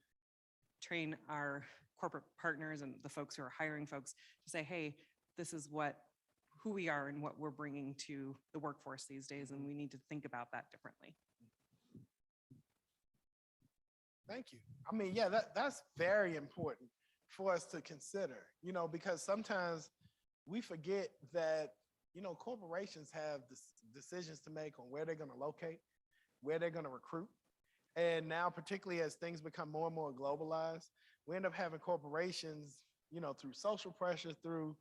Speaker 6: train our corporate partners and the folks who are hiring folks to say, hey, this is who we are and what we're bringing to the workforce these days, and we need to think about that differently.
Speaker 7: Thank you. I mean, yeah, that's very important for us to consider, because sometimes we forget that, corporations have decisions to make on where they're going to locate, where they're going to recruit. And now, particularly as things become more and more globalized, we end up having corporations, through social pressure, through,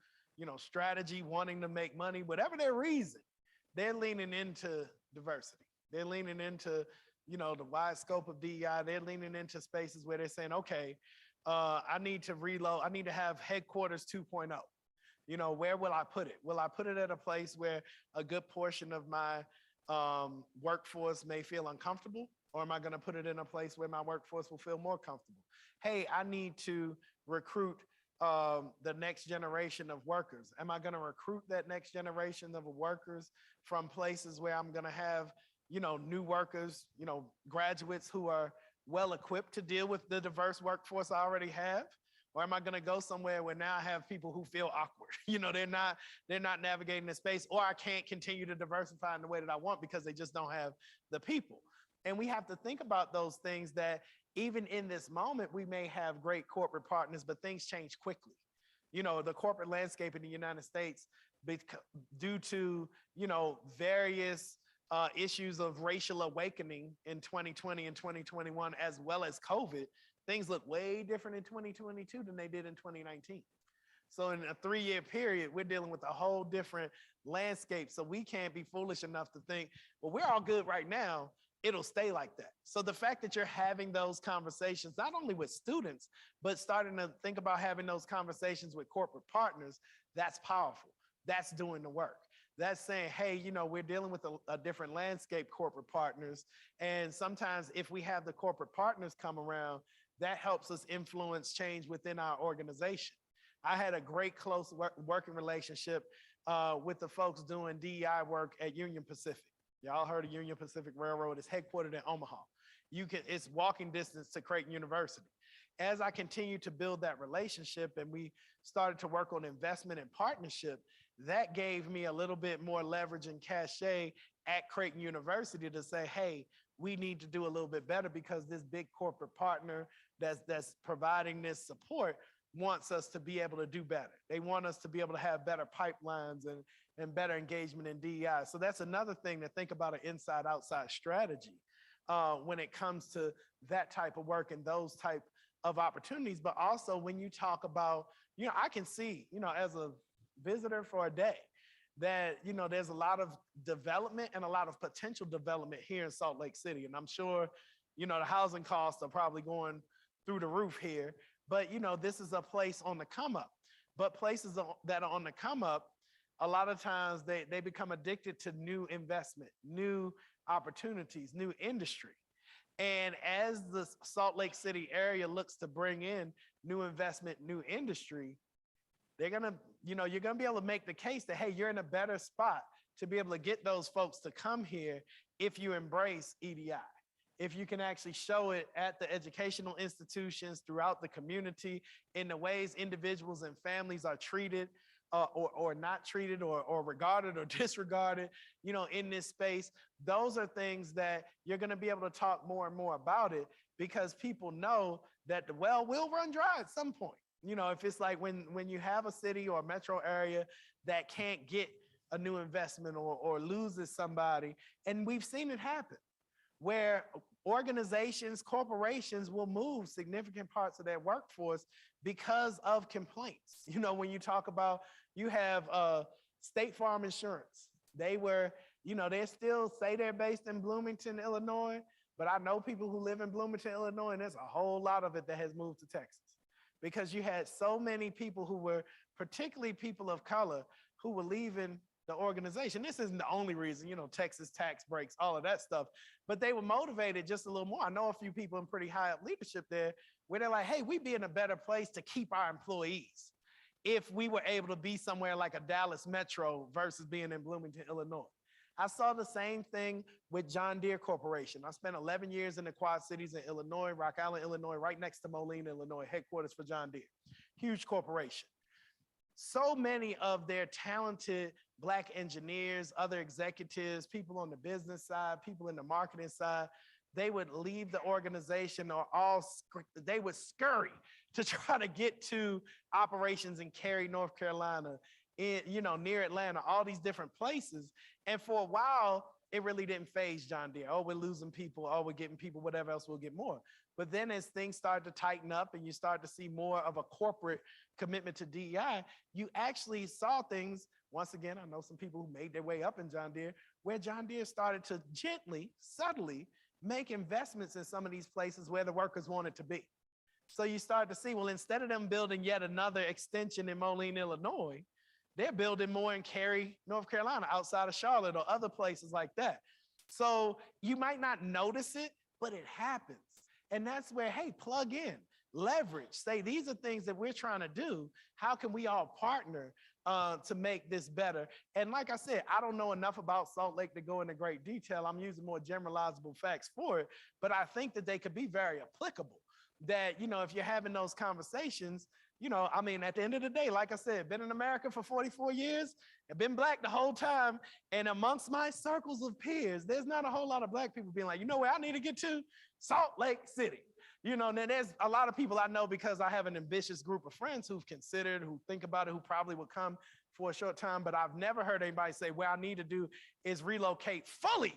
Speaker 7: strategy, wanting to make money, whatever their reason, they're leaning into diversity. They're leaning into, the wide scope of DEI. They're leaning into spaces where they're saying, okay, I need to reload. I need to have headquarters 2.0. You know, where will I put it? Will I put it at a place where a good portion of my workforce may feel uncomfortable? Or am I going to put it in a place where my workforce will feel more comfortable? Hey, I need to recruit the next generation of workers. Am I going to recruit that next generation of workers from places where I'm going to have, you know, new workers, you know, graduates who are well equipped to deal with the diverse workforce I already have? Or am I going to go somewhere where now I have people who feel awkward? You know, they're not navigating the space, or I can't continue to diversify in the way that I want because they just don't have the people. And we have to think about those things, that even in this moment, we may have great corporate partners, but things change quickly. You know, the corporate landscape in the United States, due to, you know, various issues of racial awakening in 2020 and 2021, as well as COVID, things look way different in 2022 than they did in 2019. So in a 3-year period, we're dealing with a whole different landscape. So we can't be foolish enough to think, well, we're all good right now, it'll stay like that. So the fact that you're having those conversations, not only with students, but starting to think about having those conversations with corporate partners, that's powerful. That's doing the work. That's saying, hey, you know, we're dealing with a different landscape, corporate partners. And sometimes if we have the corporate partners come around, that helps us influence change within our organization. I had a great close working relationship with the folks doing DEI work at Union Pacific. Y'all heard of Union Pacific Railroad? It's headquartered in Omaha. It's walking distance to Creighton University. As I continued to build that relationship and we started to work on investment and partnership, that gave me a little bit more leverage and cachet at Creighton University to say, hey, we need to do a little bit better because this big corporate partner that's providing this support wants us to be able to do better. They want us to be able to have better pipelines and better engagement in DEI. So that's another thing to think about, an inside-outside strategy when it comes to that type of work and those type of opportunities. But also when you talk about, you know, I can see, you know, as a visitor for a day, that, you know, there's a lot of development and a lot of potential development here in Salt Lake City. And I'm sure, you know, the housing costs are probably going through the roof here, but, you know, this is a place on the come up. But places that are on the come up, a lot of times they become addicted to new investment, new opportunities, new industry. And as the Salt Lake City area looks to bring in new investment, new industry, they're gonna, you know, you're gonna be able to make the case that, hey, you're in a better spot to be able to get those folks to come here if you embrace EDI. If you can actually show it at the educational institutions throughout the community in the ways individuals and families are treated or not treated or regarded or disregarded, you know, in this space, those are things that you're gonna be able to talk more and more about it, because people know that the well will run dry at some point. You know, if it's like when you have a city or a metro area that can't get a new investment or loses somebody, and we've seen it happen, where organizations, corporations will move significant parts of their workforce because of complaints. You know, when you talk about, you have State Farm Insurance, they were, you know, they still say they're based in Bloomington, Illinois, but I know people who live in Bloomington, Illinois, and there's a whole lot of it that has moved to Texas. Because you had so many people who were, particularly people of color, who were leaving the organization. This isn't the only reason, you know, Texas tax breaks, all of that stuff, but they were motivated just a little more. I know a few people in pretty high up leadership there where they're like, hey, we'd be in a better place to keep our employees if we were able to be somewhere like a Dallas Metro versus being in Bloomington, Illinois. I saw the same thing with John Deere Corporation. I spent 11 years in the Quad Cities in Illinois, Rock Island, Illinois, right next to Moline, Illinois, headquarters for John Deere. Huge corporation. So many of their talented Black engineers, other executives, people on the business side, people in the marketing side, they would leave the organization they would scurry to try to get to operations in Cary, North Carolina, you know, near Atlanta, all these different places. And for a while, it really didn't phase John Deere. Oh, we're losing people. Oh, we're getting people, whatever else, we'll get more. But then as things start to tighten up and you start to see more of a corporate commitment to DEI, you actually saw things, once again, I know some people who made their way up in John Deere, where John Deere started to gently, subtly make investments in some of these places where the workers wanted to be. So you start to see, well, instead of them building yet another extension in Moline, Illinois, they're building more in Cary, North Carolina, outside of Charlotte or other places like that. So you might not notice it, but it happens. And that's where, hey, plug in, leverage, say, these are things that we're trying to do. How can we all partner to make this better? And like I said, I don't know enough about Salt Lake to go into great detail. I'm using more generalizable facts for it, but I think that they could be very applicable. That, you know, if you're having those conversations, you know, I mean, at the end of the day, like I said, been in America for 44 years and been Black the whole time. And amongst my circles of peers, there's not a whole lot of Black people being like, you know where I need to get to? Salt Lake City. You know, and then there's a lot of people I know because I have an ambitious group of friends who've considered, who think about it, who probably would come for a short time, but I've never heard anybody say, what I need to do is relocate fully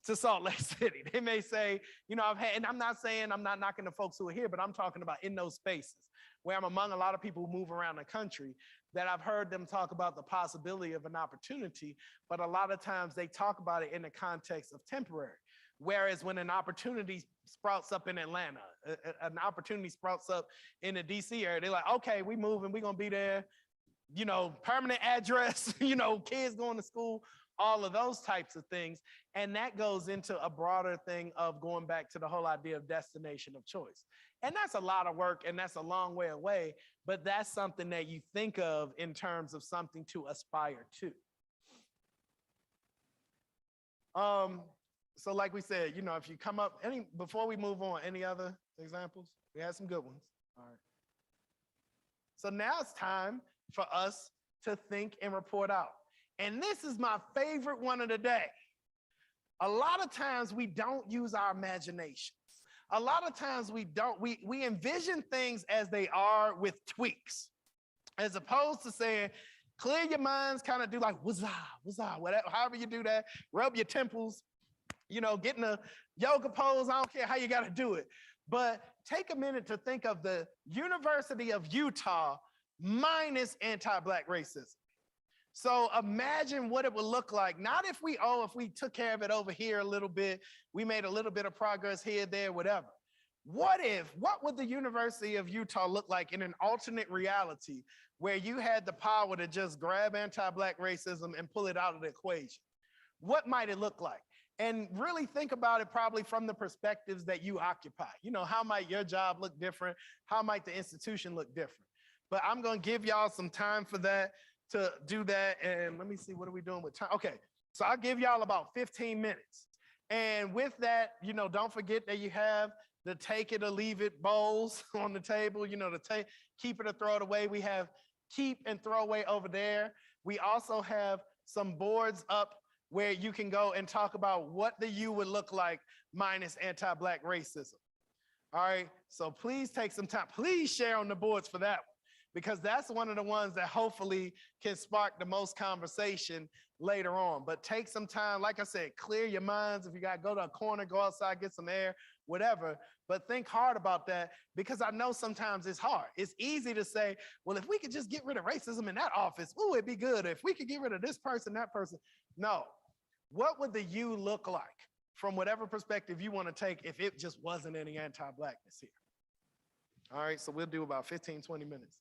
Speaker 7: to Salt Lake City. They may say, you know, and I'm not saying, I'm not knocking the folks who are here, but I'm talking about in those spaces where I'm among a lot of people who move around the country, that I've heard them talk about the possibility of an opportunity, but a lot of times they talk about it in the context of temporary. Whereas when an opportunity sprouts up in Atlanta, an opportunity sprouts up in the DC area, they're like, okay, we moving, we're gonna be there, you know, permanent address, you know, kids going to school, all of those types of things. And that goes into a broader thing of going back to the whole idea of destination of choice. And that's a lot of work and that's a long way away, but that's something that you think of in terms of something to aspire to. So like we said, you know, if you come up, before we move on, any other examples? We had some good ones. All right. So now it's time for us to think and report out. And this is my favorite one of the day. A lot of times we don't use our imaginations. A lot of times we envision things as they are with tweaks, as opposed to saying, clear your minds, kind of do like, wazah, whatever, however you do that, rub your temples, you know, get in a yoga pose, I don't care how you got to do it. But take a minute to think of the University of Utah minus anti-Black racism. So imagine what it would look like, not if we took care of it over here a little bit, we made a little bit of progress here, there, whatever. What would the University of Utah look like in an alternate reality where you had the power to just grab anti-Black racism and pull it out of the equation? What might it look like? And really think about it probably from the perspectives that you occupy. You know, how might your job look different? How might the institution look different? But I'm gonna give y'all some time for that, to do that. And let me see, what are we doing with time? Okay, so I'll give y'all about 15 minutes. And with that, you know, don't forget that you have the take it or leave it bowls on the table, you know, the keep it or throw it away. We have keep and throw away over there. We also have some boards up where you can go and talk about what the U would look like minus anti-Black racism. All right, so please take some time. Please share on the boards for that one, because that's one of the ones that hopefully can spark the most conversation later on. But take some time, like I said, clear your minds. If you got to go to a corner, go outside, get some air, whatever. But think hard about that, because I know sometimes it's hard. It's easy to say, well, if we could just get rid of racism in that office, ooh, it'd be good. If we could get rid of this person, that person. No. What would the you look like from whatever perspective you want to take if it just wasn't any anti-Blackness here? All right, so we'll do about 15, 20 minutes.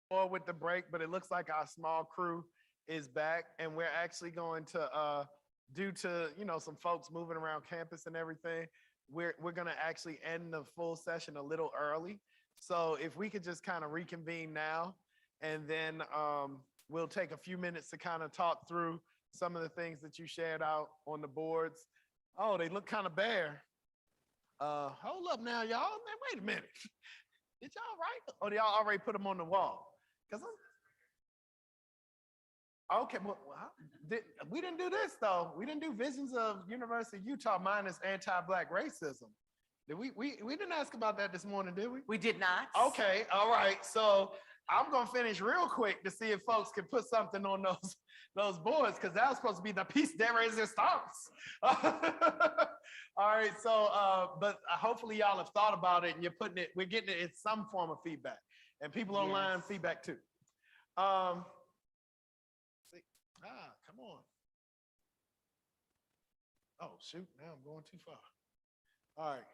Speaker 7: Or with the break, but it looks like our small crew is back, and we're actually going to, due to some folks moving around campus and everything, we're going to actually end the full session a little early. So if we could just kind of reconvene now, and then we'll take a few minutes to kind of talk through some of the things that you shared out on the boards. Oh, they look kind of bare. Hold up now, y'all. Man, wait a minute. Did y'all write? Or did y'all already put them on the wall? Okay, well, we didn't do this though. We didn't do Visions of University of Utah minus anti-Black racism. Did we didn't ask about that this morning, did we?
Speaker 19: We did not.
Speaker 7: Okay, all right. So I'm gonna finish real quick to see if folks can put something on those boards, because that was supposed to be the piece de resistance. All right, so but hopefully y'all have thought about it and you're putting it, we're getting it in some form of feedback, and people online feedback too. Come on. Oh shoot, now I'm going too far. All right.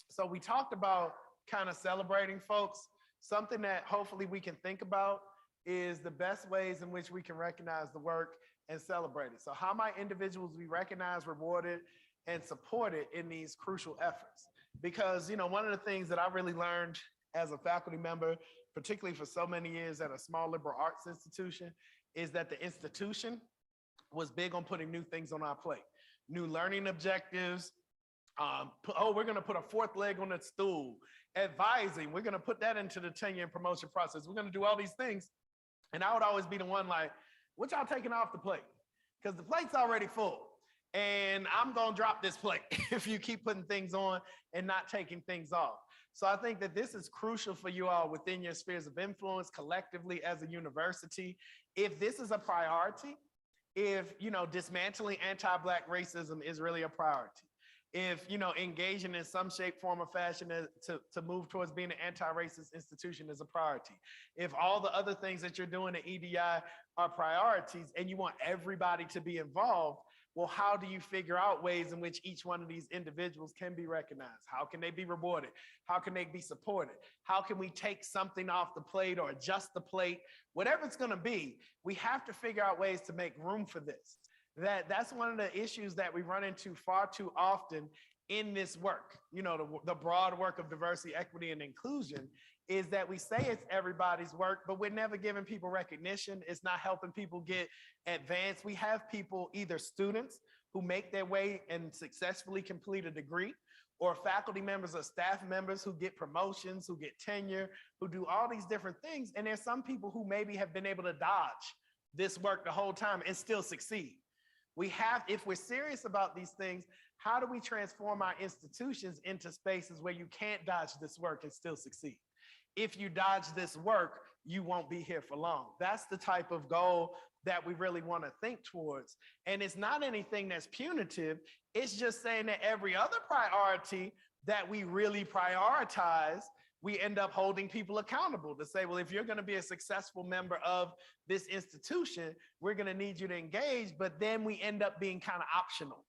Speaker 7: So we talked about kind of celebrating folks. Something that hopefully we can think about is the best ways in which we can recognize the work and celebrate it. So how might individuals be recognized, rewarded, and supported in these crucial efforts? Because, one of the things that I really learned as a faculty member, particularly for so many years at a small liberal arts institution, is that the institution was big on putting new things on our plate. New learning objectives. We're going to put a fourth leg on the stool. Advising, we're going to put that into the tenure and promotion process. We're going to do all these things. And I would always be the one like, what y'all taking off the plate? Because the plate's already full. And I'm going to drop this plate if you keep putting things on and not taking things off. So I think that this is crucial for you all within your spheres of influence collectively as a university. If this is a priority, if, dismantling anti-Black racism is really a priority, if, engaging in some shape, form, or fashion to move towards being an anti-racist institution is a priority, if all the other things that you're doing at EDI are priorities and you want everybody to be involved, well, how do you figure out ways in which each one of these individuals can be recognized? How can they be rewarded? How can they be supported? How can we take something off the plate or adjust the plate? Whatever it's going to be, we have to figure out ways to make room for this. That's one of the issues that we run into far too often in this work. The broad work of diversity, equity, and inclusion is that we say it's everybody's work, but we're never giving people recognition. It's not helping people get advanced. We have people, either students who make their way and successfully complete a degree, or faculty members or staff members who get promotions, who get tenure, who do all these different things. And there's some people who maybe have been able to dodge this work the whole time and still succeed. If we're serious about these things, how do we transform our institutions into spaces where you can't dodge this work and still succeed? If you dodge this work, you won't be here for long. That's the type of goal that we really want to think towards. And it's not anything that's punitive. It's just saying that every other priority that we really prioritize, we end up holding people accountable to say, well, if you're going to be a successful member of this institution, we're going to need you to engage. But then we end up being kind of optional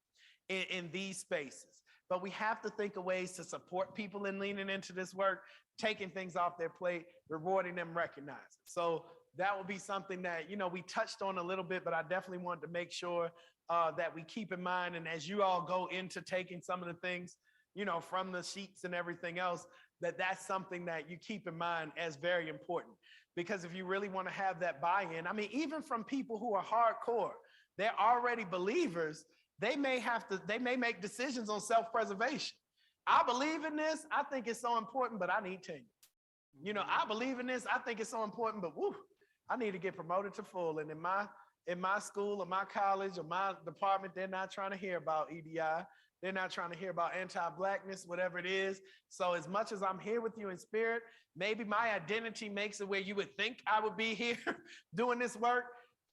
Speaker 7: in these spaces. But we have to think of ways to support people in leaning into this work, taking things off their plate, rewarding them, recognizing. So that will be something that, we touched on a little bit, but I definitely wanted to make sure that we keep in mind. And as you all go into taking some of the things, from the sheets and everything else, that's something that you keep in mind as very important. Because if you really want to have that buy-in, even from people who are hardcore, they're already believers, they may make decisions on self-preservation. I believe in this, I think it's so important, but I need tenure. I believe in this, I think it's so important, but I need to get promoted to full. And in my school or my college or my department, they're not trying to hear about EDI. They're not trying to hear about anti-Blackness, whatever it is. So as much as I'm here with you in spirit, maybe my identity makes it where you would think I would be here doing this work.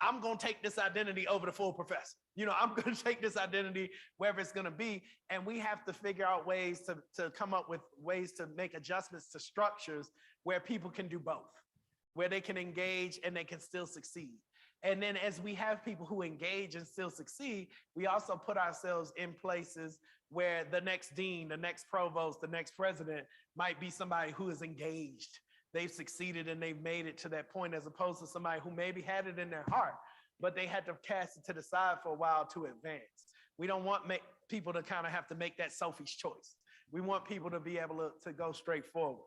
Speaker 7: I'm going to take this identity over the full professor. I'm going to take this identity wherever it's going to be. And we have to figure out ways to come up with ways to make adjustments to structures where people can do both, where they can engage and they can still succeed. And then as we have people who engage and still succeed, we also put ourselves in places where the next dean, the next provost, the next president might be somebody who is engaged, they've succeeded and they've made it to that point, as opposed to somebody who maybe had it in their heart, but they had to cast it to the side for a while to advance. We don't want people to kind of have to make that selfish choice. We want people to be able to go straight forward.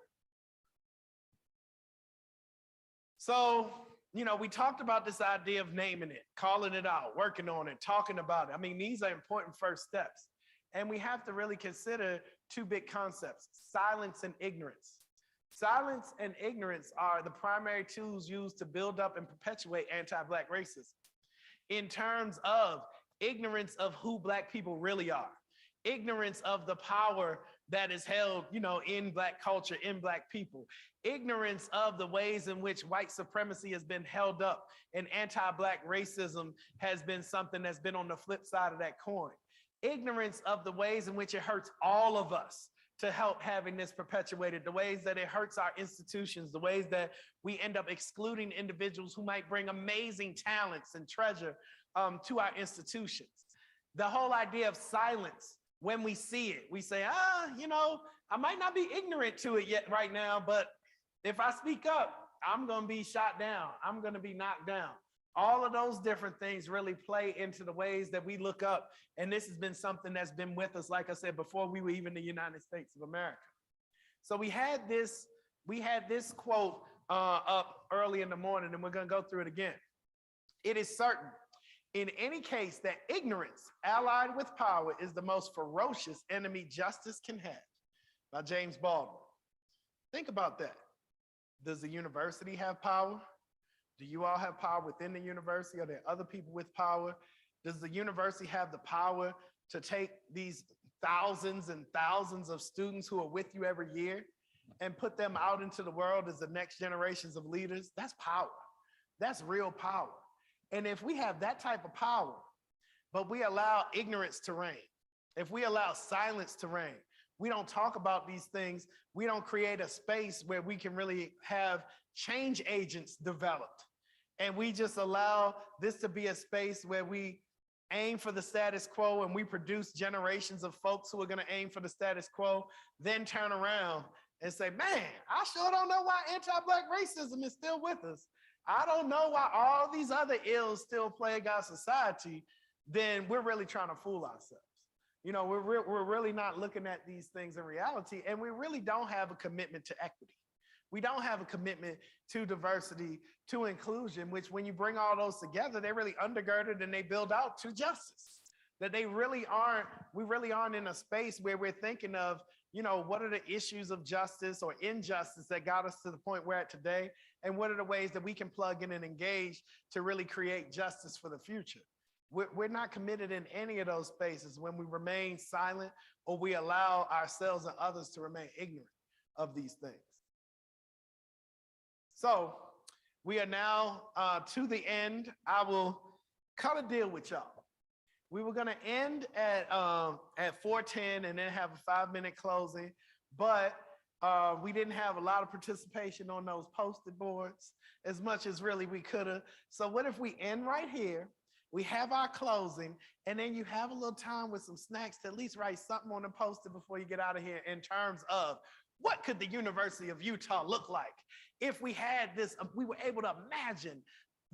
Speaker 7: So, you know, we talked about this idea of naming it, calling it out, working on it, talking about it. I mean, these are important first steps. And we have to really consider two big concepts: silence and ignorance. Silence and ignorance are the primary tools used to build up and perpetuate anti-Black racism. In terms of ignorance of who Black people really are, ignorance of the power that is held, you know, in Black culture, in Black people, ignorance of the ways in which white supremacy has been held up and anti-Black racism has been something that's been on the flip side of that coin. Ignorance of the ways in which it hurts all of us to help having this perpetuated, the ways that it hurts our institutions, the ways that we end up excluding individuals who might bring amazing talents and treasure to our institutions. The whole idea of silence, when we see it, we say, you know, I might not be ignorant to it yet right now, but if I speak up, I'm gonna be shot down, I'm gonna be knocked down. All of those different things really play into the ways that we look up. And this has been something that's been with us, like I said, before we were even the United States of America. So we had this quote up early in the morning, and we're gonna go through it again. It is certain, in any case, that ignorance allied with power is the most ferocious enemy justice can have, by James Baldwin. Think about that. Does the university have power? Do you all have power within the university? Are there other people with power? Does the university have the power to take these thousands and thousands of students who are with you every year and put them out into the world as the next generations of leaders? That's power. That's real power. And if we have that type of power, but we allow ignorance to reign, if we allow silence to reign, we don't talk about these things, we don't create a space where we can really have change agents developed. And we just allow this to be a space where we aim for the status quo and we produce generations of folks who are gonna aim for the status quo, then turn around and say, man, I sure don't know why anti-Black racism is still with us. I don't know why all these other ills still plague our society. Then we're really trying to fool ourselves. You know, we're really not looking at these things in reality, and we really don't have a commitment to equity. We don't have a commitment to diversity, to inclusion, which when you bring all those together, they really undergird it and they build out to justice. That we really aren't in a space where we're thinking of, you know, what are the issues of justice or injustice that got us to the point we're at today? And what are the ways that we can plug in and engage to really create justice for the future? We're not committed in any of those spaces when we remain silent or we allow ourselves and others to remain ignorant of these things. So we are now to the end. I will cut a deal with y'all. We were gonna end at 4:10 and then have a 5-minute closing, but we didn't have a lot of participation on those posted boards as much as really we could have. So what if we end right here? We have our closing, and then you have a little time with some snacks to at least write something on the poster before you get out of here in terms of what could the University of Utah look like if we had this, we were able to imagine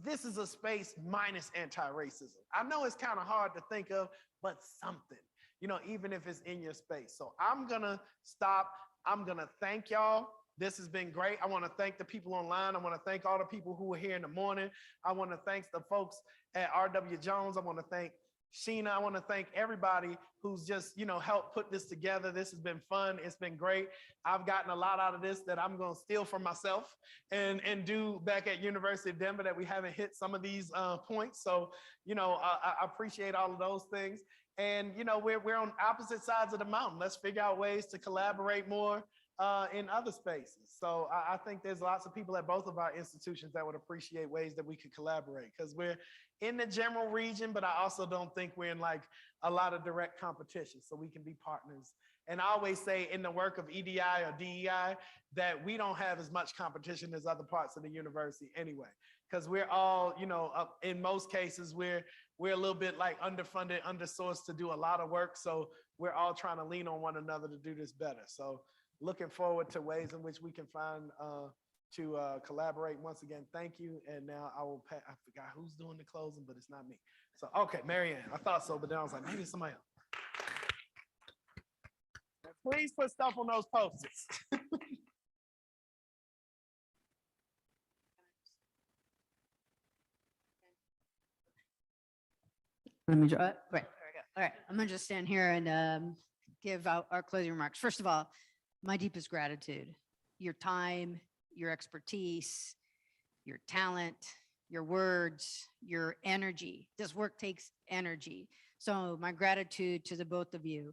Speaker 7: this is a space minus anti-racism. I know it's kind of hard to think of, but something, you know, even if it's in your space. So I'm gonna stop. I'm gonna thank y'all. This has been great. I want to thank the people online. I want to thank all the people who were here in the morning. I want to thank the folks at R.W. Jones. I want to thank Sheena. I want to thank everybody who's just, you know, helped put this together. This has been fun. It's been great. I've gotten a lot out of this that I'm going to steal from myself and do back at University of Denver that we haven't hit some of these points. So, you know, I appreciate all of those things. And, you know, we're on opposite sides of the mountain. Let's figure out ways to collaborate more in other spaces. So I think there's lots of people at both of our institutions that would appreciate ways that we could collaborate, because we're in the general region, but I also don't think we're in like a lot of direct competition, so we can be partners. And I always say in the work of EDI or DEI that we don't have as much competition as other parts of the university anyway, because we're all, you know, in most cases, we're a little bit like underfunded, undersourced to do a lot of work. So we're all trying to lean on one another to do this better. So looking forward to ways in which we can find to collaborate. Once again, thank you. And now I will I forgot who's doing the closing, but it's not me. So, okay, Marianne, I thought so, but then I was like, maybe it's somebody else. Please put stuff on those posters.
Speaker 9: Let me, right, there we go. All right, I'm gonna just stand here and give out our closing remarks. First of all, my deepest gratitude. Your time, your expertise, your talent, your words, your energy. This work takes energy. So my gratitude to the both of you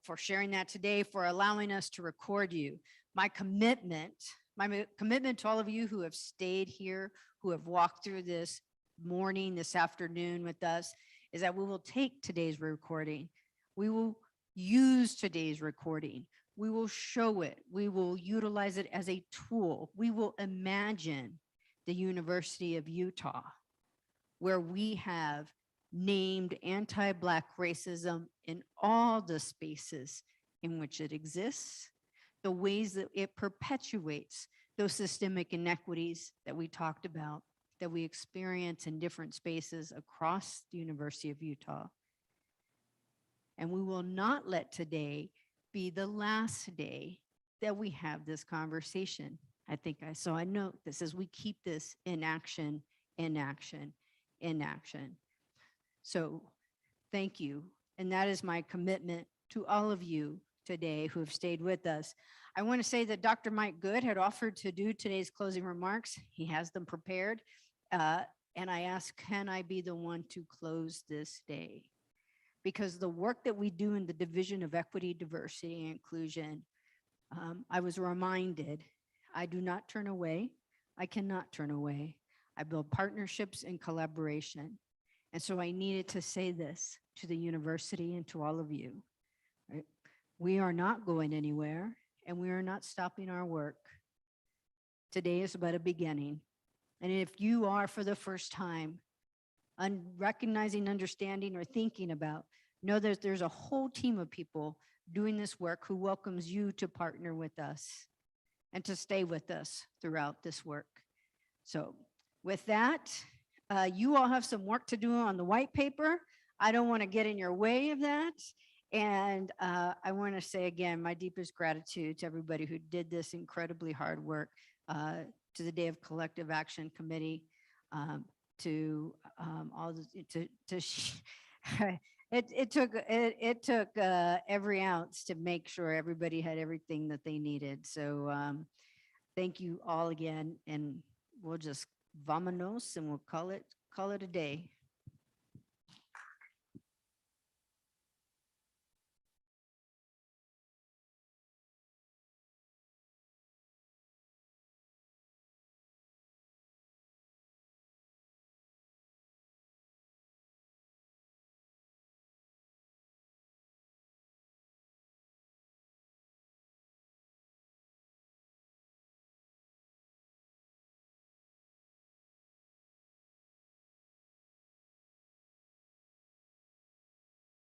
Speaker 9: for sharing that today, for allowing us to record you. My commitment to all of you who have stayed here, who have walked through this morning, this afternoon with us, is that we will take today's recording. We will use today's recording. We will show it. We will utilize it as a tool. We will imagine the University of Utah, where we have named anti-Black racism in all the spaces in which it exists, the ways that it perpetuates those systemic inequities that we talked about, that we experience in different spaces across the University of Utah. And we will not let today be the last day that we have this conversation. I note this as we keep this in action, in action, in action. So thank you. And that is my commitment to all of you today who have stayed with us. I want to say that Dr. Mike Good had offered to do today's closing remarks. He has them prepared. And I asked, can I be the one to close this day? Because the work that we do in the Division of Equity, Diversity, and Inclusion, I was reminded, I do not turn away. I cannot turn away. I build partnerships and collaboration. And so I needed to say this to the university and to all of you. Right? We are not going anywhere, and we are not stopping our work. Today is but a beginning. And if you are for the first time recognizing, understanding, or thinking about, know that there's a whole team of people doing this work who welcomes you to partner with us and to stay with us throughout this work. So with that, you all have some work to do on the white paper. I don't want to get in your way of that. And I want to say again, my deepest gratitude to everybody who did this incredibly hard work, to the Day of Collective Action Committee, to all the, it took every ounce to make sure everybody had everything that they needed. So thank you all again, and we'll just vamonos and we'll call it a day.